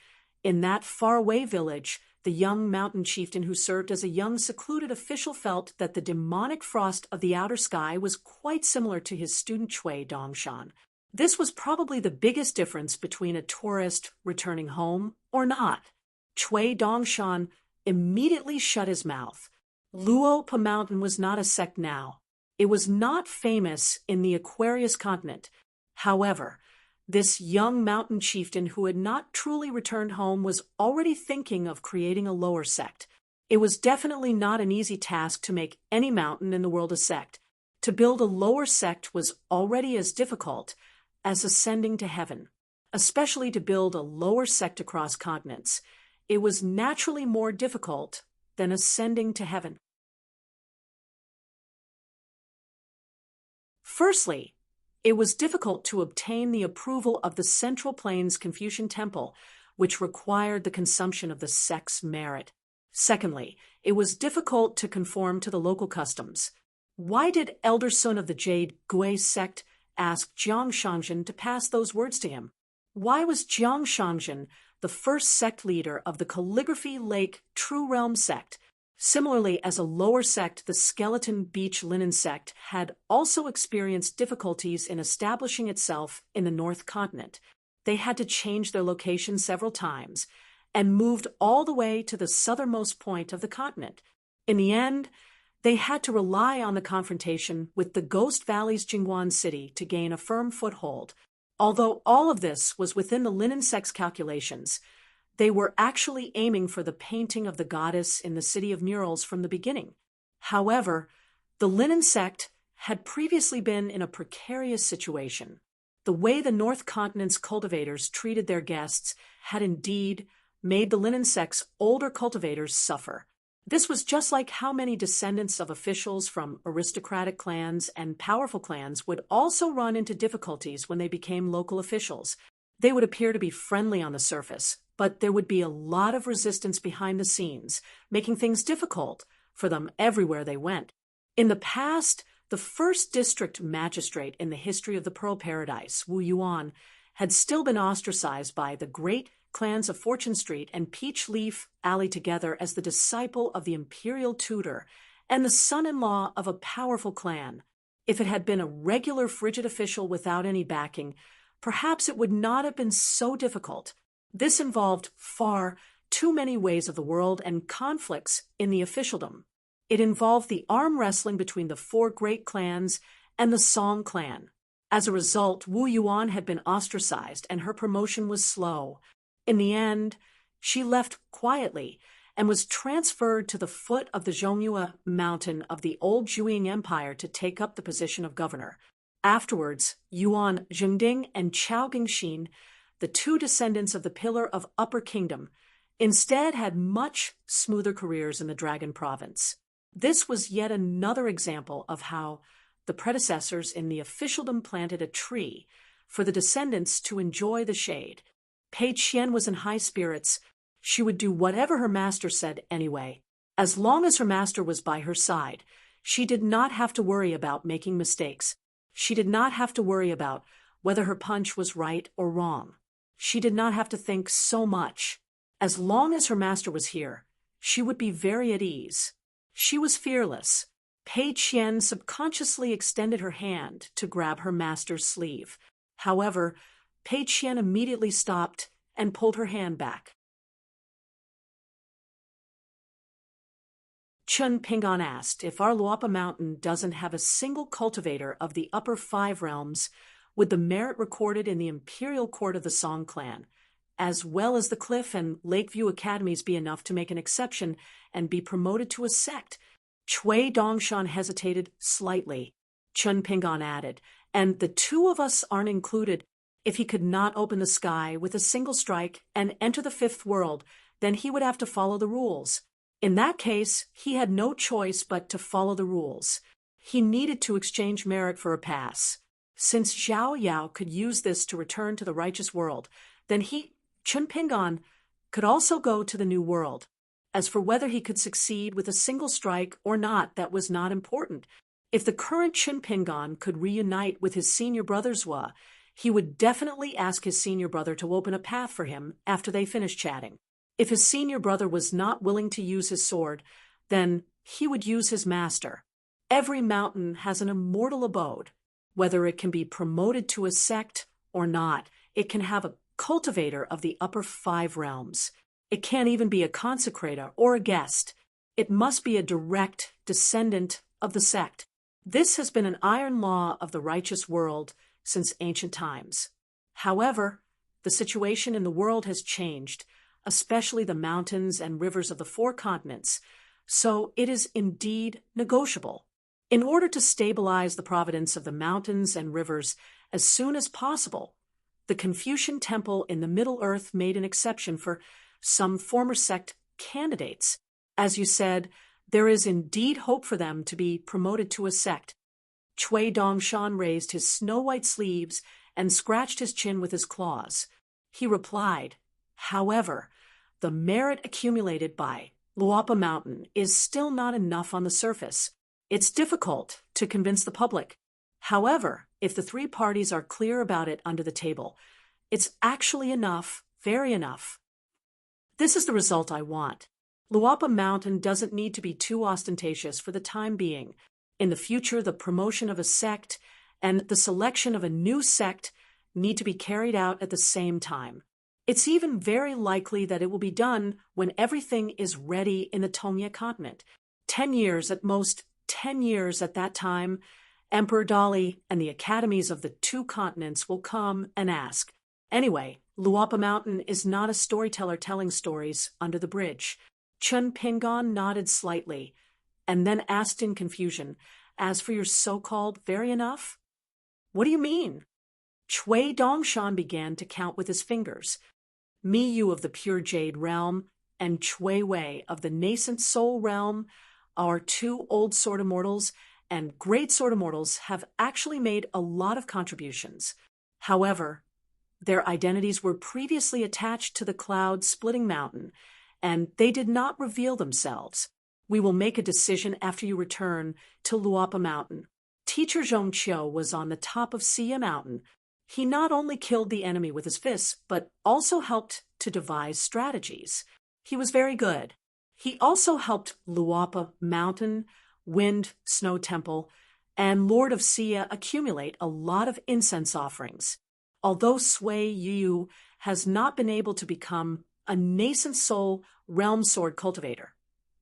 in that faraway village, the young mountain chieftain who served as a young secluded official felt that the demonic frost of the outer sky was quite similar to his student Cui Dongshan. This was probably the biggest difference between a tourist returning home or not. Cui Dongshan immediately shut his mouth. Luo Pa Mountain was not a sect now. It was not famous in the Aquarius continent. However, this young mountain chieftain who had not truly returned home was already thinking of creating a lower sect. It was definitely not an easy task to make any mountain in the world a sect. To build a lower sect was already as difficult as ascending to heaven. Especially to build a lower sect across continents, it was naturally more difficult than ascending to heaven. Firstly, it was difficult to obtain the approval of the Central Plains Confucian Temple, which required the consumption of the sect's merit. Secondly, it was difficult to conform to the local customs. Why did Elder Sun of the Jade Gui sect ask Jiang Shangzhen to pass those words to him? Why was Jiang Shangzhen the first sect leader of the Calligraphy Lake True Realm sect? Similarly, as a lower sect, the Skeleton Beach Linen sect had also experienced difficulties in establishing itself in the North Continent. They had to change their location several times and moved all the way to the southernmost point of the continent. In the end, they had to rely on the confrontation with the Ghost Valley's Jingguan city to gain a firm foothold. Although all of this was within the linen sect's calculations, they were actually aiming for the painting of the goddess in the city of murals from the beginning. However, the linen sect had previously been in a precarious situation. The way the North Continent's cultivators treated their guests had indeed made the linen sect's older cultivators suffer. This was just like how many descendants of officials from aristocratic clans and powerful clans would also run into difficulties when they became local officials. They would appear to be friendly on the surface, but there would be a lot of resistance behind the scenes, making things difficult for them everywhere they went. In the past, the first district magistrate in the history of the Pearl Paradise, Wu Yuan, had still been ostracized by the great clans of Fortune Street and Peach Leaf Alley together as the disciple of the imperial tutor and the son-in-law of a powerful clan. If it had been a regular frigid official without any backing, perhaps it would not have been so difficult. This involved far too many ways of the world and conflicts in the officialdom. It involved the arm wrestling between the four great clans and the Song clan. As a result, Wu Yuan had been ostracized and her promotion was slow. In the end, she left quietly and was transferred to the foot of the Zhongyue mountain of the old Zhuang Empire to take up the position of governor. Afterwards, Yuan Zhengding and Chao Gingxin, the two descendants of the Pillar of Upper Kingdom, instead had much smoother careers in the Dragon Province. This was yet another example of how the predecessors in the officialdom planted a tree for the descendants to enjoy the shade. Pei Qian was in high spirits. She would do whatever her master said anyway. As long as her master was by her side, she did not have to worry about making mistakes. She did not have to worry about whether her punch was right or wrong. She did not have to think so much. As long as her master was here, she would be very at ease. She was fearless. Pei Qian subconsciously extended her hand to grab her master's sleeve. However, Pei Qian immediately stopped and pulled her hand back. Chun Pingon asked, if our Luapa Mountain doesn't have a single cultivator of the upper 5 realms, would the merit recorded in the imperial court of the Song clan, as well as the Cliff and Lakeview academies, be enough to make an exception and be promoted to a sect? Cui Dongshan hesitated slightly. Chun Pingon added, and the two of us aren't included. If he could not open the sky with a single strike and enter the 5th world, then he would have to follow the rules. In that case, he had no choice but to follow the rules. He needed to exchange merit for a pass. Since Zhao Yao could use this to return to the righteous world, then he, Chun Pingon, could also go to the new world. As for whether he could succeed with a single strike or not, that was not important. If the current Chun Pingon could reunite with his senior brother Zhua, he would definitely ask his senior brother to open a path for him after they finished chatting. If his senior brother was not willing to use his sword, then he would use his master. Every mountain has an immortal abode. Whether it can be promoted to a sect or not, it can have a cultivator of the upper 5 realms. It can't even be a consecrator or a guest. It must be a direct descendant of the sect. This has been an iron law of the righteous world since ancient times. However, the situation in the world has changed, especially the mountains and rivers of the 4 continents, so it is indeed negotiable. In order to stabilize the providence of the mountains and rivers as soon as possible, the Confucian temple in the Middle Earth made an exception for some former sect candidates. As you said, there is indeed hope for them to be promoted to a sect. Chui Dongshan raised his snow-white sleeves and scratched his chin with his claws. He replied, "However, the merit accumulated by Luapa Mountain is still not enough on the surface. It's difficult to convince the public. However, if the three parties are clear about it under the table, it's actually enough, very enough. This is the result I want. Luapa Mountain doesn't need to be too ostentatious for the time being. In the future, the promotion of a sect and the selection of a new sect need to be carried out at the same time. It's even very likely that it will be done when everything is ready in the Tongye continent. 10 years at most, 10 years at that time, Emperor Dali and the academies of the two continents will come and ask. Anyway, Luapa Mountain is not a storyteller telling stories under the bridge." Chun Pingon nodded slightly, and then asked in confusion, "As for your so-called very enough?" "What do you mean?" Chui Dongshan began to count with his fingers. Mi Yu of the pure jade realm and Chui Wei of the nascent soul realm, our two old sword immortals and great sword immortals, have actually made a lot of contributions. However, their identities were previously attached to the cloud-splitting mountain, and they did not reveal themselves. We will make a decision after you return to Luapa Mountain. Teacher Zhong Qiu was on the top of Xia Mountain. He not only killed the enemy with his fists, but also helped to devise strategies. He was very good. He also helped Luapa Mountain, Wind Snow Temple, and Lord of Xia accumulate a lot of incense offerings. Although Sui Yu has not been able to become a nascent soul realm sword cultivator,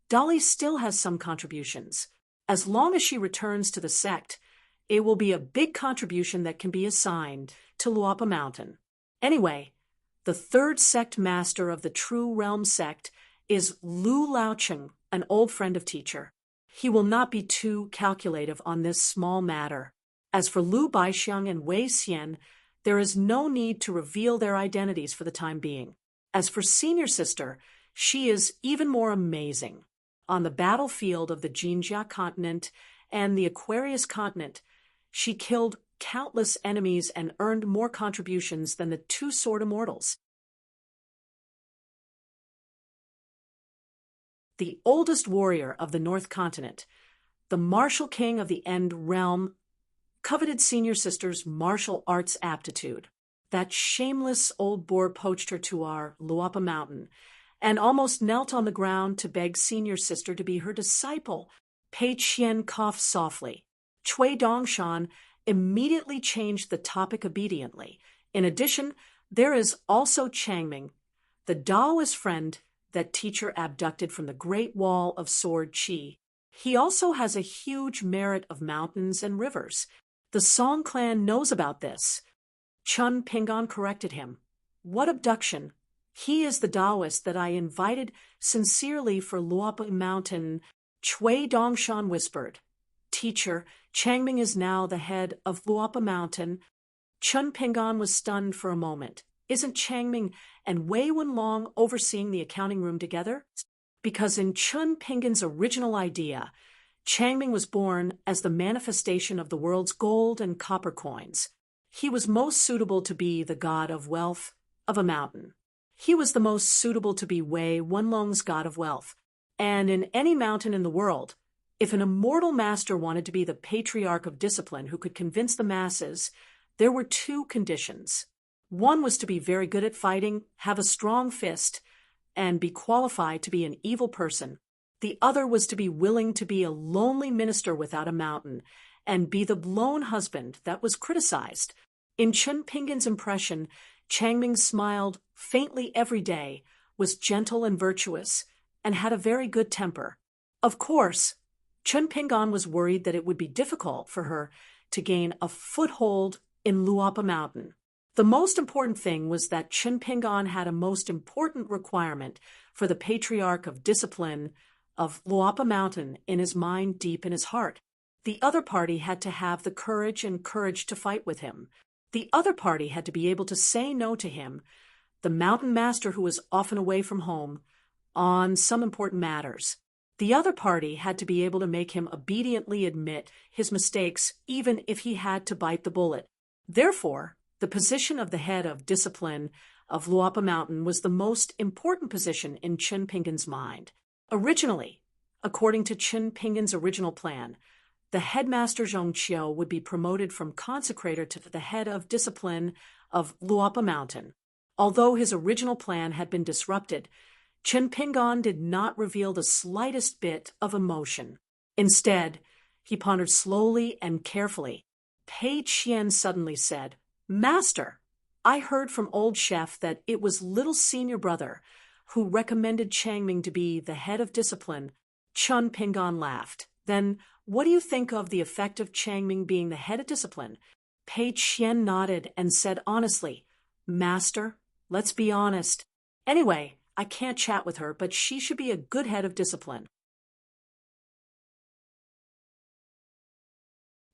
Dali still has some contributions. As long as she returns to the sect, it will be a big contribution that can be assigned to Luapa Mountain. Anyway, the third sect master of the True Realm sect is Lu Laocheng, an old friend of teacher. He will not be too calculative on this small matter. As for Lu Baixiang and Wei Xian, there is no need to reveal their identities for the time being. As for senior sister, she is even more amazing. On the battlefield of the Jinjia continent and the Aquarius continent, she killed countless enemies and earned more contributions than the two sword immortals. The oldest warrior of the North Continent, the martial king of the End Realm, coveted senior sister's martial arts aptitude. That shameless old boar poached her to our Luapa Mountain and almost knelt on the ground to beg senior sister to be her disciple. Pei Qian coughed softly. Chui Dongshan immediately changed the topic obediently. In addition, there is also Changming, the Taoist friend that teacher abducted from the Great Wall of Sword Qi. He also has a huge merit of mountains and rivers. The Song clan knows about this. Chun Pingon corrected him. What abduction? He is the Taoist that I invited sincerely for Luapa Mountain, Chui Dongshan whispered. Teacher, Changming is now the head of Luapa Mountain. Chun Pingon was stunned for a moment. Isn't Changming and Wei Wenlong overseeing the accounting room together? Because in Chun Pingon's original idea, Changming was born as the manifestation of the world's gold and copper coins. He was most suitable to be the god of wealth of a mountain. He was the most suitable to be Wei Wenlong's god of wealth. And in any mountain in the world, if an immortal master wanted to be the patriarch of discipline who could convince the masses, there were two conditions. One was to be very good at fighting, have a strong fist, and be qualified to be an evil person. The other was to be willing to be a lonely minister without a mountain and be the lone husband that was criticized. In Chun Pingon's impression, Changming smiled faintly every day, was gentle and virtuous, and had a very good temper. Of course, Chun Pingon was worried that it would be difficult for her to gain a foothold in Luapa Mountain. The most important thing was that Chun Pingon had a most important requirement for the patriarch of discipline of Luapa Mountain in his mind, deep in his heart. The other party had to have the courage to fight with him. The other party had to be able to say no to him, the mountain master who was often away from home, on some important matters. The other party had to be able to make him obediently admit his mistakes, even if he had to bite the bullet. Therefore, the position of the head of discipline of Luapa Mountain was the most important position in Chen Pingan's mind. Originally, according to Chen Pingan's original plan, the headmaster Zhong Qiu would be promoted from consecrator to the head of discipline of Luapa Mountain. Although his original plan had been disrupted, Chen Pingan did not reveal the slightest bit of emotion. Instead, he pondered slowly and carefully. Pei Qian suddenly said, "Master, I heard from old chef that it was little senior brother who recommended Changming to be the head of discipline." Chen Pingan laughed. "Then what do you think of the effect of Changming being the head of discipline?" Pei Qian nodded and said honestly, "Master, let's be honest. Anyway, I can't chat with her, but she should be a good head of discipline."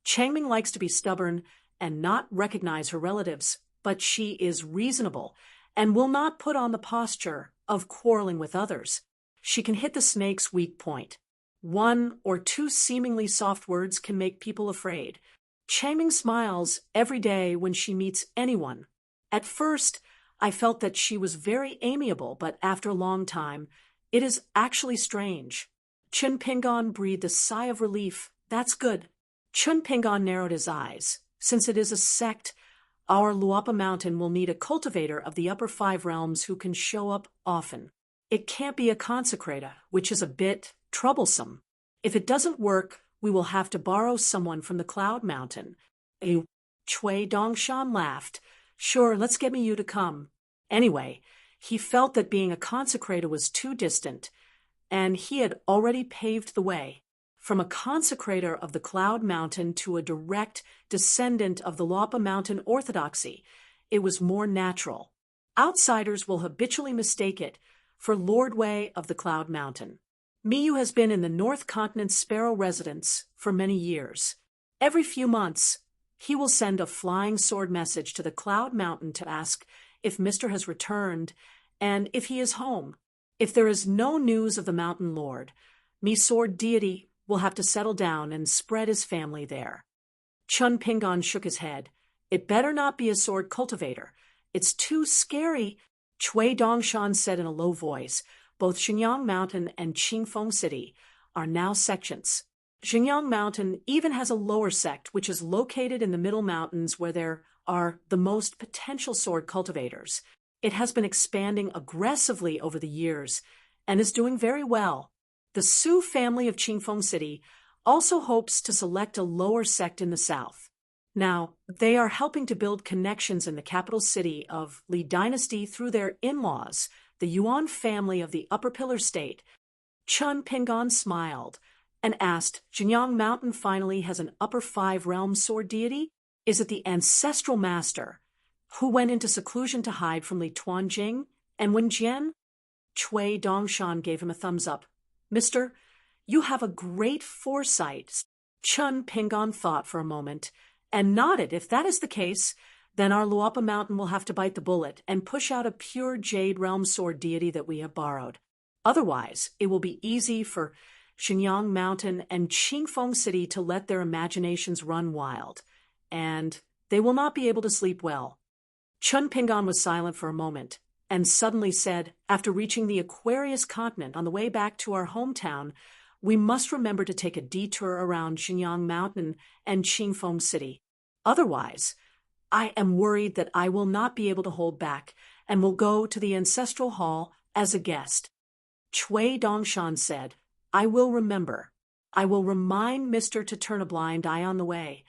Changming likes to be stubborn and not recognize her relatives, but she is reasonable and will not put on the posture of quarreling with others. She can hit the snake's weak point. One or two seemingly soft words can make people afraid. Changming smiles every day when she meets anyone. At first, I felt that she was very amiable, but after a long time, it is actually strange. Chen Pingan breathed a sigh of relief. "That's good." Chen Pingan narrowed his eyes. "Since it is a sect, our Luapa Mountain will need a cultivator of the upper 5 realms who can show up often. It can't be a consecrator, which is a bit troublesome. If it doesn't work, we will have to borrow someone from the Cloud Mountain." Chui Dongshan laughed. "Sure, let's get you to come." Anyway, he felt that being a consecrator was too distant, and he had already paved the way. From a consecrator of the Cloud Mountain to a direct descendant of the Luapa Mountain orthodoxy, it was more natural. Outsiders will habitually mistake it for Lordway of the Cloud Mountain. Miyu has been in the North Continent's Sparrow residence for many years. Every few months, he will send a flying sword message to the Cloud Mountain to ask if Mr. has returned and if he is home. If there is no news of the Mountain Lord, Mi Sword deity will have to settle down and spread his family there. Chen Pingan shook his head. "It better not be a sword cultivator. It's too scary." Chui Dongshan said in a low voice, "Both Xinjiang Mountain and Qingfeng City are now sections. Xinjiang Mountain even has a lower sect, which is located in the middle mountains where there are the most potential sword cultivators. It has been expanding aggressively over the years and is doing very well. The Su family of Qingfeng City also hopes to select a lower sect in the south. Now, they are helping to build connections in the capital city of Li Dynasty through their in-laws, the Yuan family of the Upper Pillar State." Chen Pingan smiled and asked, "Xinjiang Mountain finally has an upper 5 realm sword deity? Is it the ancestral master who went into seclusion to hide from Li Tuanjing and Wen Jian?" Chui Dongshan gave him a thumbs up. "Mister, you have a great foresight." Chen Pingan thought for a moment and nodded. "If that is the case, then our Luapa Mountain will have to bite the bullet and push out a pure Jade Realm sword deity that we have borrowed. Otherwise, it will be easy for Xinjiang Mountain and Qingfeng City to let their imaginations run wild, and they will not be able to sleep well." Chen Pingan was silent for a moment and suddenly said, "After reaching the Aquarius continent on the way back to our hometown, we must remember to take a detour around Xinjiang Mountain and Qingfeng City. Otherwise, I am worried that I will not be able to hold back and will go to the ancestral hall as a guest." Chui Dongshan said, "I will remember. I will remind Mr. to turn a blind eye on the way."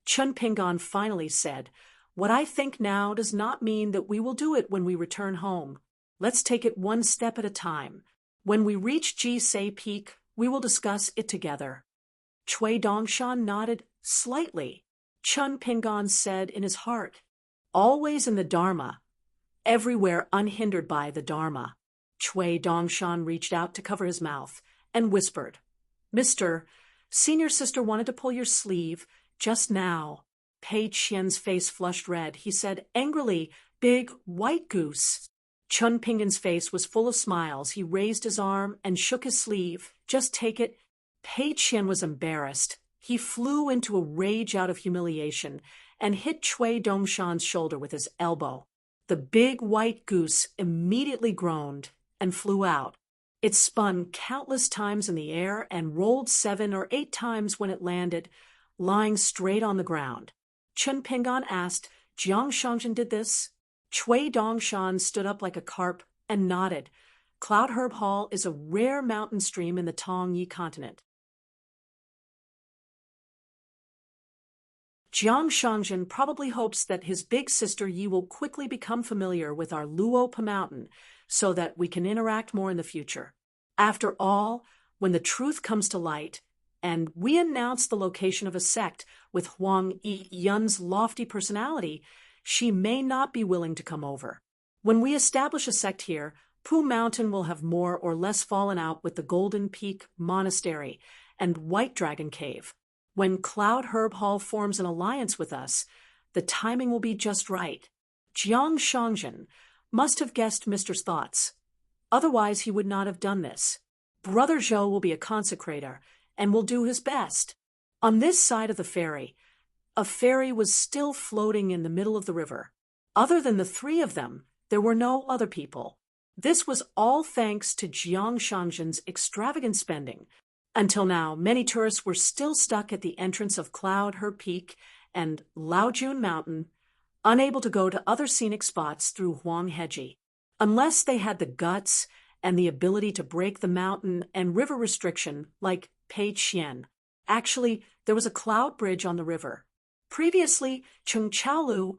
Chen Pingan finally said, "What I think now does not mean that we will do it when we return home. Let's take it one step at a time. When we reach Jisei Peak, we will discuss it together." Chui Dongshan nodded slightly. Chen Pingan said in his heart, "Always in the Dharma, everywhere unhindered by the Dharma." Chui Dongshan reached out to cover his mouth and whispered, "Mister, senior sister wanted to pull your sleeve just now." Pei Qian's face flushed red. He said angrily, "Big white goose." Chen Pingan's face was full of smiles. He raised his arm and shook his sleeve. Just take it. Pei Qian was embarrassed. He flew into a rage out of humiliation and hit Cui Dongshan's shoulder with his elbow. The big white goose immediately groaned and flew out. It spun countless times in the air and rolled 7 or 8 times when it landed, lying straight on the ground. Chen Pingan asked, "Jiang Shangjin did this?" Cui Dongshan stood up like a carp and nodded. Cloud Herb Hall is a rare mountain stream in the Tongyi continent. Jiang Shangjin probably hopes that his big sister Yi will quickly become familiar with our Luopa mountain so that we can interact more in the future. After all, when the truth comes to light, and we announce the location of a sect with Huang Yun's lofty personality, she may not be willing to come over. When we establish a sect here, Pu Mountain will have more or less fallen out with the Golden Peak Monastery and White Dragon Cave. When Cloud Herb Hall forms an alliance with us, the timing will be just right. Jiang Shangjin must have guessed Mister's thoughts. Otherwise, he would not have done this. Brother Zhou will be a consecrator and will do his best. On this side of the ferry, a ferry was still floating in the middle of the river. Other than the 3 of them, there were no other people. This was all thanks to Jiang Shangjin's extravagant spending. Until now, many tourists were still stuck at the entrance of Cloud Herb Peak and Laojun Mountain, unable to go to other scenic spots through Huangheji, unless they had the guts and the ability to break the mountain and river restriction like Pei Qian. Actually, there was a cloud bridge on the river. Previously, Chung Chaolu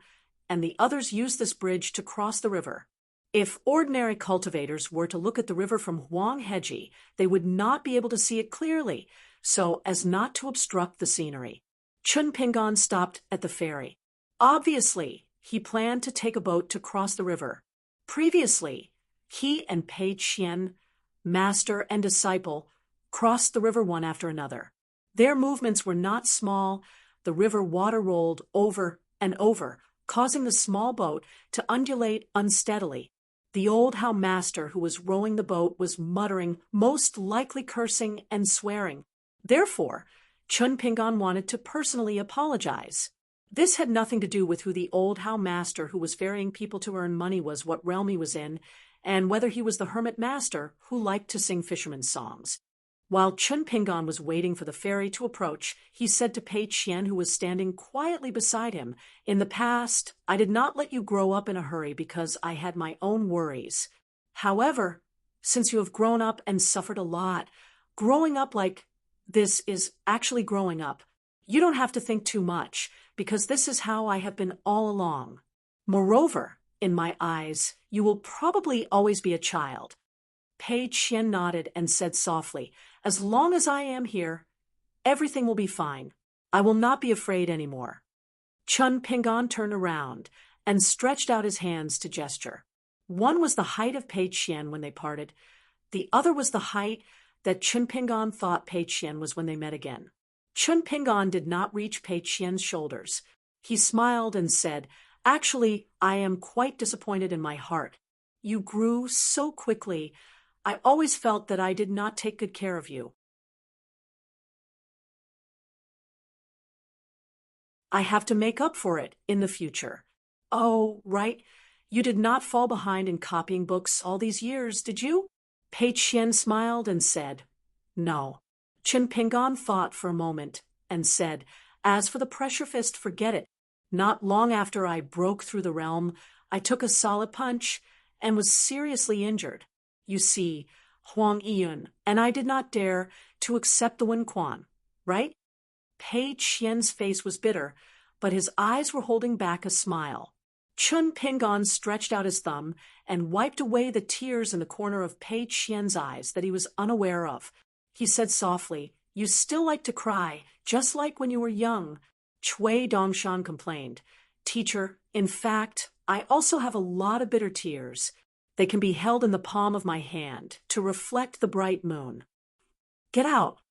and the others used this bridge to cross the river. If ordinary cultivators were to look at the river from Huangheji, they would not be able to see it clearly, so as not to obstruct the scenery. Chun Pingan stopped at the ferry. Obviously, he planned to take a boat to cross the river. Previously, he and Pei Qian, master and disciple, crossed the river one after another. Their movements were not small. The river water rolled over and over, causing the small boat to undulate unsteadily. The old Hao master who was rowing the boat was muttering, most likely cursing and swearing. Therefore, Chun Pingan wanted to personally apologize. This had nothing to do with who the old Hao master who was ferrying people to earn money was, what realm he was in, and whether he was the hermit master who liked to sing fishermen's songs. While Chun Pingan was waiting for the ferry to approach, he said to Pei Qian, who was standing quietly beside him, "In the past, I did not let you grow up in a hurry because I had my own worries. However, since you have grown up and suffered a lot, growing up like this is actually growing up. You don't have to think too much, because this is how I have been all along. Moreover, in my eyes, you will probably always be a child." Pei Qian nodded and said softly, "As long as I am here, everything will be fine. I will not be afraid anymore." Chun Pingan turned around and stretched out his hands to gesture. One was the height of Pei Qian when they parted. The other was the height that Chun Pingan thought Pei Qian was when they met again. Chun Pingan did not reach Pei Qian's shoulders. He smiled and said, "Actually, I am quite disappointed in my heart. You grew so quickly. I always felt that I did not take good care of you. I have to make up for it in the future." "Oh, right. You did not fall behind in copying books all these years, did you?" Pei Qian smiled and said, "No." Chun Pingan thought for a moment and said, "As for the pressure fist, forget it. Not long after I broke through the realm, I took a solid punch and was seriously injured. You see, Huang Yun and I did not dare to accept the Wen Quan, right?" Pei Qian's face was bitter, but his eyes were holding back a smile. Chun Pingan stretched out his thumb and wiped away the tears in the corner of Pei Qian's eyes that he was unaware of. He said softly, "You still like to cry, just like when you were young." Cui Dongshan complained, "Teacher, in fact, I also have a lot of bitter tears. They can be held in the palm of my hand to reflect the bright moon." "Get out."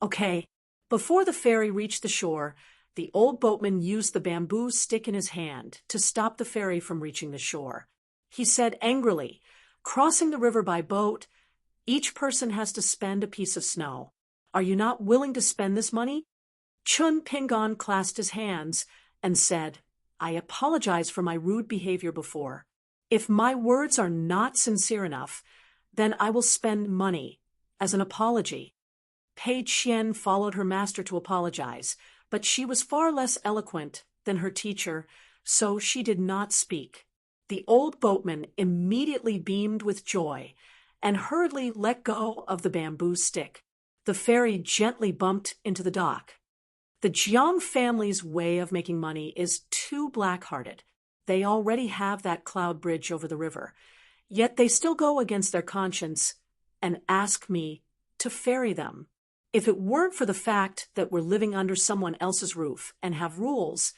"Okay." Before the ferry reached the shore, the old boatman used the bamboo stick in his hand to stop the ferry from reaching the shore. He said angrily, "Crossing the river by boat Each person has to spend a piece of snow. Are you not willing to spend this money? Chun Pingon clasped his hands and said, I apologize for my rude behavior before. If my words are not sincere enough, then I will spend money as an apology. Pei Qian followed her master to apologize, but she was far less eloquent than her teacher, so she did not speak. The old boatman immediately beamed with joy and hurriedly let go of the bamboo stick. The ferry gently bumped into the dock. The Jiang family's way of making money is too black-hearted. They already have that cloud bridge over the river, yet they still go against their conscience and ask me to ferry them. If it weren't for the fact that we're living under someone else's roof and have rules,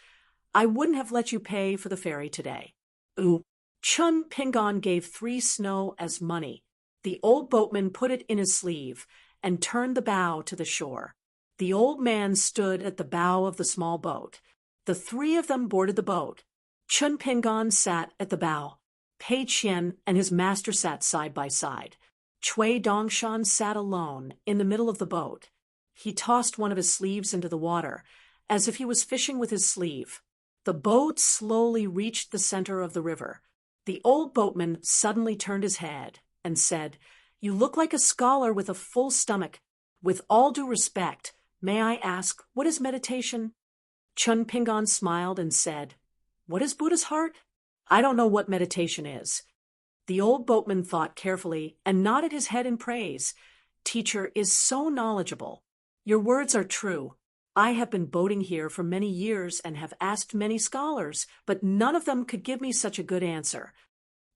I wouldn't have let you pay for the ferry today. Ooh. Chun Pingon gave 3 snow as money. The old boatman put it in his sleeve and turned the bow to the shore. The old man stood at the bow of the small boat. The 3 of them boarded the boat. Chun Pingon sat at the bow. Pei Qian and his master sat side by side. Cui Dongshan sat alone in the middle of the boat. He tossed one of his sleeves into the water, as if he was fishing with his sleeve. The boat slowly reached the center of the river. The old boatman suddenly turned his head and said, You look like a scholar with a full stomach. With all due respect, may I ask, what is meditation? Chun Pingon smiled and said, What is Buddha's heart? I don't know what meditation is. The old boatman thought carefully and nodded his head in praise. Teacher is so knowledgeable. Your words are true. I have been boating here for many years and have asked many scholars, but none of them could give me such a good answer.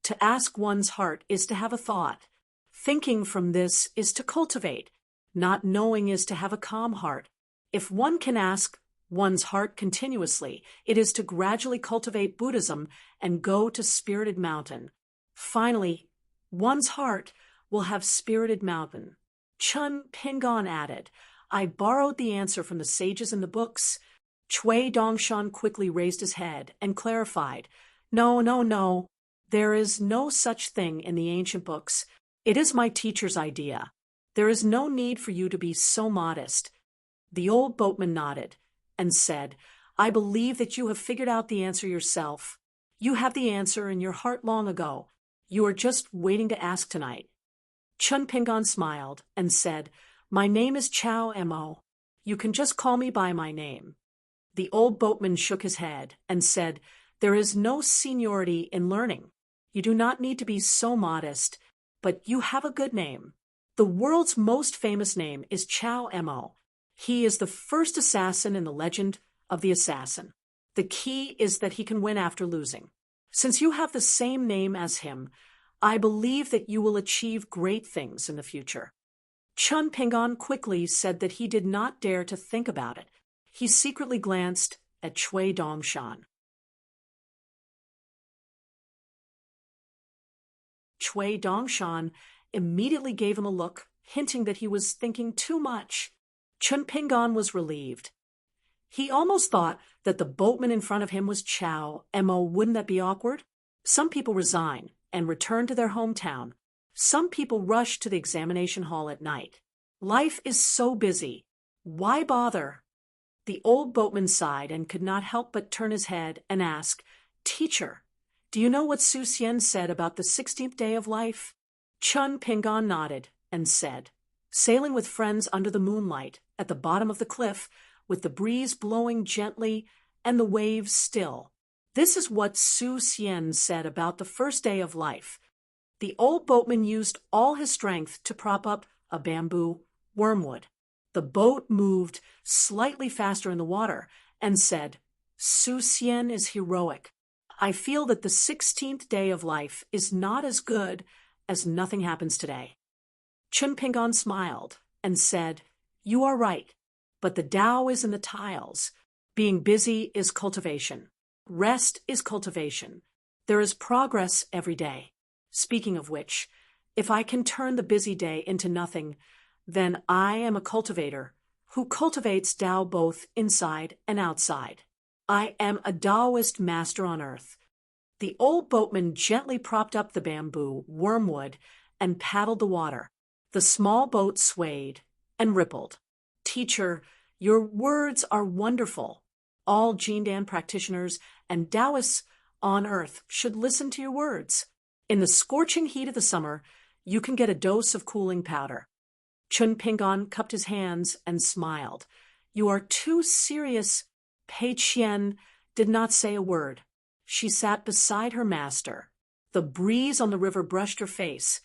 To ask one's heart is to have a thought. Thinking from this is to cultivate. Not knowing is to have a calm heart. If one can ask one's heart continuously, it is to gradually cultivate Buddhism and go to Spirited Mountain. Finally, one's heart will have Spirited Mountain. Chun Pingon added, I borrowed the answer from the sages in the books. Cui Dongshan quickly raised his head and clarified, No. There is no such thing in the ancient books. It is my teacher's idea. There is no need for you to be so modest. The old boatman nodded and said, I believe that you have figured out the answer yourself. You have the answer in your heart long ago. You are just waiting to ask tonight. Chun Pingon smiled and said, My name is Chow Mo. You can just call me by my name. The old boatman shook his head and said, There is no seniority in learning. You do not need to be so modest, but you have a good name. The world's most famous name is Chow Mo. He is the first assassin in the legend of the assassin. The key is that he can win after losing. Since you have the same name as him, I believe that you will achieve great things in the future. Chun Pingon quickly said that he did not dare to think about it. He secretly glanced at Cui Dongshan. Cui Dongshan immediately gave him a look, hinting that he was thinking too much. Chun Pingon was relieved. He almost thought that the boatman in front of him was Chow Mo. Wouldn't that be awkward? Some people resign and return to their hometown. Some people rush to the examination hall at night. Life is so busy. Why bother? The old boatman sighed and could not help but turn his head and ask, Teacher, do you know what Su Xian said about the 16th day of life? Chun Pingon nodded and said, Sailing with friends under the moonlight at the bottom of the cliff, with the breeze blowing gently and the waves still. This is what Su Xian said about the first day of life. The old boatman used all his strength to prop up a bamboo wormwood. The boat moved slightly faster in the water and said, Su Xian is heroic. I feel that the 16th day of life is not as good as nothing happens today. Chun Pingon smiled and said, You are right, but the Tao is in the tiles. Being busy is cultivation. Rest is cultivation. There is progress every day. Speaking of which, if I can turn the busy day into nothing, then I am a cultivator who cultivates Tao both inside and outside. I am a Taoist master on earth. The old boatman gently propped up the bamboo wormwood and paddled the water. The small boat swayed and rippled. Teacher, your words are wonderful. All Jindan practitioners and Taoists on earth should listen to your words. In the scorching heat of the summer, you can get a dose of cooling powder. Chun Pingon cupped his hands and smiled. You are too serious. Pei Qian did not say a word. She sat beside her master. The breeze on the river brushed her face,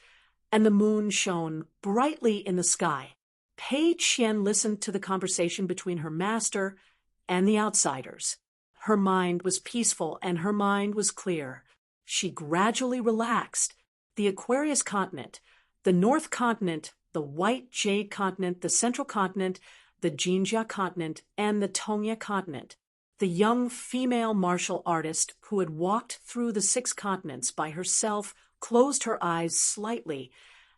and the moon shone brightly in the sky. Pei Qian listened to the conversation between her master and the outsiders. Her mind was peaceful and her mind was clear. She gradually relaxed. The Aquarius continent, the North continent, the White Jade continent, the Central continent, the Jinjia continent, and the Tongya continent. The young female martial artist who had walked through the 6 continents by herself closed her eyes slightly,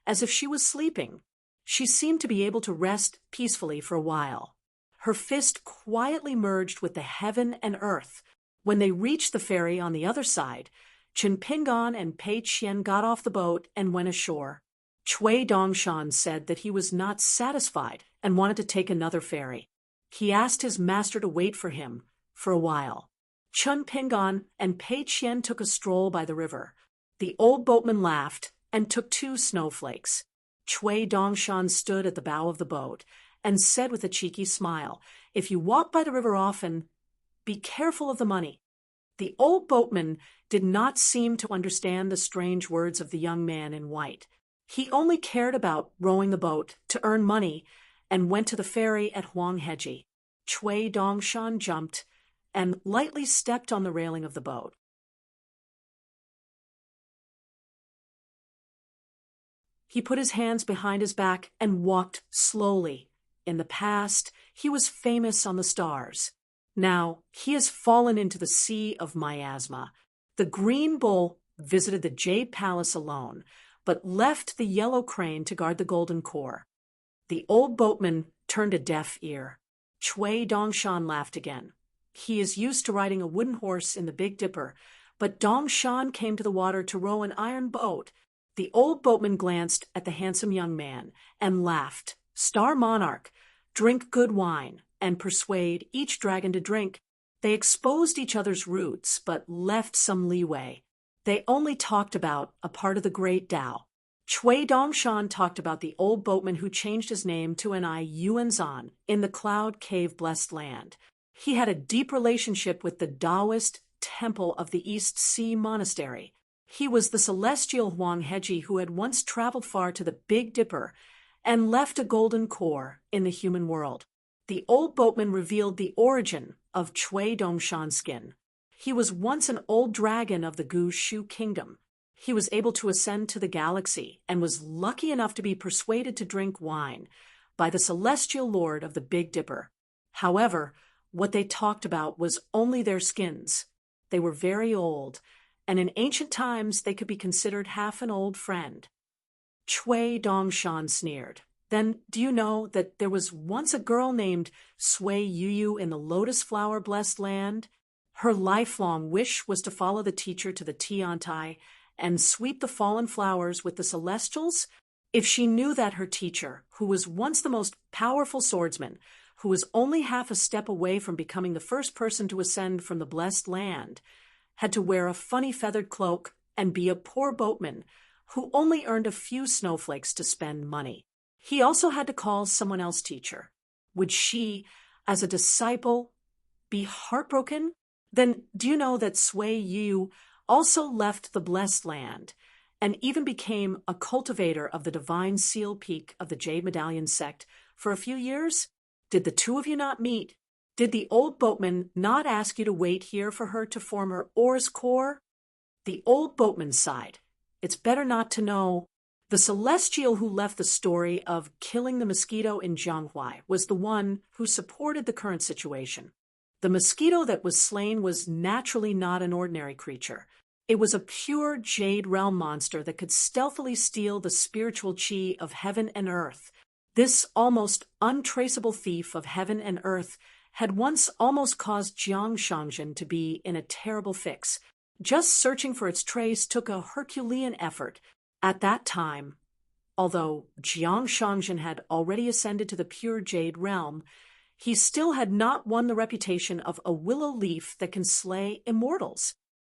as if she was sleeping. She seemed to be able to rest peacefully for a while. Her fist quietly merged with the heaven and earth. When they reached the ferry on the other side, Chen Pingon and Pei Qian got off the boat and went ashore. Cui Dongshan said that he was not satisfied and wanted to take another ferry. He asked his master to wait for him for a while. Chun Pingon and Pei Qian took a stroll by the river. The old boatman laughed and took 2 snowflakes. Cui Dongshan stood at the bow of the boat and said with a cheeky smile, If you walk by the river often, be careful of the money. The old boatman did not seem to understand the strange words of the young man in white. He only cared about rowing the boat to earn money and went to the ferry at Huangheji. Cui Dongshan jumped and lightly stepped on the railing of the boat. He put his hands behind his back and walked slowly. In the past, he was famous on the stars. Now, he has fallen into the sea of miasma. The green bull visited the Jade Palace alone, but left the yellow crane to guard the golden core. The old boatman turned a deaf ear. Cui Dongshan laughed again. He is used to riding a wooden horse in the Big Dipper, but Dongshan came to the water to row an iron boat. The old boatman glanced at the handsome young man and laughed. Star monarch, drink good wine and persuade each dragon to drink. They exposed each other's roots, but left some leeway. They only talked about a part of the great Tao. Cui Dongshan talked about the old boatman who changed his name to an Yuanzan in the Cloud Cave Blessed Land. He had a deep relationship with the Taoist temple of the East Sea Monastery. He was the celestial Huangheji who had once traveled far to the Big Dipper and left a golden core in the human world. The old boatman revealed the origin of Cui Dongshan's skin. He was once an old dragon of the Gu Shu kingdom. He was able to ascend to the galaxy and was lucky enough to be persuaded to drink wine by the celestial lord of the Big Dipper. However, what they talked about was only their skins. They were very old, and in ancient times they could be considered half an old friend. Cui Dongshan sneered. Then, do you know that there was once a girl named Sui Yuyu in the Lotus Flower Blessed Land? Her lifelong wish was to follow the teacher to the Tiantai and sweep the fallen flowers with the celestials. If she knew that her teacher, who was once the most powerful swordsman, who was only half a step away from becoming the first person to ascend from the blessed land, had to wear a funny feathered cloak and be a poor boatman who only earned a few snowflakes to spend money. He also had to call someone else teacher. Would she, as a disciple, be heartbroken? Then do you know that Sui Yu also left the blessed land and even became a cultivator of the divine seal peak of the Jade Medallion sect for a few years? Did the 2 of you not meet? Did the old boatman not ask you to wait here for her to form her oar's core? The old boatman sighed. It's better not to know. The celestial who left the story of killing the mosquito in Jianghuai was the one who supported the current situation. The mosquito that was slain was naturally not an ordinary creature. It was a pure jade realm monster that could stealthily steal the spiritual chi of heaven and earth. This almost untraceable thief of heaven and earth had once almost caused Jiang Shangjin to be in a terrible fix. Just searching for its trace took a Herculean effort. At that time, Although Jiang Shangjin had already ascended to the pure jade realm, he still had not won the reputation of a willow leaf that can slay immortals.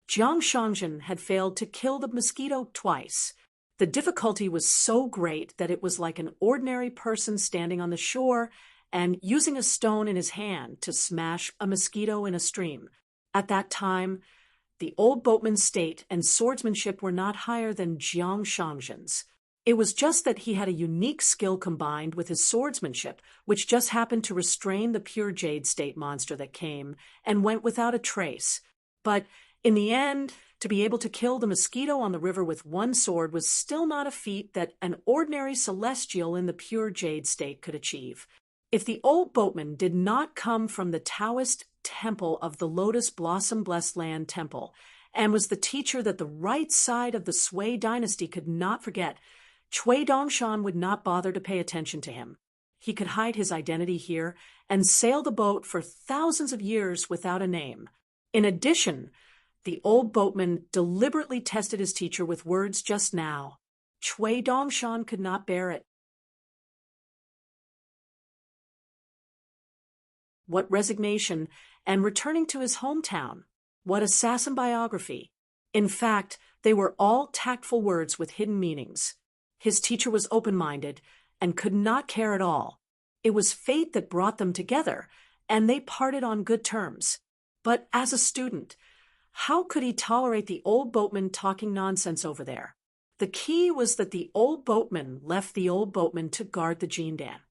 Jiang Shangjin had failed to kill the mosquito twice. The difficulty was so great that it was like an ordinary person standing on the shore and using a stone in his hand to smash a mosquito in a stream. At that time, the old boatman's state and swordsmanship were not higher than Jiang Shangjin's. It was just that he had a unique skill combined with his swordsmanship, which just happened to restrain the pure jade state monster that came and went without a trace. But in the end, to be able to kill the mosquito on the river with one sword was still not a feat that an ordinary celestial in the pure jade state could achieve. If the old boatman did not come from the Taoist temple of the Lotus Blossom Blessed Land Temple and was the teacher that the right side of the Sui dynasty could not forget, Cui Dongshan would not bother to pay attention to him. He could hide his identity here and sail the boat for thousands of years without a name. In addition, the old boatman deliberately tested his teacher with words just now. Cui Dongshan could not bear it. What resignation, and returning to his hometown. What assassin biography. In fact, they were all tactful words with hidden meanings. His teacher was open-minded and could not care at all. It was fate that brought them together, and they parted on good terms. But as a student, how could he tolerate the old boatman talking nonsense over there? The key was that the old boatman left the old boatman to guard the Jindan.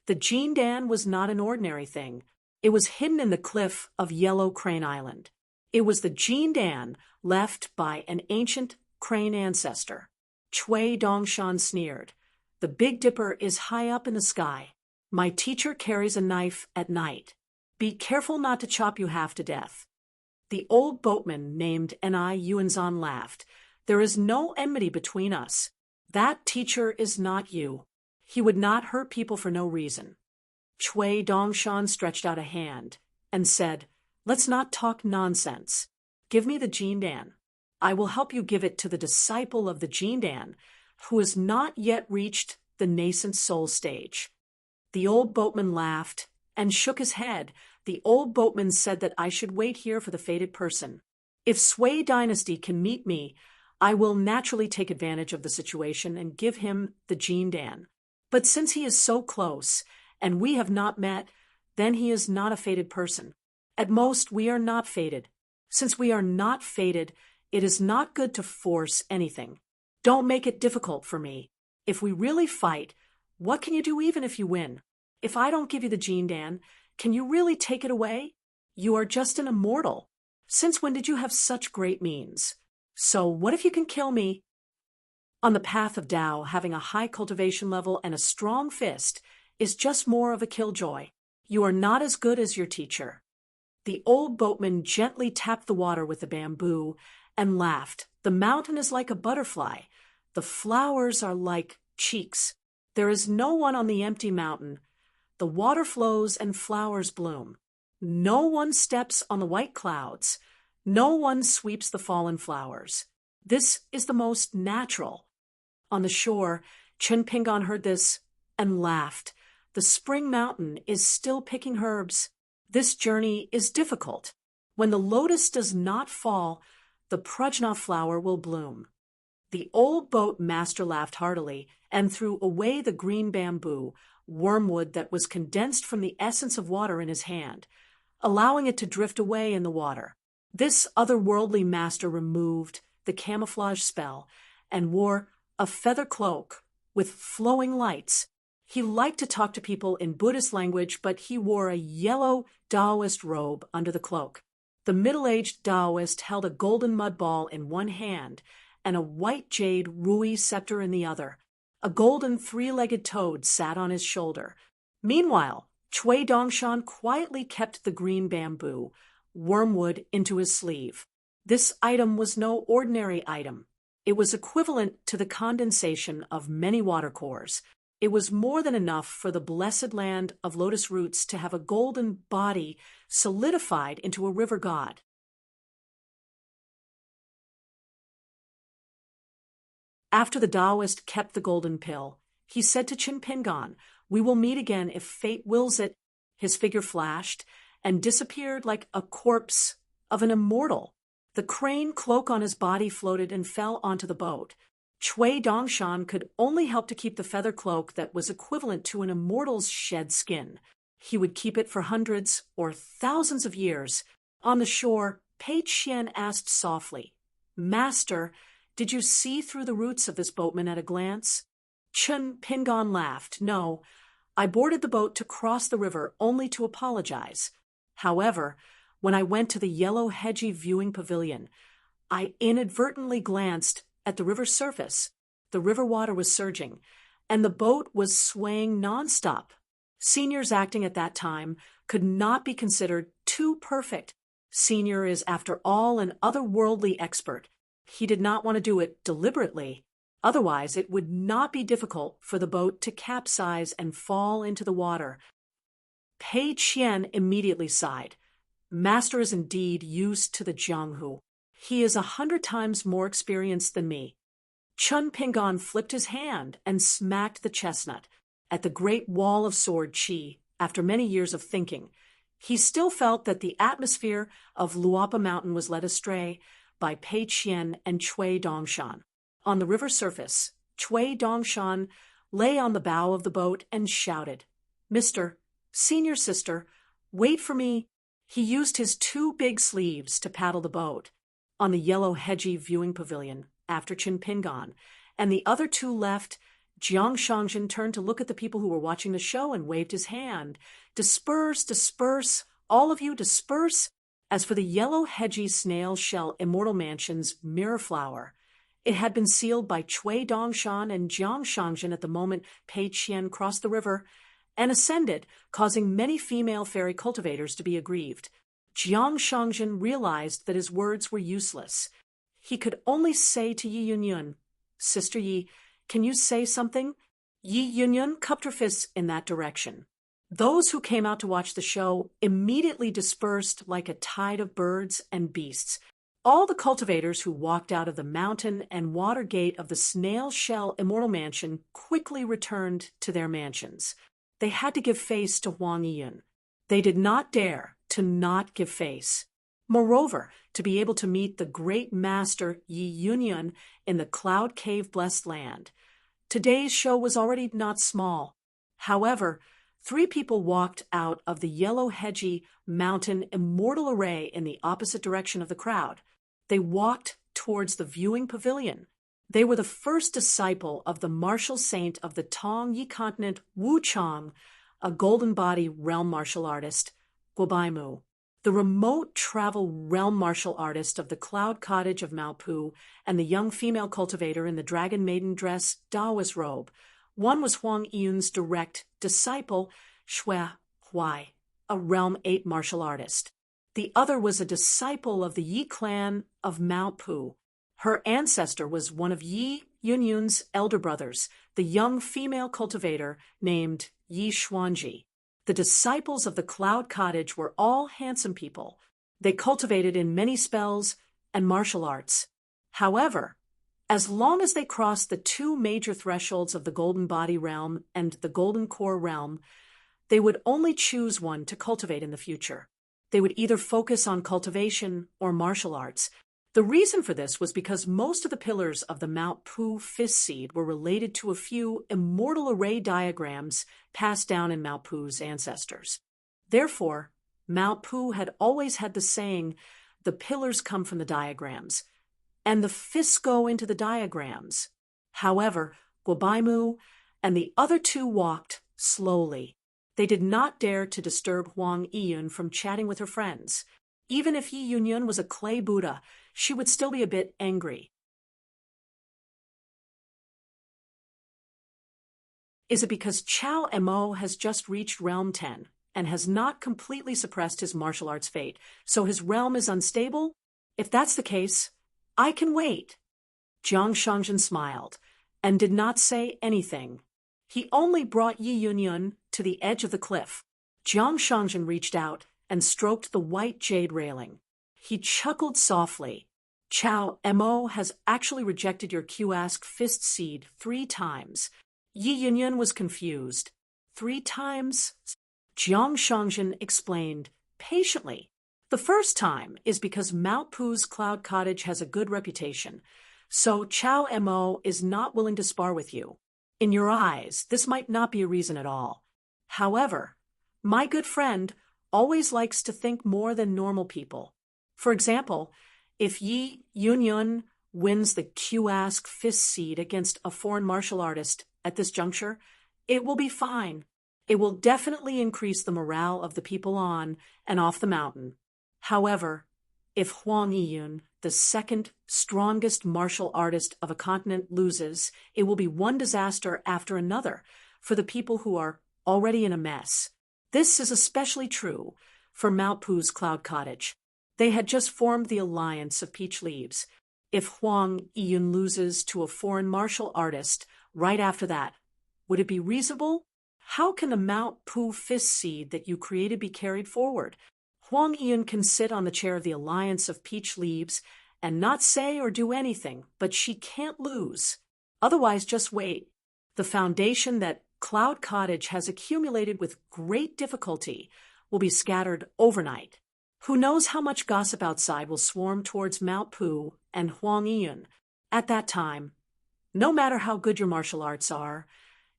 The Jindan was not an ordinary thing. It was hidden in the cliff of Yellow Crane Island. It was the Jindan left by an ancient crane ancestor. Cui Dongshan sneered. The Big Dipper is high up in the sky. My teacher carries a knife at night. Be careful not to chop you half to death. The old boatman named Ni Yuanzan laughed. There is no enmity between us. That teacher is not you. He would not hurt people for no reason. Cui Dongshan stretched out a hand and said, Let's not talk nonsense. Give me the Jindan. I will help you give it to the disciple of the Jindan, who has not yet reached the nascent soul stage. The old boatman laughed and shook his head. The old boatman said that I should wait here for the fated person. If Sui dynasty can meet me, I will naturally take advantage of the situation and give him the Jindan. But since he is so close, and we have not met, then he is not a fated person. At most, we are not fated. Since we are not fated, it is not good to force anything. Don't make it difficult for me. If we really fight, what can you do even if you win? If I don't give you the Jindan, can you really take it away? You are just an immortal. Since when did you have such great means? So what if you can kill me? On the path of Tao, having a high cultivation level and a strong fist is just more of a killjoy. You are not as good as your teacher. The old boatman gently tapped the water with the bamboo and laughed. The mountain is like a butterfly. The flowers are like cheeks. There is no one on the empty mountain. The water flows and flowers bloom. No one steps on the white clouds. No one sweeps the fallen flowers. This is the most natural. On the shore, Chen Pingon heard this and laughed. The spring mountain is still picking herbs. This journey is difficult. When the lotus does not fall, the prajna flower will bloom. The old boat master laughed heartily and threw away the green bamboo, wormwood that was condensed from the essence of water in his hand, allowing it to drift away in the water. This otherworldly master removed the camouflage spell and wore a feather cloak with flowing lights. He liked to talk to people in Buddhist language, but he wore a yellow Taoist robe under the cloak. The middle-aged Taoist held a golden mud ball in one hand and a white jade rui scepter in the other. A golden three-legged toad sat on his shoulder. Meanwhile, Cui Dongshan quietly kept the green bamboo, wormwood, into his sleeve. This item was no ordinary item. It was equivalent to the condensation of many watercores. It was more than enough for the blessed land of lotus roots to have a golden body solidified into a river god. After the Taoist kept the golden pill, he said to Qin Pingan, "We will meet again if fate wills it." His figure flashed and disappeared like a corpse of an immortal. The crane cloak on his body floated and fell onto the boat. Chui Dongshan could only help to keep the feather cloak that was equivalent to an immortal's shed skin. He would keep it for hundreds or thousands of years. On the shore, Pei Qian asked softly, "Master, did you see through the roots of this boatman at a glance?" Chun Pingan laughed. "No, I boarded the boat to cross the river only to apologize. However, when I went to the yellow hedgy viewing pavilion, I inadvertently glanced at the river's surface. The river water was surging, and the boat was swaying nonstop. Senior's acting at that time could not be considered too perfect. Senior is, after all, an otherworldly expert. He did not want to do it deliberately. Otherwise, it would not be difficult for the boat to capsize and fall into the water." Pei Qian immediately sighed. "Master is indeed used to the Jianghu. He is 100 times more experienced than me." Chun Pingan flipped his hand and smacked the chestnut at the great wall of sword chi after many years of thinking. He still felt that the atmosphere of Luapa Mountain was led astray by Pei Qian and Chui Dongshan. On the river surface, Chui Dongshan lay on the bow of the boat and shouted, "Mr. Senior Sister, wait for me." He used his 2 big sleeves to paddle the boat. On the yellow hedgy viewing pavilion, after Qin Pingan and the other 2 left, Jiang Shangzhen turned to look at the people who were watching the show and waved his hand. "Disperse, disperse, all of you disperse." As for the yellow hedgy snail shell Immortal Mansion's mirror flower, it had been sealed by Chui Dongshan and Jiang Shangzhen at the moment Pei Qian crossed the river and ascended, causing many female fairy cultivators to be aggrieved. Jiang Shangzhen realized that his words were useless. He could only say to Yi Yunyun, "Sister Yi, can you say something?" Yi Yunyun cupped her fists in that direction. Those who came out to watch the show immediately dispersed like a tide of birds and beasts. All the cultivators who walked out of the mountain and water gate of the snail shell Immortal Mansion quickly returned to their mansions. They had to give face to Huang Yiyun. They did not dare to not give face. Moreover, to be able to meet the great master Yi Yunyun in the Cloud Cave Blessed Land. Today's show was already not small. However, 3 people walked out of the yellow hedgy mountain immortal array in the opposite direction of the crowd. They walked towards the viewing pavilion. They were the first disciple of the martial saint of the Tong Yi continent, Wu Chang, a golden body realm martial artist, Guobaimu, the remote travel realm martial artist of the Cloud Cottage of Maopu, and the young female cultivator in the dragon maiden dress Daoist robe. One was Huang Yiyun's direct disciple, Shui Huai, a realm 8 martial artist. The other was a disciple of the Yi clan of Maopu. Her ancestor was one of Yi Yunyun's elder brothers, the young female cultivator named Yi Xuanji. The disciples of the Cloud Cottage were all handsome people. They cultivated in many spells and martial arts. However, as long as they crossed the 2 major thresholds of the Golden Body realm and the Golden Core realm, they would only choose one to cultivate in the future. They would either focus on cultivation or martial arts. The reason for this was because most of the pillars of the Mount Pu fist seed were related to a few immortal array diagrams passed down in Mount Pu's ancestors. Therefore, Mount Pu had always had the saying, "The pillars come from the diagrams, and the fists go into the diagrams." However, Guobaimu and the other 2 walked slowly. They did not dare to disturb Huang Yiyun from chatting with her friends. Even if Yi Yunyun was a clay Buddha, she would still be a bit angry. Is it because Chao Mo has just reached Realm 10 and has not completely suppressed his martial arts fate, so his realm is unstable? If that's the case, I can wait. Jiang Shangzhen smiled and did not say anything. He only brought Yi Yunyun to the edge of the cliff. Jiang Shangzhen reached out and stroked the white jade railing. He chuckled softly. Chao Mo has actually rejected your Q-ask fist seed 3 times. Yi Yunyun was confused. 3 times? Jiang Shangzhen explained patiently. The first time is because Mount Pu's Cloud Cottage has a good reputation, so Chao Mo is not willing to spar with you. In your eyes, this might not be a reason at all. However, my good friend always likes to think more than normal people. For example, if Yi Yunyun wins the Q-ask fist seed against a foreign martial artist at this juncture, it will be fine. It will definitely increase the morale of the people on and off the mountain. However, if Huang Yiyun, the second strongest martial artist of a continent, loses, it will be one disaster after another for the people who are already in a mess. This is especially true for Mount Pu's Cloud Cottage. They had just formed the alliance of peach leaves. If Huang Yiyun loses to a foreign martial artist right after that, would it be reasonable? How can the Mount Pu fist seed that you created be carried forward? Huang Yiyun can sit on the chair of the alliance of peach leaves and not say or do anything, but she can't lose. Otherwise, just wait. The foundation that Cloud Cottage has accumulated with great difficulty will be scattered overnight. Who knows how much gossip outside will swarm towards Mount Pu and Huang Yiyun. At that time, no matter how good your martial arts are,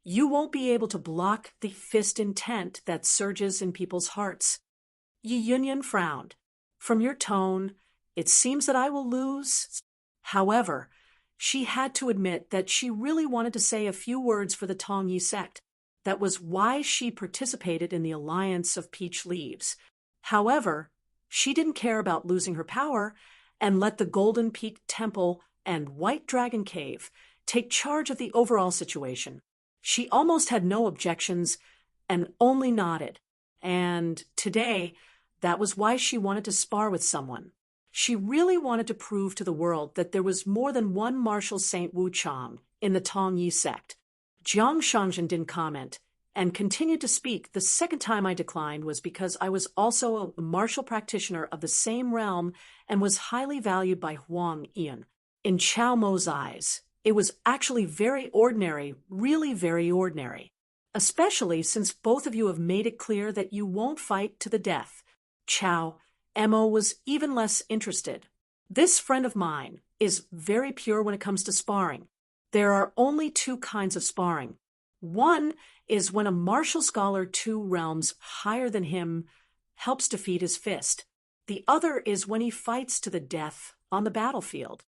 you won't be able to block the fist intent that surges in people's hearts. Yi Yunyun frowned. From your tone, it seems that I will lose. However, she had to admit that she really wanted to say a few words for the Tongyi sect. That was why she participated in the alliance of peach leaves. However, she didn't care about losing her power and let the Golden Peak Temple and White Dragon Cave take charge of the overall situation. She almost had no objections and only nodded. And today, that was why she wanted to spar with someone. She really wanted to prove to the world that there was more than one martial Saint Wu Chang in the Tongyi sect. Jiang Shangzhen didn't comment and continued to speak. The second time I declined was because I was also a martial practitioner of the same realm and was highly valued by Huang Yiyun. In Chao Mo's eyes, it was actually very ordinary, really very ordinary, especially since both of you have made it clear that you won't fight to the death. Chao Mo was even less interested. This friend of mine is very pure when it comes to sparring. There are only 2 kinds of sparring. One is when a martial scholar 2 realms higher than him helps defeat his fist. The other is when he fights to the death on the battlefield.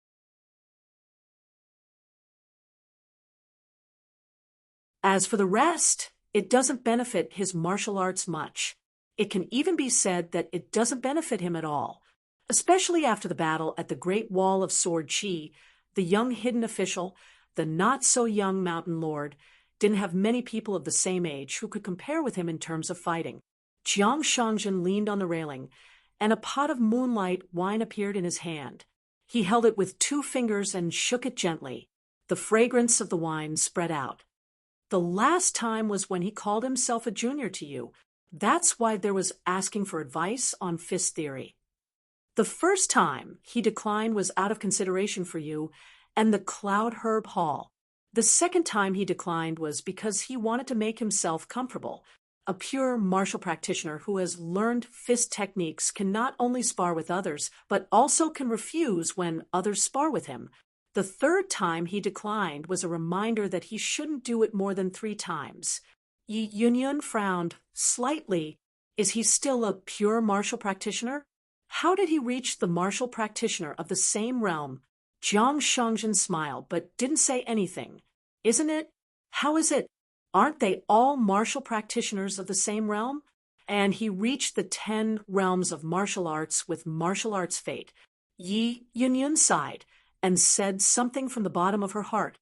As for the rest, it doesn't benefit his martial arts much. It can even be said that it doesn't benefit him at all. Especially after the battle at the Great Wall of Sword Chi, the young hidden official, the not-so-young mountain lord, didn't have many people of the same age who could compare with him in terms of fighting. Jiang Shangzhen leaned on the railing, and a pot of moonlight wine appeared in his hand. He held it with 2 fingers and shook it gently. The fragrance of the wine spread out. The last time was when he called himself a junior to you. That's why there was asking for advice on fist theory. The first time he declined was out of consideration for you and the Cloud Herb Hall. The second time he declined was because he wanted to make himself comfortable. A pure martial practitioner who has learned fist techniques can not only spar with others, but also can refuse when others spar with him. The third time he declined was a reminder that he shouldn't do it more than 3 times. Yi Yunyun frowned slightly. Is he still a pure martial practitioner? How did he reach the martial practitioner of the same realm? Jiang Shangzhen smiled, but didn't say anything. Isn't it? How is it? Aren't they all martial practitioners of the same realm? And he reached the 10 realms of martial arts with martial arts fate. Yi Yunyun sighed and said something from the bottom of her heart.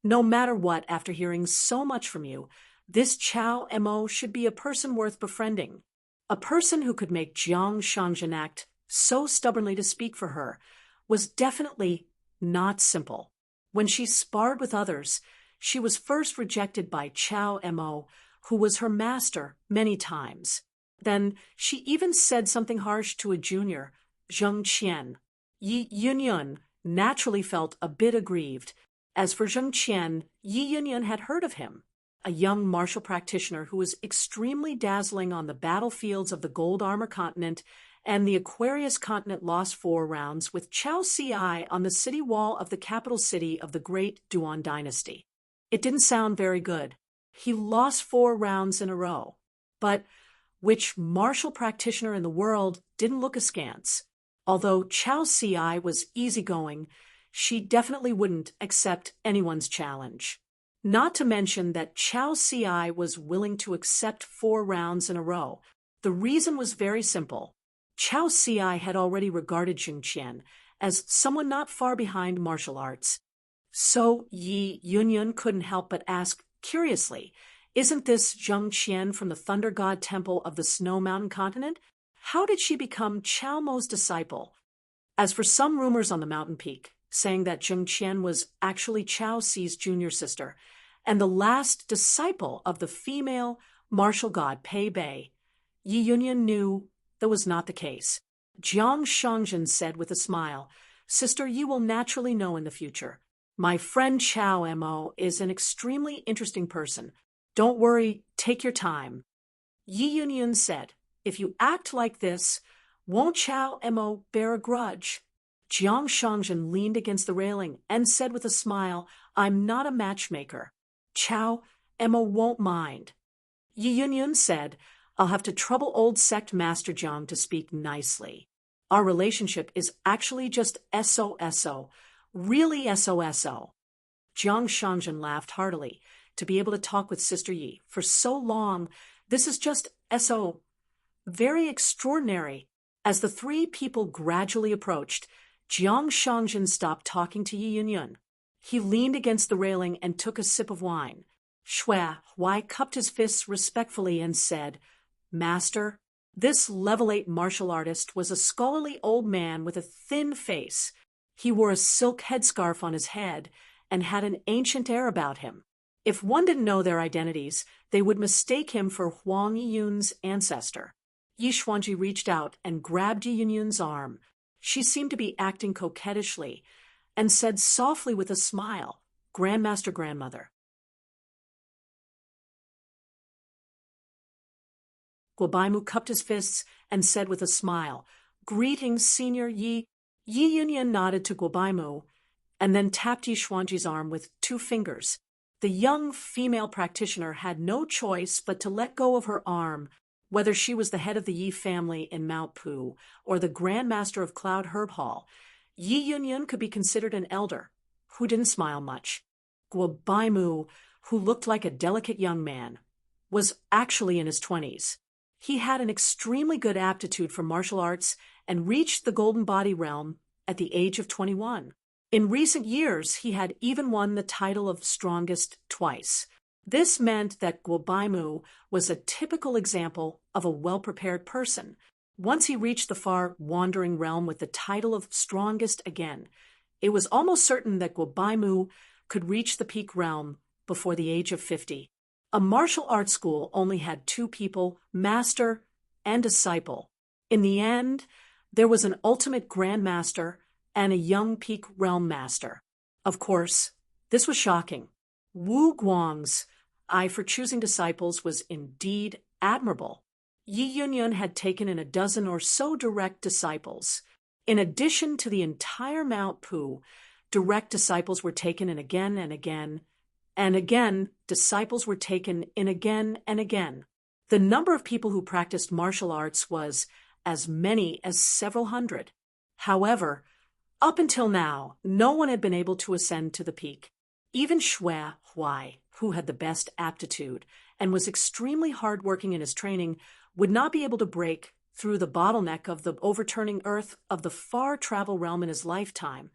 No matter what, after hearing so much from you, this Chao Mo should be a person worth befriending. A person who could make Jiang Shangzhen act so stubbornly to speak for her was definitely not simple. When she sparred with others, she was first rejected by Chao Mo, who was her master many times. Then she even said something harsh to a junior, Zheng Qian. Yi Yunyun naturally felt a bit aggrieved. As for Zheng Qian, Yi Yunyun had heard of him, a young martial practitioner who was extremely dazzling on the battlefields of the Gold Armor Continent and the Aquarius Continent, lost 4 rounds with Chao Si on the city wall of the capital city of the Great Duan Dynasty. It didn't sound very good. He lost 4 rounds in a row. But which martial practitioner in the world didn't look askance? Although Chao Si was easygoing, she definitely wouldn't accept anyone's challenge. Not to mention that Chao Si was willing to accept 4 rounds in a row. The reason was very simple. Chao Si had already regarded Zheng Qian as someone not far behind martial arts. So Yi Yunyun couldn't help but ask curiously, isn't this Zheng Qian from the Thunder God Temple of the Snow Mountain Continent? How did she become Chao Mo's disciple? As for some rumors on the mountain peak, saying that Zheng Qian was actually Chao Si's junior sister, and the last disciple of the female martial god Pei Bei, Yi Yunyun knew that was not the case. Jiang Shangjin said with a smile, "Sister, you will naturally know in the future. My friend Chao Mo is an extremely interesting person. Don't worry, take your time." Yi Yunyun said, "If you act like this, won't Chao Mo bear a grudge?" Jiang Shangjin leaned against the railing and said with a smile, "I'm not a matchmaker. Chao Mo won't mind." Yi Yunyun said, "I'll have to trouble old sect master Jiang to speak nicely. Our relationship is actually just SOSO, really SOSO." Jiang Shangjin laughed heartily. To be able to talk with Sister Yi for so long, this is just SO. Very extraordinary. As the 3 people gradually approached, Jiang Shangjin stopped talking to Yi Yunyun. He leaned against the railing and took a sip of wine. Shui Huai cupped his fists respectfully and said, "Master." This level 8 martial artist was a scholarly old man with a thin face. He wore a silk headscarf on his head and had an ancient air about him. If one didn't know their identities, they would mistake him for Huang Yiyun's ancestor. Yi Xuanji reached out and grabbed Yi Yunyun's arm. She seemed to be acting coquettishly and said softly with a smile, "Grandmaster, grandmother." Guobaimu cupped his fists and said with a smile, "Greetings, Senior Yi." Yi Yunyun nodded to Guobaimu and then tapped Yi Xuanji's arm with 2 fingers. The young female practitioner had no choice but to let go of her arm, whether she was the head of the Yi family in Mount Pu or the Grand Master of Cloud Herb Hall. Yi Yunyun could be considered an elder, who didn't smile much. Guobaimu, who looked like a delicate young man, was actually in his 20s. He had an extremely good aptitude for martial arts and reached the Golden Body realm at the age of 21. In recent years, he had even won the title of strongest twice. This meant that Guobaimu was a typical example of a well-prepared person. Once he reached the far wandering realm with the title of strongest again, it was almost certain that Guobaimu could reach the peak realm before the age of 50. A martial arts school only had 2 people, master and disciple. In the end, there was an ultimate grandmaster and a young peak realm master. Of course, this was shocking. Wu Guang's eye for choosing disciples was indeed admirable. Yi Yunyun had taken in a dozen or so direct disciples. In addition to the entire Mount Pu, direct disciples were taken in again and again, and again disciples were taken in again and again. The number of people who practiced martial arts was as many as several hundred. However, up until now, no one had been able to ascend to the peak. Even Shui Huai, who had the best aptitude and was extremely hardworking in his training, would not be able to break through the bottleneck of the overturning earth of the far travel realm in his lifetime,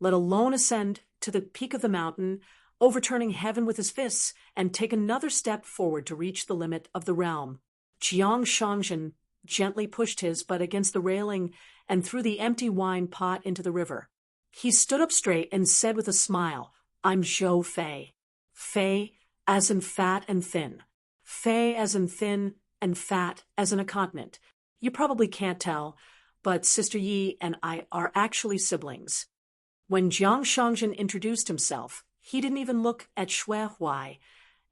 let alone ascend to the peak of the mountain, overturning heaven with his fists, and take another step forward to reach the limit of the realm. Jiang Shangjin gently pushed his butt against the railing and threw the empty wine pot into the river. He stood up straight and said with a smile, "I'm Zhou Fei. Fei as in fat and thin. Fei as in thin and fat as in a continent. You probably can't tell, but Sister Yi and I are actually siblings." When Jiang Shangzhen introduced himself, he didn't even look at Shui Huai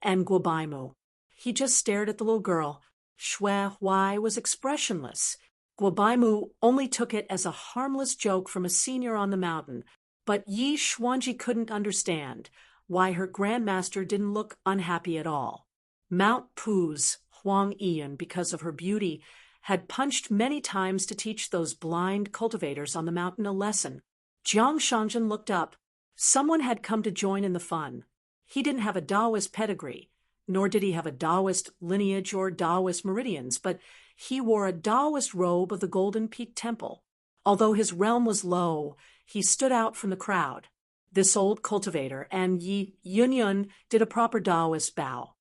and Guo Baimu. He just stared at the little girl. Shui Huai was expressionless. Guo Baimu only took it as a harmless joke from a senior on the mountain, but Yi Xuanji couldn't understand why her grandmaster didn't look unhappy at all. Mount Pu's Huang Ian, because of her beauty, had punched many times to teach those blind cultivators on the mountain a lesson. Jiang Shangzhen looked up. Someone had come to join in the fun. He didn't have a Taoist pedigree, nor did he have a Taoist lineage or Taoist meridians, but he wore a Taoist robe of the Golden Peak Temple. Although his realm was low, he stood out from the crowd. This old cultivator and Yi Yunyun did a proper Taoist bow.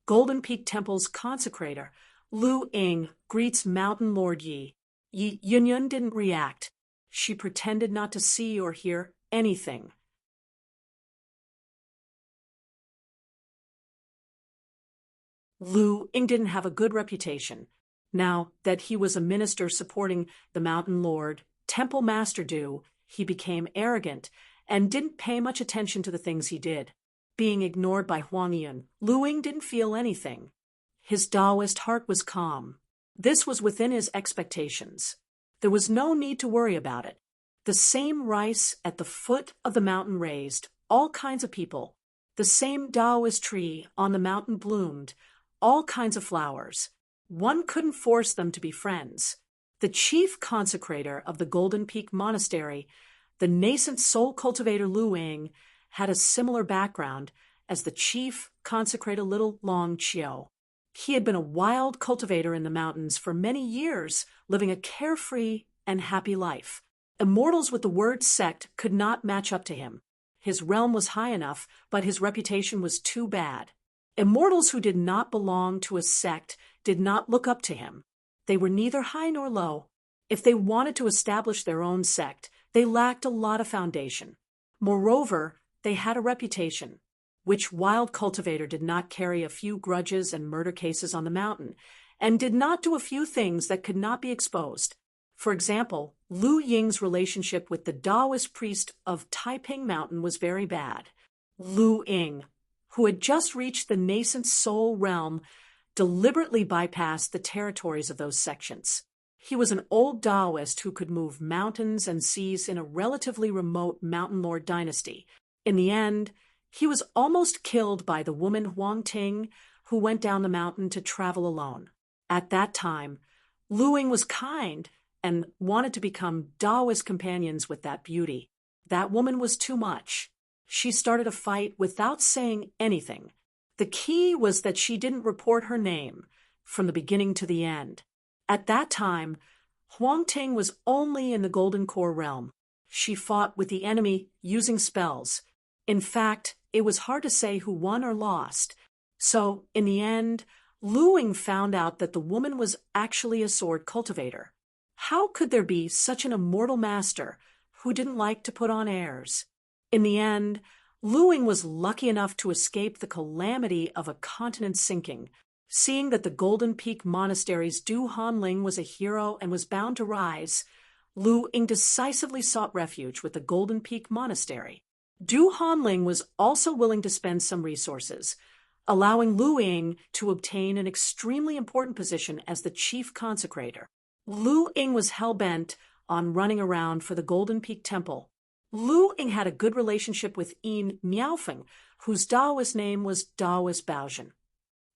Golden Peak Temple's consecrator, Lu Ying, greets Mountain Lord Yi. Yi Yunyun didn't react. She pretended not to see or hear anything. Lu Ying didn't have a good reputation. Now that he was a minister supporting the Mountain Lord, Temple Master Du, he became arrogant and didn't pay much attention to the things he did. Being ignored by Huang Yun, Lu Ying didn't feel anything. His Taoist heart was calm. This was within his expectations. There was no need to worry about it. The same rice at the foot of the mountain raised all kinds of people. The same Taoist tree on the mountain bloomed all kinds of flowers. One couldn't force them to be friends. The chief consecrator of the Golden Peak Monastery, the nascent soul cultivator Lu Ying, had a similar background as the chief consecrator Little Long Chiu. He had been a wild cultivator in the mountains for many years, living a carefree and happy life. Immortals with the word sect could not match up to him. His realm was high enough, but his reputation was too bad. Immortals who did not belong to a sect did not look up to him. They were neither high nor low. If they wanted to establish their own sect, they lacked a lot of foundation. Moreover, they had a reputation. Which wild cultivator did not carry a few grudges and murder cases on the mountain, and did not do a few things that could not be exposed? For example, Lu Ying's relationship with the Taoist priest of Taiping Mountain was very bad. Lu Ying, who had just reached the nascent soul realm, deliberately bypassed the territories of those sections. He was an old Taoist who could move mountains and seas in a relatively remote mountain lord dynasty. In the end, he was almost killed by the woman Huang Ting, who went down the mountain to travel alone. At that time, Lu Ying was kind and wanted to become Taoist companions with that beauty. That woman was too much. She started a fight without saying anything. The key was that she didn't report her name from the beginning to the end. At that time, Huang Ting was only in the Golden Core realm. She fought with the enemy using spells. In fact, it was hard to say who won or lost. So, in the end, Lu Ying found out that the woman was actually a sword cultivator. How could there be such an immortal master who didn't like to put on airs? In the end, Lu Ying was lucky enough to escape the calamity of a continent sinking. Seeing that the Golden Peak Monastery's Du Hanling was a hero and was bound to rise, Lu Ying decisively sought refuge with the Golden Peak Monastery. Du Hanling was also willing to spend some resources, allowing Lu Ying to obtain an extremely important position as the chief consecrator. Lu Ying was hell-bent on running around for the Golden Peak Temple. Lu Ying had a good relationship with Yin Miaofeng, whose Taoist name was Taoist Baozhen.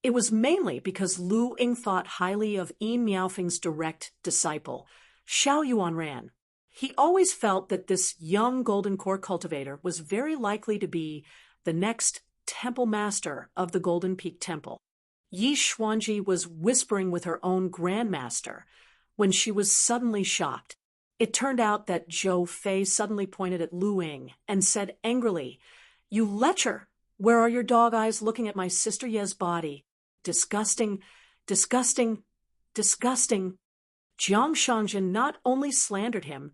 It was mainly because Lu Ying thought highly of Yin Miaofeng's direct disciple, Xiao Yuanran. He always felt that this young Golden Core cultivator was very likely to be the next temple master of the Golden Peak Temple. Yi Xuanji was whispering with her own grandmaster when she was suddenly shocked. It turned out that Zhou Fei suddenly pointed at Lu Ying and said angrily, "You lecher! Where are your dog eyes looking at my sister Ye's body? Disgusting, disgusting, disgusting." Jiang Shangzhen not only slandered him,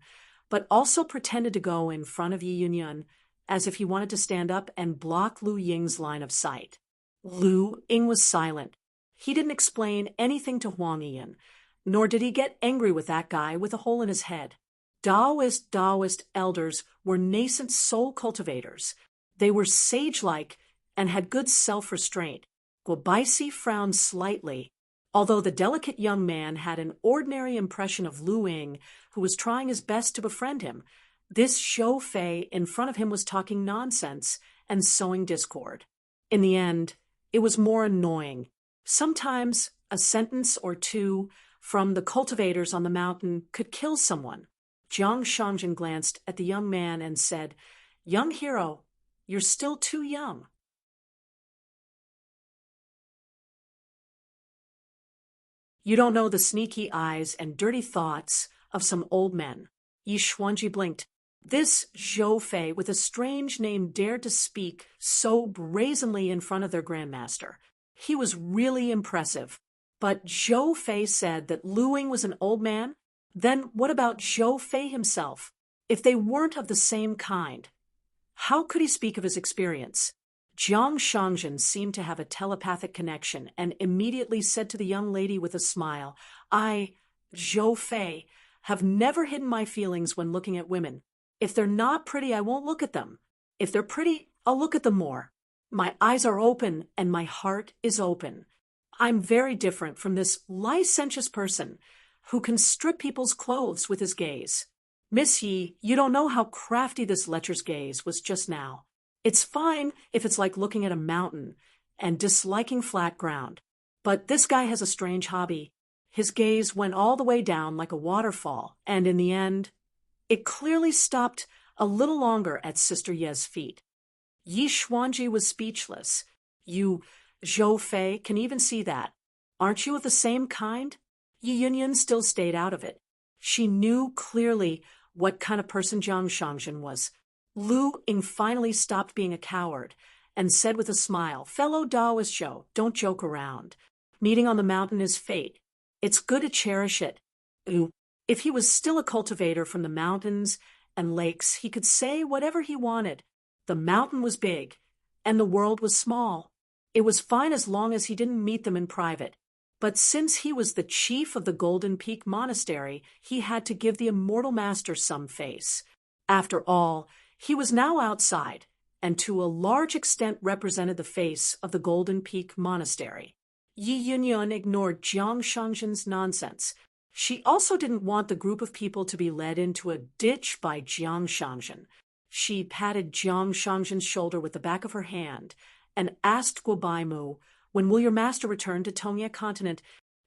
but also pretended to go in front of Yi Yunyun as if he wanted to stand up and block Lu Ying's line of sight. Lu Ying was silent. He didn't explain anything to Huang Yin. Nor did he get angry with that guy with a hole in his head. Daoist elders were nascent soul cultivators. They were sage-like and had good self-restraint. Guobaisi frowned slightly, although the delicate young man had an ordinary impression of Lu Ying, who was trying his best to befriend him. This Zhou Fei in front of him was talking nonsense and sowing discord. In the end, it was more annoying. Sometimes a sentence or two from the cultivators on the mountain could kill someone. Jiang Shangzhen glanced at the young man and said, "Young hero, you're still too young." You don't know the sneaky eyes and dirty thoughts of some old men. Yi Xuanji blinked. This Zhou Fei with a strange name dared to speak so brazenly in front of their grandmaster. He was really impressive. But Zhou Fei said that Lu Ying was an old man? Then what about Zhou Fei himself? If they weren't of the same kind, how could he speak of his experience? Jiang Shangzhen seemed to have a telepathic connection and immediately said to the young lady with a smile, "I, Zhou Fei, have never hidden my feelings when looking at women. If they're not pretty, I won't look at them. If they're pretty, I'll look at them more. My eyes are open and my heart is open. I'm very different from this licentious person who can strip people's clothes with his gaze. Miss Yi, you don't know how crafty this lecher's gaze was just now. It's fine if it's like looking at a mountain and disliking flat ground. But this guy has a strange hobby. His gaze went all the way down like a waterfall, and in the end, it clearly stopped a little longer at Sister Ye's feet." Yi Xuanji was speechless. "You, Zhou Fei, can even see that. Aren't you of the same kind?" Yi Yunyan still stayed out of it. She knew clearly what kind of person Jiang Shangzhen was. Lu Ying finally stopped being a coward and said with a smile, "Fellow Taoist Zhou, don't joke around. Meeting on the mountain is fate. It's good to cherish it." If he was still a cultivator from the mountains and lakes, he could say whatever he wanted. The mountain was big, and the world was small. It was fine as long as he didn't meet them in private. But since he was the chief of the Golden Peak Monastery, he had to give the immortal master some face. After all, he was now outside, and to a large extent represented the face of the Golden Peak Monastery. Yi Yunyun ignored Jiang Shangzhen's nonsense. She also didn't want the group of people to be led into a ditch by Jiang Shangzhen. She patted Jiang Shangzhen's shoulder with the back of her hand and asked Guobaimu, "When will your master return to Tongye Continent?"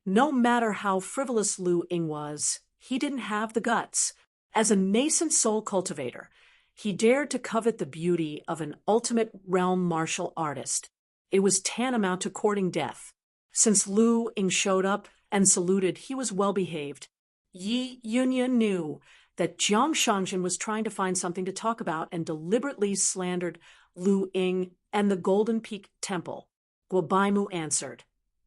No matter how frivolous Lu Ying was, he didn't have the guts. As a nascent soul cultivator, he dared to covet the beauty of an ultimate realm martial artist. It was tantamount to courting death. Since Lu Ying showed up and saluted, he was well behaved. Yi Yunyan knew that Jiang Shangzhen was trying to find something to talk about and deliberately slandered Lu Ying and the Golden Peak Temple. Guobaimu answered.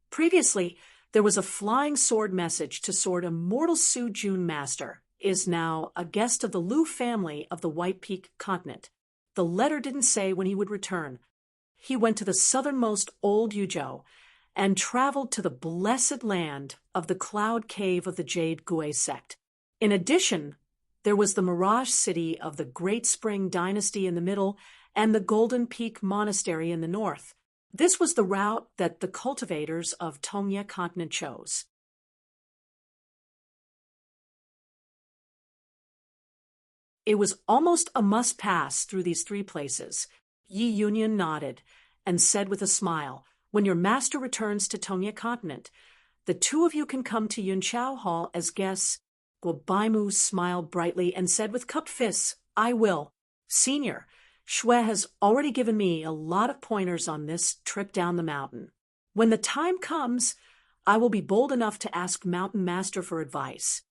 Previously, there was a flying sword message to Sword Immortal Su Jun Master, is now a guest of the Lu family of the White Peak Continent. The letter didn't say when he would return. He went to the southernmost Old Yuzhou and traveled to the blessed land of the Cloud Cave of the Jade Gui sect. In addition, there was the Mirage City of the Great Spring Dynasty in the middle and the Golden Peak Monastery in the north. This was the route that the cultivators of Tongye Continent chose. It was almost a must-pass through these three places. Yi Yunyan nodded and said with a smile, "When your master returns to Tongye Continent, the two of you can come to Yunqiao Hall as guests." Guobaimu smiled brightly and said with cupped fists, "I will. Senior, Xue has already given me a lot of pointers on this trip down the mountain. When the time comes, I will be bold enough to ask Mountain Master for advice."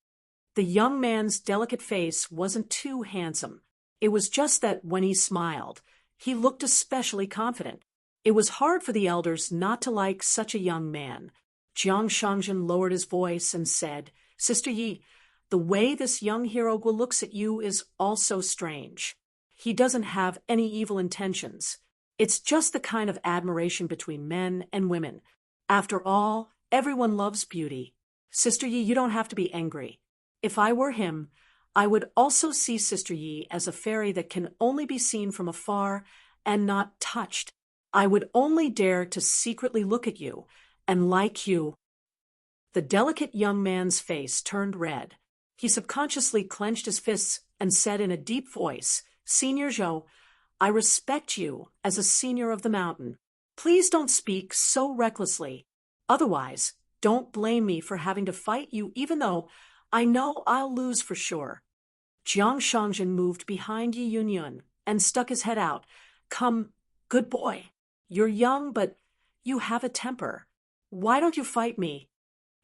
The young man's delicate face wasn't too handsome. It was just that when he smiled, he looked especially confident. It was hard for the elders not to like such a young man. Jiang Shangzhen lowered his voice and said, "Sister Yi, the way this young hero looks at you is also strange. He doesn't have any evil intentions. It's just the kind of admiration between men and women. After all, everyone loves beauty. Sister Yi, you don't have to be angry. If I were him, I would also see Sister Yi as a fairy that can only be seen from afar and not touched. I would only dare to secretly look at you and like you. The delicate young man's face turned red. He subconsciously clenched his fists and said in a deep voice, Senior Zhou, I respect you as a senior of the mountain. Please don't speak so recklessly. Otherwise, don't blame me for having to fight you even though I know I'll lose for sure. Jiang Shangjin moved behind Yi Yunyun and stuck his head out. Come, good boy. You're young, but you have a temper. Why don't you fight me?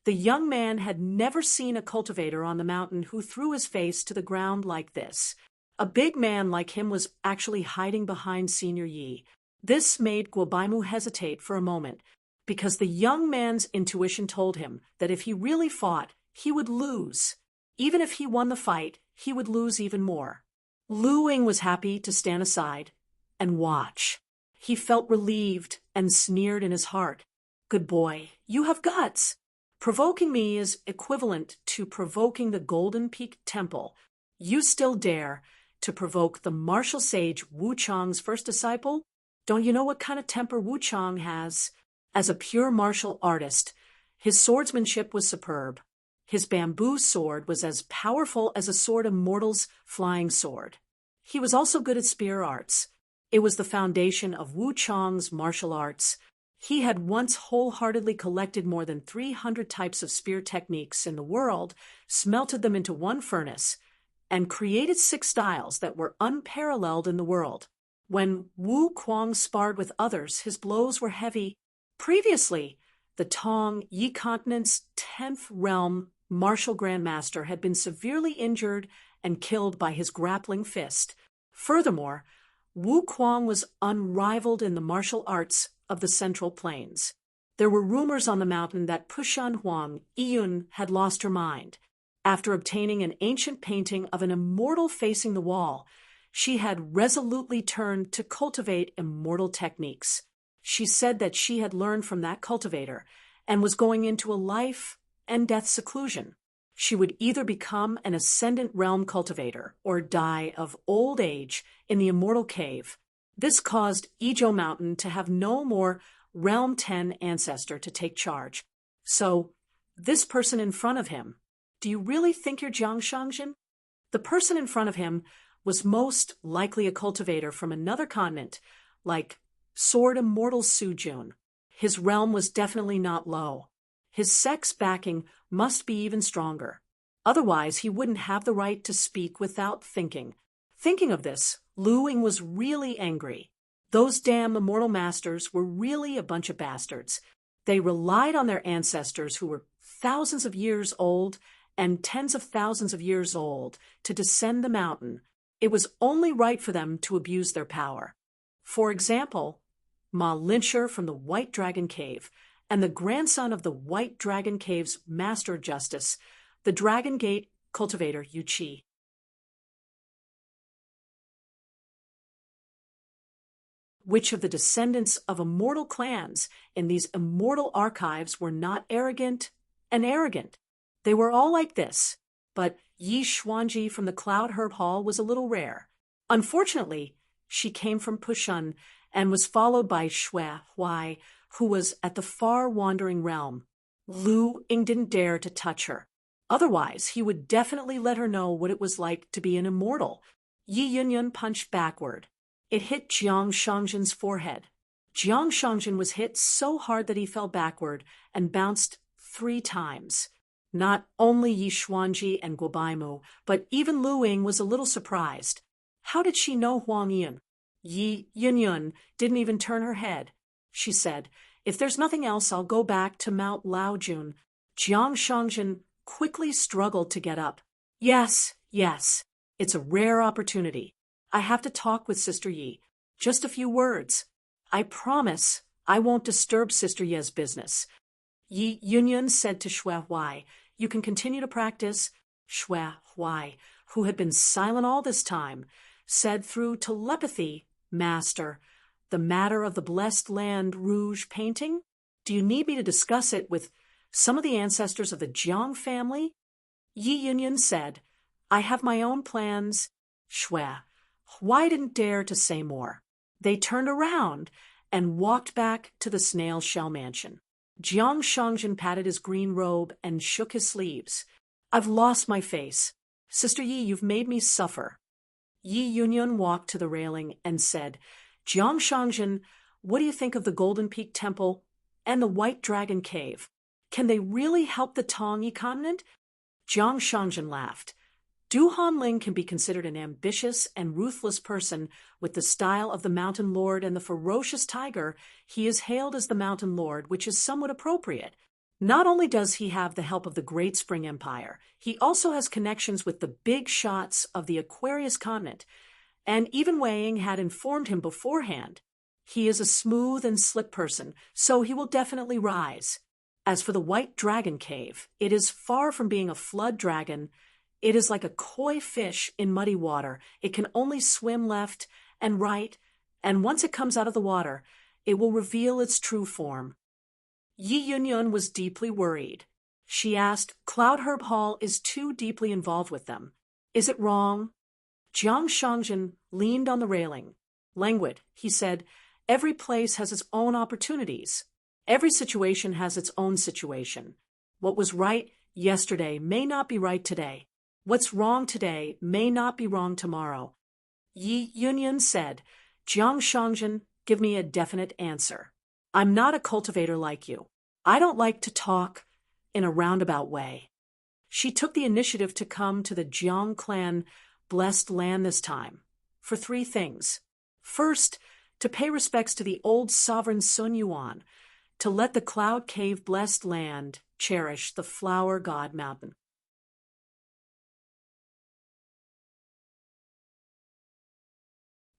The young man had never seen a cultivator on the mountain who threw his face to the ground like this. A big man like him was actually hiding behind Senior Yi. This made Guobaimu hesitate for a moment, because the young man's intuition told him that if he really fought, he would lose. Even if he won the fight, he would lose even more. Lu Ying was happy to stand aside and watch. He felt relieved and sneered in his heart. Good boy, you have guts. Provoking me is equivalent to provoking the Golden Peak Temple. You still dare to provoke the martial sage Wu Chang's first disciple? Don't you know what kind of temper Wu Chang has? As a pure martial artist, his swordsmanship was superb. His bamboo sword was as powerful as a sword of mortal's flying sword. He was also good at spear arts. It was the foundation of Wu Chang's martial arts. He had once wholeheartedly collected more than 300 types of spear techniques in the world, smelted them into one furnace, and created 6 styles that were unparalleled in the world. When Wu Kuang sparred with others, his blows were heavy. Previously, the Tong Yi Continent's 10th realm martial grandmaster had been severely injured and killed by his grappling fist. Furthermore, Wu Kuang was unrivaled in the martial arts of the Central Plains. There were rumors on the mountain that Pushan Huang Yiyun had lost her mind. After obtaining an ancient painting of an immortal facing the wall, she had resolutely turned to cultivate immortal techniques. She said that she had learned from that cultivator and was going into a life and death seclusion. She would either become an ascendant realm cultivator or die of old age in the immortal cave. This caused Yizhou Mountain to have no more Realm 10 ancestor to take charge. So, this person in front of him, do you really think you're Jiang Shangjin? The person in front of him was most likely a cultivator from another continent, like Sword Immortal Su Jun. His realm was definitely not low. His sex backing must be even stronger. Otherwise, he wouldn't have the right to speak without thinking. Thinking of this, Lu Ying was really angry. Those damn immortal masters were really a bunch of bastards. They relied on their ancestors who were thousands of years old and tens of thousands of years old to descend the mountain. It was only right for them to abuse their power. For example, Ma Lyncher from the White Dragon Cave and the grandson of the White Dragon Cave's Master Justice, the Dragon Gate cultivator Yu Qi. Which of the descendants of immortal clans in these immortal archives were not arrogant and arrogant? They were all like this, but Yi Xuanji from the Cloud Herb Hall was a little rare. Unfortunately, she came from Pushun and was followed by Shui Huai, who was at the far wandering realm. Lu Ying didn't dare to touch her. Otherwise, he would definitely let her know what it was like to be an immortal. Yi Yunyun punched backward. It hit Jiang Shangjin's forehead. Jiang Shangjin was hit so hard that he fell backward and bounced 3 times. Not only Yi Xuanji and Guobaimu, but even Lu Ying was a little surprised. How did she know Huang Yin? Yi Yunyun didn't even turn her head. She said, if there's nothing else, I'll go back to Mount Laojun. Jiang Shangjin quickly struggled to get up. Yes, it's a rare opportunity. I have to talk with Sister Yi. Just a few words. I promise I won't disturb Sister Ye's business. Yi Yunyun said to Shui Huai, you can continue to practice. Shui Huai, who had been silent all this time, said through telepathy, Master, the matter of the Blessed Land Rouge painting? Do you need me to discuss it with Some of the ancestors of the Jiang family? Yi Yunyun said, I have my own plans. Shue, why didn't dare to say more? They turned around and walked back to the snail shell mansion. Jiang Shangjin patted his green robe and shook his sleeves. I've lost my face. Sister Yi, you've made me suffer. Yi Yunyun walked to the railing and said, Jiang Shangjin, what do you think of the Golden Peak Temple and the White Dragon Cave? Can they really help the Tongyi continent? Jiang Shangjin laughed. Du Hanling can be considered an ambitious and ruthless person with the style of the Mountain Lord and the ferocious tiger. He is hailed as the Mountain Lord, which is somewhat appropriate. Not only does he have the help of the Great Spring Empire, he also has connections with the big shots of the Aquarius continent, and even Wei Ying had informed him beforehand. He is a smooth and slick person, so he will definitely rise. As for the White Dragon Cave, it is far from being a flood dragon. It is like a koi fish in muddy water. It can only swim left and right, and once it comes out of the water, it will reveal its true form. Yi Yunyun was deeply worried. She asked, Cloud Herb Hall is too deeply involved with them. Is it wrong? Jiang Shangjin leaned on the railing. Languid, he said, every place has its own opportunities. Every situation has its own situation. What was right yesterday may not be right today. What's wrong today may not be wrong tomorrow. Yi Yunyun said, Jiang Shangjin, give me a definite answer. I'm not a cultivator like you. I don't like to talk in a roundabout way. She took the initiative to come to the Jiang clan blessed land this time for 3 things. First, to pay respects to the old sovereign Sun Yuan, to let the Cloud Cave blessed land cherish the flower god mountain.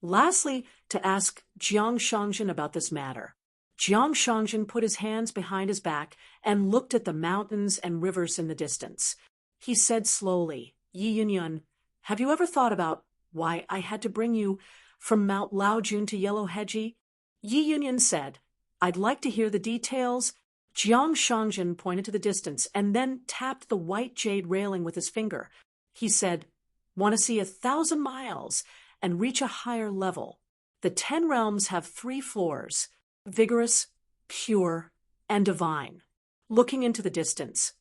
Lastly, to ask Jiang Shangjin about this matter. Jiang Shangjin put his hands behind his back and looked at the mountains and rivers in the distance. He said slowly, Yi Yunyun, have you ever thought about why I had to bring you from Mount Laojun to Yellow Heji? Yi Yunyun said, I'd like to hear the details. Jiang Shangjin pointed to the distance and then tapped the white jade railing with his finger. He said, want to see 1,000 miles and reach a higher level. The 10 realms have 3 floors, vigorous, pure, and divine. Looking into the distance,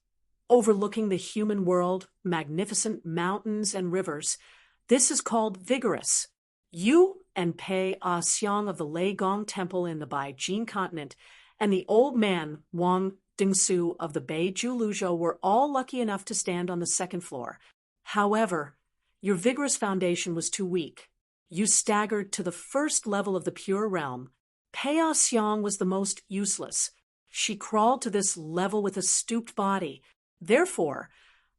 overlooking the human world, magnificent mountains and rivers, this is called vigorous. You and Pei Ah Xiang of the Lei Gong Temple in the Baijin continent and the old man Wang Dingsu of the Beiju Luzhou were all lucky enough to stand on the 2nd floor. However, your vigorous foundation was too weak. You staggered to the 1st level of the pure realm. Pei Ah Xiang was the most useless. She crawled to this level with a stooped body. Therefore,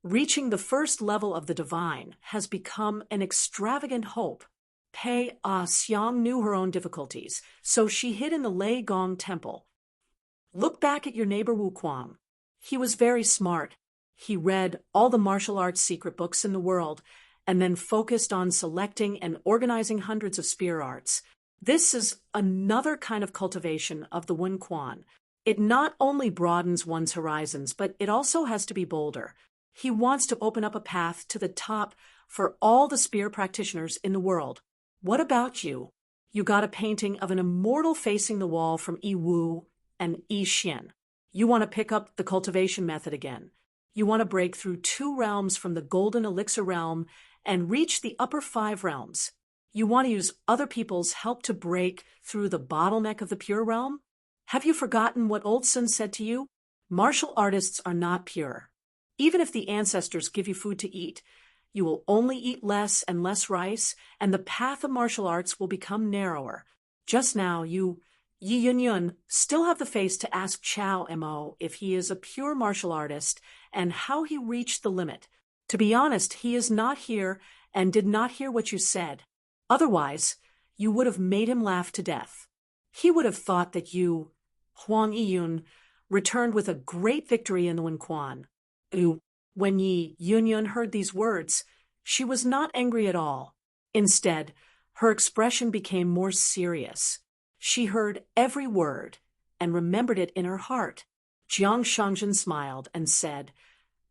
reaching the 1st level of the divine has become an extravagant hope. Pei Ah Xiang knew her own difficulties, so she hid in the Lei Gong Temple. Look back at your neighbor Wu Kuang. He was very smart. He read all the martial arts secret books in the world, and then focused on selecting and organizing hundreds of spear arts. This is another kind of cultivation of the Wen Quan. It not only broadens one's horizons, but it also has to be bolder. He wants to open up a path to the top for all the spear practitioners in the world. What about you? You got a painting of an immortal facing the wall from Yi Wu and Yi Xian. You want to pick up the cultivation method again. You want to break through 2 realms from the Golden Elixir realm and reach the upper 5 realms. You want to use other people's help to break through the bottleneck of the pure realm? Have you forgotten what Old Sun said to you? Martial artists are not pure. Even if the ancestors give you food to eat, you will only eat less and less rice, and the path of martial arts will become narrower. Just now, you, Yi Yunyun, still have the face to ask Chao Mo if he is a pure martial artist and how he reached the limit. To be honest, he is not here and did not hear what you said. Otherwise, you would have made him laugh to death. He would have thought that you, Huang Yiyun, returned with a great victory in the Wen Quan. When Yi Yunyun heard these words, she was not angry at all. Instead, her expression became more serious. She heard every word and remembered it in her heart. Jiang Shangjin smiled and said,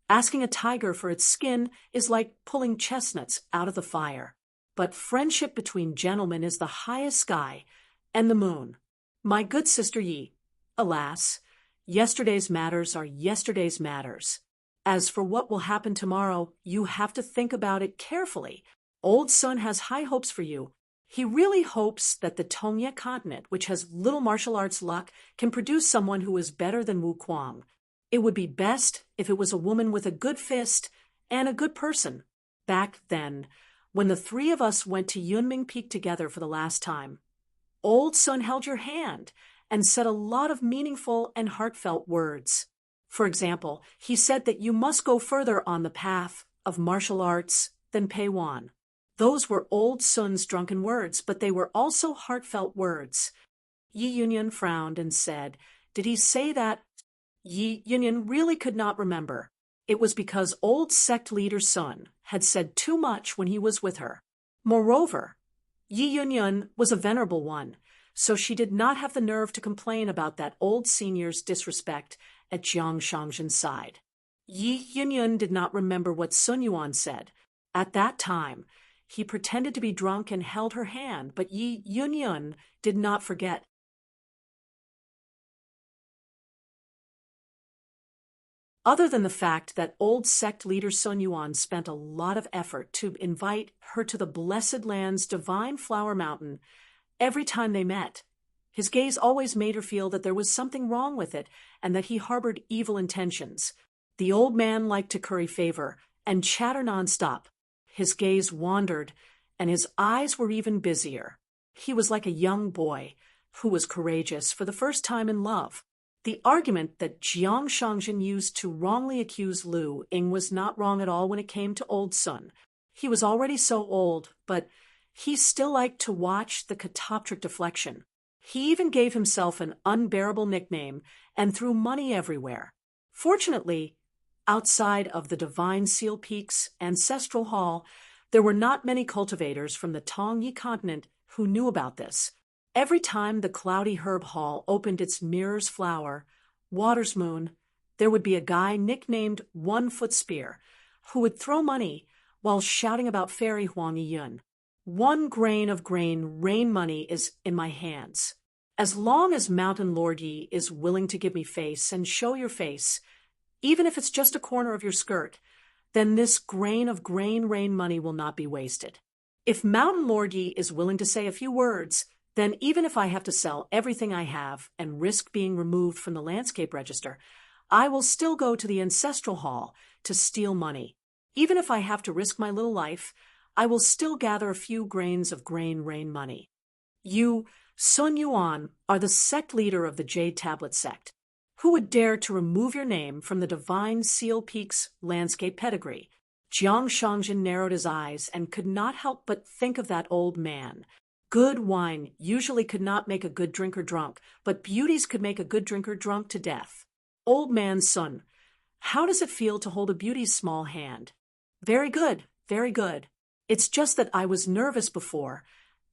"Asking a tiger for its skin is like pulling chestnuts out of the fire. But friendship between gentlemen is the highest sky and the moon. My good sister Yi, alas, yesterday's matters are yesterday's matters. As for what will happen tomorrow, you have to think about it carefully. Old Sun has high hopes for you. He really hopes that the Tongye continent, which has little martial arts luck, can produce someone who is better than Wu Kuang. It would be best if it was a woman with a good fist and a good person. Back then, when the three of us went to Yunming Peak together for the last time, Old Sun held your hand and said a lot of meaningful and heartfelt words. For example, he said that you must go further on the path of martial arts than Pei Wan. Those were Old Sun's drunken words, but they were also heartfelt words." Yi Yunyan frowned and said, "Did he say that?" Yi Yunyan really could not remember. It was because old sect leader Sun had said too much when he was with her. Moreover, Yi Yunyan was a venerable one, so she did not have the nerve to complain about that old senior's disrespect at Jiang Shangjin's side. Yi Yunyan did not remember what Sun Yuan said. At that time, he pretended to be drunk and held her hand, but Yi Yunyan did not forget. Other than the fact that old sect leader Sun Yuan spent a lot of effort to invite her to the Blessed Land's divine flower mountain every time they met, his gaze always made her feel that there was something wrong with it and that he harbored evil intentions. The old man liked to curry favor and chatter nonstop. His gaze wandered, and his eyes were even busier. He was like a young boy who was courageous for the first time in love. The argument that Jiang Shangjin used to wrongly accuse Lu Ying was not wrong at all when it came to Old Sun. He was already so old, but he still liked to watch the catoptric deflection. He even gave himself an unbearable nickname and threw money everywhere. Fortunately, outside of the Divine Seal Peak's ancestral hall, there were not many cultivators from the Tongyi continent who knew about this. Every time the Cloudy Herb Hall opened its Mirror's Flower, Water's Moon, there would be a guy nicknamed One Foot Spear who would throw money while shouting about Fairy Huang Yun. "1 grain of grain rain money is in my hands. As long as Mountain Lord Yi is willing to give me face and show your face, even if it's just a corner of your skirt, then this grain of grain rain money will not be wasted. If Mountain Lord Yi is willing to say a few words, then even if I have to sell everything I have and risk being removed from the landscape register, I will still go to the ancestral hall to steal money. Even if I have to risk my little life, I will still gather a few grains of grain rain money. You, Sun Yuan, are the sect leader of the Jade Tablet sect. Who would dare to remove your name from the Divine Seal Peak's landscape pedigree?" Jiang Shangjin narrowed his eyes and could not help but think of that old man. Good wine usually could not make a good drinker drunk, but beauties could make a good drinker drunk to death. "Old man Sun, how does it feel to hold a beauty's small hand?" "Very good, very good. It's just that I was nervous before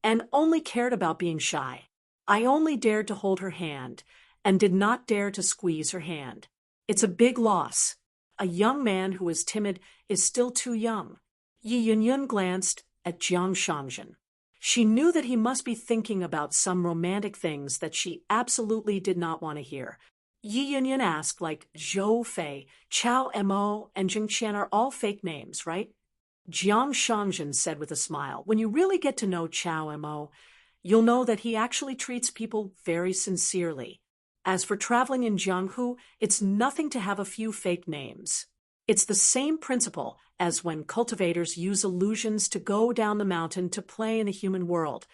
and only cared about being shy. I only dared to hold her hand and did not dare to squeeze her hand. It's a big loss. A young man who is timid is still too young." Yi Yunyun glanced at Jiang Shangjin. She knew that he must be thinking about some romantic things that she absolutely did not want to hear. Yi Yunyun asked, like Zhou Fei, Chao Mo, and Jing Qian are all fake names, right? Jiang Shangjin said with a smile, "When you really get to know Chao Mo, you'll know that he actually treats people very sincerely. As for traveling in Jianghu, it's nothing to have a few fake names. It's the same principle as when cultivators use illusions to go down the mountain to play in the human world."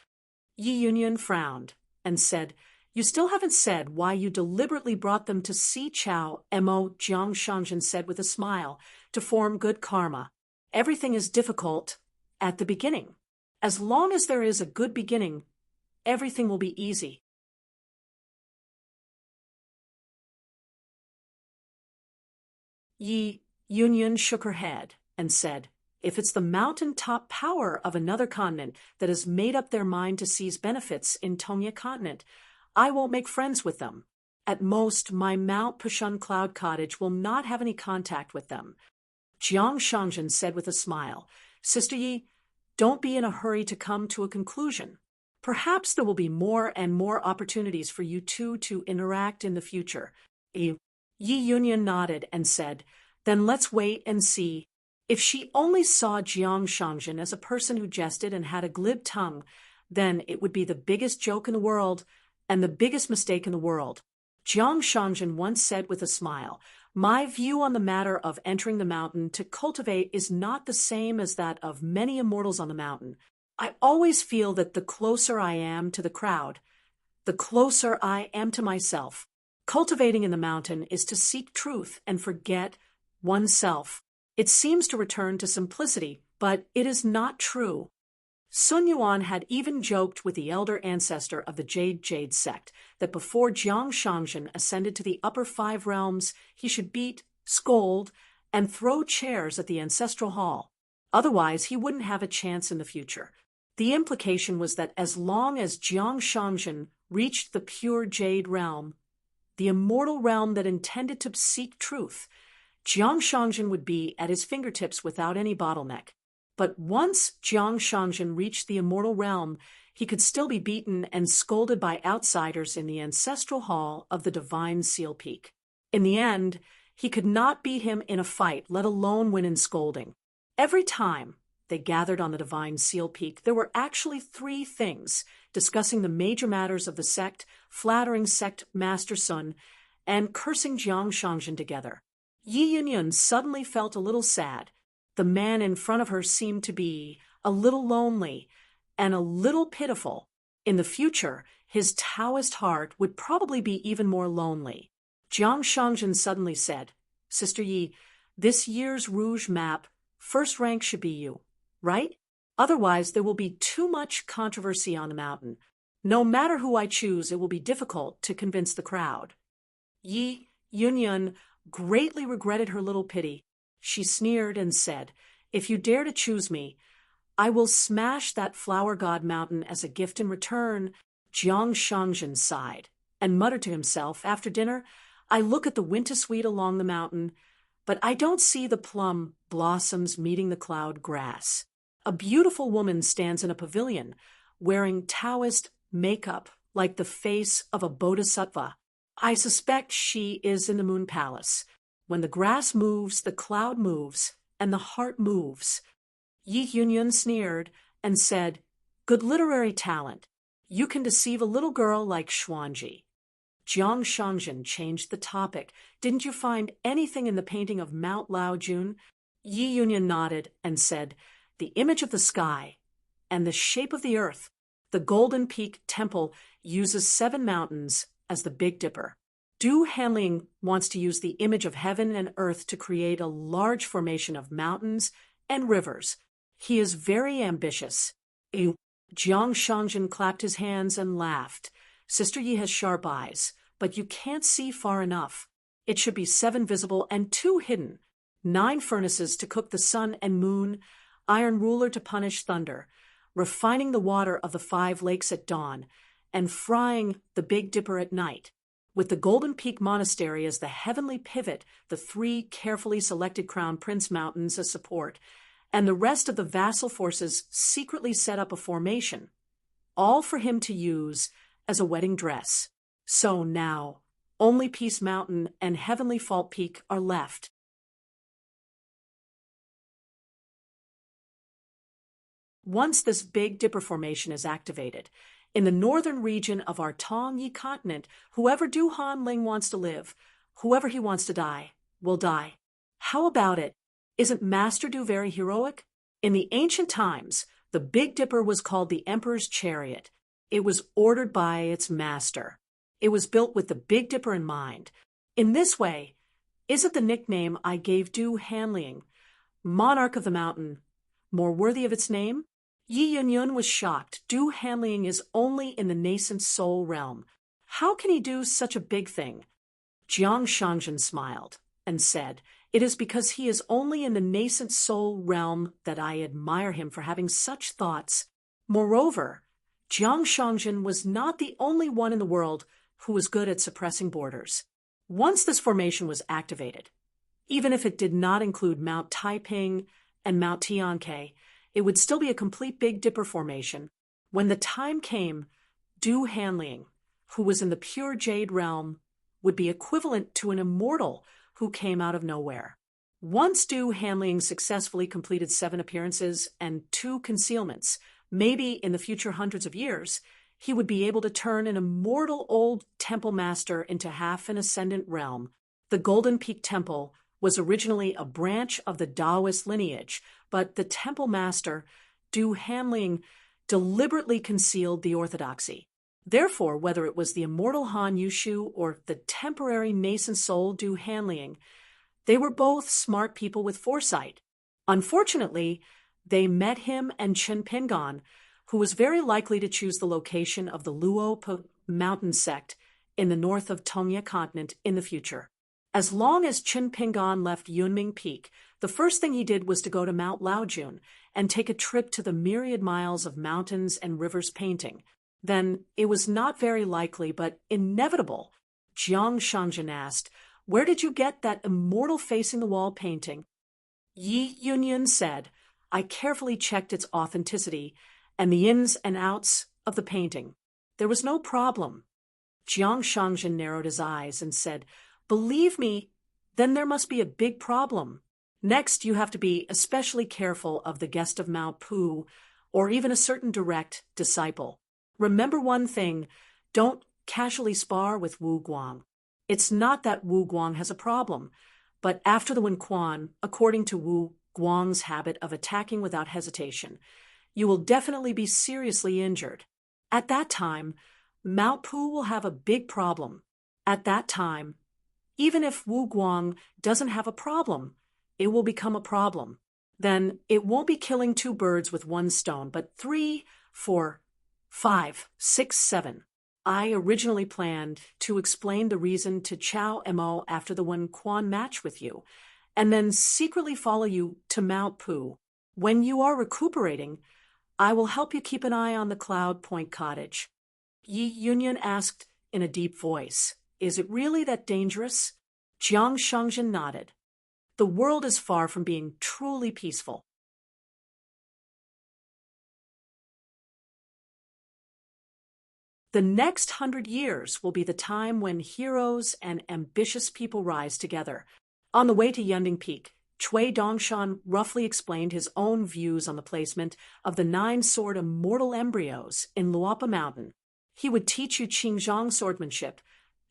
Yi Yunyun frowned and said, "You still haven't said why you deliberately brought them to see Chao Mo." Jiang Shangjin said with a smile, "To form good karma. Everything is difficult at the beginning. As long as there is a good beginning, everything will be easy." Yi Yunyun shook her head and said, "If it's the mountain-top power of another continent that has made up their mind to seize benefits in Tongye continent, I won't make friends with them. At most, my Mount Pushun cloud cottage will not have any contact with them. Jiang Shangjin said with a smile, Sister Yi, don't be in a hurry to come to a conclusion. Perhaps there will be more and more opportunities for you two to interact in the future. Yi Yunyan nodded and said, then let's wait and see. If she only saw Jiang Shangjin as a person who jested and had a glib tongue, then it would be the biggest joke in the world and the biggest mistake in the world. Jiang Shangjin once said with a smile, my view on the matter of entering the mountain to cultivate is not the same as that of many immortals on the mountain. I always feel that the closer I am to the crowd, the closer I am to myself. Cultivating in the mountain is to seek truth and forget oneself. It seems to return to simplicity, but it is not true. Sun Yuan had even joked with the elder ancestor of the Jade sect that before Jiang Shangjin ascended to the upper 5 realms, he should beat, scold, and throw chairs at the ancestral hall. Otherwise, he wouldn't have a chance in the future. The implication was that as long as Jiang Shangjin reached the pure Jade realm, the immortal realm that intended to seek truth, Jiang Shangjin would be at his fingertips without any bottleneck. But once Jiang Shangjin reached the immortal realm, he could still be beaten and scolded by outsiders in the ancestral hall of the Divine Seal Peak. In the end, he could not beat him in a fight, let alone win in scolding. Every time they gathered on the Divine Seal Peak, there were actually 3 things, discussing the major matters of the sect, flattering sect Master Sun, and cursing Jiang Shangjin together. Yi Yunyun suddenly felt a little sad. The man in front of her seemed to be a little lonely and a little pitiful. In the future, his Taoist heart would probably be even more lonely. Jiang Shangjin suddenly said, Sister Yi, this year's Rouge map, first rank should be you, right? Otherwise, there will be too much controversy on the mountain. No matter who I choose, it will be difficult to convince the crowd. Yi Yunyun greatly regretted her little pity. She sneered and said, if you dare to choose me, I will smash that flower god mountain as a gift in return. Jiang Shangjin sighed and muttered to himself, after dinner, I look at the wintersweet along the mountain, but I don't see the plum blossoms meeting the cloud grass. A beautiful woman stands in a pavilion, wearing Taoist makeup like the face of a bodhisattva. I suspect she is in the Moon Palace. When the grass moves, the cloud moves, and the heart moves. Yi Yunyun sneered and said, good literary talent. You can deceive a little girl like Xuanji. Jiang Shangjin changed the topic. Didn't you find anything in the painting of Mount Laojun? Yi Yunyun nodded and said, the image of the sky and the shape of the earth. The Golden Peak Temple uses 7 mountains as the Big Dipper. Du Hanling wants to use the image of heaven and earth to create a large formation of mountains and rivers. He is very ambitious. Jiang Shangjin clapped his hands and laughed. Sister Yi has sharp eyes, but you can't see far enough. It should be 7 visible and 2 hidden. 9 furnaces to cook the sun and moon, iron ruler to punish thunder, refining the water of the 5 lakes at dawn, and frying the Big Dipper at night. With the Golden Peak Monastery as the heavenly pivot, the 3 carefully selected Crown Prince Mountains as support, and the rest of the vassal forces secretly set up a formation, all for him to use as a wedding dress. So now, only Peace Mountain and Heavenly Fault Peak are left. Once this Big Dipper formation is activated, in the northern region of our Tongyi continent, whoever Du Hanling wants to live, whoever he wants to die, will die. How about it? Isn't Master Du very heroic? In the ancient times, the Big Dipper was called the Emperor's Chariot. It was ordered by its master. It was built with the Big Dipper in mind. In this way, isn't the nickname I gave Du Hanling, Monarch of the Mountain, more worthy of its name? Yi Yunyun was shocked. Du Hanling is only in the nascent soul realm. How can he do such a big thing? Jiang Shangjin smiled and said, it is because he is only in the nascent soul realm that I admire him for having such thoughts. Moreover, Jiang Shangjin was not the only one in the world who was good at suppressing borders. Once this formation was activated, even if it did not include Mount Taiping and Mount Tianke, it would still be a complete Big Dipper formation. When the time came, Du Hanliang, who was in the pure jade realm, would be equivalent to an immortal who came out of nowhere. Once Du Hanliang successfully completed 7 appearances and 2 concealments, maybe in the future hundreds of years, he would be able to turn an immortal old temple master into half an ascendant realm. The Golden Peak Temple was originally a branch of the Taoist lineage, but the temple master, Du Hanliang, deliberately concealed the orthodoxy. Therefore, whether it was the immortal Han Yushu or the temporary nascent soul Du Hanliang, they were both smart people with foresight. Unfortunately, they met him and Chen Pingon, who was very likely to choose the location of the Luo mountain sect in the north of Tongya continent in the future. As long as Chen Pingon left Yunming Peak, the first thing he did was to go to Mount Laojun and take a trip to the myriad miles of mountains and rivers painting. Then, it was not very likely, but inevitable, Jiang Shangzhen asked, "Where did you get that immortal facing-the-wall painting?" Yi Yunyan said, "I carefully checked its authenticity and the ins and outs of the painting. There was no problem." Jiang Shangzhen narrowed his eyes and said, "Believe me, then there must be a big problem. Next, you have to be especially careful of the guest of Mount Pu, or even a certain direct disciple. Remember one thing, don't casually spar with Wu Guang. It's not that Wu Guang has a problem, but after the Wen Quan, according to Wu Guang's habit of attacking without hesitation, you will definitely be seriously injured. At that time, Mount Pu will have a big problem. At that time, even if Wu Guang doesn't have a problem, it will become a problem. Then it won't be killing 2 birds with 1 stone, but 3, 4, 5, 6, 7. I originally planned to explain the reason to Chao Mo after the Wen Quan match with you, and then secretly follow you to Mount Pu. When you are recuperating, I will help you keep an eye on the Cloud Point Cottage." Yi Yunyan asked in a deep voice, "Is it really that dangerous?" Jiang Shangzhen nodded. "The world is far from being truly peaceful. The next 100 years will be the time when heroes and ambitious people rise together." On the way to Yunding Peak, Cui Dongshan roughly explained his own views on the placement of the 9-sword immortal embryos in Luopa Mountain. He would teach you Qingzhong swordsmanship.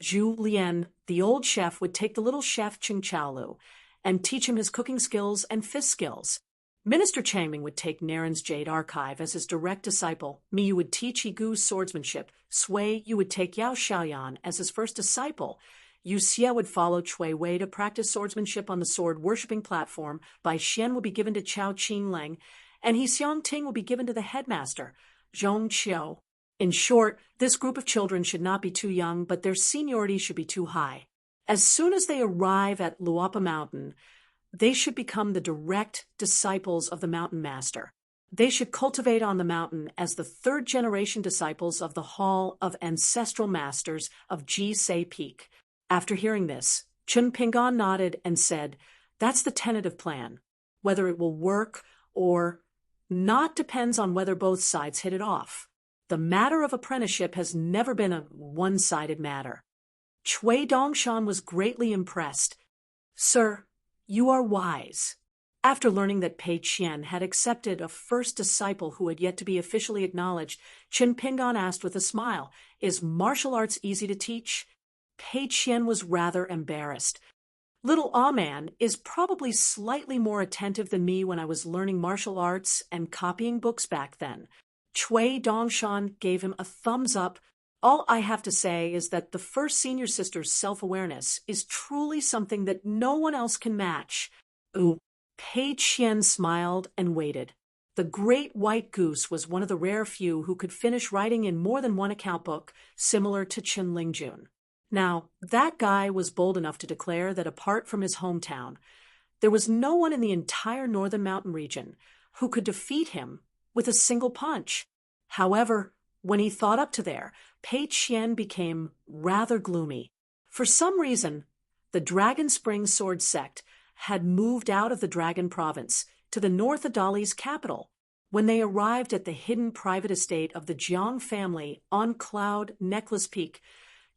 Zhu Lian, the old chef, would take the little chef Qing Chaolu and teach him his cooking skills and fist skills. Minister Changming would take Naren's Jade Archive as his direct disciple. Miyu would teach Yigu's swordsmanship. Sui Yu would take Yao Xiaoyan as his first disciple. Yu Xie would follow Cui Wei to practice swordsmanship on the sword-worshipping platform. Bai Xian would be given to Chao Qingleng, and He Xiong Ting would be given to the headmaster, Zhong Qiu. In short, this group of children should not be too young, but their seniority should be too high. As soon as they arrive at Luopa Mountain, they should become the direct disciples of the mountain master. They should cultivate on the mountain as the 3rd-generation disciples of the Hall of Ancestral Masters of Jisei Peak. After hearing this, Chen Pingon nodded and said, "That's the tentative plan. Whether it will work or not depends on whether both sides hit it off. The matter of apprenticeship has never been a one-sided matter." Cui Dongshan was greatly impressed. "Sir, you are wise." After learning that Pei Qian had accepted a first disciple who had yet to be officially acknowledged, Chen Pingon asked with a smile, "Is martial arts easy to teach?" Pei Qian was rather embarrassed. "Little Ah-Man is probably slightly more attentive than me when I was learning martial arts and copying books back then." Cui Dongshan gave him a thumbs up. "All I have to say is that the first senior sister's self-awareness is truly something that no one else can match." Ooh. Pei Qian smiled and waited. The Great White Goose was one of the rare few who could finish writing in more than one account book, similar to Chen Lingjun. Now, that guy was bold enough to declare that apart from his hometown, there was no one in the entire northern mountain region who could defeat him with a single punch. However, When he thought up to there, Pei Qian became rather gloomy. For some reason, the Dragon Spring Sword sect had moved out of the Dragon Province to the north of Dali's capital. When they arrived at the hidden private estate of the Jiang family on Cloud Necklace Peak,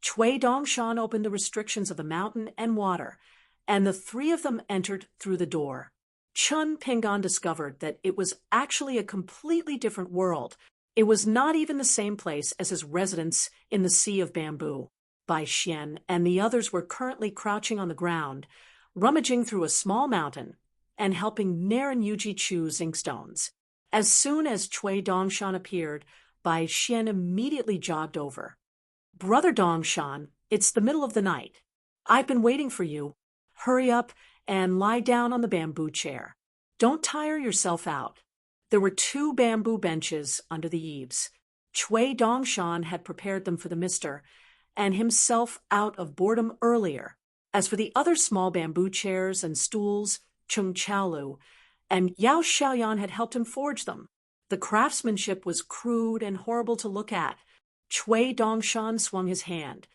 Cui Dongshan opened the restrictions of the mountain and water, and the three of them entered through the door. Chun Pingan discovered that it was actually a completely different world. It was not even the same place as his residence in the Sea of Bamboo. Bai Xian and the others were currently crouching on the ground, rummaging through a small mountain and helping Naren Yuji choose inkstones. As soon as Cui Dongshan appeared, Bai Xian immediately jogged over. "Brother Dongshan, it's the middle of the night. I've been waiting for you. Hurry up and lie down on the bamboo chair. Don't tire yourself out." There were 2 bamboo benches under the eaves. Cui Dongshan had prepared them for the mister, and himself out of boredom earlier. As for the other small bamboo chairs and stools, Chung Chaolu and Yao Xiaoyan had helped him forge them. The craftsmanship was crude and horrible to look at. Cui Dongshan swung his hand.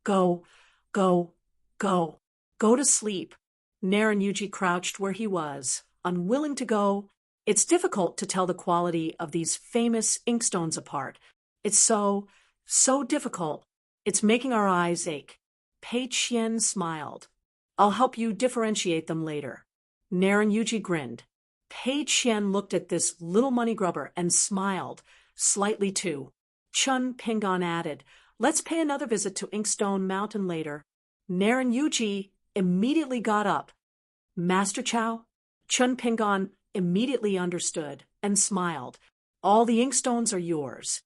Go, go, go. Go to sleep." Naren Yuji crouched where he was, unwilling to go. It's difficult to tell the quality of these famous inkstones apart. It's so difficult. It's making our eyes ache. Pei Qian smiled. "I'll help you differentiate them later." Naren Yuji grinned. Pei Qian looked at this little money grubber and smiled, slightly too. Chun Pingan added, "Let's pay another visit to Inkstone Mountain later." Naren Yuji immediately got up. "Master Chow?" Chun Pingan immediately understood and smiled. "All the inkstones are yours."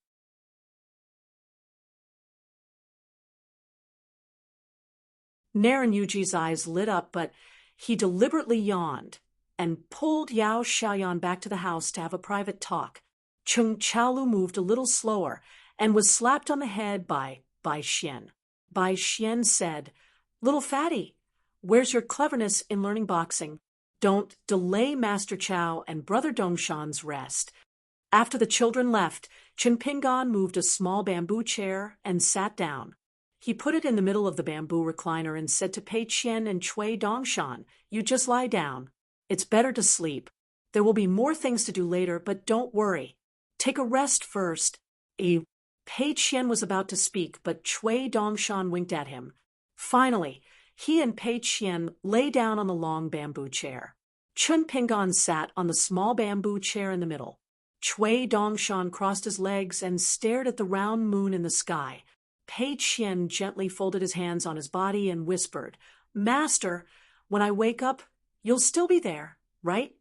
Naren Yuji's eyes lit up, but he deliberately yawned and pulled Yao Xiaoyan back to the house to have a private talk. Chung Chaolu moved a little slower and was slapped on the head by Bai Xian. Bai Xian said, "Little fatty, where's your cleverness in learning boxing? Don't delay Master Chow and Brother Dongshan's rest." After the children left, Chun Pingan moved a small bamboo chair and sat down. He put it in the middle of the bamboo recliner and said to Pei Qian and Cui Dongshan, "You just lie down. It's better to sleep. There will be more things to do later, but don't worry. Take a rest first." Pei Qian was about to speak, but Cui Dongshan winked at him. Finally, he and Pei Qian lay down on the long bamboo chair. Chun Pingan sat on the small bamboo chair in the middle. Cui Dongshan crossed his legs and stared at the round moon in the sky. Pei Qian gently folded his hands on his body and whispered, "Master, when I wake up, you'll still be there, right?"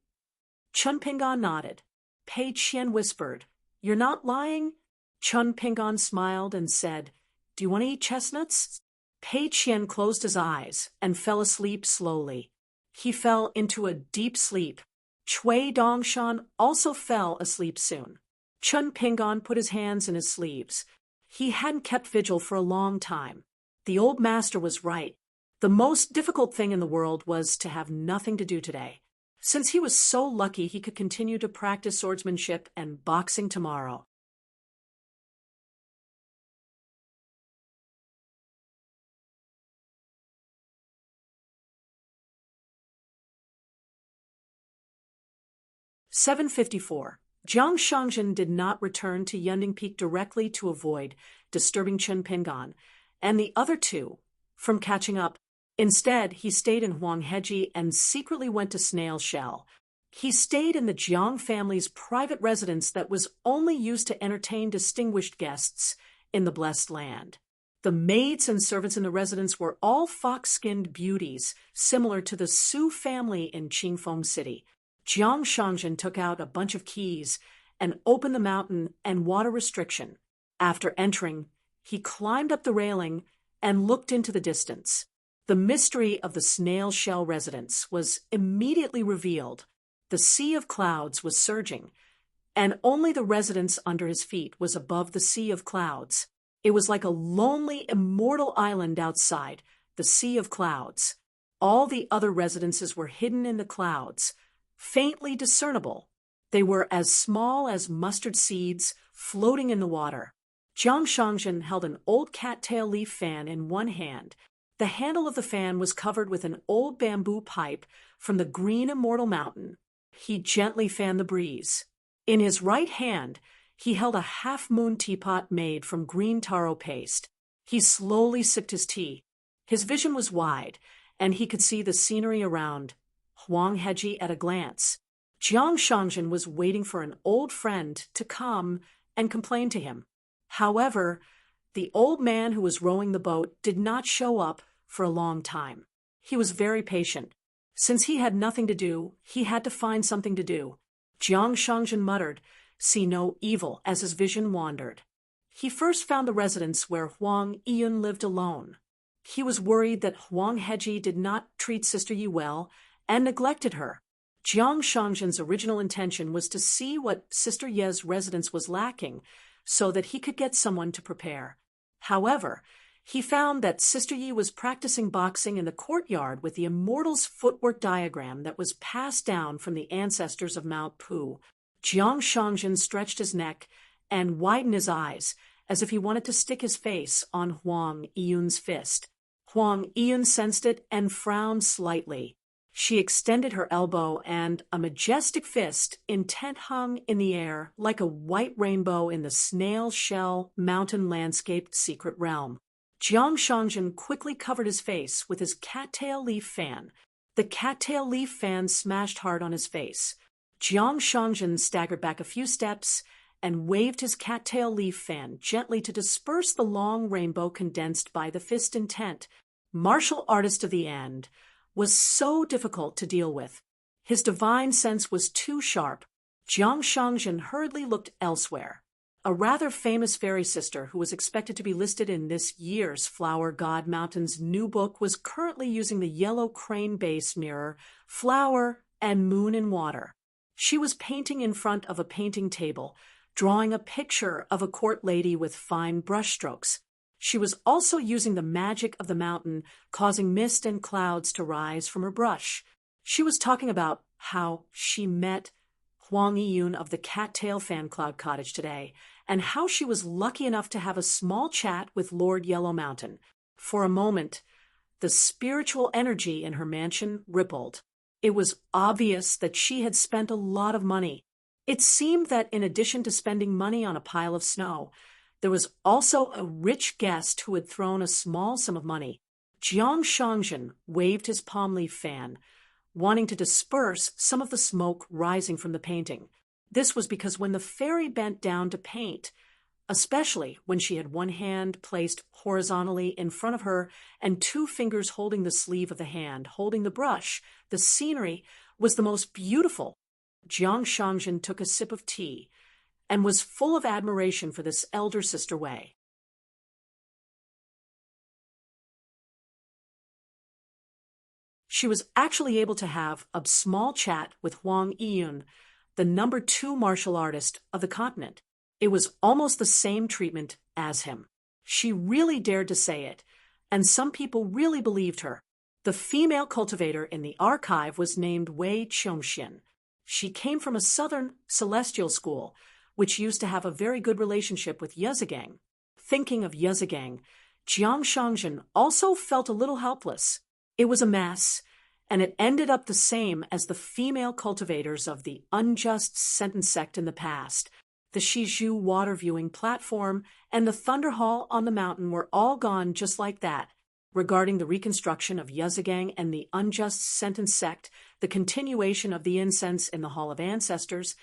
Chun Pingan nodded. Pei Qian whispered, "You're not lying?" Chun Pingan smiled and said, "Do you want to eat chestnuts?" Pei Qian closed his eyes and fell asleep slowly. He fell into a deep sleep. Cui Dongshan also fell asleep soon. Chun Pingan put his hands in his sleeves. He hadn't kept vigil for a long time. The old master was right. The most difficult thing in the world was to have nothing to do today. Since he was so lucky he could continue to practice swordsmanship and boxing tomorrow. "754. Jiang Shangzhen did not return to Yunding Peak directly to avoid disturbing Chun Pingan and the other 2 from catching up. Instead, he stayed in Huangheji and secretly went to Snail Shell. He stayed in the Jiang family's private residence that was only used to entertain distinguished guests in the Blessed Land. The maids and servants in the residence were all fox-skinned beauties, similar to the Su family in Qingfeng City. Jiang Shangzhen took out a bunch of keys and opened the mountain and water restriction. After entering, he climbed up the railing and looked into the distance. The mystery of the snail shell residence was immediately revealed. The sea of clouds was surging, and only the residence under his feet was above the sea of clouds. It was like a lonely, immortal island outside the sea of clouds. All the other residences were hidden in the clouds, faintly discernible. They were as small as mustard seeds floating in the water. Jiang Shangjin held an old cattail leaf fan in one hand. The handle of the fan was covered with an old bamboo pipe from the green immortal mountain. He gently fanned the breeze. In his right hand, he held a half-moon teapot made from green taro paste. He slowly sipped his tea. His vision was wide, and he could see the scenery around Huang Heji at a glance. Jiang Shangjin was waiting for an old friend to come and complain to him. However, the old man who was rowing the boat did not show up for a long time. He was very patient. Since he had nothing to do, he had to find something to do. Jiang Shangjin muttered, "See no evil," as his vision wandered. He first found the residence where Huang Yiyun lived alone. He was worried that Huang Heji did not treat Sister Yi well and neglected her. Jiang Shangjin's original intention was to see what Sister Ye's residence was lacking so that he could get someone to prepare. However, he found that Sister Yi was practicing boxing in the courtyard with the Immortal's footwork diagram that was passed down from the ancestors of Mount Pu. Jiang Shangjin stretched his neck and widened his eyes as if he wanted to stick his face on Huang Yiyun's fist. Huang Yiyun sensed it and frowned slightly. She extended her elbow, and a majestic fist, intent, hung in the air like a white rainbow in the snail-shell mountain-landscaped secret realm. Jiang Shangjin quickly covered his face with his cattail leaf fan. The cattail leaf fan smashed hard on his face. Jiang Shangjin staggered back a few steps and waved his cattail leaf fan gently to disperse the long rainbow condensed by the fist intent. Martial artist of the end was so difficult to deal with. His divine sense was too sharp. Jiang Shangjin hurriedly looked elsewhere. A rather famous fairy sister who was expected to be listed in this year's Flower God Mountain's new book was currently using the yellow crane base mirror, Flower and Moon in Water. She was painting in front of a painting table, drawing a picture of a court lady with fine brushstrokes. She was also using the magic of the mountain, causing mist and clouds to rise from her brush. She was talking about how she met Huang Yiyun of the Cattail Fan Cloud Cottage today, and how she was lucky enough to have a small chat with Lord Yellow Mountain. For a moment, the spiritual energy in her mansion rippled. It was obvious that she had spent a lot of money. It seemed that in addition to spending money on a pile of snow, there was also a rich guest who had thrown a small sum of money. Jiang Shangjin waved his palm leaf fan, wanting to disperse some of the smoke rising from the painting. This was because when the fairy bent down to paint, especially when she had one hand placed horizontally in front of her and two fingers holding the sleeve of the hand, holding the brush, the scenery was the most beautiful. Jiang Shangjin took a sip of tea and was full of admiration for this elder sister Wei. She was actually able to have a small chat with Huang Yiyun, the number 2 martial artist of the continent. It was almost the same treatment as him. She really dared to say it, and some people really believed her. The female cultivator in the archive was named Wei Qiongxian. She came from a southern celestial school, which used to have a very good relationship with Yezigang. Thinking of Yezigang, Jiang Shangjin also felt a little helpless. It was a mess, and it ended up the same as the female cultivators of the unjust sentence sect in the past. The Shizhu water viewing platform and the Thunder Hall on the mountain were all gone just like that. Regarding the reconstruction of Yezigang and the unjust sentence sect, the continuation of the incense in the Hall of Ancestors,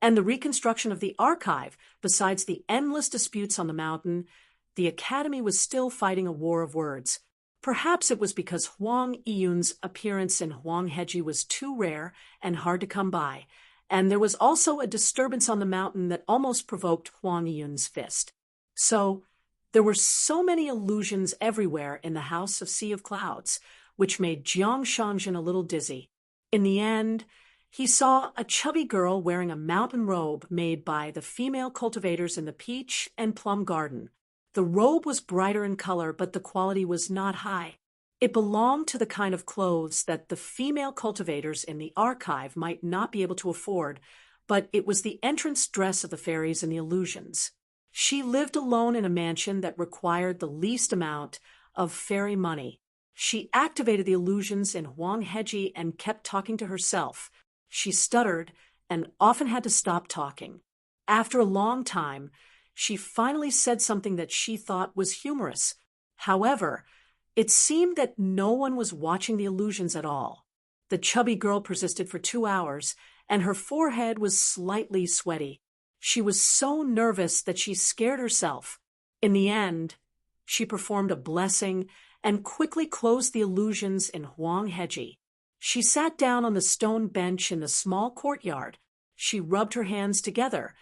and the reconstruction of the archive, besides the endless disputes on the mountain, the Academy was still fighting a war of words. Perhaps it was because Huang Yiyun's appearance in Huang Heji was too rare and hard to come by, and there was also a disturbance on the mountain that almost provoked Huang Yiyun's fist. So, there were so many illusions everywhere in the House of Sea of Clouds, which made Jiang Shangjin a little dizzy. In the end, he saw a chubby girl wearing a mountain robe made by the female cultivators in the peach and plum garden. The robe was brighter in color, but the quality was not high. It belonged to the kind of clothes that the female cultivators in the archive might not be able to afford, but it was the entrance dress of the fairies and the illusions. She lived alone in a mansion that required the least amount of fairy money. She activated the illusions in Huangheji and kept talking to herself. She stuttered and often had to stop talking. After a long time, she finally said something that she thought was humorous. However, it seemed that no one was watching the illusions at all. The chubby girl persisted for 2 hours, and her forehead was slightly sweaty. She was so nervous that she scared herself. In the end, she performed a blessing and quickly closed the illusions in Huangheji. She sat down on the stone bench in the small courtyard. She rubbed her hands together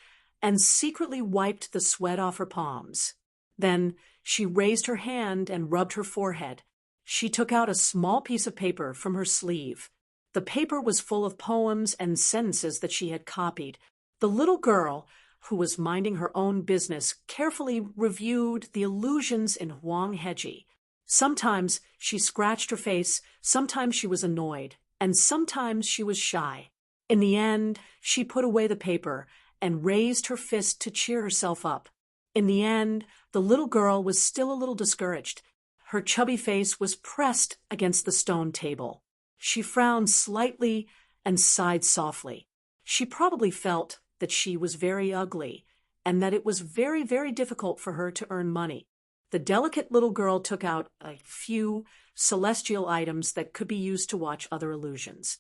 and secretly wiped the sweat off her palms. Then she raised her hand and rubbed her forehead. She took out a small piece of paper from her sleeve. The paper was full of poems and sentences that she had copied. The little girl, who was minding her own business, carefully reviewed the illusions in Huangheji. Sometimes she scratched her face, sometimes she was annoyed, and sometimes she was shy. In the end, she put away the paper and raised her fist to cheer herself up. In the end, the little girl was still a little discouraged. Her chubby face was pressed against the stone table. She frowned slightly and sighed softly. She probably felt that she was very ugly and that it was very, very difficult for her to earn money. The delicate little girl took out a few celestial items that could be used to watch other illusions.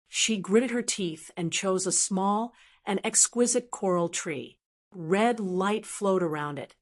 She gritted her teeth and chose a small and exquisite coral tree. Red light flowed around it,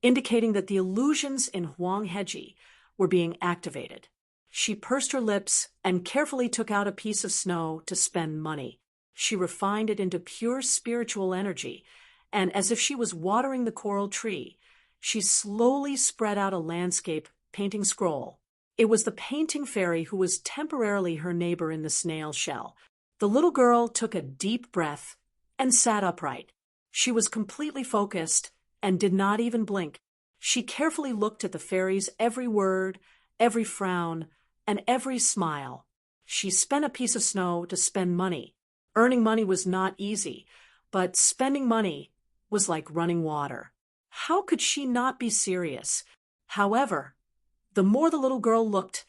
indicating that the illusions in Huangheji were being activated. She pursed her lips and carefully took out a piece of snow to spend money. She refined it into pure spiritual energy, and as if she was watering the coral tree, she slowly spread out a landscape painting scroll. It was the painting fairy who was temporarily her neighbor in the snail shell. The little girl took a deep breath and sat upright. She was completely focused and did not even blink. She carefully looked at the fairy's every word, every frown, and every smile. She spent a piece of snow to spend money. Earning money was not easy, but spending money was like running water. How could she not be serious? However, the more the little girl looked,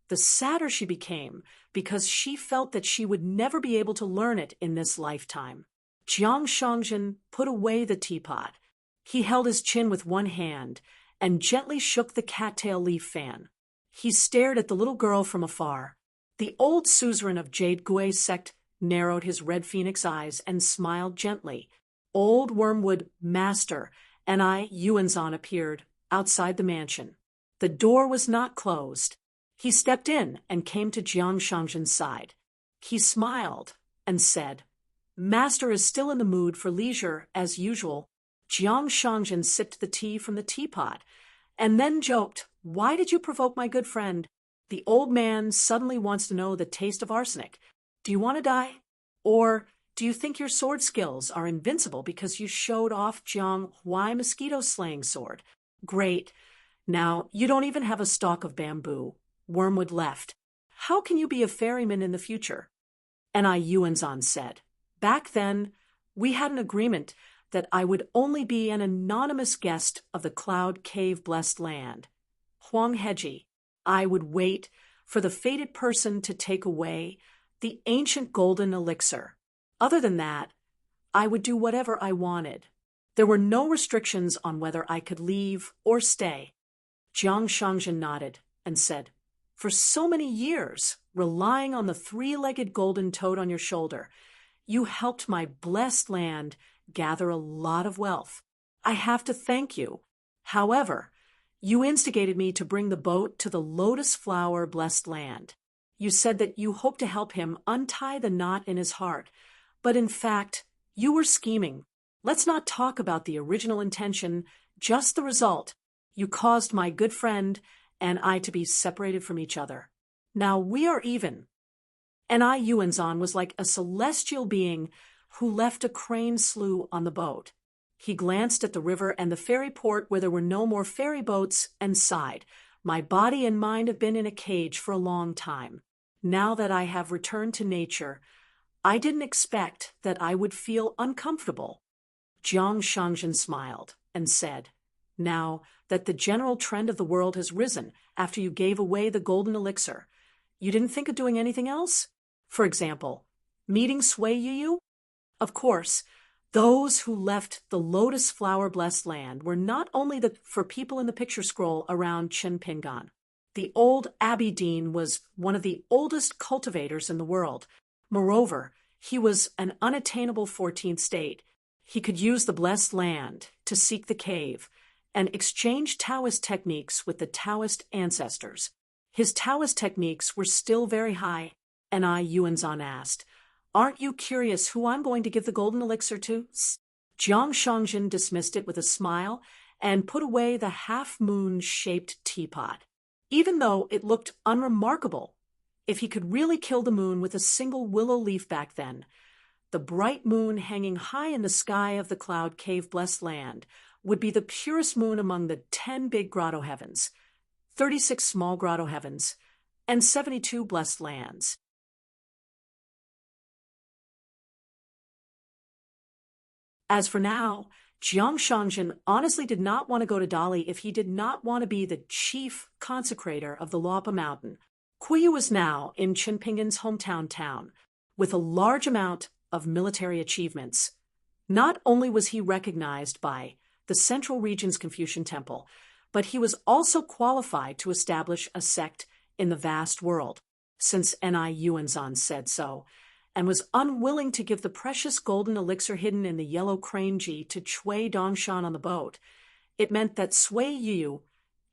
the sadder she became because she felt that she would never be able to learn it in this lifetime. Jiang Shangzhen put away the teapot. He held his chin with one hand and gently shook the cattail leaf fan. He stared at the little girl from afar. The old suzerain of Jade Gui's sect narrowed his red phoenix eyes and smiled gently. Old Wormwood Master and Yuanzhan appeared outside the mansion. The door was not closed. He stepped in and came to Jiang Shangzhen's side. He smiled and said, "Master is still in the mood for leisure as usual." Jiang Shangzhen sipped the tea from the teapot and then joked, "Why did you provoke my good friend? The old man suddenly wants to know the taste of arsenic. Do you want to die? Or do you think your sword skills are invincible because you showed off Jiang Huai mosquito-slaying sword? Great. Now, you don't even have a stalk of bamboo." Wormwood left. "How can you be a ferryman in the future?" And Yuanzhan said, "Back then, we had an agreement that I would only be an anonymous guest of the Cloud Cave Blessed Land. Huangheji, I would wait for the fated person to take away the ancient golden elixir. Other than that, I would do whatever I wanted. There were no restrictions on whether I could leave or stay." Jiang Shangzhen nodded and said, "For so many years, relying on the three-legged golden toad on your shoulder, you helped my blessed land gather a lot of wealth. I have to thank you. However, you instigated me to bring the boat to the lotus flower blessed land. You said that you hoped to help him untie the knot in his heart, but in fact, you were scheming. Let's not talk about the original intention, just the result. You caused my good friend and I to be separated from each other. Now we are even." And Yuanzhan was like a celestial being who left a crane slough on the boat. He glanced at the river and the ferry port where there were no more ferry boats and sighed, "My body and mind have been in a cage for a long time. Now that I have returned to nature, I didn't expect that I would feel uncomfortable. Jiang Shangjin smiled and said, now that the general trend of the world has risen after you gave away the golden elixir, you didn't think of doing anything else? For example, meeting Sui Yu? Of course, those who left the lotus flower-blessed land were not only for people in the picture scroll around Chenpingan. The old Abbey Dean was one of the oldest cultivators in the world. Moreover, he was an unattainable 14th state. He could use the blessed land to seek the cave and exchange Taoist techniques with the Taoist ancestors. His Taoist techniques were still very high, and Yuanzhan asked, aren't you curious who I'm going to give the golden elixir to? Jiang Shangjin dismissed it with a smile and put away the half-moon-shaped teapot. Even though it looked unremarkable, if he could really kill the moon with a single willow leaf back then, the bright moon hanging high in the sky of the cloud cave-blessed land would be the purest moon among the 10 big grotto heavens, 36 small grotto heavens, and 72 blessed lands. As for now, Jiang Shangjin honestly did not want to go to Dali if he did not want to be the chief consecrator of the Luopa Mountain. Kuyu was now in Chenpingan's hometown town, with a large amount of military achievements. Not only was he recognized by the Central Region's Confucian Temple, but he was also qualified to establish a sect in the vast world, since Yuanzhan said so, and was unwilling to give the precious golden elixir hidden in the yellow crane ji to Chui Dongshan on the boat. It meant that Sui Yu,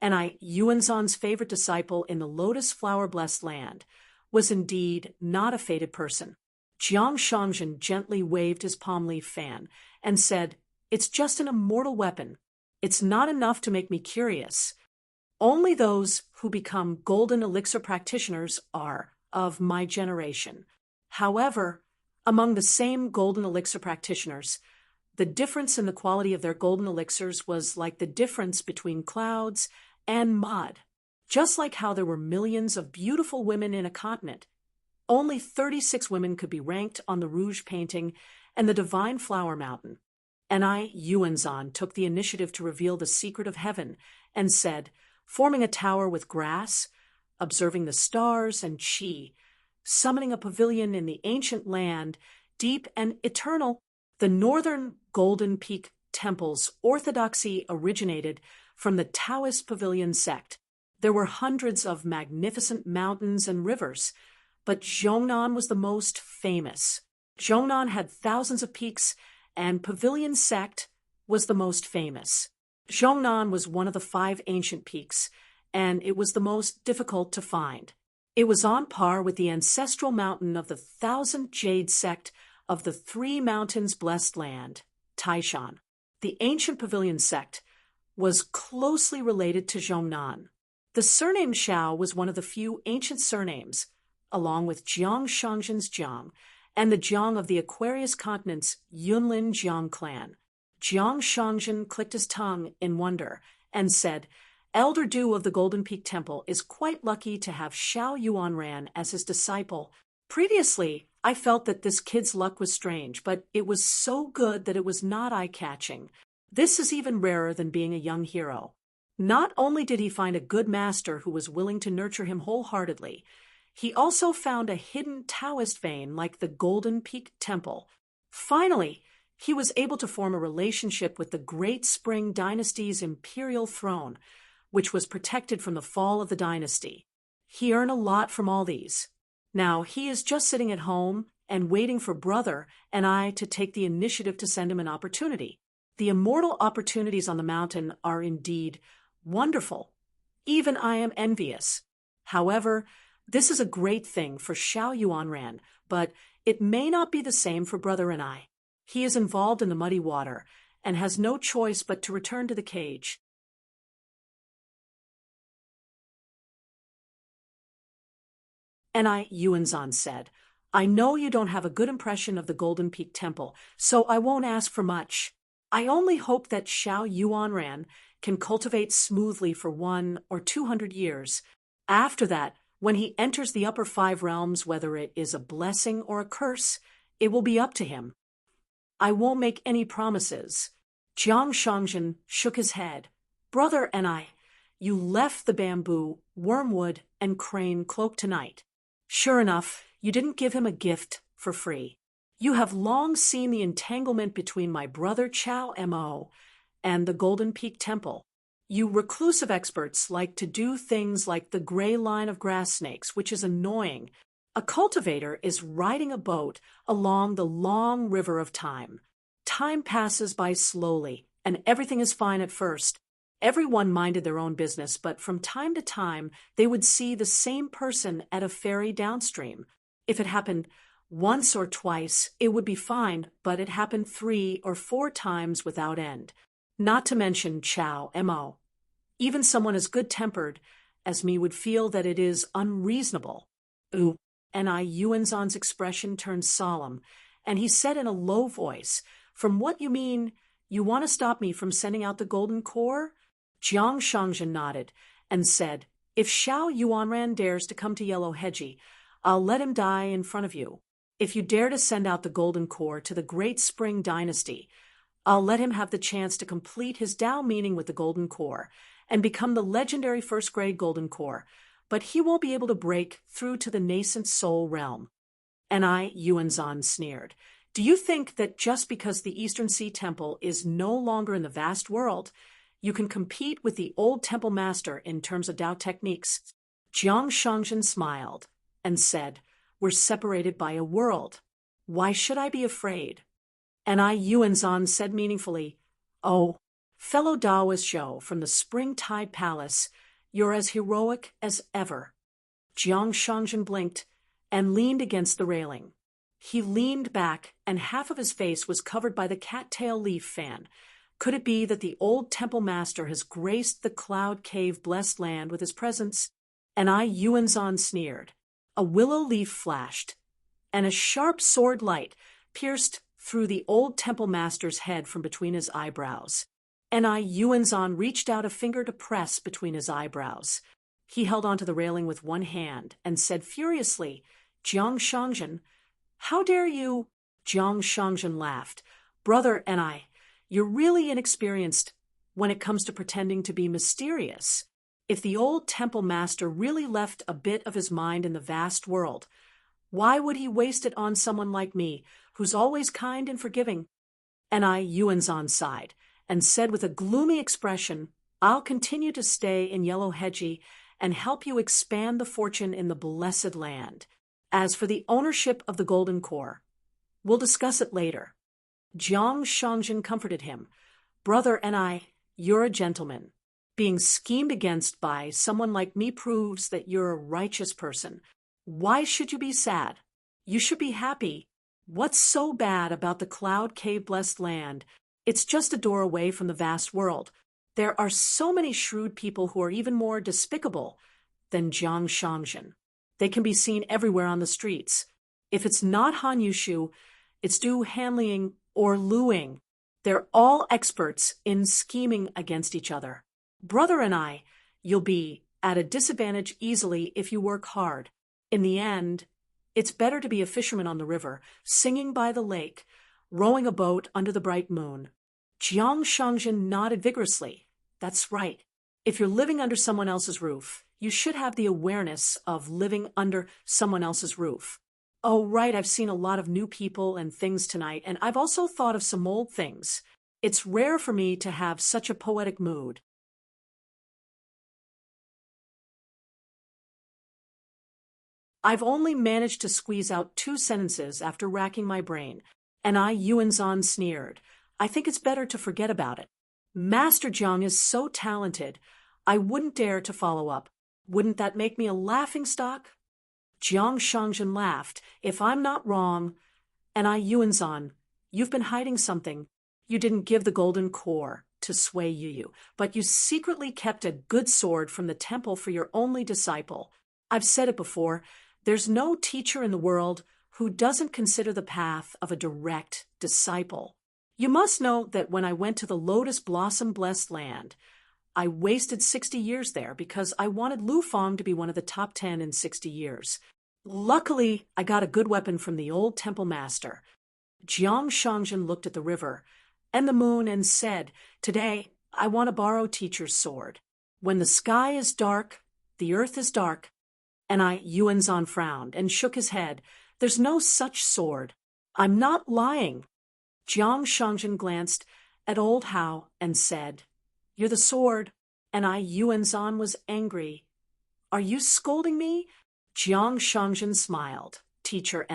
Yuanzhan's favorite disciple in the lotus flower-blessed land, was indeed not a fated person. Jiang Shangjin gently waved his palm leaf fan and said, it's just an immortal weapon. It's not enough to make me curious. Only those who become golden elixir practitioners are of my generation. However, among the same golden elixir practitioners, the difference in the quality of their golden elixirs was like the difference between clouds and mud. Just like how there were millions of beautiful women in a continent, only 36 women could be ranked on the Rouge painting and the Divine Flower Mountain. Yuanzhan took the initiative to reveal the secret of heaven and said, forming a tower with grass, observing the stars and qi, summoning a pavilion in the ancient land, deep and eternal. The northern Golden Peak Temple's orthodoxy originated from the Taoist pavilion sect. There were hundreds of magnificent mountains and rivers, but Zhongnan was the most famous. Zhongnan had thousands of peaks, and Pavilion Sect was the most famous. Zhongnan was one of the 5 ancient peaks, and it was the most difficult to find. It was on par with the ancestral mountain of the 1,000 Jade Sect of the 3 mountains blessed land, Taishan. The ancient Pavilion Sect was closely related to Zhongnan. The surname Xiao was one of the few ancient surnames, along with Jiang Shangjin's Jiang, and the Jiang of the Aquarius continent's Yunlin Jiang clan. Jiang Shangjin clicked his tongue in wonder and said, Elder Du of the Golden Peak Temple is quite lucky to have Xiao Yuanran as his disciple. Previously, I felt that this kid's luck was strange, but it was so good that it was not eye-catching. This is even rarer than being a young hero. Not only did he find a good master who was willing to nurture him wholeheartedly, he also found a hidden Taoist vein like the Golden Peak Temple. Finally, he was able to form a relationship with the Great Spring Dynasty's imperial throne, which was protected from the fall of the dynasty. He earned a lot from all these. Now he is just sitting at home and waiting for Brother and I to take the initiative to send him an opportunity. The immortal opportunities on the mountain are indeed wonderful. Even I am envious. However, this is a great thing for Xiao Yuanran, but it may not be the same for Brother and I. He is involved in the muddy water and has no choice but to return to the cage. Yuanzhan said, I know you don't have a good impression of the Golden Peak Temple, so I won't ask for much. I only hope that Xiao Yuanran can cultivate smoothly for 100 or 200 years. After that, when he enters the upper 5 realms, whether it is a blessing or a curse, It will be up to him. I won't make any promises. Jiang Shangjin shook his head. Brother and I, you left the bamboo, wormwood, and crane cloak tonight. Sure enough, you didn't give him a gift for free. You have long seen the entanglement between my brother Chao Mo and the Golden Peak Temple. You reclusive experts like to do things like the gray line of grass snakes, which is annoying. A cultivator is riding a boat along the long river of time. Time passes by slowly, and everything is fine at first. Everyone minded their own business, but from time to time they would see the same person at a ferry downstream. If it happened once or twice, it would be fine, but it happened 3 or 4 times without end. Not to mention Chao Mo. Even someone as good-tempered as me would feel that it is unreasonable. Ooh. And Yuanzhan's expression turned solemn, and he said in a low voice, From what you mean, you want to stop me from sending out the golden core? Jiang Shangjin nodded and said, If Xiao Yuanran dares to come to Yellow Hedgie, I'll let him die in front of you. If you dare to send out the golden core to the Great Spring Dynasty, I'll let him have the chance to complete his Tao meaning with the golden core and become the legendary first-grade golden core, but he won't be able to break through to the nascent soul realm. And Yuanzhan sneered. Do you think that just because the Eastern Sea Temple is no longer in the vast world, you can compete with the old temple master in terms of Tao techniques? Jiang Shangjin smiled and said, We're separated by a world. Why should I be afraid? And Yuanzhan said meaningfully, Oh, fellow Taoist Zhou from the Spring Tide Palace, you're as heroic as ever. Jiang Shangjin blinked and leaned against the railing. He leaned back, and half of his face was covered by the cattail leaf fan. Could it be that the old temple master has graced the cloud cave blessed land with his presence? And Yuanzhan sneered. A willow leaf flashed, and a sharp sword light pierced through the old temple master's head from between his eyebrows. And Yuanzhan reached out a finger to press between his eyebrows. He held onto the railing with one hand and said furiously, Jiang Shangjin, how dare you? Jiang Shangjin laughed. Brother and you're really inexperienced when it comes to pretending to be mysterious. If the old temple master really left a bit of his mind in the vast world, why would he waste it on someone like me, who's always kind and forgiving? And Yuanzhan sighed and said with a gloomy expression, I'll continue to stay in Yellow Hedgie and help you expand the fortune in the blessed land. As for the ownership of the golden core, we'll discuss it later. Jiang Shangjin comforted him. Brother and you're a gentleman. Being schemed against by someone like me proves that you're a righteous person. Why should you be sad? You should be happy. What's so bad about the cloud cave blessed land? It's just a door away from the vast world. There are so many shrewd people who are even more despicable than Jiang Shangjin. They can be seen everywhere on the streets. If it's not Han Yushu, it's Du Hanliang or Luing. They're all experts in scheming against each other. Brother and you'll be at a disadvantage easily if you work hard. In the end, it's better to be a fisherman on the river, singing by the lake, rowing a boat under the bright moon. Jiang Shangjin nodded vigorously. That's right. If you're living under someone else's roof, you should have the awareness of living under someone else's roof. Oh, right, I've seen a lot of new people and things tonight, and I've also thought of some old things. It's rare for me to have such a poetic mood. I've only managed to squeeze out 2 sentences after racking my brain, and Yuanzhan sneered. I think it's better to forget about it. Master Jiang is so talented, I wouldn't dare to follow up. Wouldn't that make me a laughingstock? Jiang Shangjin laughed. If I'm not wrong, and Yuanzhan, you've been hiding something. You didn't give the golden core to Sui Yu, but you secretly kept a good sword from the temple for your only disciple. I've said it before, there's no teacher in the world who doesn't consider the path of a direct disciple. You must know that when I went to the Lotus Blossom Blessed Land, I wasted 60 years there because I wanted Lu Fang to be one of the top 10 in 60 years. Luckily, I got a good weapon from the old temple master. Jiang Shangjin looked at the river and the moon and said, "Today, I want to borrow teacher's sword. When the sky is dark, the earth is dark." And Yuanzhan frowned and shook his head. "There's no such sword. I'm not lying." Jiang Shangjin glanced at old Hao and said, "You're the sword." And Yuanzhan was angry. "Are you scolding me?" Jiang Shangjin smiled. "Teacher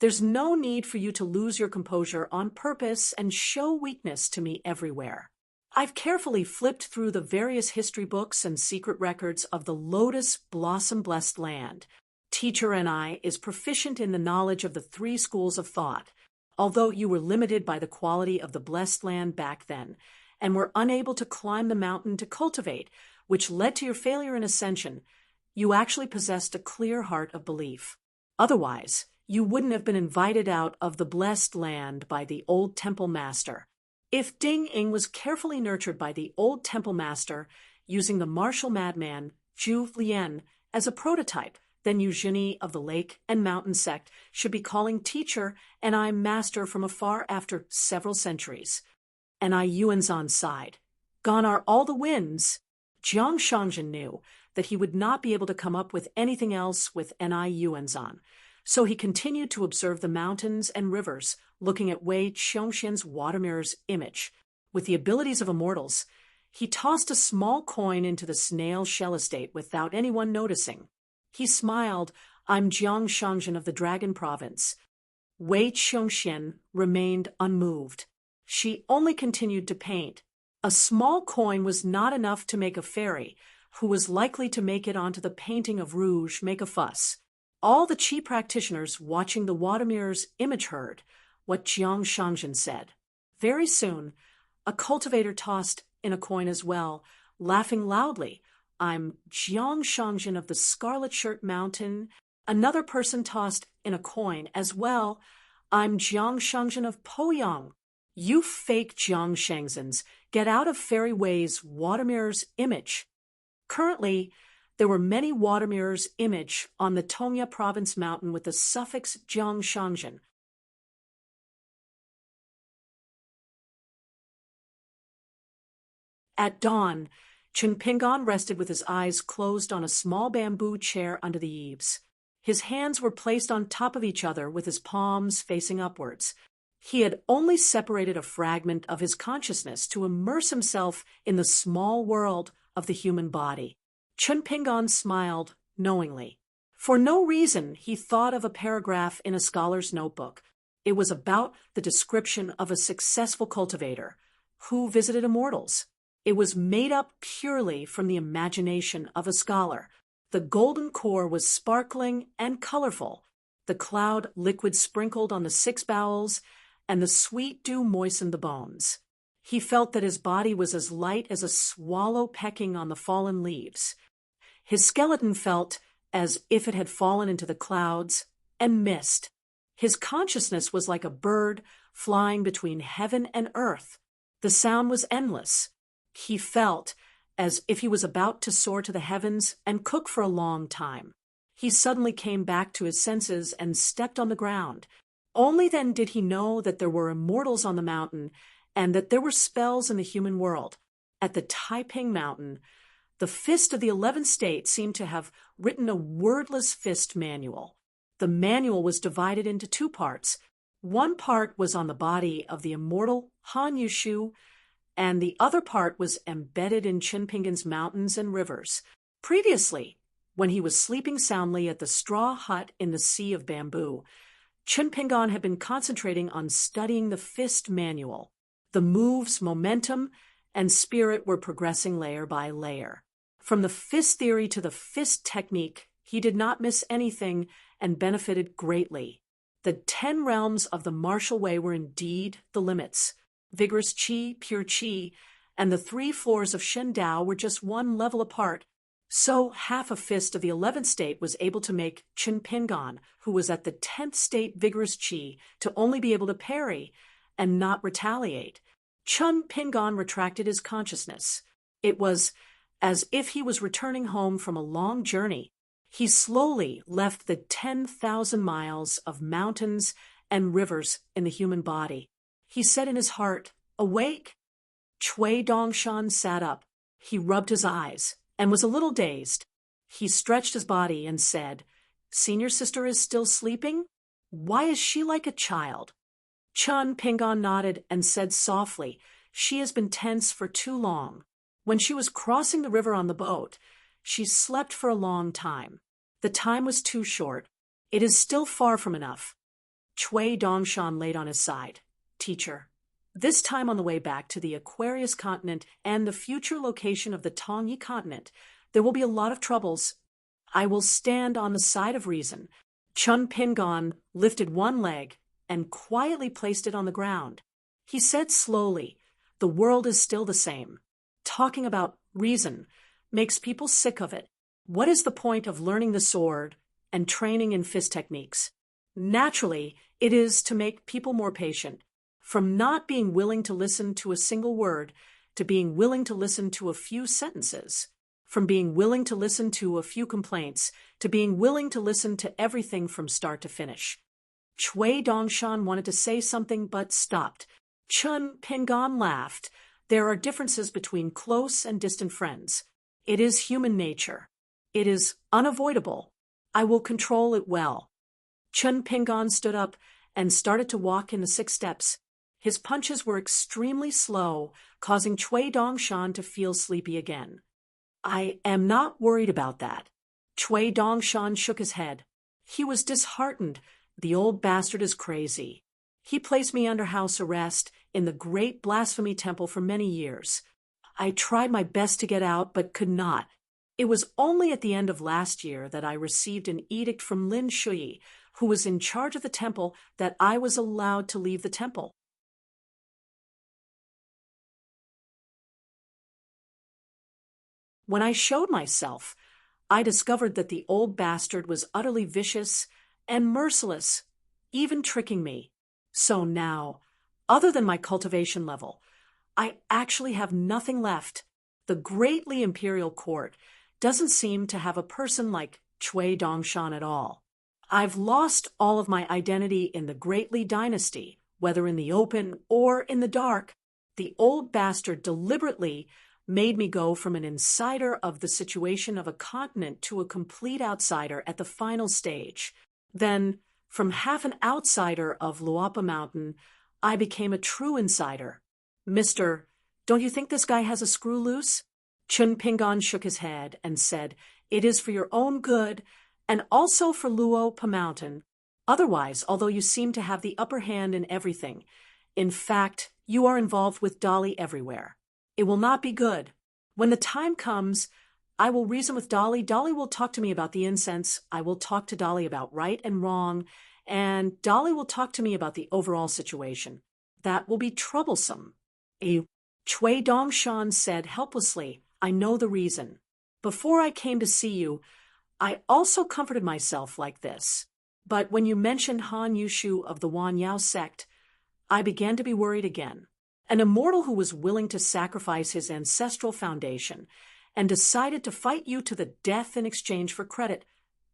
there's no need for you to lose your composure on purpose and show weakness to me everywhere. I've carefully flipped through the various history books and secret records of the Lotus Blossom Blessed Land. Teacher is proficient in the knowledge of the three schools of thought. Although you were limited by the quality of the blessed land back then, and were unable to climb the mountain to cultivate, which led to your failure in ascension, you actually possessed a clear heart of belief. Otherwise, you wouldn't have been invited out of the blessed land by the old temple master. If Ding Ying was carefully nurtured by the old temple master, using the martial madman Zhu Lian as a prototype, then Eugenie of the Lake and Mountain sect should be calling teacher and master from afar after several centuries. And Yuanzhan sighed. Gone are all the winds. Jiang Shangjin knew that he would not be able to come up with anything else with Yuanzhan. So he continued to observe the mountains and rivers, looking at Wei Qiongxian's water mirror's image. With the abilities of immortals, he tossed a small coin into the snail shell estate without anyone noticing. He smiled. I'm Jiang Shangjin of the Dragon Province. Wei Qiongxian remained unmoved. She only continued to paint. A small coin was not enough to make a fairy, who was likely to make it onto the painting of rouge make a fuss. All the chi practitioners watching the water mirror's image heard what Jiang Shangjin said. Very soon, a cultivator tossed in a coin as well, laughing loudly. I'm Jiang Shangjin of the Scarlet Shirt Mountain. Another person tossed in a coin as well. I'm Jiang Shangjin of Poyang. You fake Jiang Shangzins, get out of Fairy Wei's water mirror's image. Currently, there were many water mirrors' image on the Tongya province mountain with the suffix Jiang Shangjin. At dawn, Chen Pingon rested with his eyes closed on a small bamboo chair under the eaves. His hands were placed on top of each other with his palms facing upwards. He had only separated a fragment of his consciousness to immerse himself in the small world of the human body. Chen Pingon smiled knowingly. For no reason, he thought of a paragraph in a scholar's notebook. It was about the description of a successful cultivator who visited immortals. It was made up purely from the imagination of a scholar. The golden core was sparkling and colorful, the cloud liquid sprinkled on the six bowels, and the sweet dew moistened the bones. He felt that his body was as light as a swallow pecking on the fallen leaves. His skeleton felt as if it had fallen into the clouds and mist. His consciousness was like a bird flying between heaven and earth. The sound was endless. He felt as if he was about to soar to the heavens and cook for a long time. He suddenly came back to his senses and stepped on the ground. Only then did he know that there were immortals on the mountain and that there were spells in the human world. At the Taiping Mountain, the Fist of the 11th State seemed to have written a wordless fist manual. The manual was divided into two parts. One part was on the body of the immortal Han Yushu, and the other part was embedded in Chen Pingon's mountains and rivers. Previously, when he was sleeping soundly at the straw hut in the sea of bamboo, Chen Pingon had been concentrating on studying the fist manual. The moves, momentum, and spirit were progressing layer by layer. From the fist theory to the fist technique, he did not miss anything and benefited greatly. The 10 realms of the martial way were indeed the limits. Vigorous qi, pure qi, and the 3 floors of Shen Dao were just one level apart. So half a fist of the 11th state was able to make Chen Pingon, who was at the 10th state vigorous qi, to only be able to parry and not retaliate. Chen Pingon retracted his consciousness. It was as if he was returning home from a long journey. He slowly left the 10,000 miles of mountains and rivers in the human body. He said in his heart, "Awake." Chui Dongshan sat up. He rubbed his eyes and was a little dazed. He stretched his body and said, "Senior sister is still sleeping? Why is she like a child?" Chun Pingon nodded and said softly, "She has been tense for too long. When she was crossing the river on the boat, she slept for a long time. The time was too short. It is still far from enough." Chui Dongshan laid on his side. "Teacher, this time on the way back to the Aquarius continent and the future location of the Tongyi continent, there will be a lot of troubles. I will stand on the side of reason." Chun Pingon lifted one leg and quietly placed it on the ground. He said slowly, "The world is still the same. Talking about reason makes people sick of it. What is the point of learning the sword and training in fist techniques? Naturally, it is to make people more patient. From not being willing to listen to a single word to being willing to listen to a few sentences. From being willing to listen to a few complaints to being willing to listen to everything from start to finish." Chui Dongshan wanted to say something but stopped. Chun Pingon laughed. "There are differences between close and distant friends. It is human nature. It is unavoidable. I will control it well." Chun Pingon stood up and started to walk in the 6 steps. His punches were extremely slow, causing Chui Dongshan to feel sleepy again. "I am not worried about that." Chui Dongshan shook his head. He was disheartened. "The old bastard is crazy. He placed me under house arrest in the great blasphemy temple for many years. I tried my best to get out, but could not. It was only at the end of last year that I received an edict from Lin Shui, who was in charge of the temple, that I was allowed to leave the temple. When I showed myself, I discovered that the old bastard was utterly vicious and merciless, even tricking me. So now, other than my cultivation level, I actually have nothing left. The greatly imperial court doesn't seem to have a person like Chui Dongshan at all. I've lost all of my identity in the Greatly dynasty, whether in the open or in the dark. The old bastard deliberately made me go from an insider of the situation of a continent to a complete outsider at the final stage. Then, from half an outsider of Luapa Mountain, I became a true insider. "Mister, don't you think this guy has a screw loose?" Chun Pingon shook his head and said, "It is for your own good, and also for Luopa Mountain. Otherwise, although you seem to have the upper hand in everything, in fact, you are involved with Dolly everywhere. It will not be good. When the time comes, I will reason with Dolly. Dolly will talk to me about the incense. I will talk to Dolly about right and wrong, and Dolly will talk to me about the overall situation. That will be troublesome." Chui Dongshan said helplessly, "I know the reason. Before I came to see you, I also comforted myself like this. But when you mentioned Han Yushu of the Wan Yao sect, I began to be worried again. An immortal who was willing to sacrifice his ancestral foundation and decided to fight you to the death in exchange for credit.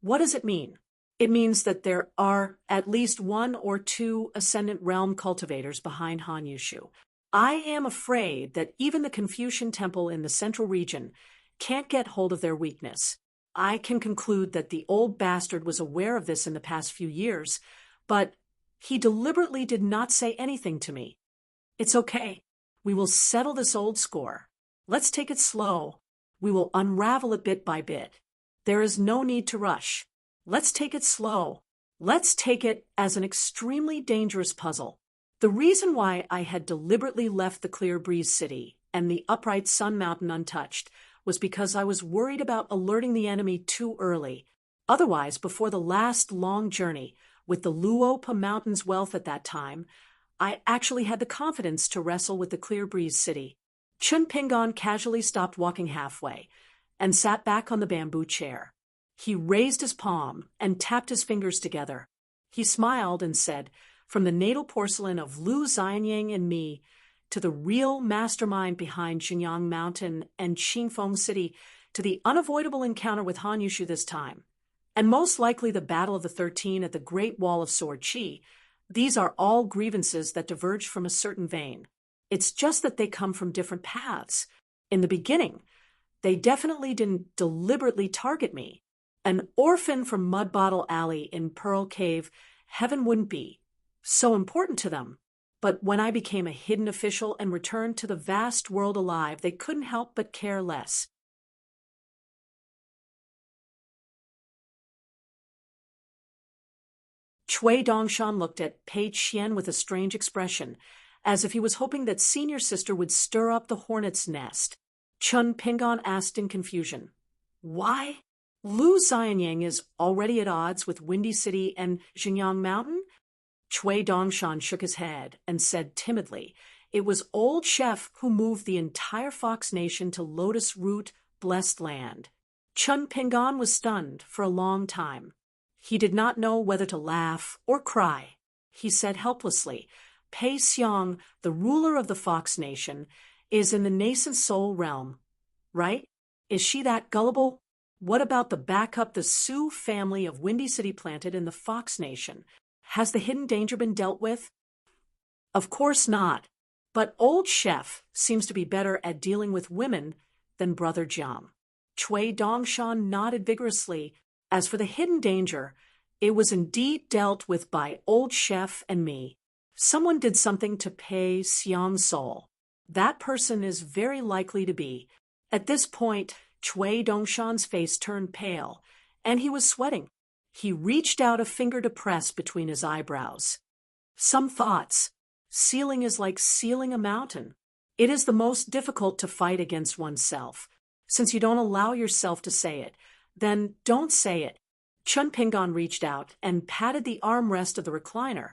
What does it mean? It means that there are at least 1 or 2 Ascendant Realm cultivators behind Han Yushu. I am afraid that even the Confucian Temple in the central region can't get hold of their weakness. I can conclude that the old bastard was aware of this in the past few years, but he deliberately did not say anything to me. It's okay. We will settle this old score. Let's take it slow. We will unravel it bit by bit. There is no need to rush. Let's take it slow. Let's take it as an extremely dangerous puzzle. The reason why I had deliberately left the Clear Breeze City and the upright Sun Mountain untouched was because I was worried about alerting the enemy too early. Otherwise, before the last long journey, with the Luopa Mountain's wealth at that time, I actually had the confidence to wrestle with the Clear Breeze City. Chun Pingon casually stopped walking halfway and sat back on the bamboo chair. He raised his palm and tapped his fingers together. He smiled and said, "From the natal porcelain of Lu Xianyang and me, to the real mastermind behind Xinjiang Mountain and Qingfeng City, to the unavoidable encounter with Han Yushu this time, and most likely the Battle of the 13 at the Great Wall of Sword Chi. These are all grievances that diverge from a certain vein. It's just that they come from different paths. In the beginning, they definitely didn't deliberately target me. An orphan from Mud Bottle Alley in Pearl Cave, heaven wouldn't be so important to them. But when I became a hidden official and returned to the vast world alive, they couldn't help but care less. Chui Dongshan looked at Pei Qian with a strange expression, as if he was hoping that senior sister would stir up the hornet's nest. Chun Pingon asked in confusion, "Why? Lu Xianyang is already at odds with Windy City and Xinjiang Mountain?" Chui Dongshan shook his head and said timidly, "It was old Chef who moved the entire Fox Nation to Lotus Root Blessed Land." Chun Pingon was stunned for a long time. He did not know whether to laugh or cry. He said helplessly, "Pei Xiang, the ruler of the Fox Nation, is in the nascent soul realm, right? Is she that gullible? What about the backup the Sioux family of Windy City planted in the Fox Nation? Has the hidden danger been dealt with?" "Of course not. But old Chef seems to be better at dealing with women than Brother Jiang." Chui Dongshan nodded vigorously. "As for the hidden danger, it was indeed dealt with by old Chef and me. Someone did something to Pei Xiang's soul. That person is very likely to be." At this point, Chui Dongshan's face turned pale, and he was sweating. He reached out a finger to press between his eyebrows. "Some thoughts. Sealing is like sealing a mountain. It is the most difficult to fight against oneself. Since you don't allow yourself to say it, then don't say it." Chun Pingon reached out and patted the armrest of the recliner,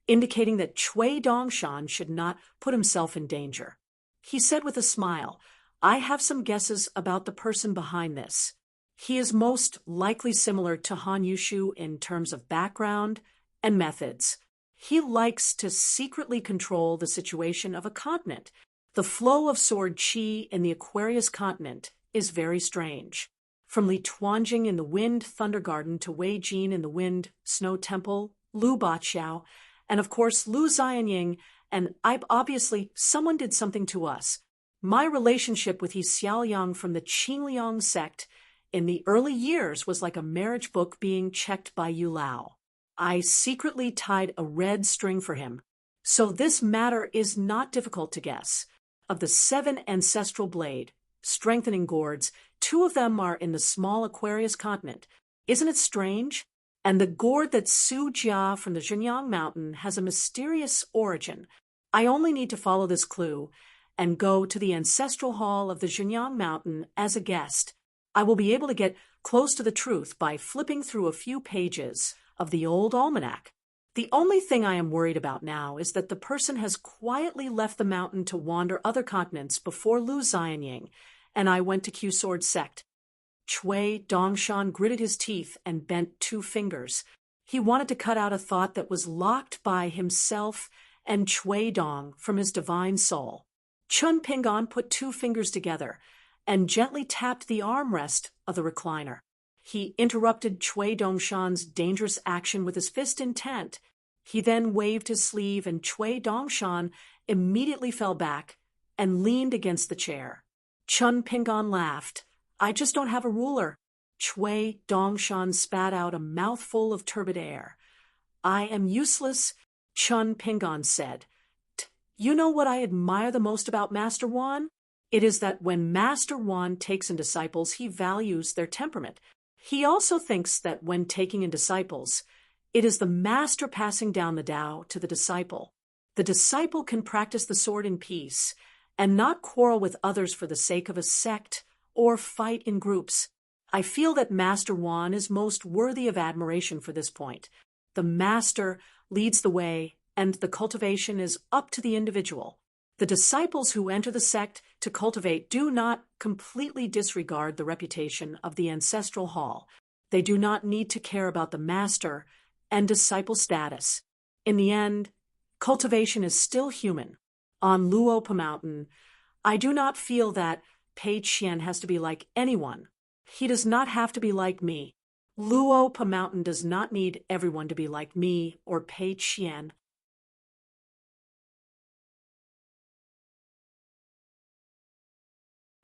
indicating that Chui Dongshan should not put himself in danger. He said with a smile, "I have some guesses about the person behind this. He is most likely similar to Han Yushu in terms of background and methods. He likes to secretly control the situation of a continent. The flow of sword chi in the Aquarius continent is very strange. From Li Tuanjing in the Wind Thunder Garden to Wei Jin in the Wind Snow Temple, Lu Baqiao, and of course Lu Xianying, and obviously someone did something to us. My relationship with Yi Xiaoliang from the Qingliang sect in the early years was like a marriage book being checked by Yu Lao. I secretly tied a red string for him. So this matter is not difficult to guess. Of the 7 ancestral blade, strengthening gourds, 2 of them are in the small Aquarius continent. Isn't it strange? And the gourd that Su Jia from the Xinjiang mountain has a mysterious origin. I only need to follow this clue and go to the ancestral hall of the Xinjiang mountain as a guest. I will be able to get close to the truth by flipping through a few pages of the old almanac. The only thing I am worried about now is that the person has quietly left the mountain to wander other continents before Lu Xianying, and I went to Q Sword sect." Chui Dongshan gritted his teeth and bent 2 fingers. He wanted to cut out a thought that was locked by himself and Chui Dong from his divine soul. Chun Pingon put 2 fingers together and gently tapped the armrest of the recliner. He interrupted Chui Dongshan's dangerous action with his fist intent. He then waved his sleeve, and Chui Dongshan immediately fell back and leaned against the chair. Chun Pingon laughed. "I just don't have a ruler." Chui Dongshan spat out a mouthful of turbid air. "I am useless," Chun Pingon said. "You know what I admire the most about Master Wan? It is that when Master Wan takes in disciples, he values their temperament. He also thinks that when taking in disciples, it is the master passing down the Tao to the disciple. The disciple can practice the sword in peace and not quarrel with others for the sake of a sect or fight in groups. I feel that Master Wan is most worthy of admiration for this point. The master leads the way, and the cultivation is up to the individual. The disciples who enter the sect to cultivate do not completely disregard the reputation of the ancestral hall. They do not need to care about the master and disciple status. In the end, cultivation is still human. On Luopa Mountain, I do not feel that Pei Qian has to be like anyone. He does not have to be like me. Luopa Mountain does not need everyone to be like me or Pei Qian.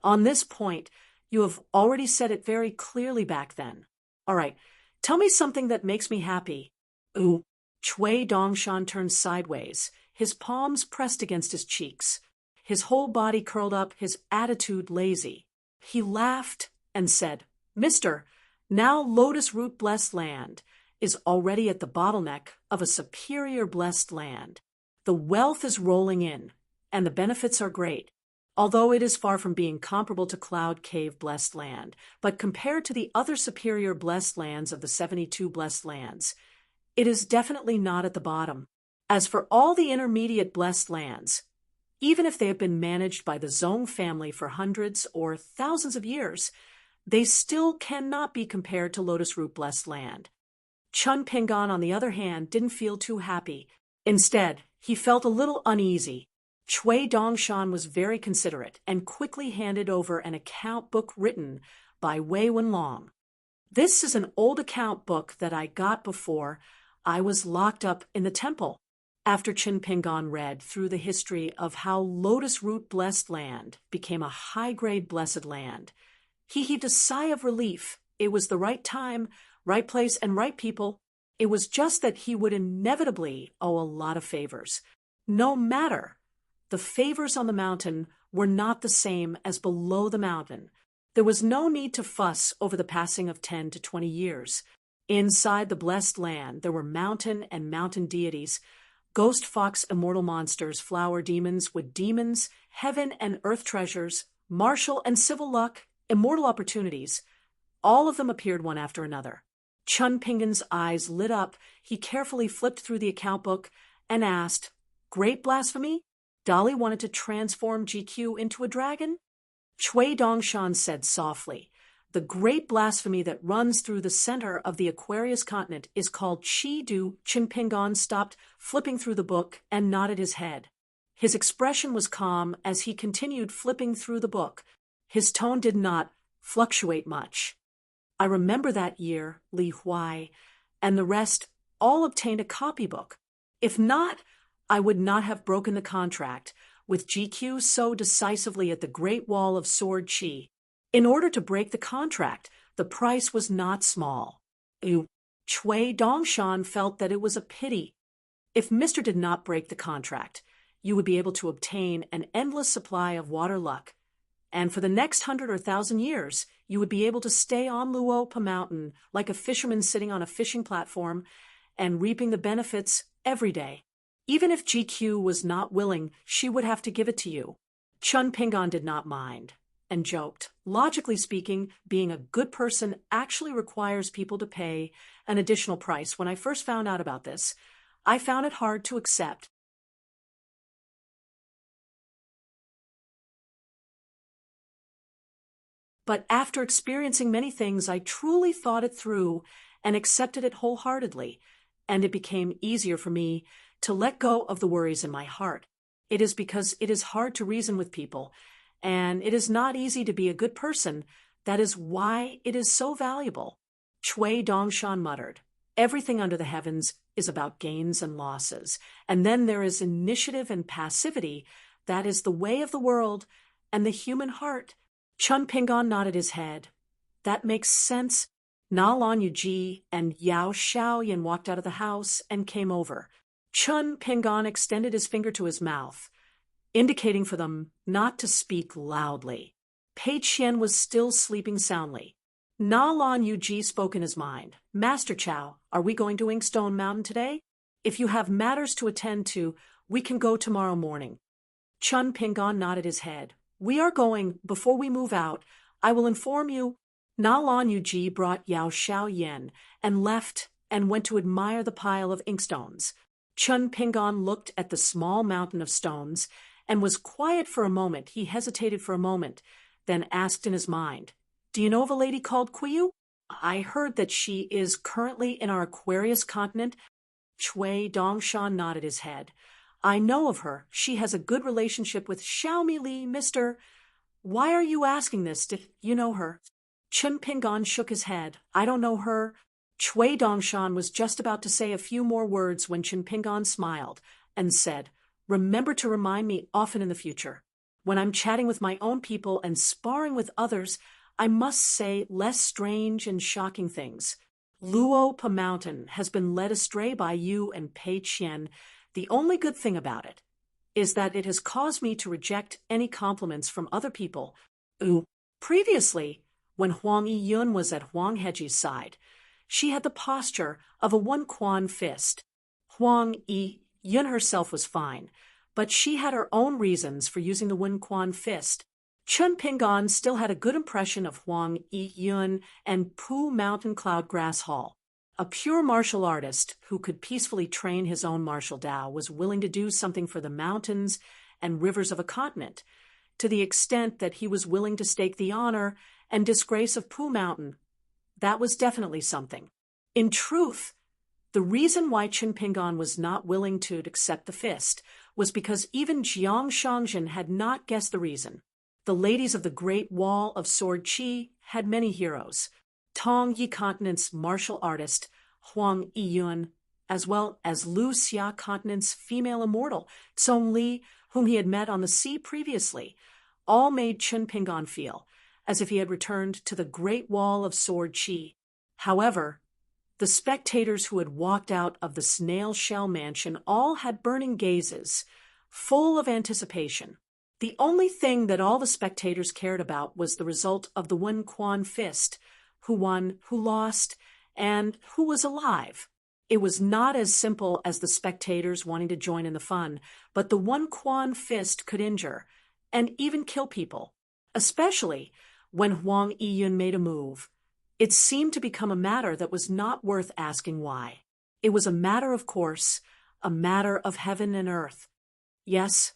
On this point, you have already said it very clearly back then. All right, tell me something that makes me happy. Ooh. Chui Dongshan turned sideways, his palms pressed against his cheeks, his whole body curled up, his attitude lazy. He laughed and said, Mister, now Lotus Root Blessed Land is already at the bottleneck of a superior blessed land. The wealth is rolling in, and the benefits are great, although it is far from being comparable to Cloud Cave Blessed Land. But compared to the other superior blessed lands of the 72 blessed lands, it is definitely not at the bottom. As for all the intermediate blessed lands, even if they have been managed by the Zong family for hundreds or thousands of years, they still cannot be compared to Lotus Root Blessed Land. Chun Pingan, on the other hand, didn't feel too happy. Instead, he felt a little uneasy. Chui Dongshan was very considerate and quickly handed over an account book written by Wei Wenlong. This is an old account book that I got before I was locked up in the temple. After Chin Pingan read through the history of how Lotus Root Blessed Land became a high-grade blessed land, he heaved a sigh of relief. It was the right time, right place, and right people. It was just that he would inevitably owe a lot of favors. No matter. The favors on the mountain were not the same as below the mountain. There was no need to fuss over the passing of 10 to 20 years. Inside the blessed land, there were mountain and mountain deities, ghost fox immortal monsters, flower demons, wood demons, heaven and earth treasures, martial and civil luck, immortal opportunities. All of them appeared one after another. Chun Pingan's eyes lit up. He carefully flipped through the account book and asked, Great blasphemy? Dolly wanted to transform GQ into a dragon? Chui Dongshan said softly, The great blasphemy that runs through the center of the Aquarius continent is called Chi Du. Chin Pingan stopped flipping through the book and nodded his head. His expression was calm as he continued flipping through the book. His tone did not fluctuate much. I remember that year, Li Huai, and the rest all obtained a copybook. If not, I would not have broken the contract with GQ so decisively at the Great Wall of Sword Chi. In order to break the contract, the price was not small. Chui Dongshan felt that it was a pity. If Mr. did not break the contract, you would be able to obtain an endless supply of water luck, and for the next 100 or 1,000 years, you would be able to stay on Luopa Mountain like a fisherman sitting on a fishing platform and reaping the benefits every day. Even if GQ was not willing, she would have to give it to you. Chun Pingan did not mind and joked. Logically speaking, being a good person actually requires people to pay an additional price. When I first found out about this, I found it hard to accept. But after experiencing many things, I truly thought it through and accepted it wholeheartedly, and it became easier for me to let go of the worries in my heart. It is because it is hard to reason with people, and it is not easy to be a good person. That is why it is so valuable. Chui Dongshan muttered, Everything under the heavens is about gains and losses, and then there is initiative and passivity. That is the way of the world and the human heart. Chun Pingan nodded his head. That makes sense. Na Lan Yuji and Yao Xiaoyan walked out of the house and came over. Chun Pingan extended his finger to his mouth, indicating for them not to speak loudly. Pei Qian was still sleeping soundly. Na Lan Yuji spoke in his mind. Master Chow, are we going to Inkstone Mountain today? If you have matters to attend to, we can go tomorrow morning. Chun Pingan nodded his head. We are going. Before we move out, I will inform you. Na Lan Yuji brought Yao Xiaoyan and left and went to admire the pile of inkstones. Chun Pingan looked at the small mountain of stones and was quiet for a moment. He hesitated for a moment, then asked in his mind, Do you know of a lady called Quiyu? I heard that she is currently in our Aquarius continent. Chui Dongshan nodded his head. I know of her. She has a good relationship with Xiaomi Li, Mr. Why are you asking this? Do you know her? Chun Pingon shook his head. I don't know her. Chui Dongshan was just about to say a few more words when Chun Pingon smiled and said, remember to remind me often in the future. When I'm chatting with my own people and sparring with others, I must say less strange and shocking things. Luopa Mountain has been led astray by you and Pei Qian. The only good thing about it is that it has caused me to reject any compliments from other people. Previously, when Huang Yiyun was at Huang Heji's side, she had the posture of a one-quan fist. Huang Yiyun herself was fine, but she had her own reasons for using the one-quan fist. Chun Pingon still had a good impression of Huang Yiyun and Pu Mountain Cloudgrass Hall. A pure martial artist who could peacefully train his own martial Tao was willing to do something for the mountains and rivers of a continent, to the extent that he was willing to stake the honor and disgrace of Pu Mountain. That was definitely something. In truth, the reason why Chun Pingon was not willing to accept the fist was because even Jiang Shangzhen had not guessed the reason. The ladies of the Great Wall of Sword Qi had many heroes. Tong Yi Continent's martial artist, Huang Yiyun, as well as Lu Xia Continent's female immortal, Tsong Li, whom he had met on the sea previously, all made Chun Pingon feel as if he had returned to the Great Wall of Sword Qi. However, the spectators who had walked out of the snail shell mansion all had burning gazes, full of anticipation. The only thing that all the spectators cared about was the result of the one-quan fist, who won, who lost, and who was alive. It was not as simple as the spectators wanting to join in the fun, but the one-quan fist could injure, and even kill people, especially when Huang Yiyun made a move. It seemed to become a matter that was not worth asking why. It was a matter of course, a matter of heaven and earth. Yes,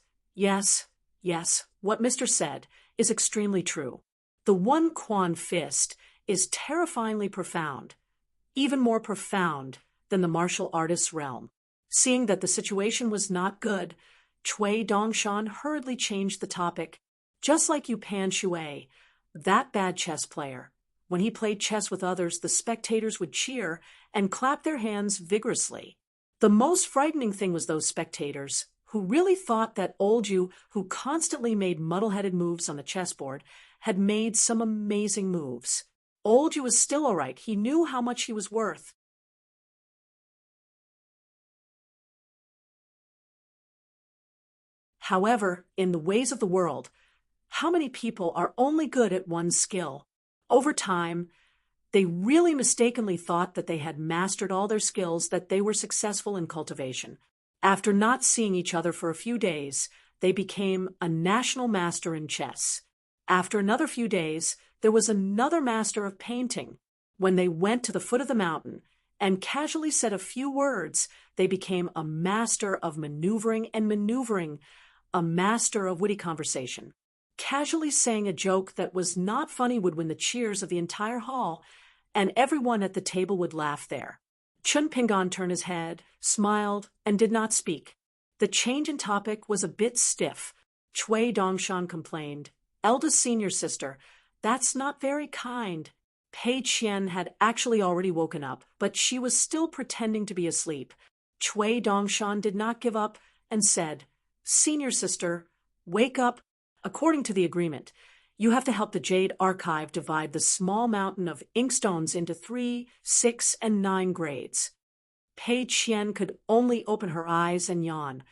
what Mr. said is extremely true. The one-quan fist is terrifyingly profound, even more profound than the martial artist's realm. Seeing that the situation was not good, Chui Dongshan hurriedly changed the topic. Just like Yu Pan Shui, that bad chess player. When he played chess with others, the spectators would cheer and clap their hands vigorously. The most frightening thing was those spectators who really thought that old Yu, who constantly made muddle-headed moves on the chessboard, had made some amazing moves. Old Yu was still all right. He knew how much he was worth. However, in the ways of the world, how many people are only good at one skill? Over time, they really mistakenly thought that they had mastered all their skills, that they were successful in cultivation. After not seeing each other for a few days, they became a national master in chess. After another few days, there was another master of painting. When they went to the foot of the mountain and casually said a few words, they became a master of maneuvering, a master of witty conversation. Casually saying a joke that was not funny would win the cheers of the entire hall, and everyone at the table would laugh there. Chun Pingon turned his head, smiled, and did not speak. The change in topic was a bit stiff. Chui Dongshan complained, "Eldest senior sister, that's not very kind." Pei Qian had actually already woken up, but she was still pretending to be asleep. Chui Dongshan did not give up and said, "Senior sister, wake up. According to the agreement, you have to help the Jade Archive divide the small mountain of inkstones into 3, 6, and 9 grades." Pei Qian could only open her eyes and yawn,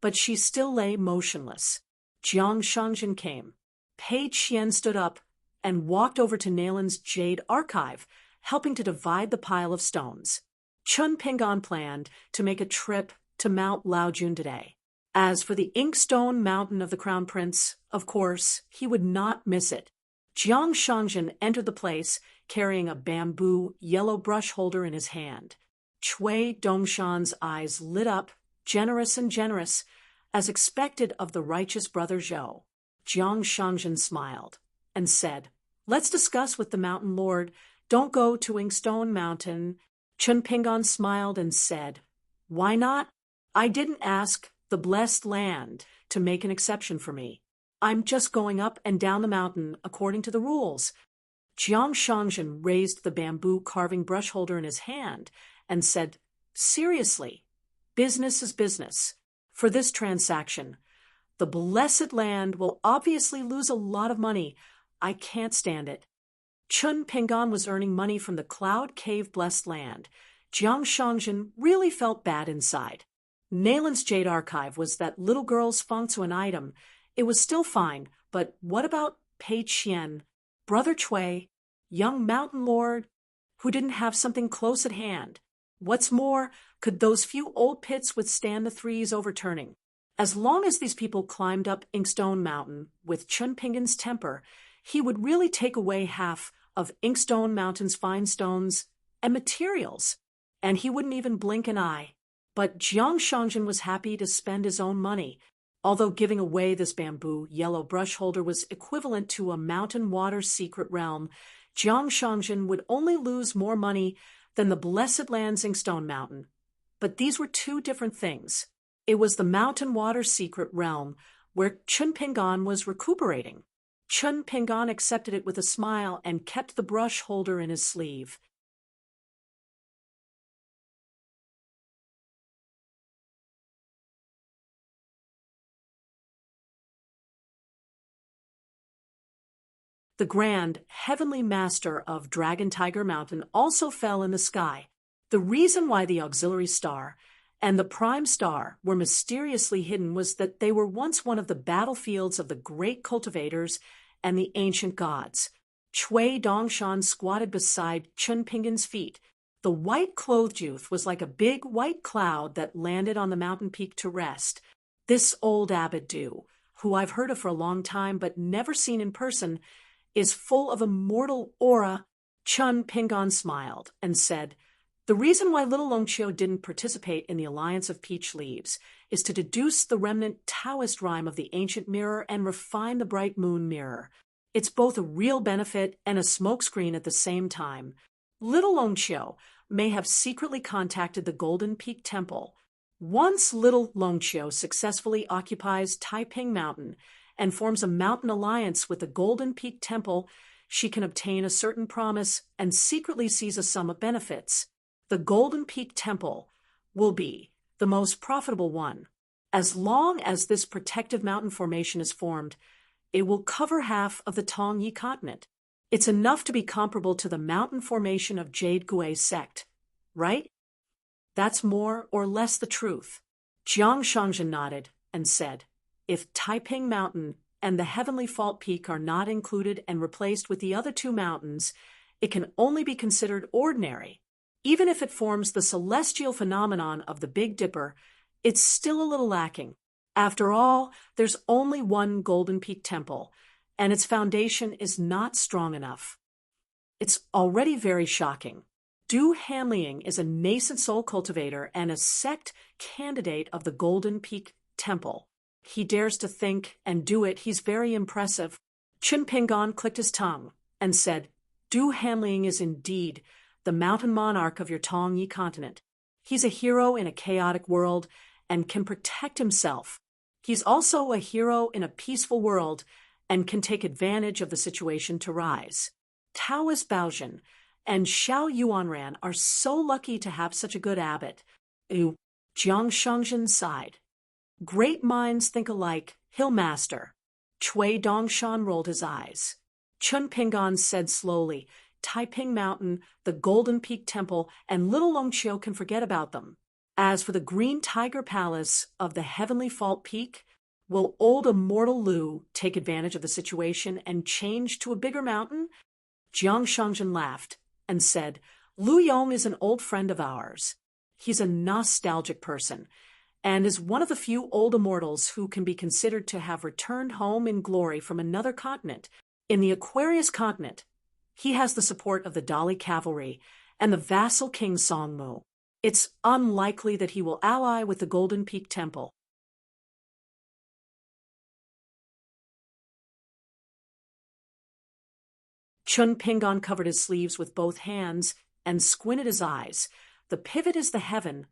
but she still lay motionless. Jiang Shangzhen came. Pei Qian stood up and walked over to Nalin's Jade Archive, helping to divide the pile of stones. Chun Pingon planned to make a trip to Mount Laojun today. As for the Inkstone Mountain of the Crown Prince, of course, he would not miss it. Jiang Shangzhen entered the place carrying a bamboo yellow brush holder in his hand. Chui Dongshan's eyes lit up, generous, as expected of the righteous brother Zhou. Jiang Shangzhen smiled and said, "Let's discuss with the mountain lord. Don't go to Inkstone Mountain." Chun Pingon smiled and said, "Why not? I didn't ask the blessed land to make an exception for me. I'm just going up and down the mountain according to the rules." Jiang Shangzhen raised the bamboo carving brush holder in his hand and said, "Seriously, business is business. For this transaction, the blessed land will obviously lose a lot of money. I can't stand it." Chun Pingan was earning money from the Cloud Cave blessed land. Jiang Shangzhen really felt bad inside. Nalan's Jade Archive was that little girl's fengzuan item. It was still fine, but what about Pei Qian, Brother Chui, young mountain lord, who didn't have something close at hand? What's more, could those few old pits withstand the three's overturning? As long as these people climbed up Inkstone Mountain with Chun Pingan's temper, he would really take away half of Inkstone Mountain's fine stones and materials, and he wouldn't even blink an eye. But Jiang Shangzhen was happy to spend his own money. Although giving away this bamboo yellow brush holder was equivalent to a mountain water secret realm, Jiang Shangzhen would only lose more money than the blessed land's Inkstone Mountain. But these were two different things. It was the mountain water secret realm where Chun Pingan was recuperating. Chun Pingan accepted it with a smile and kept the brush holder in his sleeve. The grand, heavenly master of Dragon Tiger Mountain also fell in the sky. The reason why the auxiliary star and the prime star were mysteriously hidden was that they were once one of the battlefields of the great cultivators and the ancient gods. Chui Dongshan squatted beside Chun Pingan's feet. The white-clothed youth was like a big white cloud that landed on the mountain peak to rest. This old abbot who I've heard of for a long time but never seen in person, is full of immortal aura. Chun Pingan smiled and said, "The reason why little Longqiu didn't participate in the Alliance of Peach Leaves is to deduce the remnant Taoist rhyme of the ancient mirror and refine the bright moon mirror. It's both a real benefit and a smokescreen at the same time. Little Longqiu may have secretly contacted the Golden Peak Temple. Once little Longqiu successfully occupies Taiping Mountain and forms a mountain alliance with the Golden Peak Temple, she can obtain a certain promise and secretly seize a sum of benefits. The Golden Peak Temple will be the most profitable one. As long as this protective mountain formation is formed, it will cover half of the Tongyi continent. It's enough to be comparable to the mountain formation of Jade Gui sect, right? That's more or less the truth." Jiang Shangzhen nodded and said, "If Taiping Mountain and the Heavenly Fault Peak are not included and replaced with the other two mountains, it can only be considered ordinary. Even if it forms the celestial phenomenon of the Big Dipper, it's still a little lacking. After all, there's only one Golden Peak Temple, and its foundation is not strong enough. It's already very shocking. Du Hanliang is a nascent soul cultivator and a sect candidate of the Golden Peak Temple. He dares to think and do it. He's very impressive." Chun Pingan clicked his tongue and said, "Du Hanliang is indeed the mountain monarch of your Tongyi continent. He's a hero in a chaotic world and can protect himself. He's also a hero in a peaceful world and can take advantage of the situation to rise. Taoist Baozhen and Xiao Yuanran are so lucky to have such a good abbot." Jiang Shangzhen sighed. "Great minds think alike, Hill Master." Chui Dongshan rolled his eyes. Chun Pingan said slowly, "Taiping Mountain, the Golden Peak Temple, and little Longqiu can forget about them. As for the Green Tiger Palace of the Heavenly Fault Peak, will old immortal Lu take advantage of the situation and change to a bigger mountain?" Jiang Shangzhen laughed and said, "Lu Yong is an old friend of ours. He's a nostalgic person and is one of the few old immortals who can be considered to have returned home in glory from another continent. In the Aquarius continent, he has the support of the Dali cavalry and the vassal king Songmu. It's unlikely that he will ally with the Golden Peak Temple." Chun Pingan covered his sleeves with both hands and squinted his eyes. "The pivot is the heaven,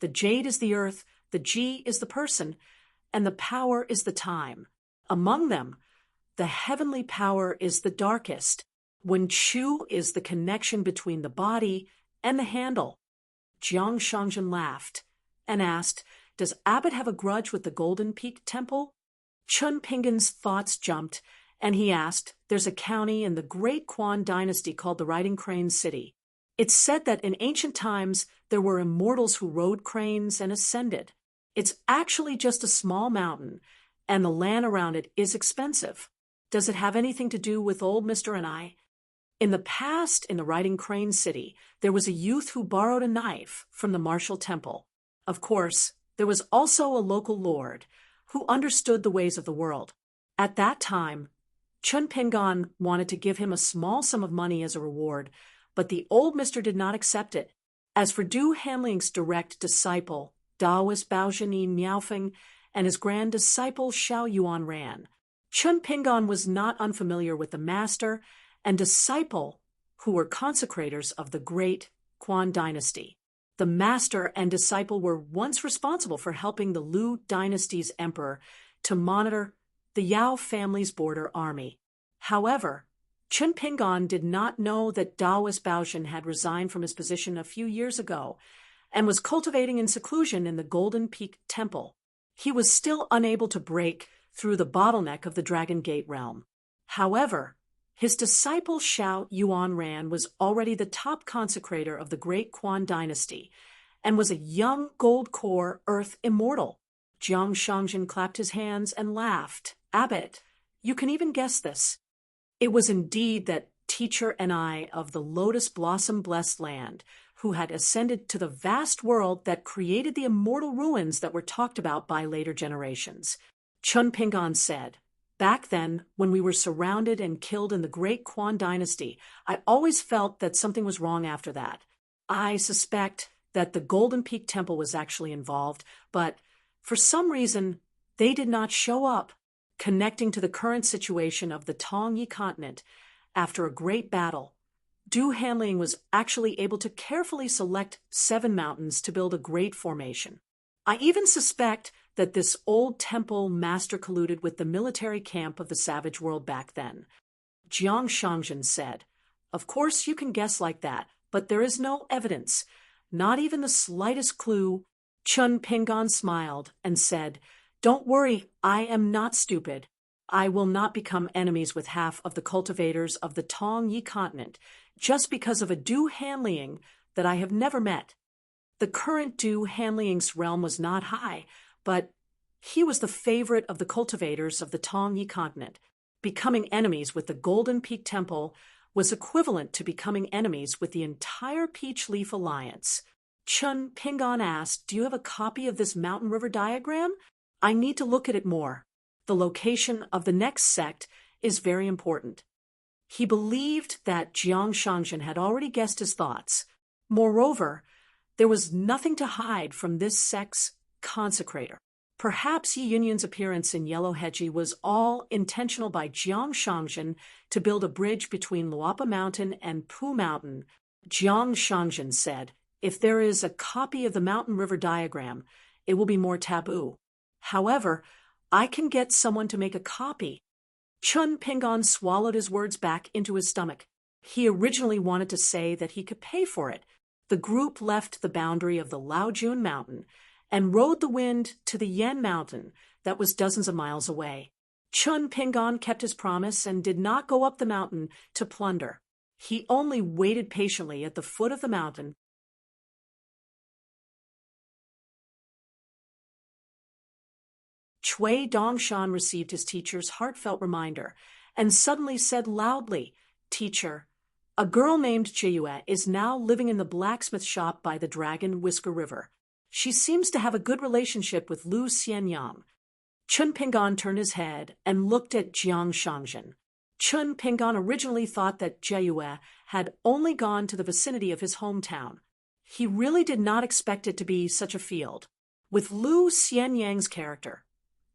the jade is the earth, the G is the person, and the power is the time. Among them, the heavenly power is the darkest. When Chu is the connection between the body and the handle. Jiang Shangjin laughed and asked, "Does Abbott have a grudge with the Golden Peak Temple?" Chun Pingan's thoughts jumped, and he asked, "There's a county in the Great Quan Dynasty called the Riding Crane City. It's said that in ancient times there were immortals who rode cranes and ascended. It's actually just a small mountain, and the land around it is expensive. Does it have anything to do with old Mr. and I?" In the past, in the Riding Crane City, there was a youth who borrowed a knife from the martial temple. Of course, there was also a local lord who understood the ways of the world. At that time, Chun Pingan wanted to give him a small sum of money as a reward, but the old mister did not accept it. As for Du Hanling's direct disciple, Daoist Baozhani Miaofeng, and his grand disciple Xiao Yuan Ran, Chun Pingan was not unfamiliar with the master and disciple who were consecrators of the Great Quan Dynasty. The master and disciple were once responsible for helping the Liu dynasty's emperor to monitor the Yao family's border army. However, Chun Pingan did not know that Daoist Baozhan had resigned from his position a few years ago and was cultivating in seclusion in the Golden Peak Temple. He was still unable to break through the bottleneck of the Dragon Gate realm. However, his disciple Xiao Yuan Ran was already the top consecrator of the Great Quan Dynasty and was a young gold core earth immortal. Jiang Shangjin clapped his hands and laughed. "Abbot, you can even guess this. It was indeed that teacher and I of the lotus blossom blessed land who had ascended to the vast world that created the immortal ruins that were talked about by later generations." Chun Pingan said, "Back then, when we were surrounded and killed in the Great Quan Dynasty, I always felt that something was wrong after that. I suspect that the Golden Peak Temple was actually involved, but for some reason, they did not show up, connecting to the current situation of the Tongyi continent. After a great battle, Du Hanling was actually able to carefully select 7 mountains to build a great formation. I even suspect that this old temple master colluded with the military camp of the savage world back then." Jiang Shangjin said, "Of course you can guess like that, but there is no evidence, not even the slightest clue." Chun Pingan smiled and said, "Don't worry, I am not stupid. I will not become enemies with half of the cultivators of the Tongyi continent just because of a Du Hanling that I have never met. The current Du Hanling's realm was not high, but he was the favorite of the cultivators of the Tongyi continent. Becoming enemies with the Golden Peak Temple was equivalent to becoming enemies with the entire Peach Leaf Alliance." Chun Pingan asked, "Do you have a copy of this mountain river diagram? I need to look at it more. The location of the next sect is very important." He believed that Jiang Shangjin had already guessed his thoughts. Moreover, there was nothing to hide from this sect's consecrator. Perhaps Yi Yunyun's appearance in Yellow Hedgie was all intentional by Jiang Shangjin to build a bridge between Luapa Mountain and Pu Mountain. Jiang Shangjin said, "If there is a copy of the mountain river diagram, it will be more taboo. However, I can get someone to make a copy." Chun Pingan swallowed his words back into his stomach. He originally wanted to say that he could pay for it. The group left the boundary of the Laojun Mountain and rode the wind to the Yen Mountain that was dozens of miles away. Chun Pingan kept his promise and did not go up the mountain to plunder. He only waited patiently at the foot of the mountain. Cui Dongshan received his teacher's heartfelt reminder and suddenly said loudly, "Teacher, a girl named Jiyue is now living in the blacksmith shop by the Dragon Whisker River. She seems to have a good relationship with Lu Xianyang." Chun Pingan turned his head and looked at Jiang Shangjin. Chun Pingan originally thought that Jiyue had only gone to the vicinity of his hometown. He really did not expect it to be such a field. With Lu Xianyang's character,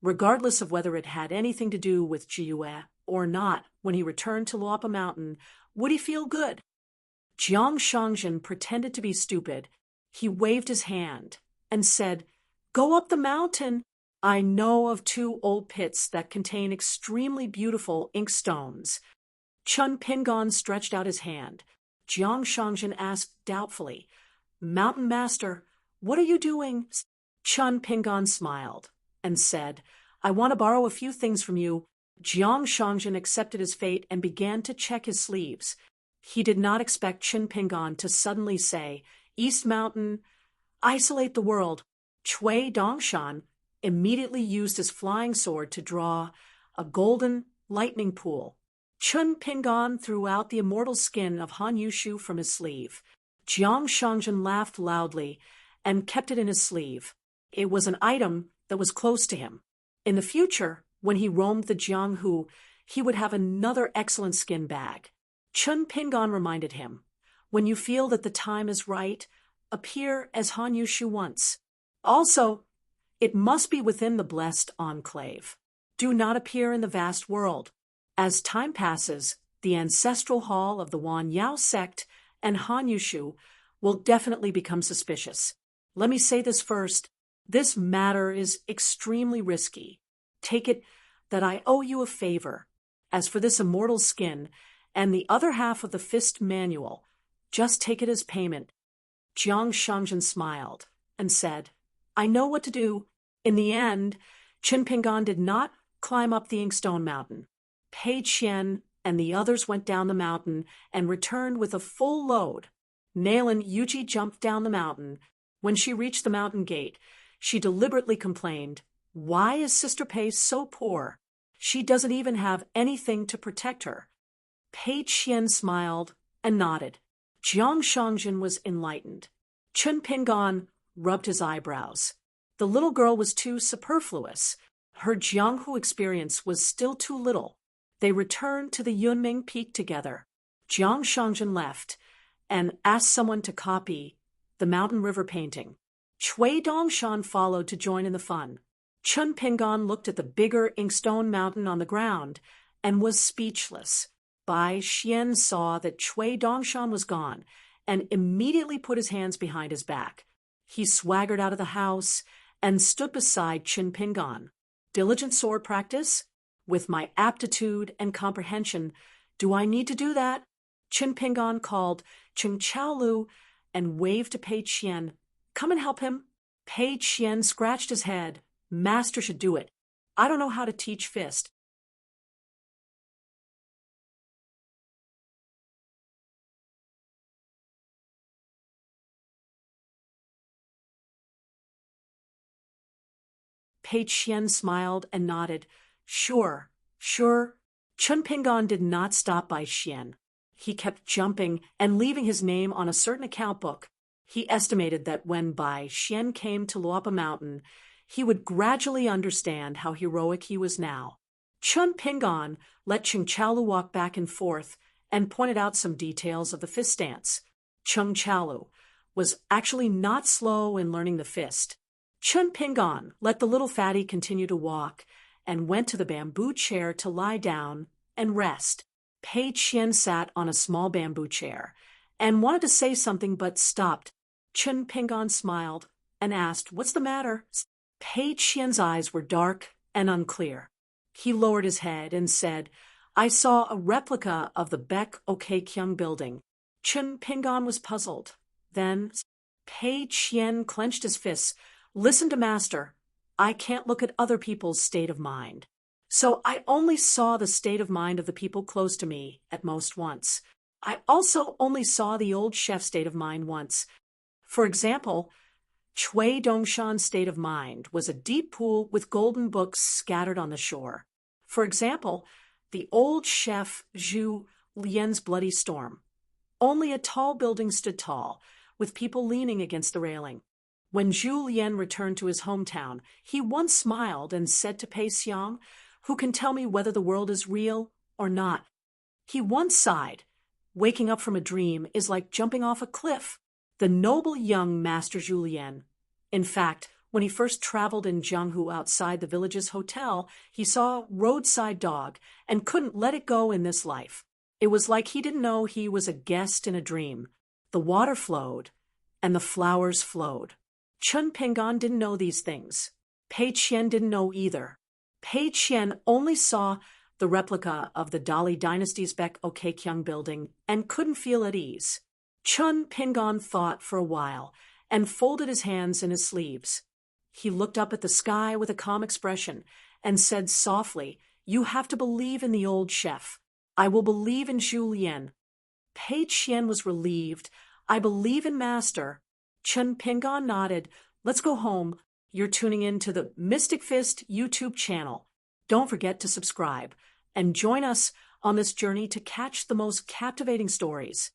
regardless of whether it had anything to do with Jiyue or not, when he returned to Luapa Mountain, would he feel good? Jiang Shangjin pretended to be stupid. He waved his hand and said, "Go up the mountain. I know of 2 old pits that contain extremely beautiful ink stones." Chun Pingon stretched out his hand. Jiang Shangjin asked doubtfully, Mountain Master, what are you doing? Chun Pingon smiled and said, I want to borrow a few things from you. Jiang Shangjin accepted his fate and began to check his sleeves. He did not expect Chun Pingon to suddenly say, East Mountain, isolate the world. Cui Dongshan immediately used his flying sword to draw a golden lightning pool. Chun Pingon threw out the immortal skin of Han Yushu from his sleeve. Jiang Shangjin laughed loudly and kept it in his sleeve. It was an item that was close to him. In the future, when he roamed the Jianghu, he would have another excellent skin bag. Chun Pingon reminded him, when you feel that the time is right, appear as Han Yushu once. Also, it must be within the blessed enclave. Do not appear in the vast world. As time passes, the ancestral hall of the Wan Yao sect and Han Yushu will definitely become suspicious. Let me say this first. This matter is extremely risky. Take it that I owe you a favor. As for this immortal skin and the other half of the fist manual, just take it as payment. Jiang Shangjin smiled and said, I know what to do. In the end, Chun Pingon did not climb up the Inkstone Mountain. Pei Qian and the others went down the mountain and returned with a full load. Nailin Yuji jumped down the mountain. When she reached the mountain gate, she deliberately complained, Why is Sister Pei so poor? She doesn't even have anything to protect her. Pei Qian smiled and nodded. Jiang Shangjin was enlightened. Chun Pingon rubbed his eyebrows. The little girl was too superfluous. Her Jianghu experience was still too little. They returned to the Yunming Peak together. Jiang Shangjin left and asked someone to copy the mountain river painting. Cui Dongshan followed to join in the fun. Chun Pingon looked at the bigger Inkstone Mountain on the ground and was speechless. Bai Xian saw that Cui Dongshan was gone and immediately put his hands behind his back. He swaggered out of the house and stood beside Chun Pingon. Diligent sword practice? With my aptitude and comprehension, do I need to do that? Chun Pingon called Ching Chaolu and waved to Pei Qian. Come and help him. Pei Qian scratched his head. Master should do it. I don't know how to teach fist. Pei Qian smiled and nodded. Sure. Chun Pingon did not stop by Xian. He kept jumping and leaving his name on a certain account book. He estimated that when Bai Xian came to Luapa Mountain, he would gradually understand how heroic he was now. Chun Pingon let Ching Chaolu walk back and forth and pointed out some details of the fist dance. Ching Chaolu was actually not slow in learning the fist. Chun Pingon let the little fatty continue to walk and went to the bamboo chair to lie down and rest. Pei Qian sat on a small bamboo chair and wanted to say something but stopped. Chun Pingon smiled and asked, What's the matter? Pei Qian's eyes were dark and unclear. He lowered his head and said, I saw a replica of the Baek Kyung building. Chun Pingon was puzzled. Then Pei Qian clenched his fists. Listen to Master. I can't look at other people's state of mind. So I only saw the state of mind of the people close to me at most once. I also only saw the old chef's state of mind once. For example, Cui Dongshan's state of mind was a deep pool with golden books scattered on the shore. For example, the old chef Zhu Lian's bloody storm. Only a tall building stood tall, with people leaning against the railing. When Zhu Lian returned to his hometown, he once smiled and said to Pei Xiang, Who can tell me whether the world is real or not? He once sighed, Waking up from a dream is like jumping off a cliff. The noble young Master Zhu Lian. In fact, when he first traveled in Jianghu outside the village's hotel, he saw a roadside dog and couldn't let it go in this life. It was like he didn't know he was a guest in a dream. The water flowed, and the flowers flowed. Chun Pingon didn't know these things. Pei Qian didn't know either. Pei Qian only saw the replica of the Dali dynasty's Baek-ok-kyung building, and couldn't feel at ease. Chun Pingon thought for a while and folded his hands in his sleeves. He looked up at the sky with a calm expression and said softly, "You have to believe in the old chef. I will believe in Zhu Lian." Pei Qian was relieved. "I believe in Master." Chun Pingon nodded. "Let's go home. You're tuning in to the Mystic Fist YouTube channel. Don't forget to subscribe and join us on this journey to catch the most captivating stories.